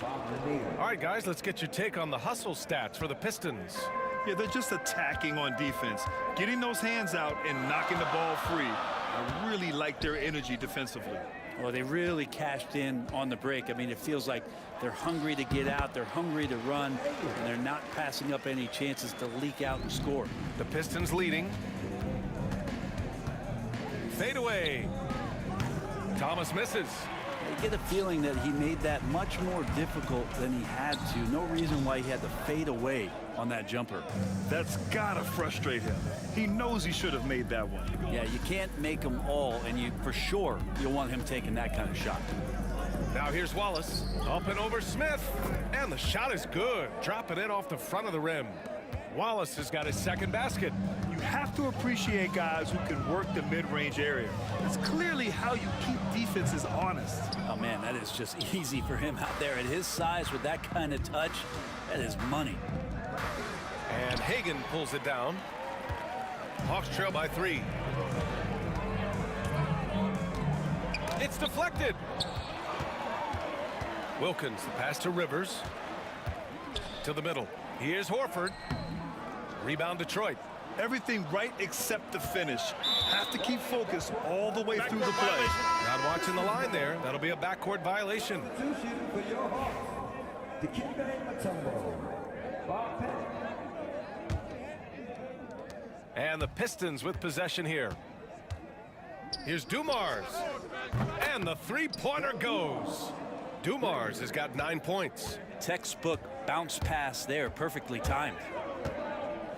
All right, guys, let's get your take on the hustle stats for the Pistons. Yeah, they're just attacking on defense, getting those hands out and knocking the ball free. I really like their energy defensively. Well, they really cashed in on the break. I mean, it feels like they're hungry to get out, they're hungry to run, and they're not passing up any chances to leak out and score. The Pistons leading. Fade away. Thomas misses. I get a feeling that he made that much more difficult than he had to. No reason why he had to fade away on that jumper. That's gotta frustrate him. He knows he should have made that one. Yeah, you can't make them all, and for sure you'll want him taking that kind of shot. Now here's Wallace. Up and over Smith. And the shot is good. Dropping it off the front of the rim. Wallace has got his second basket. You have to appreciate guys who can work the mid-range area. It's clearly how you keep defenses honest. Oh, man, that is just easy for him out there. At his size with that kind of touch, that is money. And Hagan pulls it down. Hawks trail by 3. It's deflected. Wilkins, the pass to Rivers. To the middle. Here's Horford. Rebound Detroit. Everything right except the finish. Have to keep focused all the way through the play. Not watching the line there. That'll be a backcourt violation. And the Pistons with possession here. Here's Dumars. And the three-pointer goes. Dumars has got 9 points. Textbook bounce pass there, perfectly timed.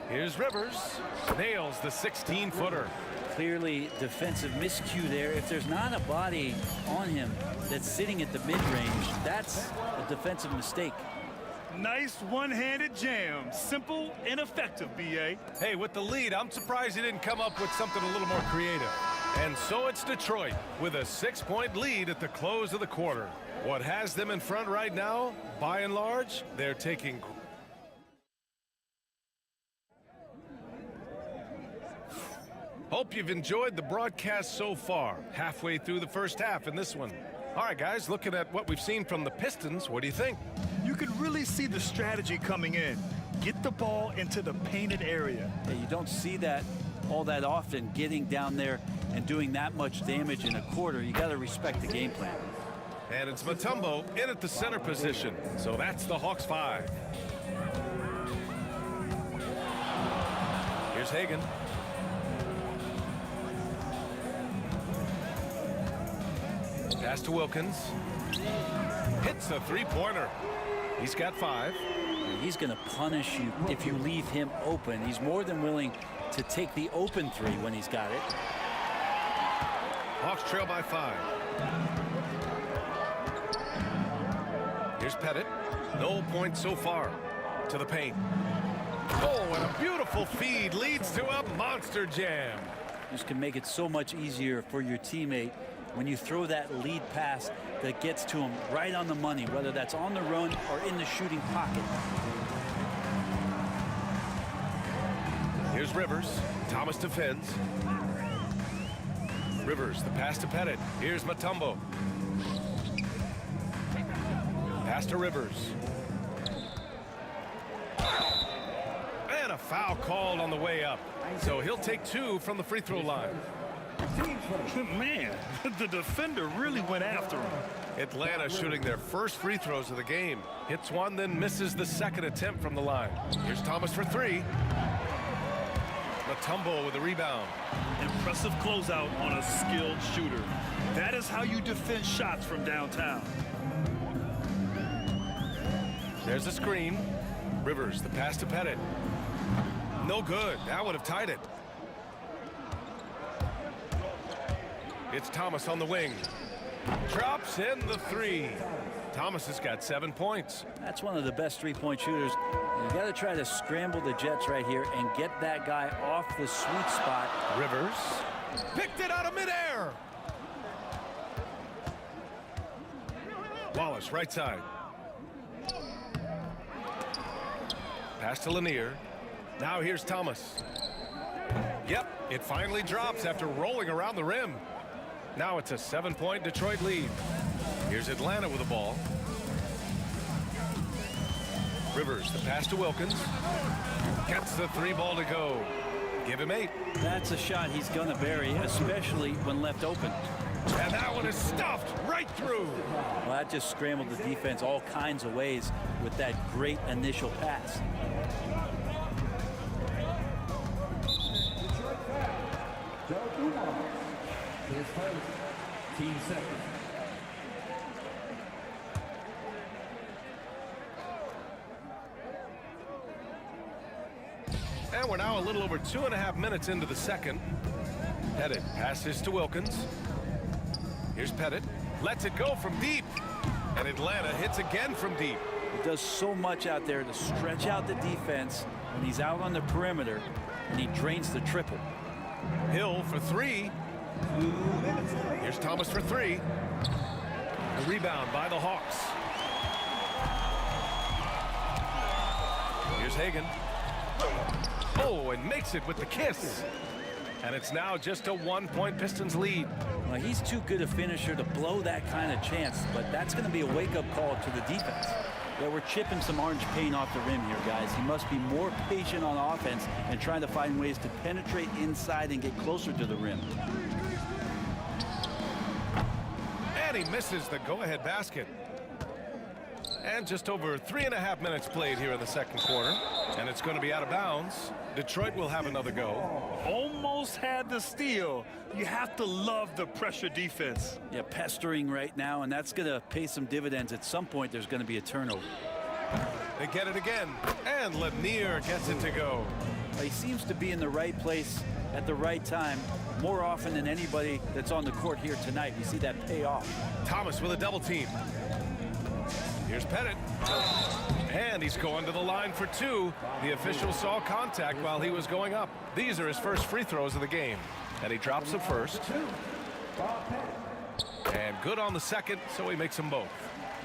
Here's Rivers. Nails the 16-footer. Clearly defensive miscue there. If there's not a body on him that's sitting at the mid-range, that's a defensive mistake. Nice one-handed jam. Simple and effective, B.A. Hey, with the lead, I'm surprised he didn't come up with something a little more creative. And so it's Detroit with a 6-point lead at the close of the quarter. What has them in front right now, by and large, they're taking... Hope you've enjoyed the broadcast so far. Halfway through the first half in this one. All right, guys, looking at what we've seen from the Pistons, what do you think? You can really see the strategy coming in. Get the ball into the painted area. Yeah, you don't see that all that often, getting down there and doing that much damage in a quarter. You got to respect the game plan. And it's Mutombo in at the center position. So that's the Hawks 5. Here's Hagan. Pass to Wilkins. Hits a three-pointer. He's got 5. He's going to punish you if you leave him open. He's more than willing to take the open 3 when he's got it. Hawks trail by 5. Here's Pettit. No points so far. To the paint. Oh, and a beautiful feed leads to a monster jam. This can make it so much easier for your teammate when you throw that lead pass that gets to him right on the money, whether that's on the run or in the shooting pocket. Here's Rivers. Thomas defends. Rivers, the pass to Pettit. Here's Mutombo. Pass to Rivers. And a foul called on the way up. So he'll take 2 from the free throw line. Man, the defender really went after him. Atlanta shooting their first free throws of the game. Hits one, then misses the second attempt from the line. Here's Thomas for 3. Mutombo with a rebound. Impressive closeout on a skilled shooter. That is how you defend shots from downtown. There's a screen. Rivers, the pass to Pettit. No good. That would have tied it. It's Thomas on the wing. Drops in the 3. Thomas has got 7 points. That's one of the best three-point shooters. You got to try to scramble the Jets right here and get that guy off the sweet spot. Rivers picked it out of midair. Wallace, right side. Pass to Lanier. Now here's Thomas. Yep, it finally drops after rolling around the rim. Now it's a 7-point Detroit lead. Here's Atlanta with the ball. Rivers, the pass to Wilkins. Gets the 3 ball to go. Give him 8. That's a shot he's going to bury, especially when left open. And that one is stuffed right through. Well, that just scrambled the defense all kinds of ways with that great initial pass. Team second. And we're now a little over 2.5 minutes into the second. Pettit passes to Wilkins. Here's Pettit. Lets it go from deep. And Atlanta hits again from deep. He does so much out there to stretch out the defense when he's out on the perimeter, and he drains the triple. Hill for 3. Here's Thomas for 3. A rebound by the Hawks. Here's Hagan. Oh, and makes it with the kiss. And it's now just a 1-point Pistons lead. Well, he's too good a finisher to blow that kind of chance, but that's going to be a wake-up call to the defense. Yeah, we're chipping some orange paint off the rim here, guys. He must be more patient on offense and trying to find ways to penetrate inside and get closer to the rim. And he misses the go-ahead basket. And just over 3.5 minutes played here in the second quarter. And it's going to be out of bounds. Detroit will have another go. Almost almost had the steal. You have to love the pressure defense. Yeah, pestering right now, and that's going to pay some dividends. At some point, there's going to be a turnover. They get it again, and Lanier gets it to go. He seems to be in the right place at the right time more often than anybody that's on the court here tonight. We see that pay off. Thomas with a double team. Here's Pettit. And he's going to the line for two. The official saw contact while he was going up. These are his first free throws of the game. And he drops the first. And good on the second, so he makes them both.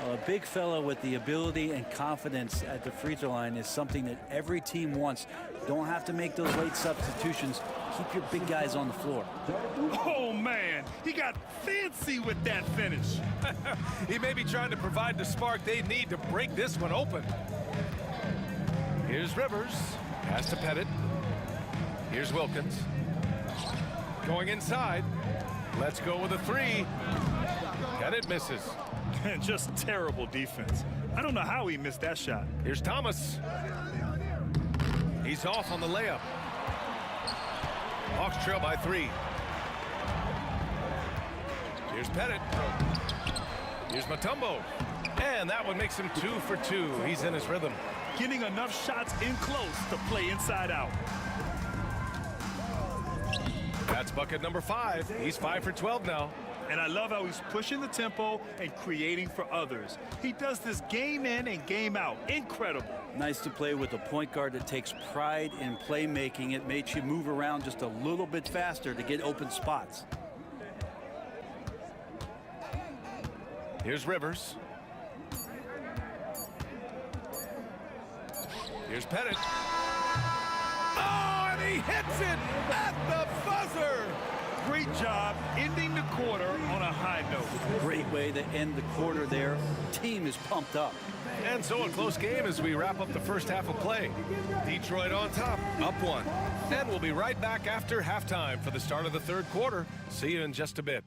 Well, a big fella with the ability and confidence at the free throw line is something that every team wants. Don't have to make those late substitutions. Keep your big guys on the floor. Oh, man, he got fancy with that finish. He may be trying to provide the spark they need to break this one open. Here's Rivers. Pass to Pettit. Here's Wilkins. Going inside. Let's go with a three. And it misses. Just terrible defense. I don't know how he missed that shot. Here's Thomas. He's off on the layup. Hawks trail by 3. Here's Pettit. Here's Mutombo. And that one makes him 2 for 2. He's in his rhythm. Getting enough shots in close to play inside out. That's bucket number 5. He's 5 for 12 now. And I love how he's pushing the tempo and creating for others. He does this game in and game out. Incredible. Nice to play with a point guard that takes pride in playmaking. It makes you move around just a little bit faster to get open spots. Here's Rivers. Here's Pettit. Oh, and he hits it at the buzzer. Great job ending the quarter on a high note. Great way to end the quarter there. Team is pumped up. And so a close game as we wrap up the first half of play. Detroit on top, up 1. And we'll be right back after halftime for the start of the third quarter. See you in just a bit.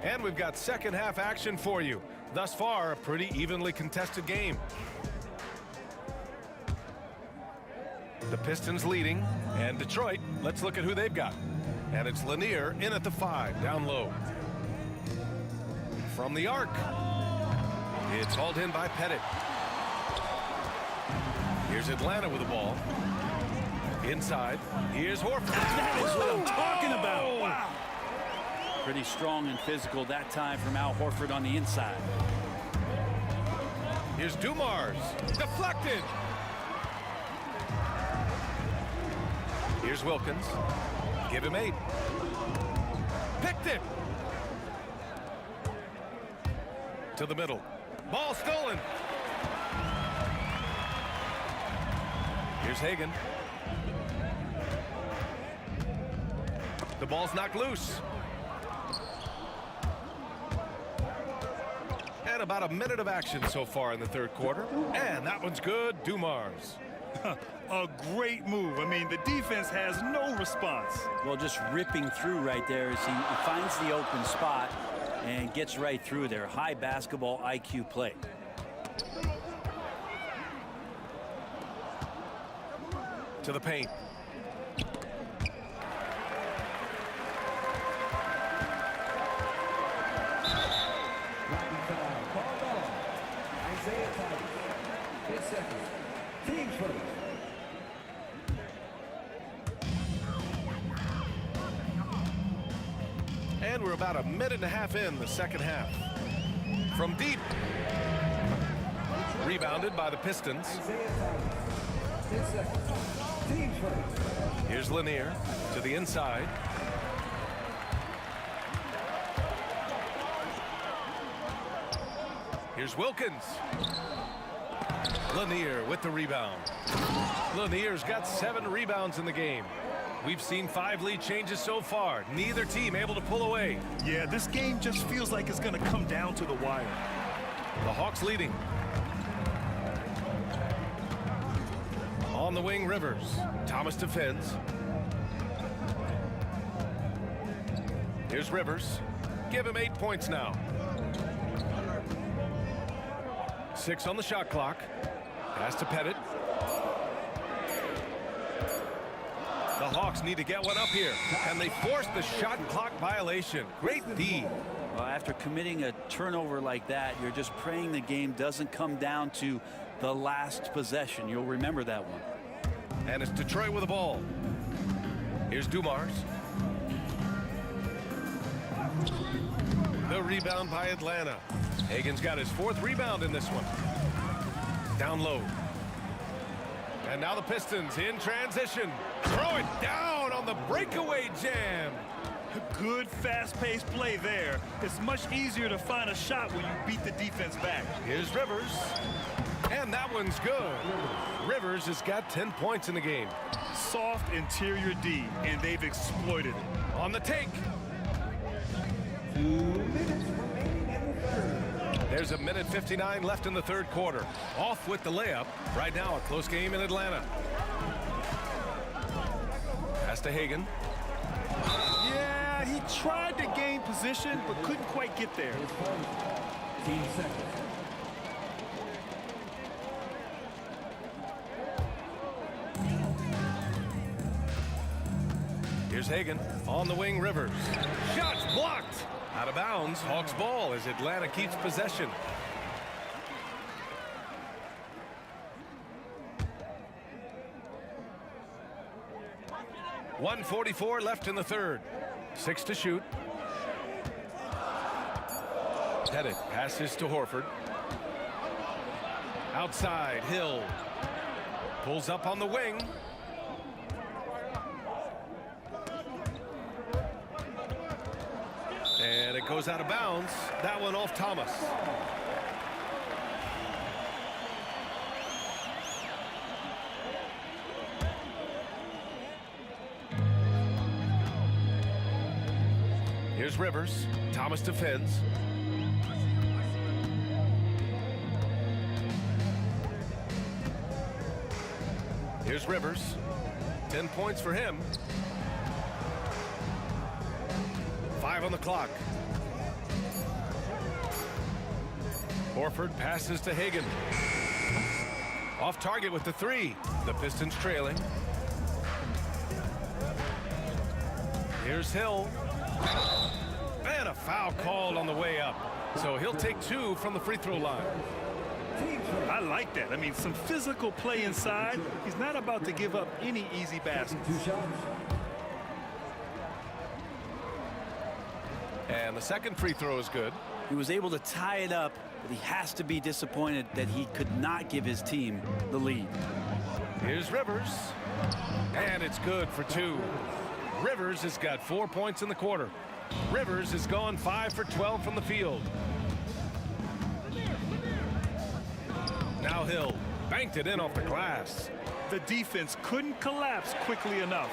And we've got second half action for you. Thus far, a pretty evenly contested game. The Pistons leading, and Detroit, let's look at who they've got. And it's Lanier in at the 5, down low. From the arc, it's hauled in by Pettit. Here's Atlanta with the ball. Inside, here's Horford. That is what I'm talking about. Wow. Pretty strong and physical that time from Al Horford on the inside. Here's Dumars. Deflected. Here's Wilkins. Give him 8. Picked it. To the middle. Ball stolen. Here's Hagan. The ball's knocked loose. And about a minute of action so far in the third quarter. And that one's good. Dumars. A great move. I mean, the defense has no response. Well, just ripping through right there as he finds the open spot and gets right through there. High basketball IQ play. To the paint. And we're about a minute and a half in the second half. From deep. Rebounded by the Pistons. Here's Lanier to the inside. Here's Wilkins. Lanier with the rebound. Lanier's got 7 rebounds in the game. We've seen 5 lead changes so far. Neither team able to pull away. Yeah, this game just feels like it's going to come down to the wire. The Hawks leading. On the wing, Rivers. Thomas defends. Here's Rivers. Give him 8 points now. 6 on the shot clock. Pass to Pettit. The Hawks need to get one up here, and they force the shot clock violation. Great D. Well, after committing a turnover like that, you're just praying the game doesn't come down to the last possession. You'll remember that one. And it's Detroit with the ball. Here's Dumars. The rebound by Atlanta. Hagen's got his 4th rebound in this one. Down low. And now the Pistons in transition. Throw it down on the breakaway jam. Good fast-paced play there. It's much easier to find a shot when you beat the defense back. Here's Rivers. And that one's good. Rivers has got 10 points in the game. Soft interior D, and they've exploited it. On the take. 2 minutes remaining in the third. There's 1:59 left in the 3rd quarter. Off with the layup. Right now, a close game in Atlanta. Pass to Hagen. Yeah, he tried to gain position, but couldn't quite get there. 15 seconds. Here's Hagen on the wing. Rivers. Shots blocked. Out of bounds. Hawks ball as Atlanta keeps possession. .144 left in the 3rd. 6 to shoot. Pettit passes to Horford. Outside, Hill. Pulls up on the wing. And it goes out of bounds. That one off Thomas. Here's Rivers. Thomas defends. Here's Rivers. 10 points for him. 5 on the clock. Horford passes to Hagen. Off target with the 3. The Pistons trailing. Here's Hill. And a foul called on the way up. So he'll take 2 from the free throw line. I like that. I mean, some physical play inside. He's not about to give up any easy baskets. 2 shots. And the second free throw is good. He was able to tie it up, but he has to be disappointed that he could not give his team the lead. Here's Rivers. And it's good for 2. Rivers has got 4 points in the quarter. Rivers has gone 5 for 12 from the field. Now Hill banked it in off the glass. The defense couldn't collapse quickly enough.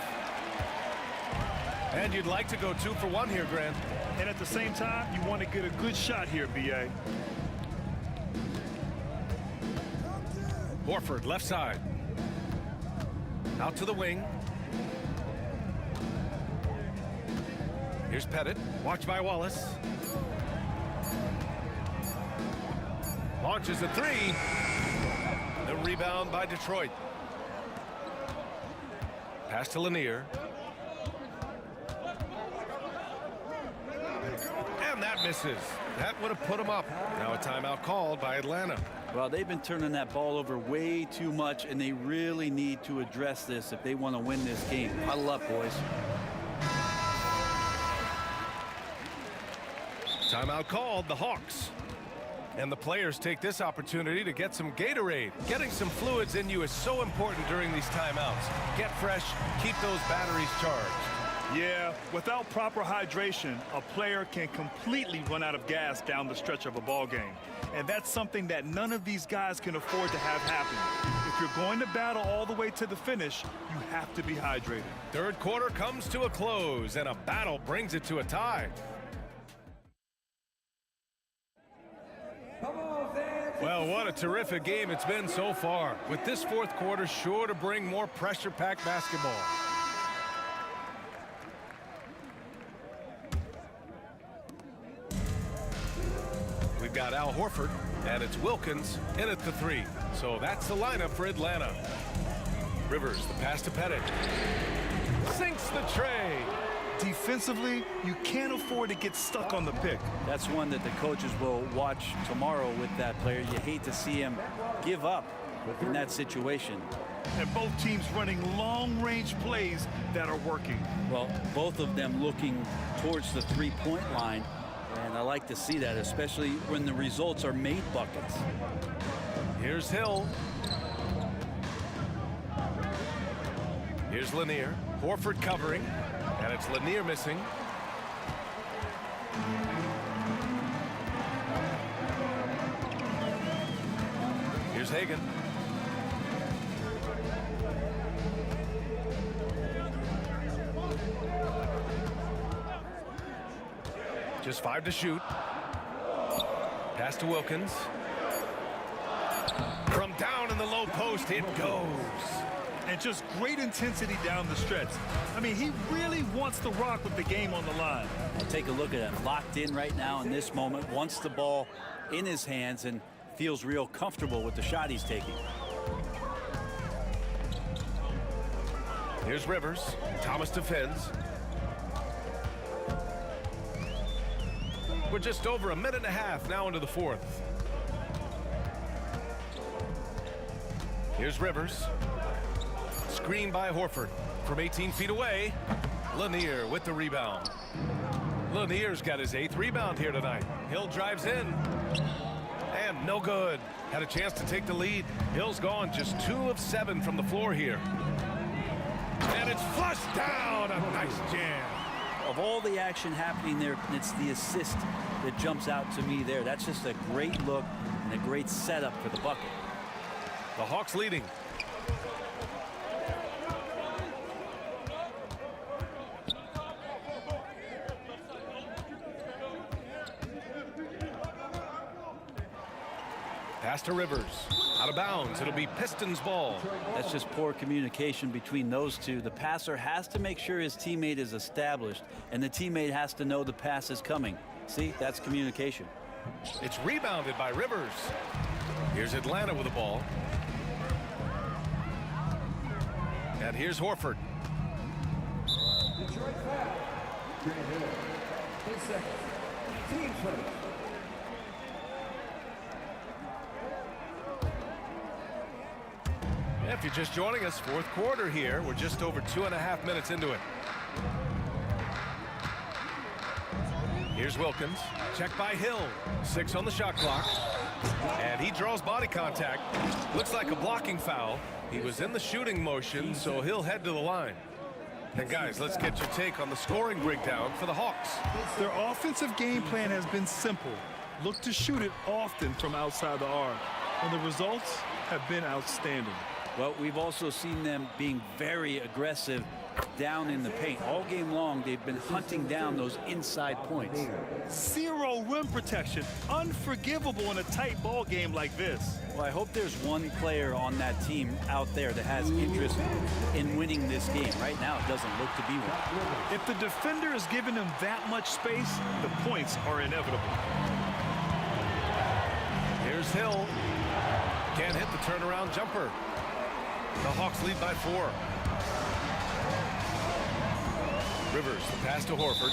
And you'd like to go 2 for 1 here, Grant. And at the same time, you want to get a good shot here, B.A. Horford left side. Out to the wing. Here's Pettit. Watched by Wallace. Launches a 3. The rebound by Detroit. Pass to Lanier. And that misses. That would have put him up. Now a timeout called by Atlanta. Well, they've been turning that ball over way too much, and they really need to address this if they want to win this game. Huddle up, boys. Timeout called, the Hawks. And the players take this opportunity to get some Gatorade. Getting some fluids in you is so important during these timeouts. Get fresh, keep those batteries charged. Yeah, without proper hydration, a player can completely run out of gas down the stretch of a ball game. And that's something that none of these guys can afford to have happen. If you're going to battle all the way to the finish, you have to be hydrated. 3rd quarter comes to a close, and a battle brings it to a tie. Well, what a terrific game it's been so far, with this 4th quarter sure to bring more pressure-packed basketball. We've got Al Horford, and it's Wilkins in at the 3. So that's the lineup for Atlanta. Rivers, the pass to Pettit. Sinks the tray. Defensively, you can't afford to get stuck on the pick. That's one that the coaches will watch tomorrow with that player. You hate to see him give up in that situation. And both teams running long-range plays that are working. Well, both of them looking towards the three-point line, and I like to see that, especially when the results are made buckets. Here's Hill. Here's Lanier. Horford covering, and it's Lanier missing. Here's Hagan. Just 5 to shoot. Pass to Wilkins. From down in the low post, it goes. And just great intensity down the stretch. I mean, he really wants to rock with the game on the line. Take a look at him, locked in right now in this moment, wants the ball in his hands and feels real comfortable with the shot he's taking. Here's Rivers. Thomas defends. We're just over a minute and a half now into the fourth. Here's Rivers. Screen by Horford from 18 feet away. Lanier with the rebound. Lanier's got his 8th rebound here tonight. Hill drives in. And no good. Had a chance to take the lead. Hill's gone just 2 of 7 from the floor here. And it's flushed down. A nice jam. Of all the action happening there, it's the assist that jumps out to me there. That's just a great look and a great setup for the bucket. The Hawks leading. Pass to Rivers. Out of bounds. It'll be Pistons ball. That's just poor communication between those two. The passer has to make sure his teammate is established, and the teammate has to know the pass is coming. See, that's communication. It's rebounded by Rivers. Here's Atlanta with the ball. And here's Horford. Detroit foul. Grant Hill. 10 seconds. Team first. If you're just joining us, fourth quarter here. We're just over 2.5 minutes into it. Here's Wilkins. Check by Hill. 6 on the shot clock. And he draws body contact. Looks like a blocking foul. He was in the shooting motion, so he'll head to the line. And guys, let's get your take on the scoring breakdown for the Hawks. Their offensive game plan has been simple. Look to shoot it often from outside the arc. And the results have been outstanding. Well, we've also seen them being very aggressive down in the paint. All game long, they've been hunting down those inside points. 0 rim protection. Unforgivable in a tight ball game like this. Well, I hope there's one player on that team out there that has interest in winning this game. Right now, it doesn't look to be one. If the defender is giving them that much space, the points are inevitable. Here's Hill. Can't hit the turnaround jumper. The Hawks lead by 4. Rivers, the pass to Horford.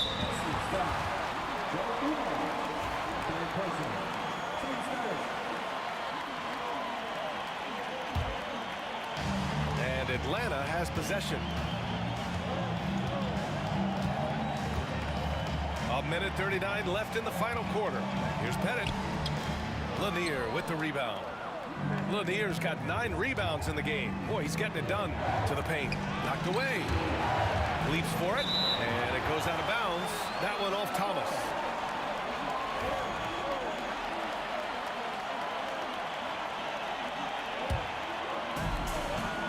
And Atlanta has possession. 1:39 left in the final quarter. Here's Pettit. Lanier with the rebound. Lanier's got 9 rebounds in the game. Boy, he's getting it done to the paint. Knocked away. Leaps for it, and it goes out of bounds. That one off Thomas.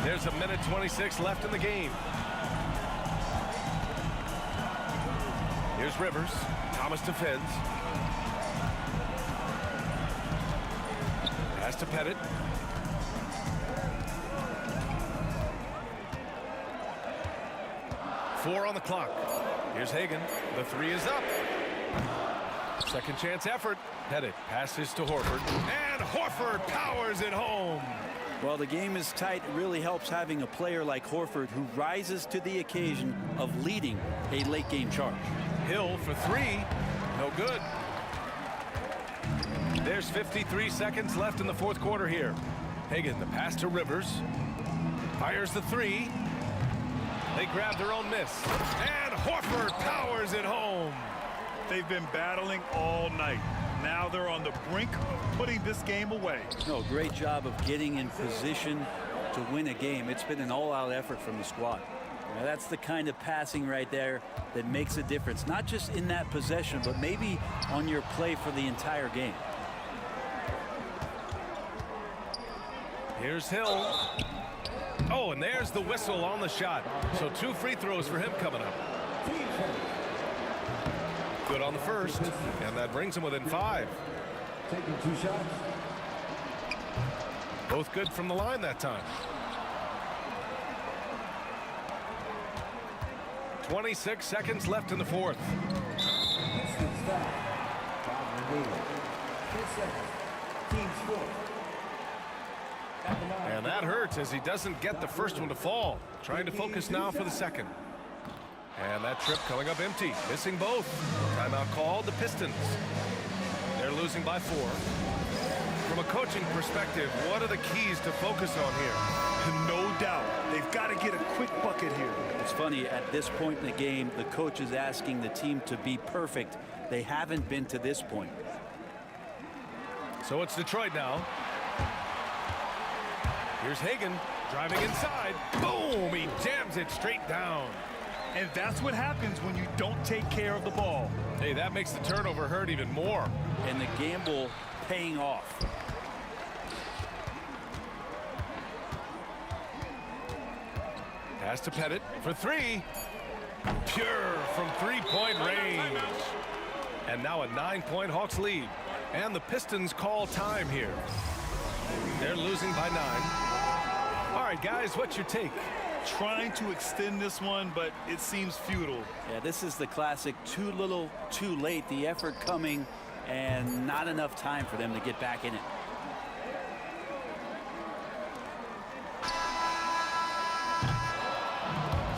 There's 1:26 left in the game. Here's Rivers. Thomas defends. Pass to Pettit. Four on the clock. Here's Hagan. The 3 is up. Second chance effort. Pettit passes to Horford. And Horford powers it home. Well, the game is tight. It really helps having a player like Horford who rises to the occasion of leading a late game charge. Hill for three. No good. There's 53 seconds left in the fourth quarter here. Hagan, the pass to Rivers. Fires the three. They grab their own miss. And Horford powers it home. They've been battling all night. Now they're on the brink of putting this game away. No, great job of getting in position to win a game. It's been an all-out effort from the squad. Now, that's the kind of passing right there that makes a difference, not just in that possession, but maybe on your play for the entire game. Here's Hill. Oh, and there's the whistle on the shot. So 2 free throws for him coming up. Good on the first, and that brings him within 5. Taking 2 shots. Both good from the line that time. 26 seconds left in the fourth. And that hurts as he doesn't get the first one to fall. Trying to focus now for the second. And that trip coming up empty. Missing both. Timeout called. The Pistons. They're losing by 4. From a coaching perspective, what are the keys to focus on here? No doubt. They've got to get a quick bucket here. It's funny, at this point in the game, the coach is asking the team to be perfect. They haven't been to this point. So it's Detroit now. Here's Hagan driving inside. Boom! He jams it straight down. And that's what happens when you don't take care of the ball. Hey, that makes the turnover hurt even more. And the gamble paying off. Pass to Pettit for 3. Pure from 3-point range. And now a 9-point Hawks lead. And the Pistons call time here. They're losing by 9. All right, guys, what's your take? Trying to extend this one, but it seems futile. Yeah, this is the classic too little, too late. The effort coming and not enough time for them to get back in it.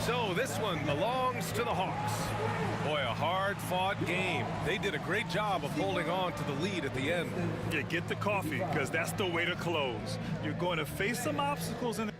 So this one belongs to the Hawks. Boy, a hard-fought game. They did a great job of holding on to the lead at the end. Yeah, get the coffee, because that's the way to close. You're going to face some obstacles in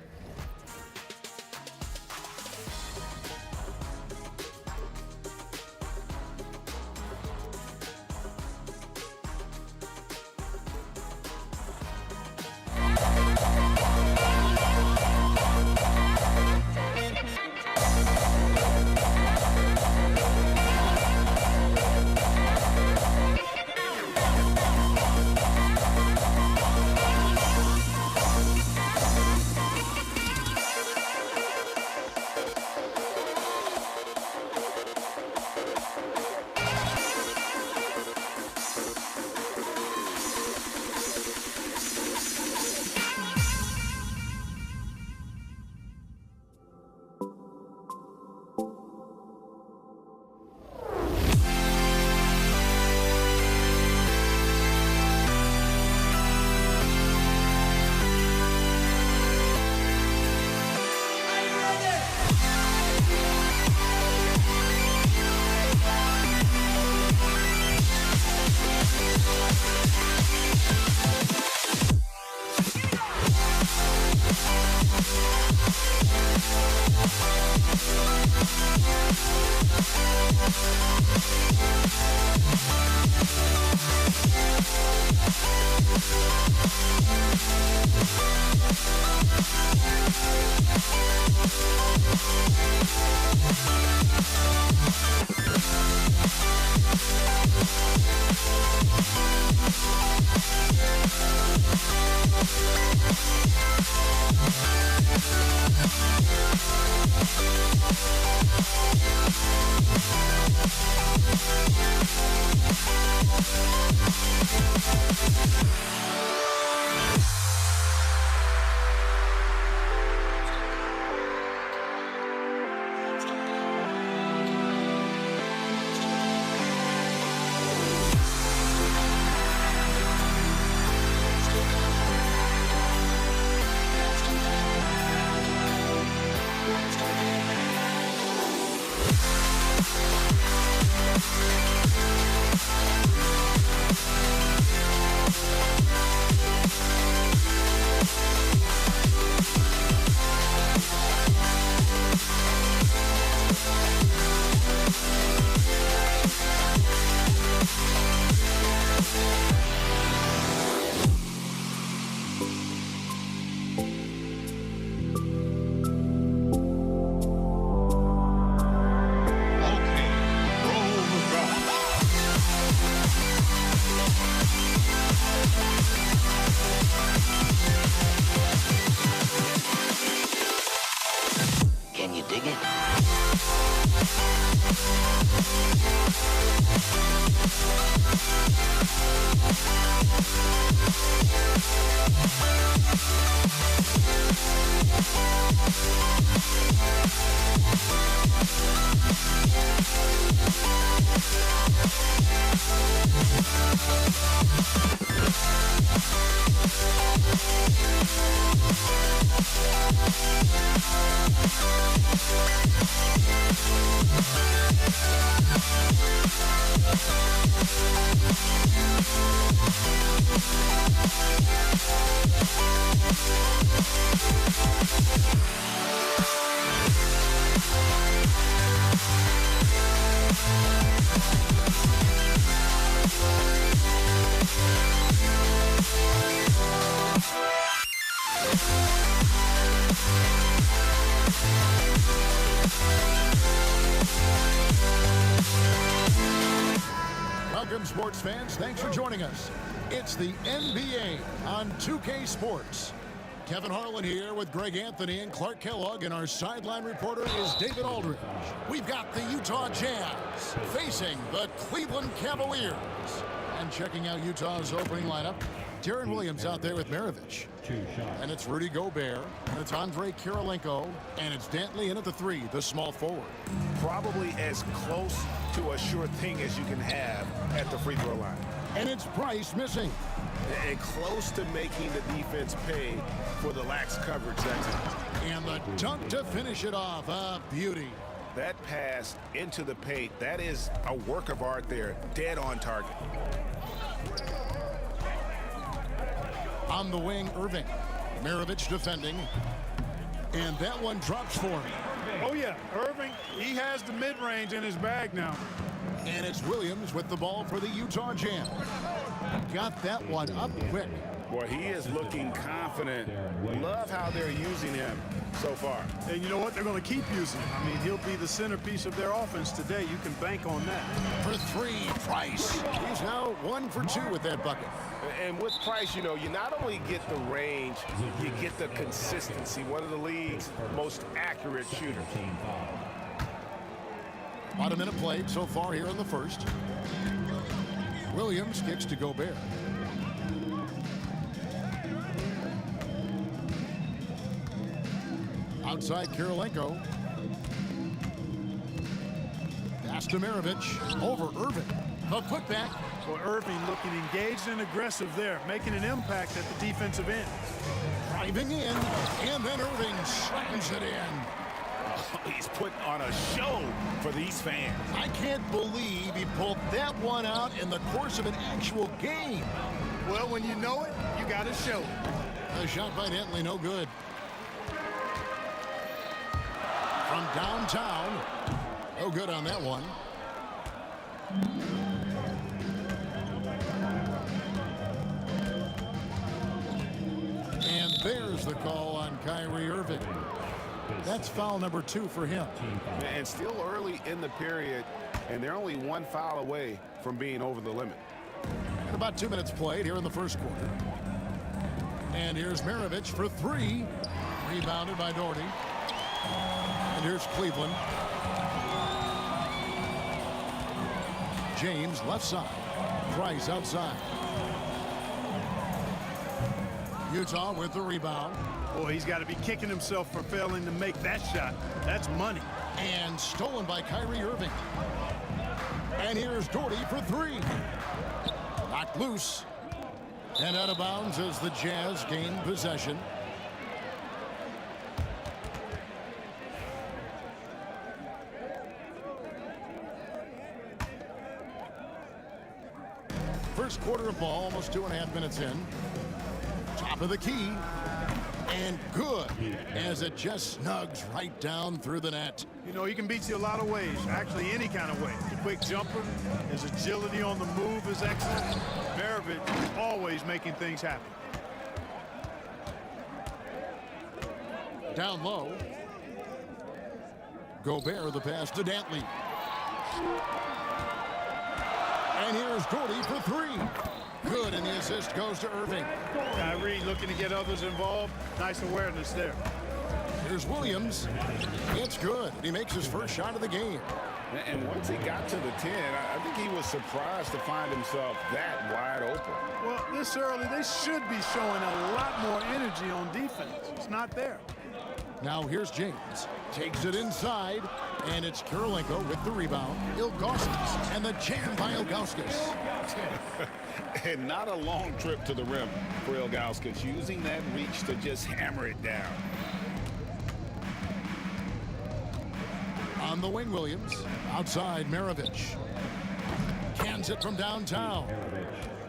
Welcome, sports fans. Thanks for joining us. It's the NBA on 2K Sports. Kevin Harlan here with Greg Anthony and Clark Kellogg, and our sideline reporter is David Aldridge. We've got the Utah Jazz facing the Cleveland Cavaliers. And checking out Utah's opening lineup, Deron Williams out there with Maravich. And it's Rudy Gobert, and it's Andre Kirilenko, and it's Dantley in at the 3, the small forward. Probably as close to a sure thing as you can have at the free throw line. And it's Price missing. And close to making the defense pay for the lax coverage that time. And the dunk to finish it off. A beauty. That pass into the paint, that is a work of art there. Dead on target. On the wing, Irving. Maravich defending. And that one drops for him. Oh, yeah. Irving, he has the mid-range in his bag now. And it's Williams with the ball for the Utah Jazz. Got that one up quick. Boy, he is looking confident. Love how they're using him so far. And you know what? They're going to keep using him. I mean, he'll be the centerpiece of their offense today. You can bank on that. For 3, Price. He's now 1 for 2 with that bucket. And with Price, you know, you not only get the range, you get the consistency. One of the league's most accurate shooters. About a minute played so far here in the first. Williams kicks to Gobert. Outside Kirilenko. Pass to Maravich. Over Irving. The putback. Well, Irving looking engaged and aggressive there, making an impact at the defensive end. Driving in, and then Irving slams it in. Oh, he's putting on a show for these fans. I can't believe he pulled that one out in the course of an actual game. Well, when you know it, you got to show it. A shot by Dantley, no good. From downtown, no good on that one. And there's the call on Kyrie Irving. That's foul number 2 for him. And still early in the period, and they're only 1 foul away from being over the limit. About 2 minutes played here in the first quarter. And here's Maravich for 3. Rebounded by Doherty. And here's Cleveland. James left side. Price outside. Utah with the rebound. Boy, he's got to be kicking himself for failing to make that shot. That's money. And stolen by Kyrie Irving. And here's Doherty for 3. Knocked loose. And out of bounds as the Jazz gain possession. First quarter of ball, almost 2.5 minutes in. Top of the key. And good as it just snugs right down through the net. You know, he can beat you a lot of ways, actually any kind of way. The quick jumper, his agility on the move is excellent. Maravich is always making things happen. Down low. Gobert the pass to Dantley. And here's Doherty for 3. Good, and the assist goes to Irving. Kyrie looking to get others involved. Nice awareness there. Here's Williams. It's good. He makes his first shot of the game. And once he got to the 10, I think he was surprised to find himself that wide open. Well, this early, they should be showing a lot more energy on defense. It's not there. Now here's James. Takes it inside, and it's Karolinko with the rebound. Ilgauskas, and the jam by Ilgauskas. And not a long trip to the rim for Ilgauskas, using that reach to just hammer it down. On the wing, Williams. Outside, Maravich. Cans it from downtown.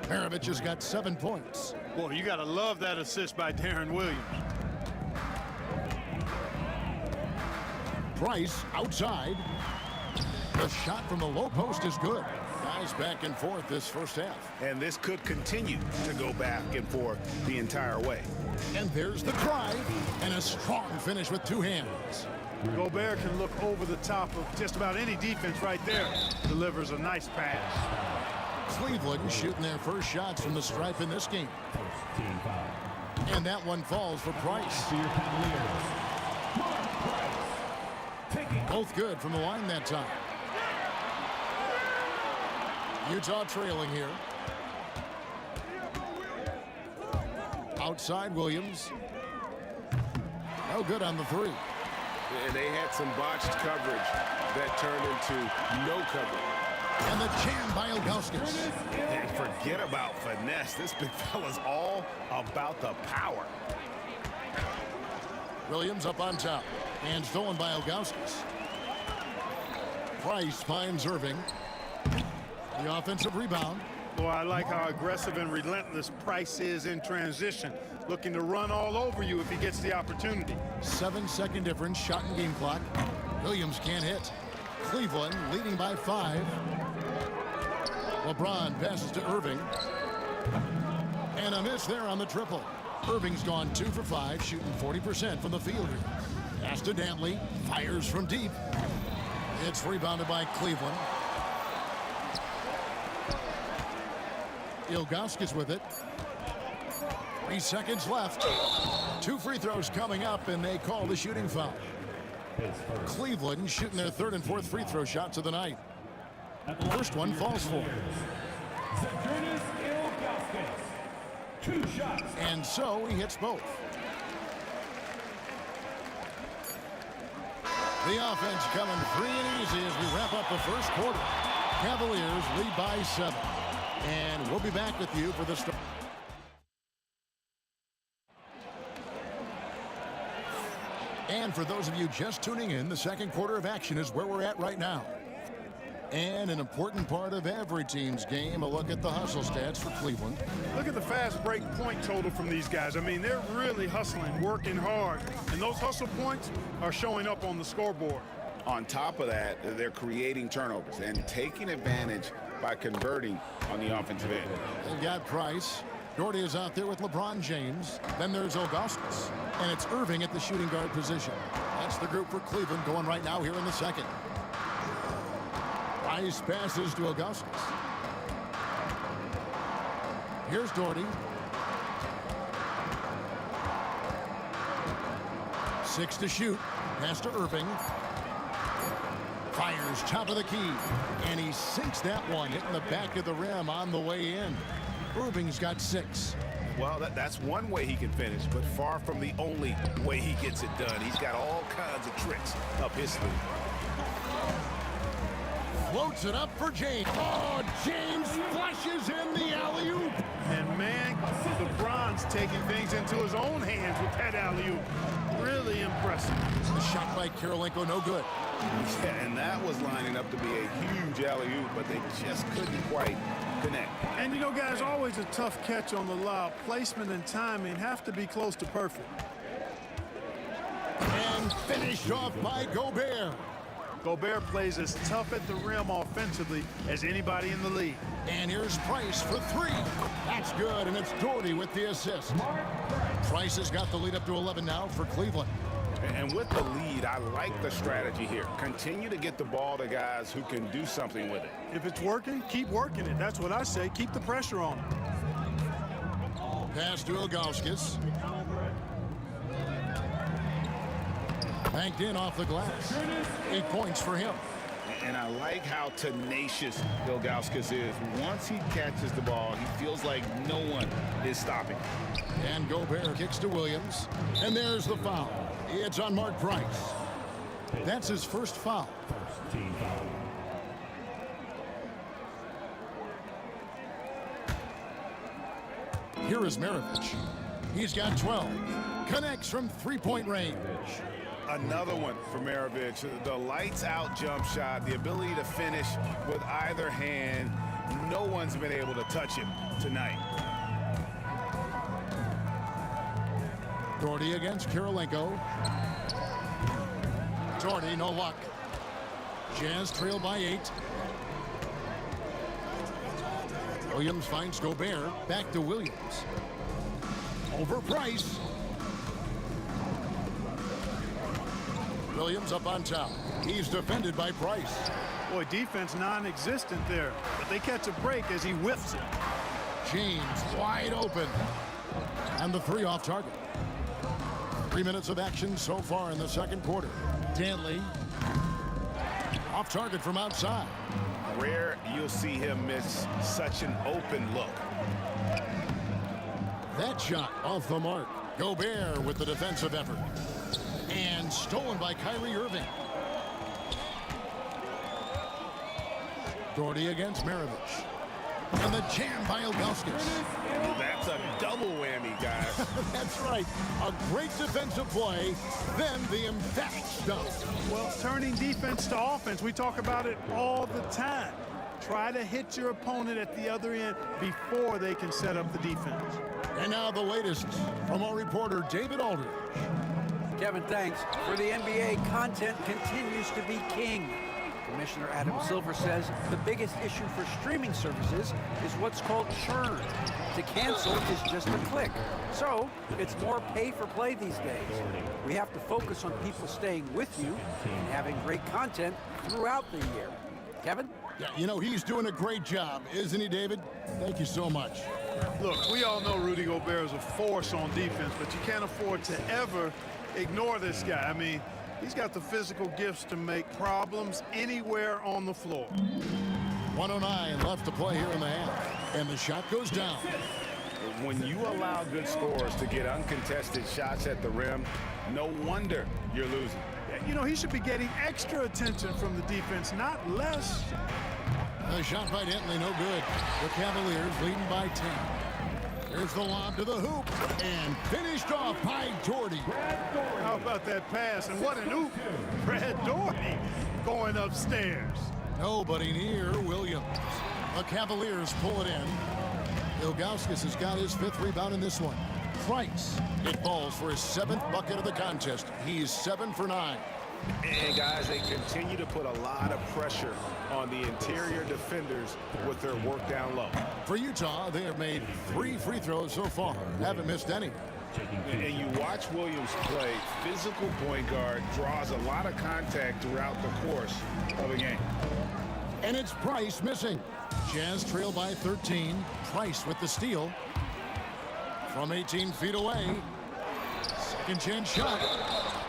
Maravich has got 7 points. Boy, you got to love that assist by Darren Williams. Price outside. The shot from the low post is good. Guys back and forth this first half. And this could continue to go back and forth the entire way. And there's the drive and a strong finish with 2 hands. Gobert can look over the top of just about any defense right there. Delivers a nice pass. Cleveland shooting their first shots from the stripe in this game. And that one falls for Price. Both good from the line that time. Utah trailing here. Outside Williams. No good on the 3. And they had some botched coverage that turned into no coverage. And the jam by Ilgauskas. And forget about finesse. This big fella's all about the power. Williams up on top. And stolen by Ilgauskas. Price finds Irving. The offensive rebound. Boy, I like how aggressive and relentless Price is in transition. Looking to run all over you if he gets the opportunity. 7-second difference, shot and game clock. Williams can't hit. Cleveland leading by 5. LeBron passes to Irving. And a miss there on the triple. Irving's gone 2 for 5, shooting 40% from the field here. Pass to Dantley, fires from deep. It's rebounded by Cleveland. Ilgauskas with it. 3 seconds left. 2 free throws coming up, and they call the shooting foul. Cleveland shooting their 3rd and 4th free throw shots of the night. First one falls for. And so he hits both. The offense coming free and easy as we wrap up the first quarter. Cavaliers lead by 7. And we'll be back with you for the start. And for those of you just tuning in, the second quarter of action is where we're at right now. And an important part of every team's game, a look at the hustle stats for Cleveland. Look at the fast break point total from these guys. I mean, they're really hustling, working hard. And those hustle points are showing up on the scoreboard. On top of that, they're creating turnovers and taking advantage by converting on the offensive end. They've got Price. Doherty is out there with LeBron James. Then there's Ilgauskas. And it's Irving at the shooting guard position. That's the group for Cleveland going right now here in the second. Price passes to Ilgauskas. Here's Doherty. 6 to shoot. Pass to Irving. Fires top of the key. And he sinks that one, hitting the back of the rim on the way in. Irving's got 6. Well, that's one way he can finish, but far from the only way he gets it done. He's got all kinds of tricks up his sleeve. Floats it up for James. Oh, James flushes in the alley-oop. And man, LeBron's taking things into his own hands with that alley-oop. Really impressive. The shot by Karolinko, no good. Yeah, and that was lining up to be a huge alley-oop, but they just couldn't quite connect. And you know, guys, always a tough catch on the lob. Placement and timing have to be close to perfect. And finished off by Gobert. Gobert plays as tough at the rim offensively as anybody in the league. And here's Price for 3. That's good, and it's Doherty with the assist. Price has got the lead up to 11 now for Cleveland. And with the lead, I like the strategy here. Continue to get the ball to guys who can do something with it. If it's working, keep working it. That's what I say. Keep the pressure on. Pass to Ilgauskas. Banked in off the glass. 8 points for him. And I like how tenacious Ilgauskas is. Once he catches the ball, he feels like no one is stopping. And Gobert kicks to Williams. And there's the foul. It's on Mark Price. That's his first foul. Team foul. Here is Maravich. He's got 12. Connects from three-point range. Another one for Maravich. The lights-out jump shot, the ability to finish with either hand. No one's been able to touch him tonight. Doherty against Kirilenko. Doherty, no luck. Jazz trail by 8. Williams finds Gobert. Back to Williams. Over Price. Williams up on top. He's defended by Price. Boy, defense non-existent there, but they catch a break as he whiffs it. James wide open. And the three off target. 3 minutes of action so far in the second quarter. Danley off target from outside. Rare you'll see him miss such an open look. That shot off the mark. Gobert with the defensive effort. And stolen by Kyrie Irving. Doherty against Maravich. And the jam by Ilgauskas. That's a double whammy, guys. That's right. A great defensive play, then the emphatic stuff. Well, turning defense to offense, we talk about it all the time. Try to hit your opponent at the other end before they can set up the defense. And now the latest from our reporter, David Aldridge. Kevin, thanks. For the NBA, content continues to be king. Commissioner Adam Silver says the biggest issue for streaming services is what's called churn. To cancel is just a click. So it's more pay for play these days. We have to focus on people staying with you and having great content throughout the year. Kevin? Yeah, you know, he's doing a great job, isn't he, David? Thank you so much. Look, we all know Rudy Gobert is a force on defense, but you can't afford to ever ignore this guy. I mean, he's got the physical gifts to make problems anywhere on the floor. 1:09 left to play here in the half. And the shot goes down. When you allow good scorers to get uncontested shots at the rim, no wonder you're losing. You know, he should be getting extra attention from the defense, not less. The shot by Dentley, no good. The Cavaliers leading by 10. Here's the lob to the hoop, and finished off by Doherty. How about that pass? And what an oop. Brad Doherty going upstairs. Nobody near Williams. The Cavaliers pull it in. Ilgauskas has got his 5th rebound in this one. Price, it falls for his 7th bucket of the contest. He's 7 for 9. And guys, they continue to put a lot of pressure on the interior defenders with their work down low. For Utah, they have made 3 free throws so far. Haven't missed any. And you watch Williams play, physical point guard, draws a lot of contact throughout the course of a game. And it's Price missing. Jazz trail by 13. Price with the steal. From 18 feet away. Second chance shot.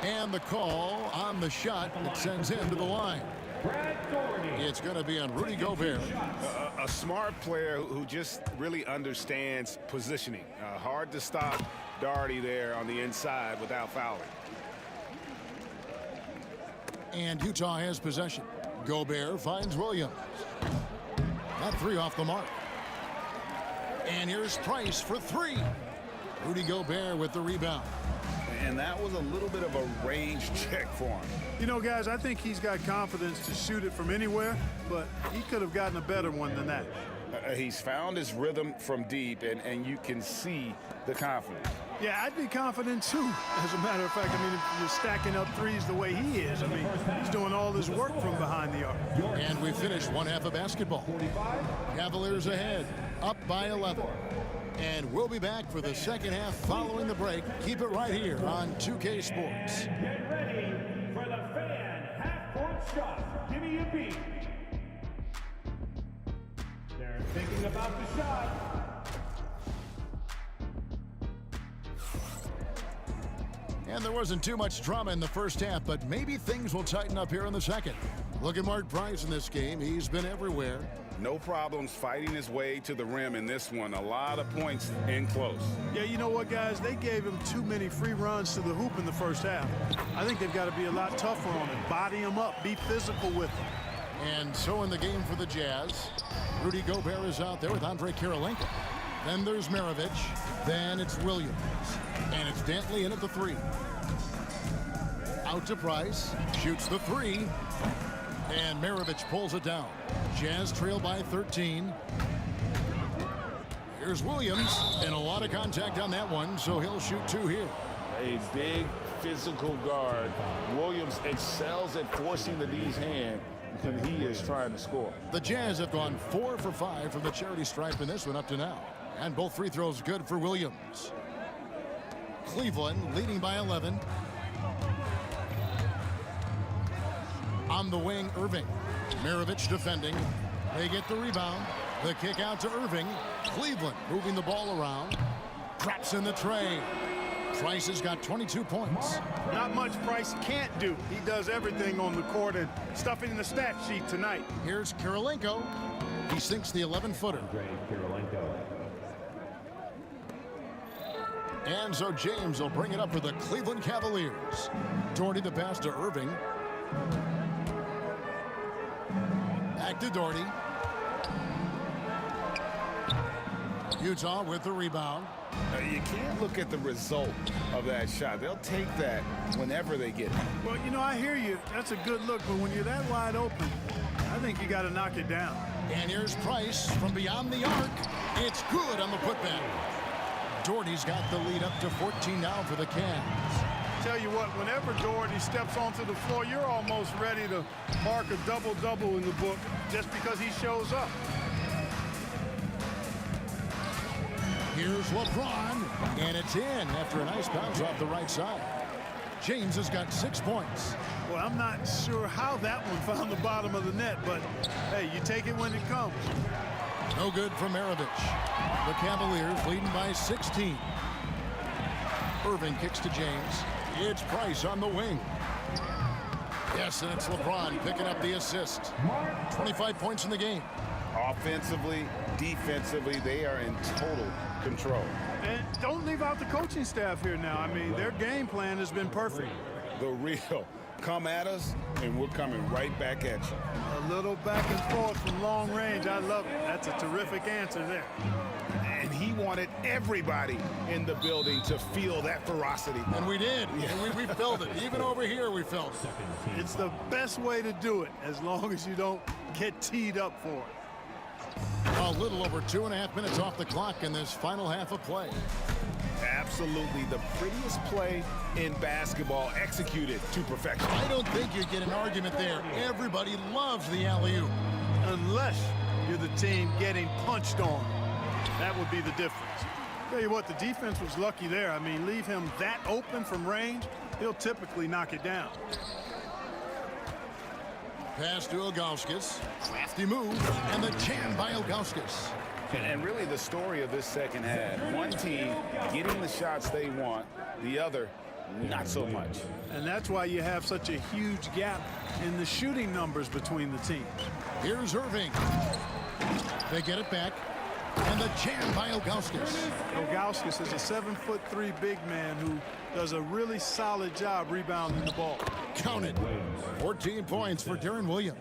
And the call on the shot that sends him to the line. It's going to be on Rudy Gobert. A smart player who just really understands positioning. Hard to stop Doherty there on the inside without fouling. And Utah has possession. Gobert finds Williams. That 3 off the mark. And here's Price for 3. Rudy Gobert with the rebound. And that was a little bit of a range check for him. You know, guys, I think he's got confidence to shoot it from anywhere, but he could have gotten a better one than that. He's found his rhythm from deep, and you can see the confidence. Yeah, I'd be confident, too. As a matter of fact, I mean, if you're stacking up threes the way he is, I mean, he's doing all his work from behind the arc. And we finish one half of basketball. Cavaliers ahead, up by 11. And we'll be back for the second half following the break. Keep it right here on 2K Sports. Get ready for the fan half-court shot. Give me a beat. They're thinking about the shot. And there wasn't too much drama in the first half, but maybe things will tighten up here in the second. Look at Mark Price in this game. He's been everywhere. No problems fighting his way to the rim in this one. A lot of points in close. Yeah, you know what, guys? They gave him too many free runs to the hoop in the first half. I think they've got to be a lot tougher on him. Body him up. Be physical with him. And so in the game for the Jazz, Rudy Gobert is out there with Andre Kirilenko. Then there's Maravich. Then it's Williams. And it's Dantley in at the 3. Out to Price. Shoots the 3. And Maravich pulls it down. Jazz trail by 13. Here's Williams, and a lot of contact on that one, so he'll shoot 2 here. A big physical guard. Williams excels at forcing the D's hand when he is trying to score. The Jazz have gone 4 for 5 from the charity stripe in this one up to now. And both free throws good for Williams. Cleveland leading by 11. On the wing, Irving. Maravich defending. They get the rebound. The kick out to Irving. Cleveland moving the ball around. Traps in the tray. Price has got 22 points. Not much Price can't do. He does everything on the court and stuffing in the stat sheet tonight. Here's Kirilenko. He sinks the 11-footer. And so James will bring it up for the Cleveland Cavaliers. Doherty the pass to Irving. Back to Doherty. Utah with the rebound. You can't look at the result of that shot. They'll take that whenever they get it. Well, you know, I hear you. That's a good look, but when you're that wide open, I think you got to knock it down. And here's Price from beyond the arc. It's good on the putback. Doherty's got the lead up to 14 now for the Cavs. Tell you what, whenever Doherty steps onto the floor, you're almost ready to mark a double-double in the book just because he shows up. Here's LeBron, and it's in after a nice bounce off the right side. James has got 6 points. Well, I'm not sure how that one found the bottom of the net, but hey, you take it when it comes. No good from Maravich. The Cavaliers leading by 16. Irving kicks to James. It's Price on the wing. Yes, and it's LeBron picking up the assist. 25 points in the game. Offensively, defensively, they are in total control. And don't leave out the coaching staff here now. I mean, their game plan has been perfect. The real. Come at us, and we're coming right back at you. A little back and forth from long range. I love it. That's a terrific answer there. And he wanted everybody in the building to feel that ferocity. And we did. And we felt it. Even over here, we felt it. It's the best way to do it, as long as you don't get teed up for it. A little over 2.5 minutes off the clock in this final half of play. Absolutely the prettiest play in basketball, executed to perfection. I don't think you get an argument there. Everybody loves the alley-oop. Unless you're the team getting punched on. That would be the difference. Tell you what, the defense was lucky there. I mean, leave him that open from range, he'll typically knock it down. Pass to Ilgauskas. Crafty move, and the jam by Ilgauskas. And really the story of this second half, one team getting the shots they want, the other not so much. And that's why you have such a huge gap in the shooting numbers between the teams. Here's Irving. They get it back. And the jam by Ilgauskas. Ilgauskas is a 7'3" big man who does a really solid job rebounding the ball. Count it. 14 points for Deron Williams.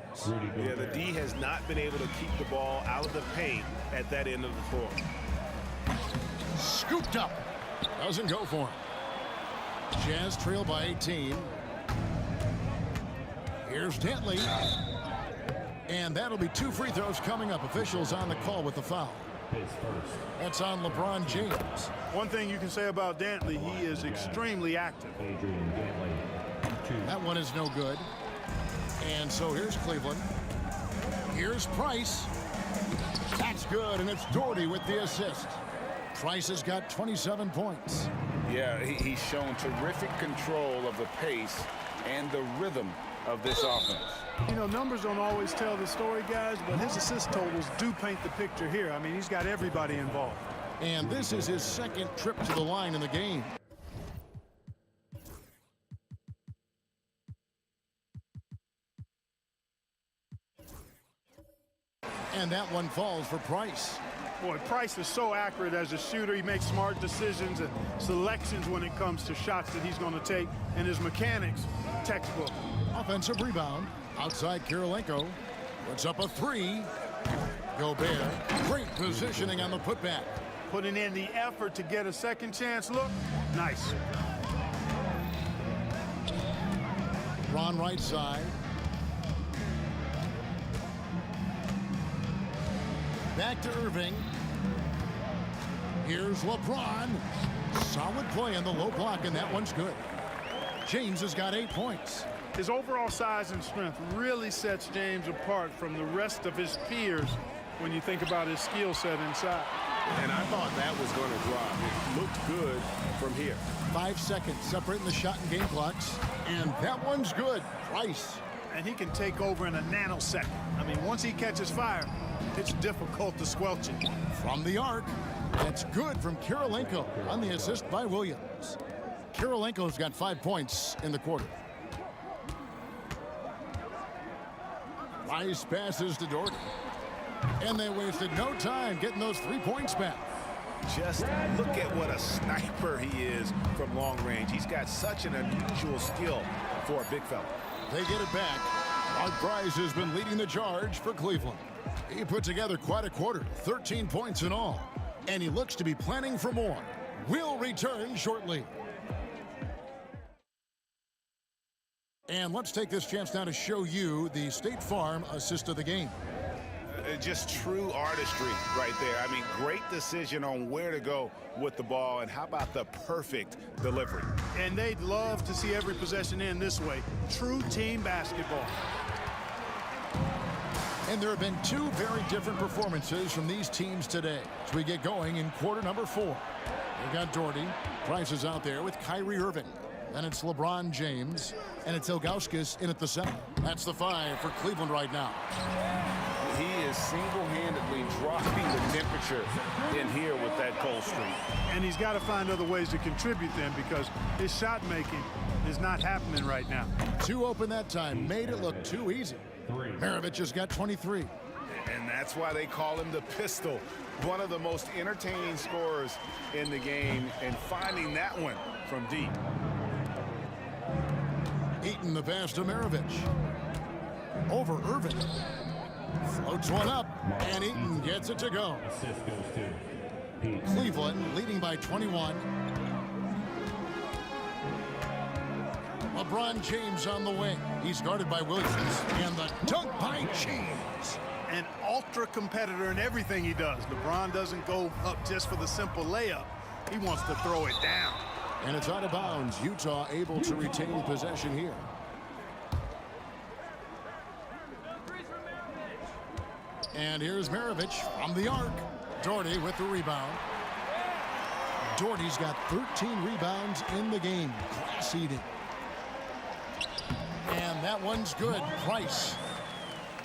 Yeah, the D has not been able to keep the ball out of the paint at that end of the floor. Scooped up. Doesn't go for him. Jazz trail by 18. Here's Dantley. And that'll be 2 free throws coming up. Officials on the call with the foul. That's on LeBron James. One thing you can say about Dantley, he is extremely active. That one is no good. And so here's Cleveland. Here's Price. That's good, and it's Doherty with the assist. Price has got 27 points. Yeah, he's shown terrific control of the pace and the rhythm of this offense. You know, numbers don't always tell the story, guys, but his assist totals do paint the picture here. I mean, he's got everybody involved. And this is his second trip to the line in the game. And that one falls for Price. Boy, Price is so accurate as a shooter. He makes smart decisions and selections when it comes to shots that he's going to take. And his mechanics, textbook. Offensive rebound. Outside Kirilenko. Puts up a three. Gobert. Great positioning on the putback. Putting in the effort to get a second chance look. Nice. Ron right side. Back to Irving. Here's LeBron. Solid play on the low block, and that one's good. James has got 8 points. His overall size and strength really sets James apart from the rest of his peers when you think about his skill set inside. And I thought that was going to drop. It looked good from here. 5 seconds separating the shot and game clocks. And that one's good. Price. And he can take over in a nanosecond. I mean, once he catches fire, it's difficult to squelch it. From the arc. That's good from Kirilenko on the assist by Williams. Kirilenko's got 5 points in the quarter. Rice passes to Doherty. And they wasted no time getting those 3 points back. Just look at what a sniper he is from long range. He's got such an unusual skill for a big fella. They get it back. Mark Price has been leading the charge for Cleveland. He put together quite a quarter, 13 points in all. And he looks to be planning for more. We'll return shortly. And let's take this chance now to show you the State Farm assist of the game. Just true artistry right there. I mean, great decision on where to go with the ball, and how about the perfect delivery? And they'd love to see every possession end this way. True team basketball. And there have been 2 very different performances from these teams today as we get going in quarter number 4. We got Doherty. Price is out there with Kyrie Irving. And it's LeBron James. And it's Ilgauskas in at the center. That's the 5 for Cleveland right now. He is single-handedly dropping the temperature in here with that cold streak. And he's got to find other ways to contribute then, because his shot making is not happening right now. 2 open that time. Made it look too easy. Maravich has got 23. And that's why they call him the Pistol. One of the most entertaining scorers in the game, and finding that one from deep. Eaton the pass to Maravich. Over Irving. Floats one up, and Eaton gets it to go. Cleveland leading by 21. LeBron James on the wing. He's guarded by Williams. And the dunk by James. An ultra competitor in everything he does. LeBron doesn't go up just for the simple layup. He wants to throw it down. And it's out of bounds. Utah able to retain possession here. And here's Maravich from the arc. Doherty with the rebound. Doherty's got 13 rebounds in the game. Class eating. And that one's good. Price.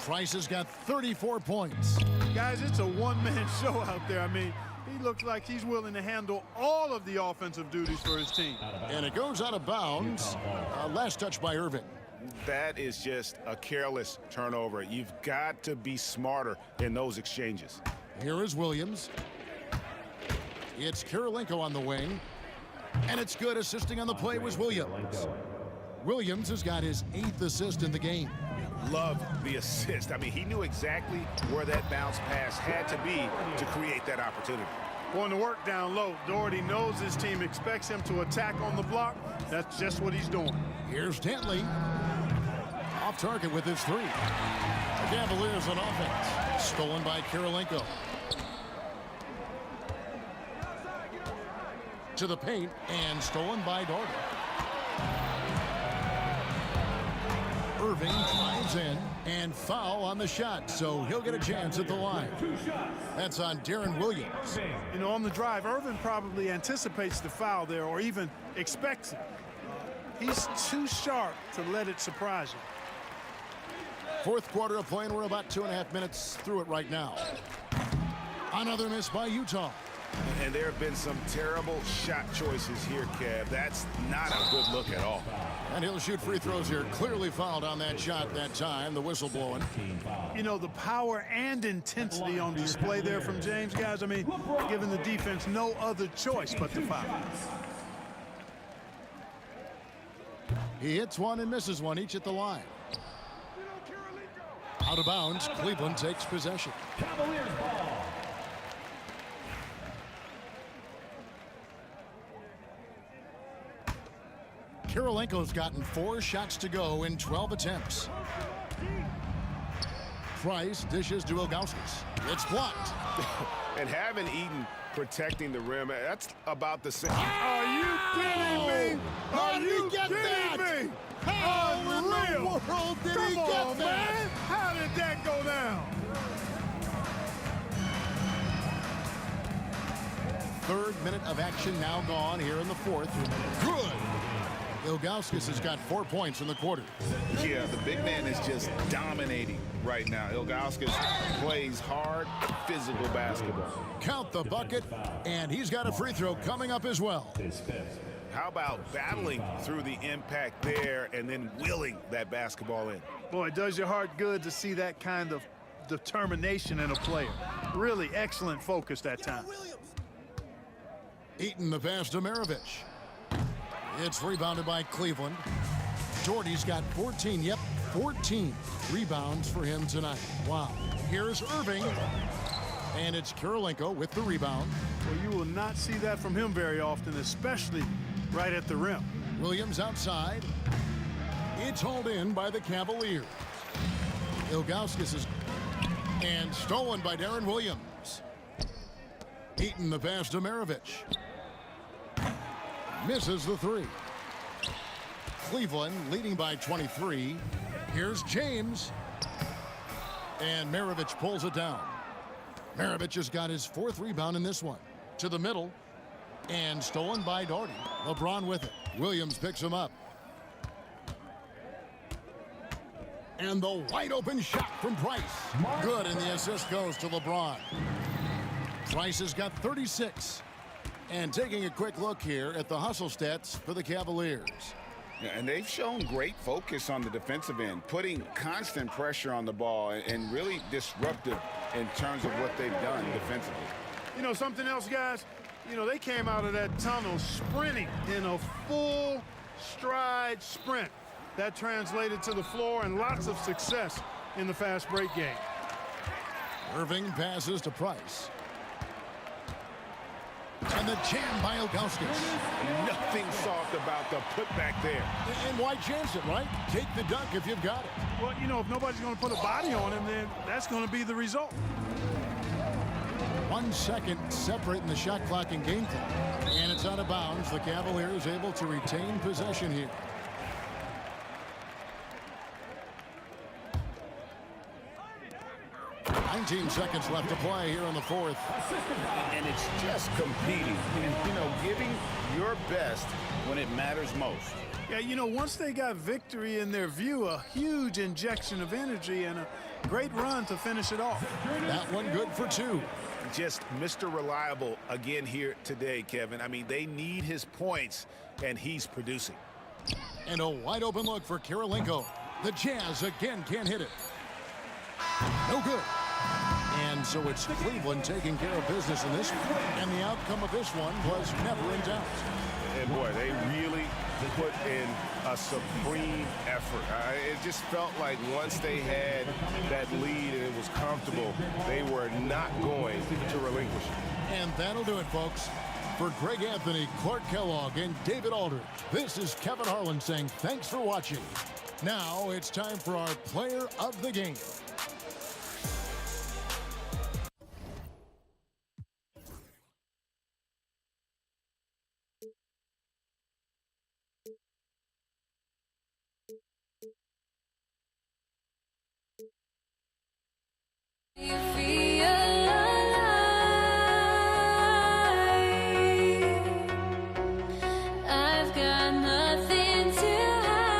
Price has got 34 points. Guys, it's a one-man show out there. I mean, he looks like he's willing to handle all of the offensive duties for his team. And it goes out of bounds. Last touch by Irving. That is just a careless turnover. You've got to be smarter in those exchanges. Here is Williams. It's Kirilenko on the wing. And it's good. Assisting on the play was Williams. Williams has got his 8th assist in the game. Love the assist. I mean, he knew exactly where that bounce pass had to be to create that opportunity. Going to work down low. Doherty knows his team expects him to attack on the block. That's just what he's doing. Here's Dantley. Off target with his 3. The Cavaliers on offense. Stolen by Kirilenko. To the paint and stolen by Doherty. Irving drives in and foul on the shot, so he'll get a chance at the line. That's on Darren Williams. You know, on the drive, Irving probably anticipates the foul there, or even expects it. He's too sharp to let it surprise him. 4th quarter of play, and we're about 2.5 minutes through it right now. Another miss by Utah. And there have been some terrible shot choices here, Kev. That's not a good look at all. And he'll shoot free throws here. Clearly fouled on that shot that time. The whistle blowing. You know, the power and intensity on display there from James, guys. I mean, giving the defense no other choice but to foul. He hits one and misses one, each at the line. Out of bounds, Cleveland takes possession. Cavaliers ball. Kirilenko's gotten 4 shots to go in 12 attempts. Price dishes to Ilgauskas. It's blocked. And having Eaton protecting the rim, that's about the same. Are you kidding me? How did he get that? Me? How in the world did he get that? Man. How did that go down? Third minute of action now gone here in the fourth. Good. Ilgauskas has got 4 points in the quarter. Yeah, the big man is just dominating right now. Ilgauskas plays hard, physical basketball. Count the bucket, and he's got a free throw coming up as well. How about battling through the impact there and then willing that basketball in? Boy, it does your heart good to see that kind of determination in a player. Really excellent focus that time. Eaton the pass to Maravich. It's rebounded by Cleveland. Doherty's got 14, 14 rebounds for him tonight. Wow. Here's Irving. And it's Kirilenko with the rebound. Well, you will not see that from him very often, especially right at the rim. Williams outside. It's hauled in by the Cavaliers. Ilgauskas is... And stolen by Darren Williams. Eaton the pass to Maravich. Misses the three. Cleveland leading by 23. Here's James. And Maravich pulls it down. Maravich has got his 4th rebound in this one. To the middle. And stolen by Doherty. LeBron with it. Williams picks him up. And the wide open shot from Price. Good, and the assist goes to LeBron. Price has got 36. And taking a quick look here at the hustle stats for the Cavaliers. Yeah, and they've shown great focus on the defensive end, putting constant pressure on the ball and really disruptive in terms of what they've done defensively. You know, something else, guys? You know, they came out of that tunnel sprinting in a full stride sprint. That translated to the floor and lots of success in the fast break game. Irving passes to Price. And the jam by Ilgauskas. Nothing soft about the putback there. And why chance it, right? Take the dunk if you've got it. Well, you know, if nobody's going to put a body on him, then that's going to be the result. 1 second separating the shot clock and game clock. And it's out of bounds. The Cavaliers able to retain possession here. $19 seconds left to play here in the fourth. And it's just competing and, you know, giving your best when it matters most. Yeah, you know, once they got victory in their view, a huge injection of energy and a great run to finish it off. That one good for 2. Just Mr. Reliable again here today, Kevin. I mean, they need his points, and he's producing. And a wide open look for Kirilenko. The Jazz again can't hit it. No good. And so it's Cleveland taking care of business in this one. And the outcome of this one was never in doubt. And boy, they really put in a supreme effort. It just felt like once they had that lead and it was comfortable, they were not going to relinquish it. And that'll do it, folks. For Greg Anthony, Clark Kellogg, and David Aldridge, this is Kevin Harlan saying thanks for watching. Now it's time for our player of the game. You feel alive. I've got nothing to hide.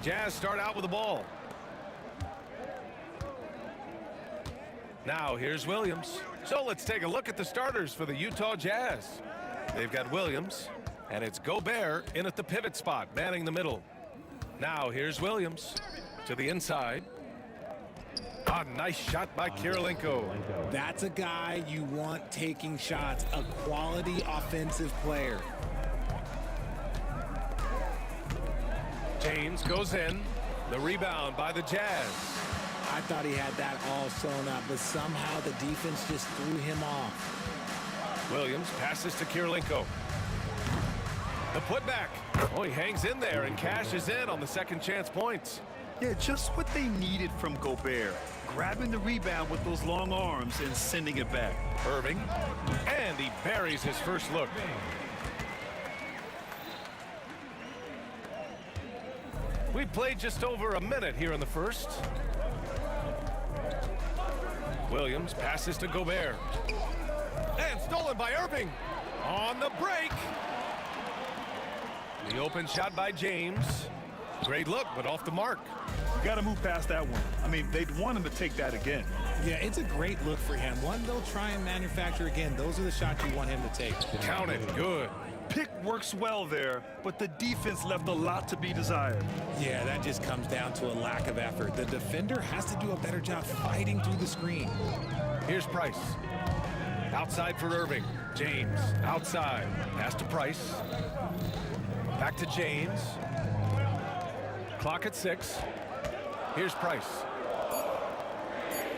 Jazz start out with the ball. Now here's Williams. So let's take a look at the starters for the Utah Jazz. They've got Williams, and it's Gobert in at the pivot spot, manning the middle. Now here's Williams to the inside. A nice shot by Kirilenko. That's a guy you want taking shots, a quality offensive player. James goes in. The rebound by the Jazz. I thought he had that all sewn up, but somehow the defense just threw him off. Williams passes to Kirilenko. The putback. Oh, he hangs in there and cashes in on the second chance points. Yeah, just what they needed from Gobert. Grabbing the rebound with those long arms and sending it back. Irving. And he buries his first look. We played just over a minute here in the first. Williams passes to Gobert. And stolen by Irving. On the break. The open shot by James. Great look, but off the mark. You got to move past that one. I mean, they'd want him to take that again. Yeah, it's a great look for him. One they'll try and manufacture again. Those are the shots you want him to take. Count it. Good. Pick works well there, but the defense left a lot to be desired. Yeah, that just comes down to a lack of effort. The defender has to do a better job fighting through the screen. Here's Price. Outside for Irving. James outside. Pass to Price. Back to James. Clock at 6. Here's Price.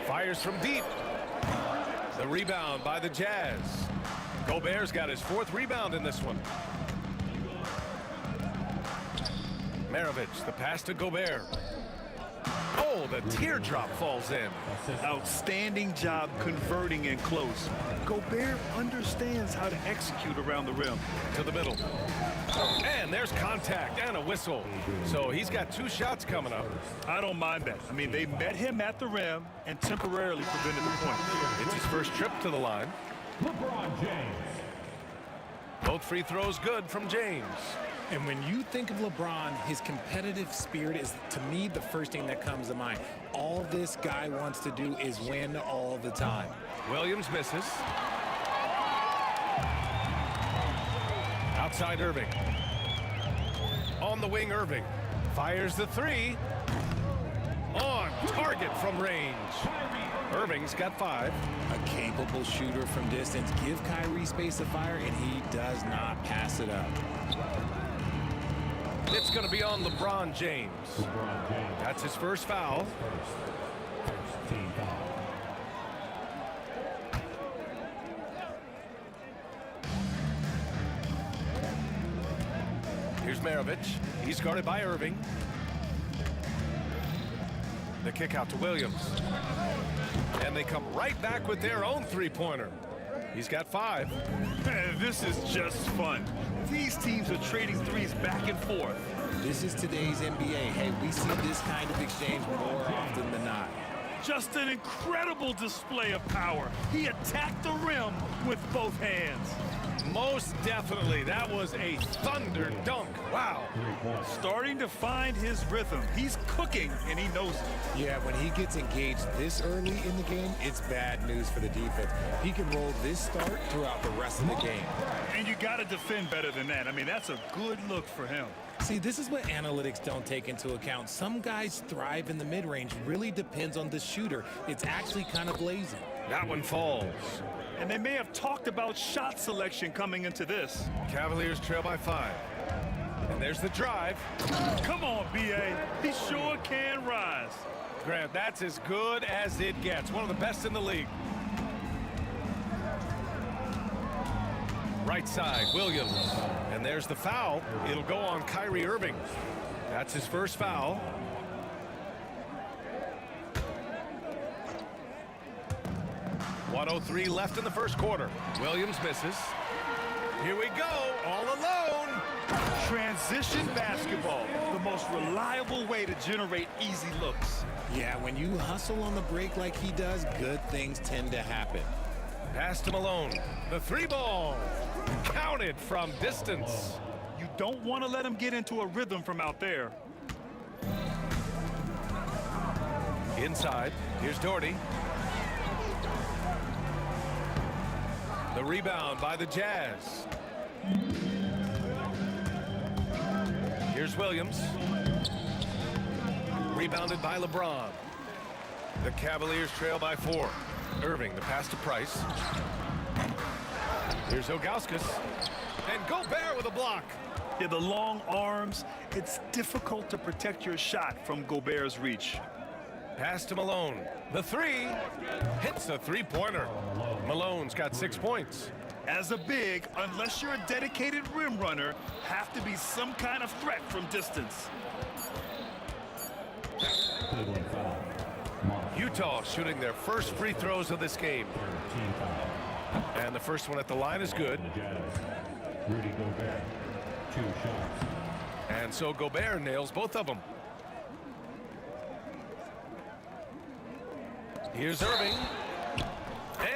Fires from deep. The rebound by the Jazz. Gobert's got his 4th rebound in this one. Maravich, the pass to Gobert. Oh, the teardrop falls in. Outstanding job converting in close. Gobert understands how to execute around the rim. To the middle. And there's contact and a whistle. So he's got 2 shots coming up. I don't mind that. I mean, they met him at the rim and temporarily prevented the point. It's his first trip to the line. LeBron James. Both free throws good from James. And when you think of LeBron, his competitive spirit is, to me, the first thing that comes to mind. All this guy wants to do is win all the time. Williams misses. Outside Irving. On the wing, Irving. Fires the 3. On target from range. Irving's got 5. A capable shooter from distance. Give Kyrie space to fire, and he does not pass it up. It's going to be on LeBron James. That's his first foul. First team foul. Here's Maravich. He's guarded by Irving. The kick out to Williams. And they come right back with their own 3-pointer. He's got 5. This is just fun. These teams are trading threes back and forth. This is today's NBA. Hey, we see this kind of exchange more often than not. Just an incredible display of power. He attacked the rim with both hands. Most definitely. That was a thunder dunk. Wow. Starting to find his rhythm. He's cooking, and he knows it. Yeah, when he gets engaged this early in the game, it's bad news for the defense. He can roll this start throughout the rest of the game. And you got to defend better than that. I mean, that's a good look for him. See, this is what analytics don't take into account. Some guys thrive in the mid-range. Really depends on the shooter. It's actually kind of lazy. That one falls. And they may have talked about shot selection coming into this. Cavaliers trail by 5. And there's the drive. Come on, B.A. He sure can rise. Grant, that's as good as it gets. One of the best in the league. Right side, Williams. And there's the foul. It'll go on Kyrie Irving. That's his first foul. .103 left in the first quarter. Williams misses. Here we go, all alone. Transition basketball, the most reliable way to generate easy looks. Yeah, when you hustle on the break like he does, good things tend to happen. Pass to Malone. The 3-ball. Counted from distance. You don't want to let him get into a rhythm from out there. Inside, here's Doherty. The rebound by the Jazz. Here's Williams. Rebounded by LeBron. The Cavaliers trail by 4. Irving, the pass to Price. Here's Ilgauskas. And Gobert with a block. Yeah, the long arms. It's difficult to protect your shot from Gobert's reach. Pass to Malone. The 3 hits a three-pointer. Malone's got 6 points. As a big, unless you're a dedicated rim runner, have to be some kind of threat from distance. Utah shooting their first free throws of this game. And the first one at the line is good. Rudy Gobert, 2 shots. And so Gobert nails both of them. Here's Irving.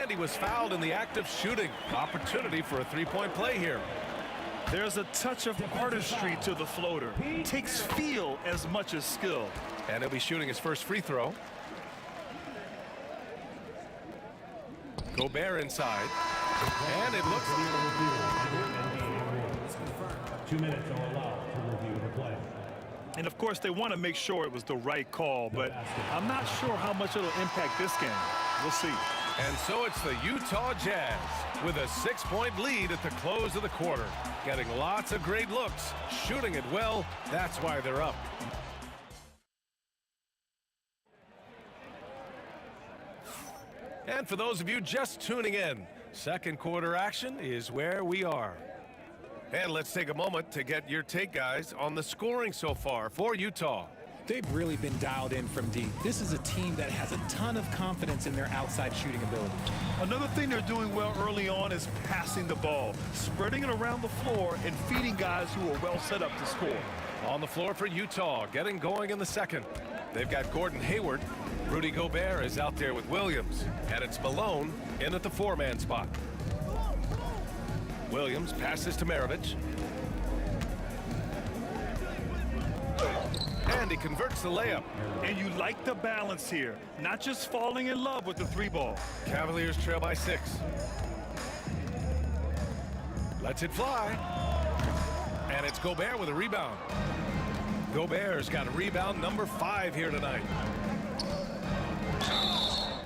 And he was fouled in the act of shooting. Opportunity for a three-point play here. There's a touch of artistry to the floater. Takes feel as much as skill. And he'll be shooting his first free throw. Gobert inside. And it looks... 2 minutes are allowed to review the play. And of course, they want to make sure it was the right call, but I'm not sure how much it'll impact this game. We'll see. And so it's the Utah Jazz with a 6-point lead at the close of the quarter. Getting lots of great looks, shooting it well. That's why they're up. And for those of you just tuning in, second quarter action is where we are. And let's take a moment to get your take, guys, on the scoring so far for Utah. They've really been dialed in from deep. This is a team that has a ton of confidence in their outside shooting ability. Another thing they're doing well early on is passing the ball, spreading it around the floor and feeding guys who are well set up to score. On the floor for Utah, getting going in the second. They've got Gordon Hayward. Rudy Gobert is out there with Williams. And it's Malone in at the 4-man spot. Williams passes to Maravich. And he converts the layup. And you like the balance here. Not just falling in love with the 3-ball. Cavaliers trail by 6. Lets it fly. And it's Gobert with a rebound. Gobert's got a rebound number 5 here tonight.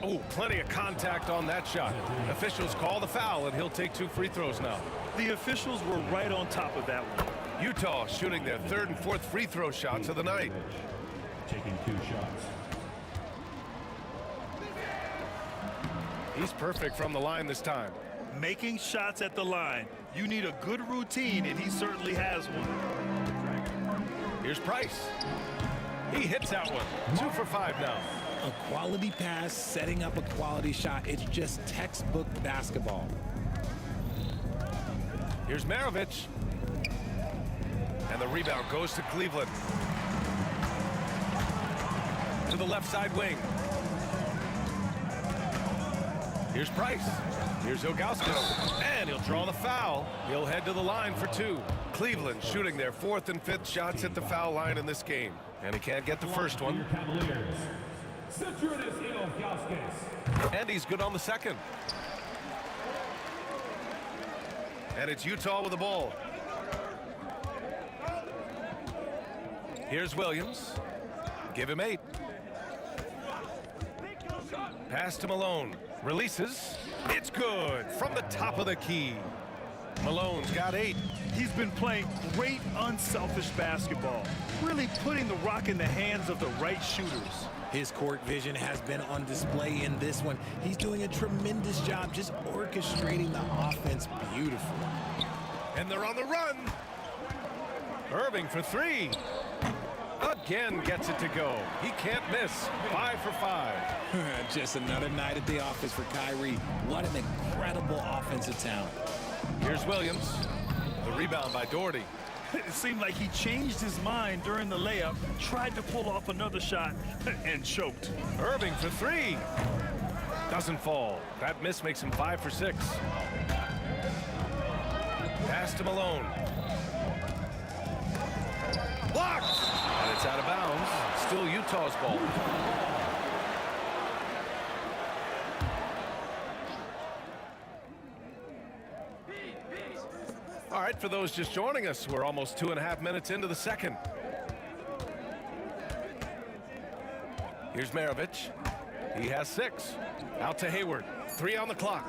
Oh, plenty of contact on that shot. Officials call the foul, and he'll take 2 free throws now. The officials were right on top of that one. Utah shooting their 3rd and 4th free throw shots of the night. Taking 2 shots. He's perfect from the line this time. Making shots at the line. You need a good routine, and he certainly has one. Here's Price. He hits that one. 2 for 5 now. A quality pass, setting up a quality shot. It's just textbook basketball. Here's Maravich. And the rebound goes to Cleveland. To the left side wing. Here's Price. Here's Ilgauskas. And he'll draw the foul. He'll head to the line for 2. Cleveland shooting their 4th and 5th shots at the foul line in this game. And he can't get the first one. And he's good on the second. And it's Utah with the ball. Here's Williams. Give him 8. Pass to Malone. Releases. It's good from the top of the key. Malone's got 8. He's been playing great unselfish basketball, really putting the rock in the hands of the right shooters. His court vision has been on display in this one. He's doing a tremendous job just orchestrating the offense beautifully. And they're on the run. Irving for 3. Again gets it to go. He can't miss. 5 for 5. Just another night at the office for Kyrie. What an incredible offensive talent. Here's Williams. The rebound by Doherty. It seemed like he changed his mind during the layup, tried to pull off another shot, and choked. Irving for 3. Doesn't fall. That miss makes him 5 for 6. Pass to Malone. Blocked! And it's out of bounds. Still Utah's ball. right, for those just joining us, we're almost 2.5 minutes into the second. Here's Maravich. He has 6. Out to Hayward. 3 on the clock.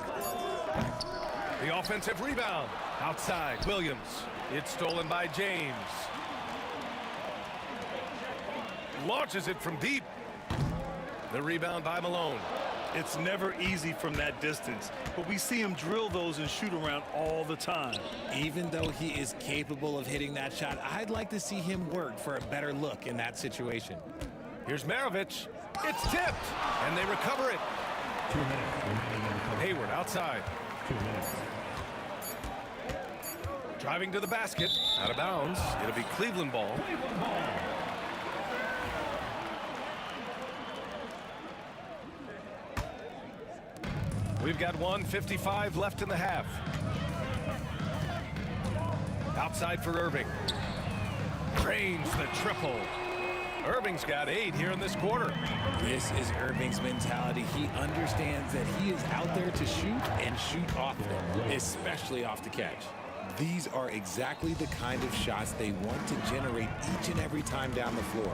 The offensive rebound. Outside, Williams. It's stolen by James. Launches it from deep. The rebound by Malone. It's never easy from that distance, but we see him drill those and shoot around all the time. Even though he is capable of hitting that shot, I'd like to see him work for a better look in that situation. Here's Maravich. It's tipped, and they recover it. 2 minutes remaining in the quarter. Hayward outside. 2 minutes. Driving to the basket. Out of bounds. It'll be Cleveland ball. We've got 1:55 left in the half. Outside for Irving. Drains the triple. Irving's got 8 here in this quarter. This is Irving's mentality. He understands that he is out there to shoot and shoot often, especially off the catch. These are exactly the kind of shots they want to generate each and every time down the floor.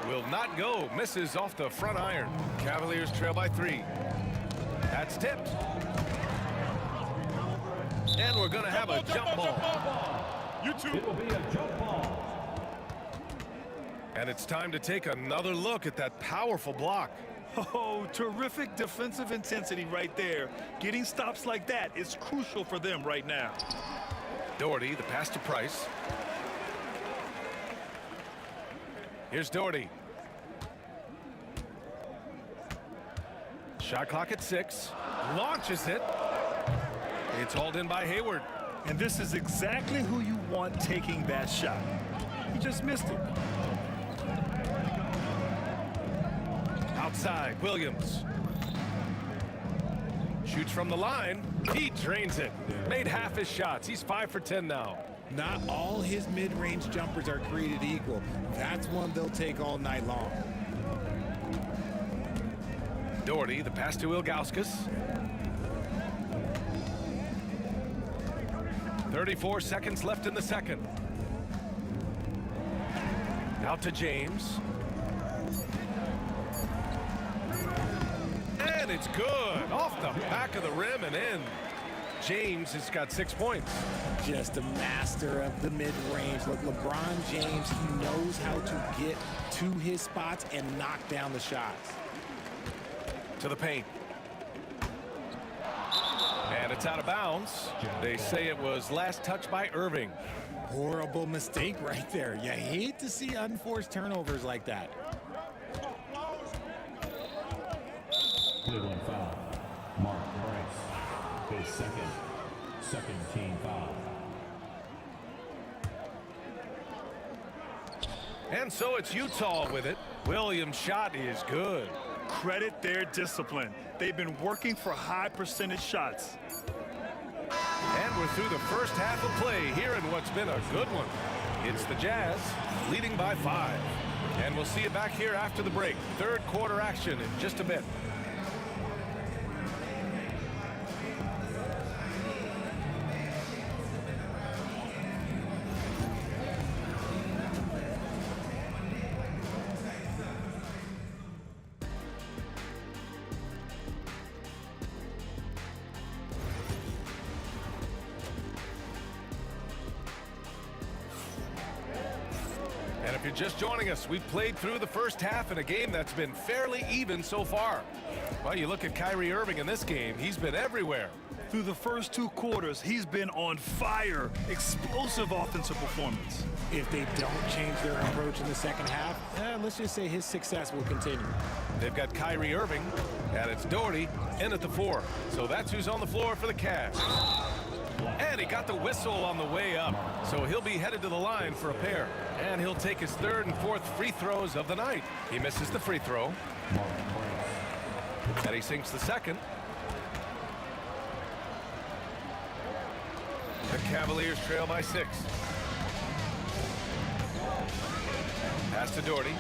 Will not go. Misses off the front iron. Cavaliers trail by 3. That's tipped. And we're going to have a jump ball. It will be a jump ball. And it's time to take another look at that powerful block. Oh, terrific defensive intensity right there. Getting stops like that is crucial for them right now. Doherty, the pass to Price. Here's Doherty. Shot clock at 6. Launches it. It's hauled in by Hayward. And this is exactly who you want taking that shot. He just missed it. Outside, Williams. Shoots from the line. He drains it. Made half his shots. He's 5 for 10 now. Not all his mid-range jumpers are created equal. That's one they'll take all night long. Doherty, the pass to Ilgauskas. 34 seconds left in the second. Out to James. And it's good. Off the back of the rim and in. James has got 6 points. Just a master of the mid-range. Look, LeBron James, he knows how to get to his spots and knock down the shots. To the paint. And it's out of bounds. They say it was last touched by Irving. Horrible mistake right there. You hate to see unforced turnovers like that. Cleveland foul. Mark Price. His second team foul. And so it's Utah with it. Williams' shot is good. Credit their discipline. They've been working for high percentage shots. And we're through the first half of play here in what's been a good one. It's the Jazz leading by 5. And we'll see you back here after the break. Third quarter action in just a bit. And if you're just joining us, we've played through the first half in a game that's been fairly even so far. Well, you look at Kyrie Irving in this game, he's been everywhere. Through the first 2 quarters, he's been on fire. Explosive offensive performance. If they don't change their approach in the second half, let's just say his success will continue. They've got Kyrie Irving, and it's Doherty in at the 4. So that's who's on the floor for the Cavs. And he got the whistle on the way up, so he'll be headed to the line for a pair. And he'll take his 3rd and 4th free throws of the night. He misses the free throw. And he sinks the second. The Cavaliers trail by 6. Pass to Doherty.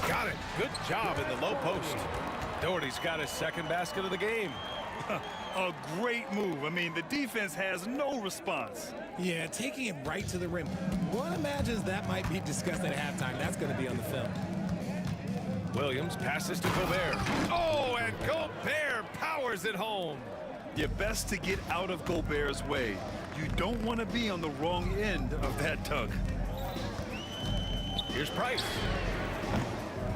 Got it. Good job in the low post. Doherty's got his second basket of the game. A great move. I mean, the defense has no response. Yeah, taking it right to the rim. One imagines that might be discussed at halftime. That's going to be on the film. Williams passes to Gobert. Oh, and Gobert powers it home. You're best to get out of Gobert's way. You don't want to be on the wrong end of that tug. Here's Price.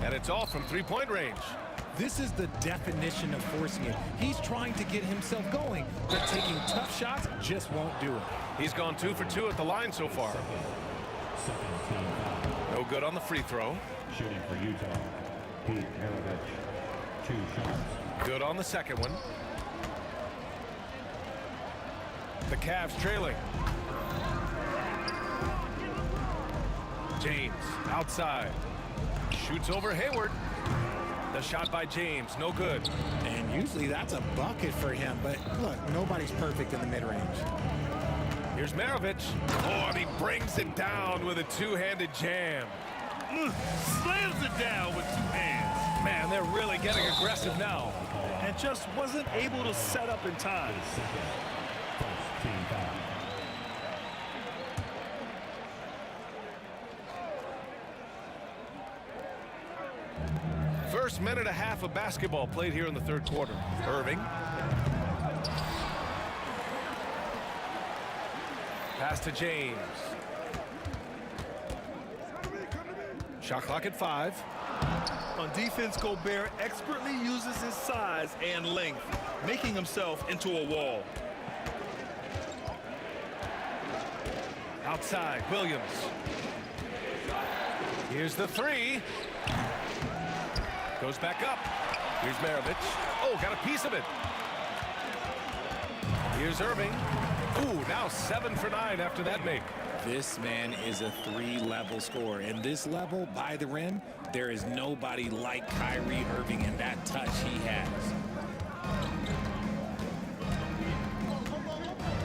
And it's all from three-point range. This is the definition of forcing it. He's trying to get himself going, but taking tough shots just won't do it. He's gone 2 for 2 at the line so far. No good on the free throw. Shooting for Utah, Pete Maravich, 2 shots. Good on the second one. The Cavs trailing. James outside. Shoots over Hayward. The shot by James, no good. And usually that's a bucket for him, but look, nobody's perfect in the mid-range. Here's Maravich. Oh, and he brings it down with a two-handed jam. Slams it down with 2 hands. Man, they're really getting aggressive now. And just wasn't able to set up in time. First minute and a half of basketball played here in the third quarter. Irving. Pass to James. Shot clock at 5. On defense, Gobert expertly uses his size and length, making himself into a wall. Outside, Williams. Here's the 3. Goes back up. Here's Maravich. Oh, got a piece of it. Here's Irving. Ooh, now 7 for 9 after that make. This man is a 3-level scorer. And this level, by the rim, there is nobody like Kyrie Irving and that touch he has.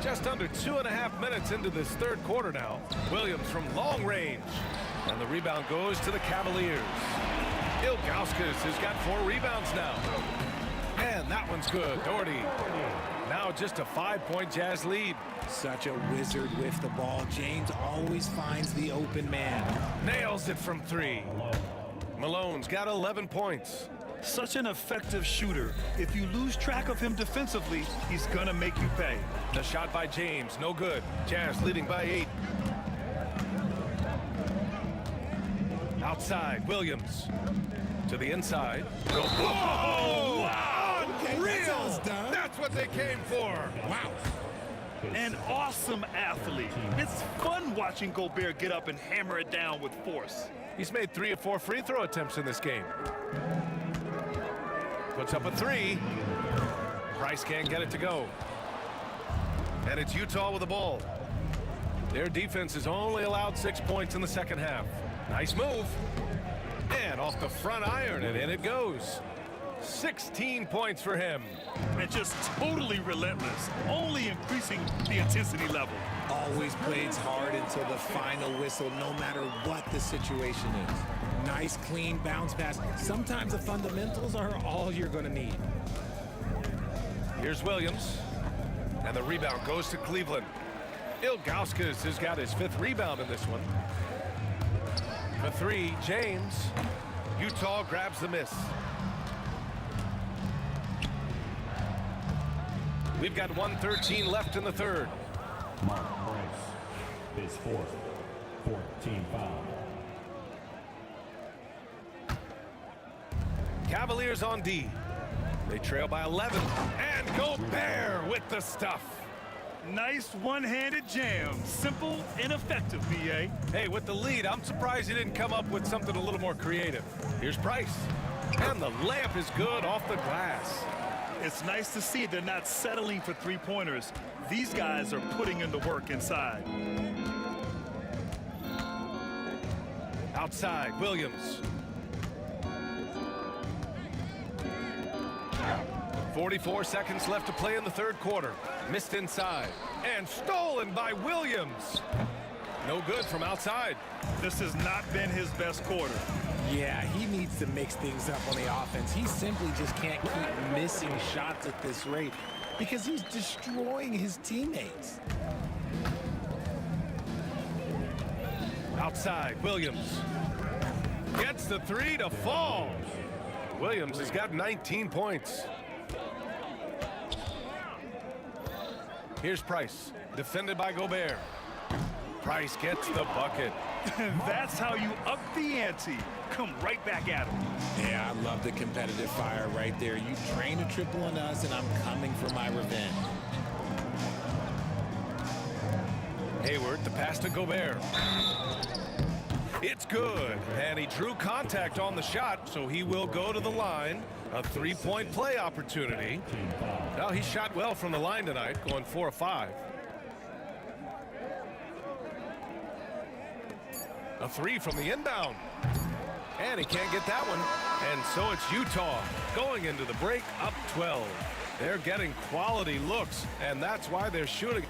Just under 2.5 minutes into this third quarter now. Williams from long range. And the rebound goes to the Cavaliers. Ilgauskas has got 4 rebounds now. And that one's good. Doherty. Now just a 5-point Jazz lead. Such a wizard with the ball. James always finds the open man. Nails it from 3. Malone's got 11 points. Such an effective shooter. If you lose track of him defensively, he's gonna make you pay. The shot by James, no good. Jazz leading by 8. Outside, Williams. To the inside. Whoa! Wow! Unreal! That's what they came for. Wow. An awesome athlete. It's fun watching Gobert get up and hammer it down with force. He's made 3 or 4 free throw attempts in this game. Puts up a 3. Price can't get it to go. And it's Utah with the ball. Their defense has only allowed 6 points in the second half. Nice move. And off the front iron, and in it goes. 16 points for him. And just totally relentless, only increasing the intensity level. Always plays hard until the final whistle, no matter what the situation is. Nice, clean bounce pass. Sometimes the fundamentals are all you're going to need. Here's Williams. And the rebound goes to Cleveland. Ilgauskas has got his 5th rebound in this one. The 3, James. Utah grabs the miss. We've got 1:13 left in the third. Mark Price, his 4th, 14 foul. Cavaliers on D. They trail by 11. And Gobert with the stuff. Nice one-handed jam. Simple and effective, BA. Hey, with the lead, I'm surprised he didn't come up with something a little more creative. Here's Price. And the layup is good off the glass. It's nice to see they're not settling for 3-pointers. These guys are putting in the work inside. Outside, Williams. 44 seconds left to play in the third quarter. Missed inside. And stolen by Williams. No good from outside. This has not been his best quarter. Yeah, he needs to mix things up on the offense. He simply just can't keep missing shots at this rate because he's destroying his teammates. Outside, Williams gets the three to fall. Williams has got 19 points. Here's Price, defended by Gobert. Price gets the bucket. That's how you up the ante. Come right back at him. Yeah, I love the competitive fire right there. You train a triple on us, and I'm coming for my revenge. Hayward, the pass to Gobert. It's good, and he drew contact on the shot, so he will go to the line. A three-point play opportunity. Now, he shot well from the line tonight, going 4 of 5. A three from the inbound. And he can't get that one. And so it's Utah going into the break up 12. They're getting quality looks, and that's why they're shooting.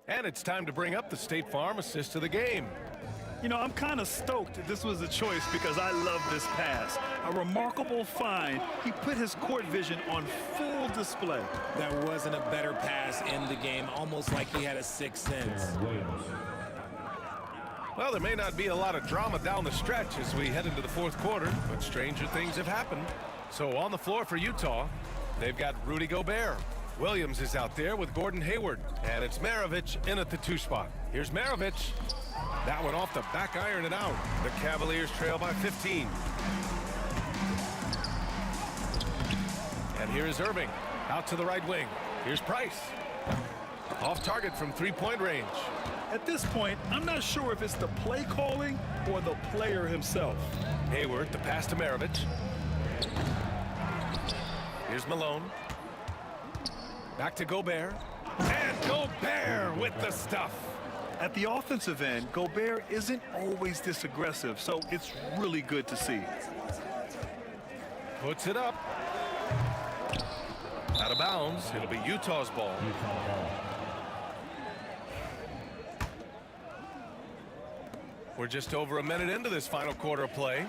And it's time to bring up the State Farm assist of the game. You know, I'm kind of stoked this was a choice because I love this pass. A remarkable find. He put his court vision on full display. There wasn't a better pass in the game, almost like he had a sixth sense. Well, there may not be a lot of drama down the stretch as we head into the fourth quarter, but stranger things have happened. So on the floor for Utah, they've got Rudy Gobert. Williams is out there with Gordon Hayward, and it's Maravich in at the 2 spot. Here's Maravich. That one off the back iron and out. The Cavaliers trail by 15. And here is Irving out to the right wing. Here's Price. Off target from three-point range. At this point, I'm not sure if it's the play calling or the player himself. Hayward, the pass to Maravich. Here's Malone. Back to Gobert. And Gobert with the stuff. At the offensive end, Gobert isn't always this aggressive, so it's really good to see. Puts it up. Out of bounds. It'll be Utah's ball. We're just over a minute into this final quarter of play.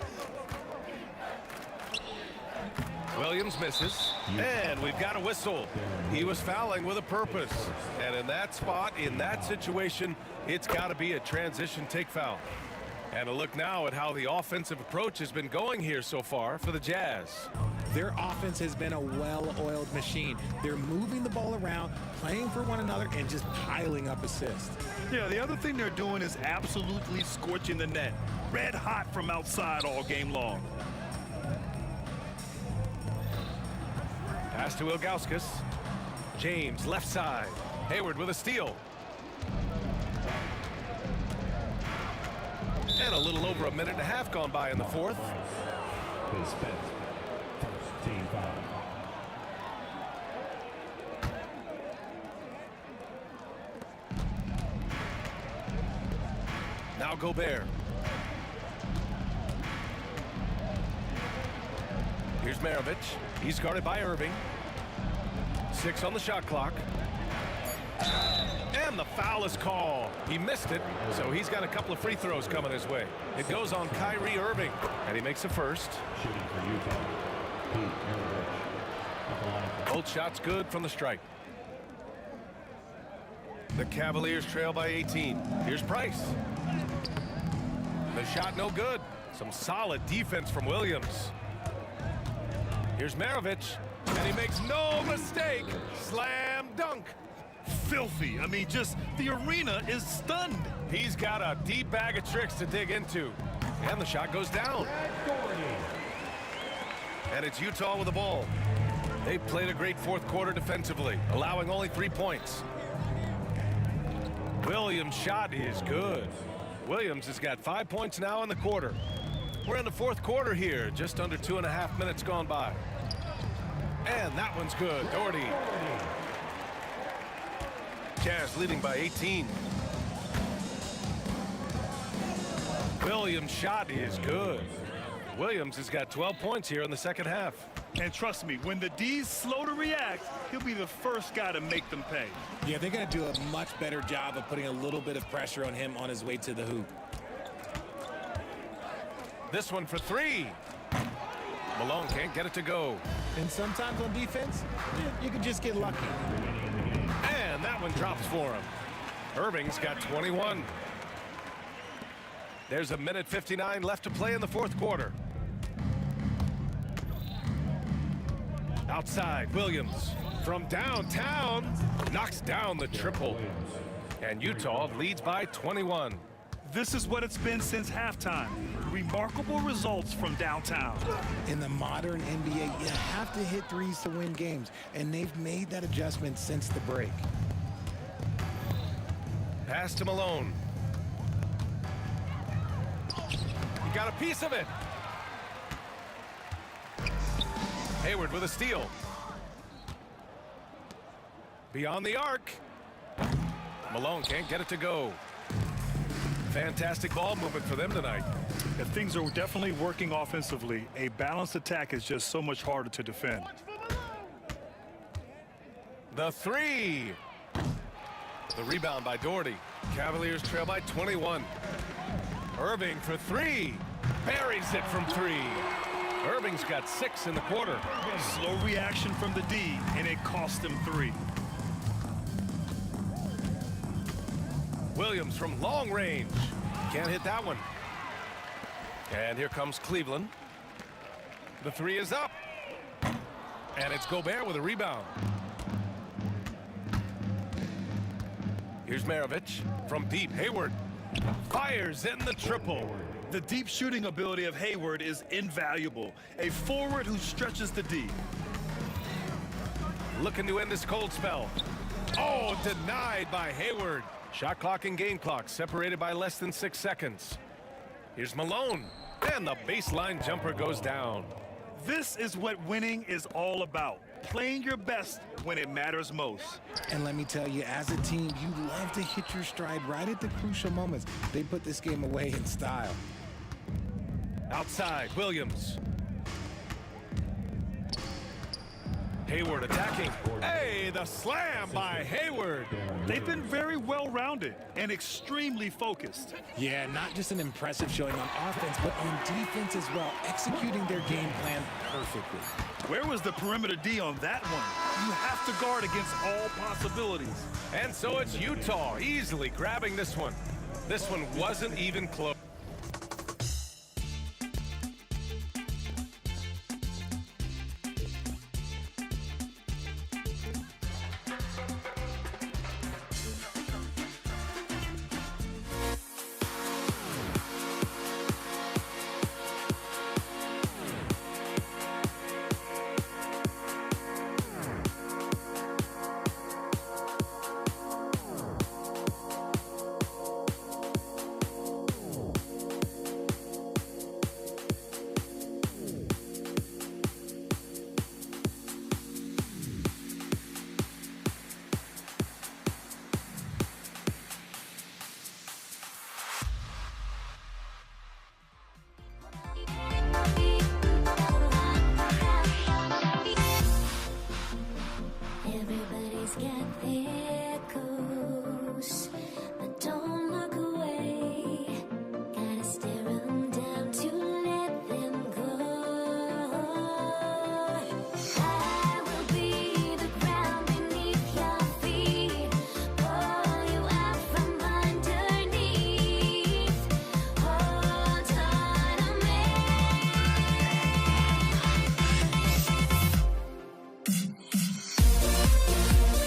Williams misses, and we've got a whistle. He was fouling with a purpose, and in that spot, in that situation, it's got to be a transition take foul. And a look now at how the offensive approach has been going here so far for the Jazz. Their offense has been a well-oiled machine. They're moving the ball around, playing for one another, and just piling up assists. Yeah, the other thing they're doing is absolutely scorching the net. Red hot from outside all game long. Pass to Ilgauskas. James, left side. Hayward with a steal. And a little over a minute and a half gone by in the fourth. Team foul. Now Gobert. Here's Maravich. He's guarded by Irving. 6 on the shot clock. And the foul is called. He missed it, so he's got a couple of free throws coming his way. It goes on Kyrie Irving, and he makes a first. Shooting for Utah. Both shots good from the stripe. The Cavaliers trail by 18. Here's Price. The shot no good. Some solid defense from Williams. Here's Maravich, and he makes no mistake. Slam dunk. Filthy. I mean, just the arena is stunned. He's got a deep bag of tricks to dig into. And the shot goes down. And it's Utah with the ball. They played a great fourth quarter defensively, allowing only 3 points. Williams' shot is good. Williams has got 5 points now in the quarter. We're in the fourth quarter here, just under 2.5 minutes gone by. And that one's good. Doherty. Jazz leading by 18. Williams' shot is good. Williams has got 12 points here in the second half. And trust me, when the D's slow to react, he'll be the first guy to make them pay. Yeah, they're going to do a much better job of putting a little bit of pressure on him on his way to the hoop. This one for three. Malone can't get it to go. And sometimes on defense, you can just get lucky. And that one drops for him. Irving's got 21. There's a minute 59 left to play in the fourth quarter. Outside, Williams from downtown knocks down the triple. And Utah leads by 21. This is what it's been since halftime. Remarkable results from downtown. In the modern NBA, you have to hit threes to win games, and they've made that adjustment since the break. Pass to Malone. He got a piece of it. Hayward with a steal. Beyond the arc. Malone can't get it to go. Fantastic ball movement for them tonight. If things are definitely working offensively, a balanced attack is just so much harder to defend. The three. The rebound by Doherty. Cavaliers trail by 21. Irving for three. Buries it from three. Irving's got 6 in the quarter. Slow reaction from the D, and it cost him 3. Williams from long range. Can't hit that one. And here comes Cleveland. The three is up. And it's Gobert with a rebound. Here's Maravich from deep. Hayward fires in the triple. The deep shooting ability of Hayward is invaluable. A forward who stretches the D. Looking to end this cold spell. Oh, denied by Hayward. Shot clock and game clock separated by less than 6 seconds. Here's Malone. And the baseline jumper goes down. This is what winning is all about. Playing your best when it matters most. And let me tell you, as a team, you love to hit your stride right at the crucial moments. They put this game away in style. Outside, Williams. Hayward attacking. Hey, the slam by Hayward. They've been very well-rounded and extremely focused. Yeah, not just an impressive showing on offense, but on defense as well, executing their game plan perfectly. Where was the perimeter D on that one? You have to guard against all possibilities. And so it's Utah easily grabbing this one. This one wasn't even close.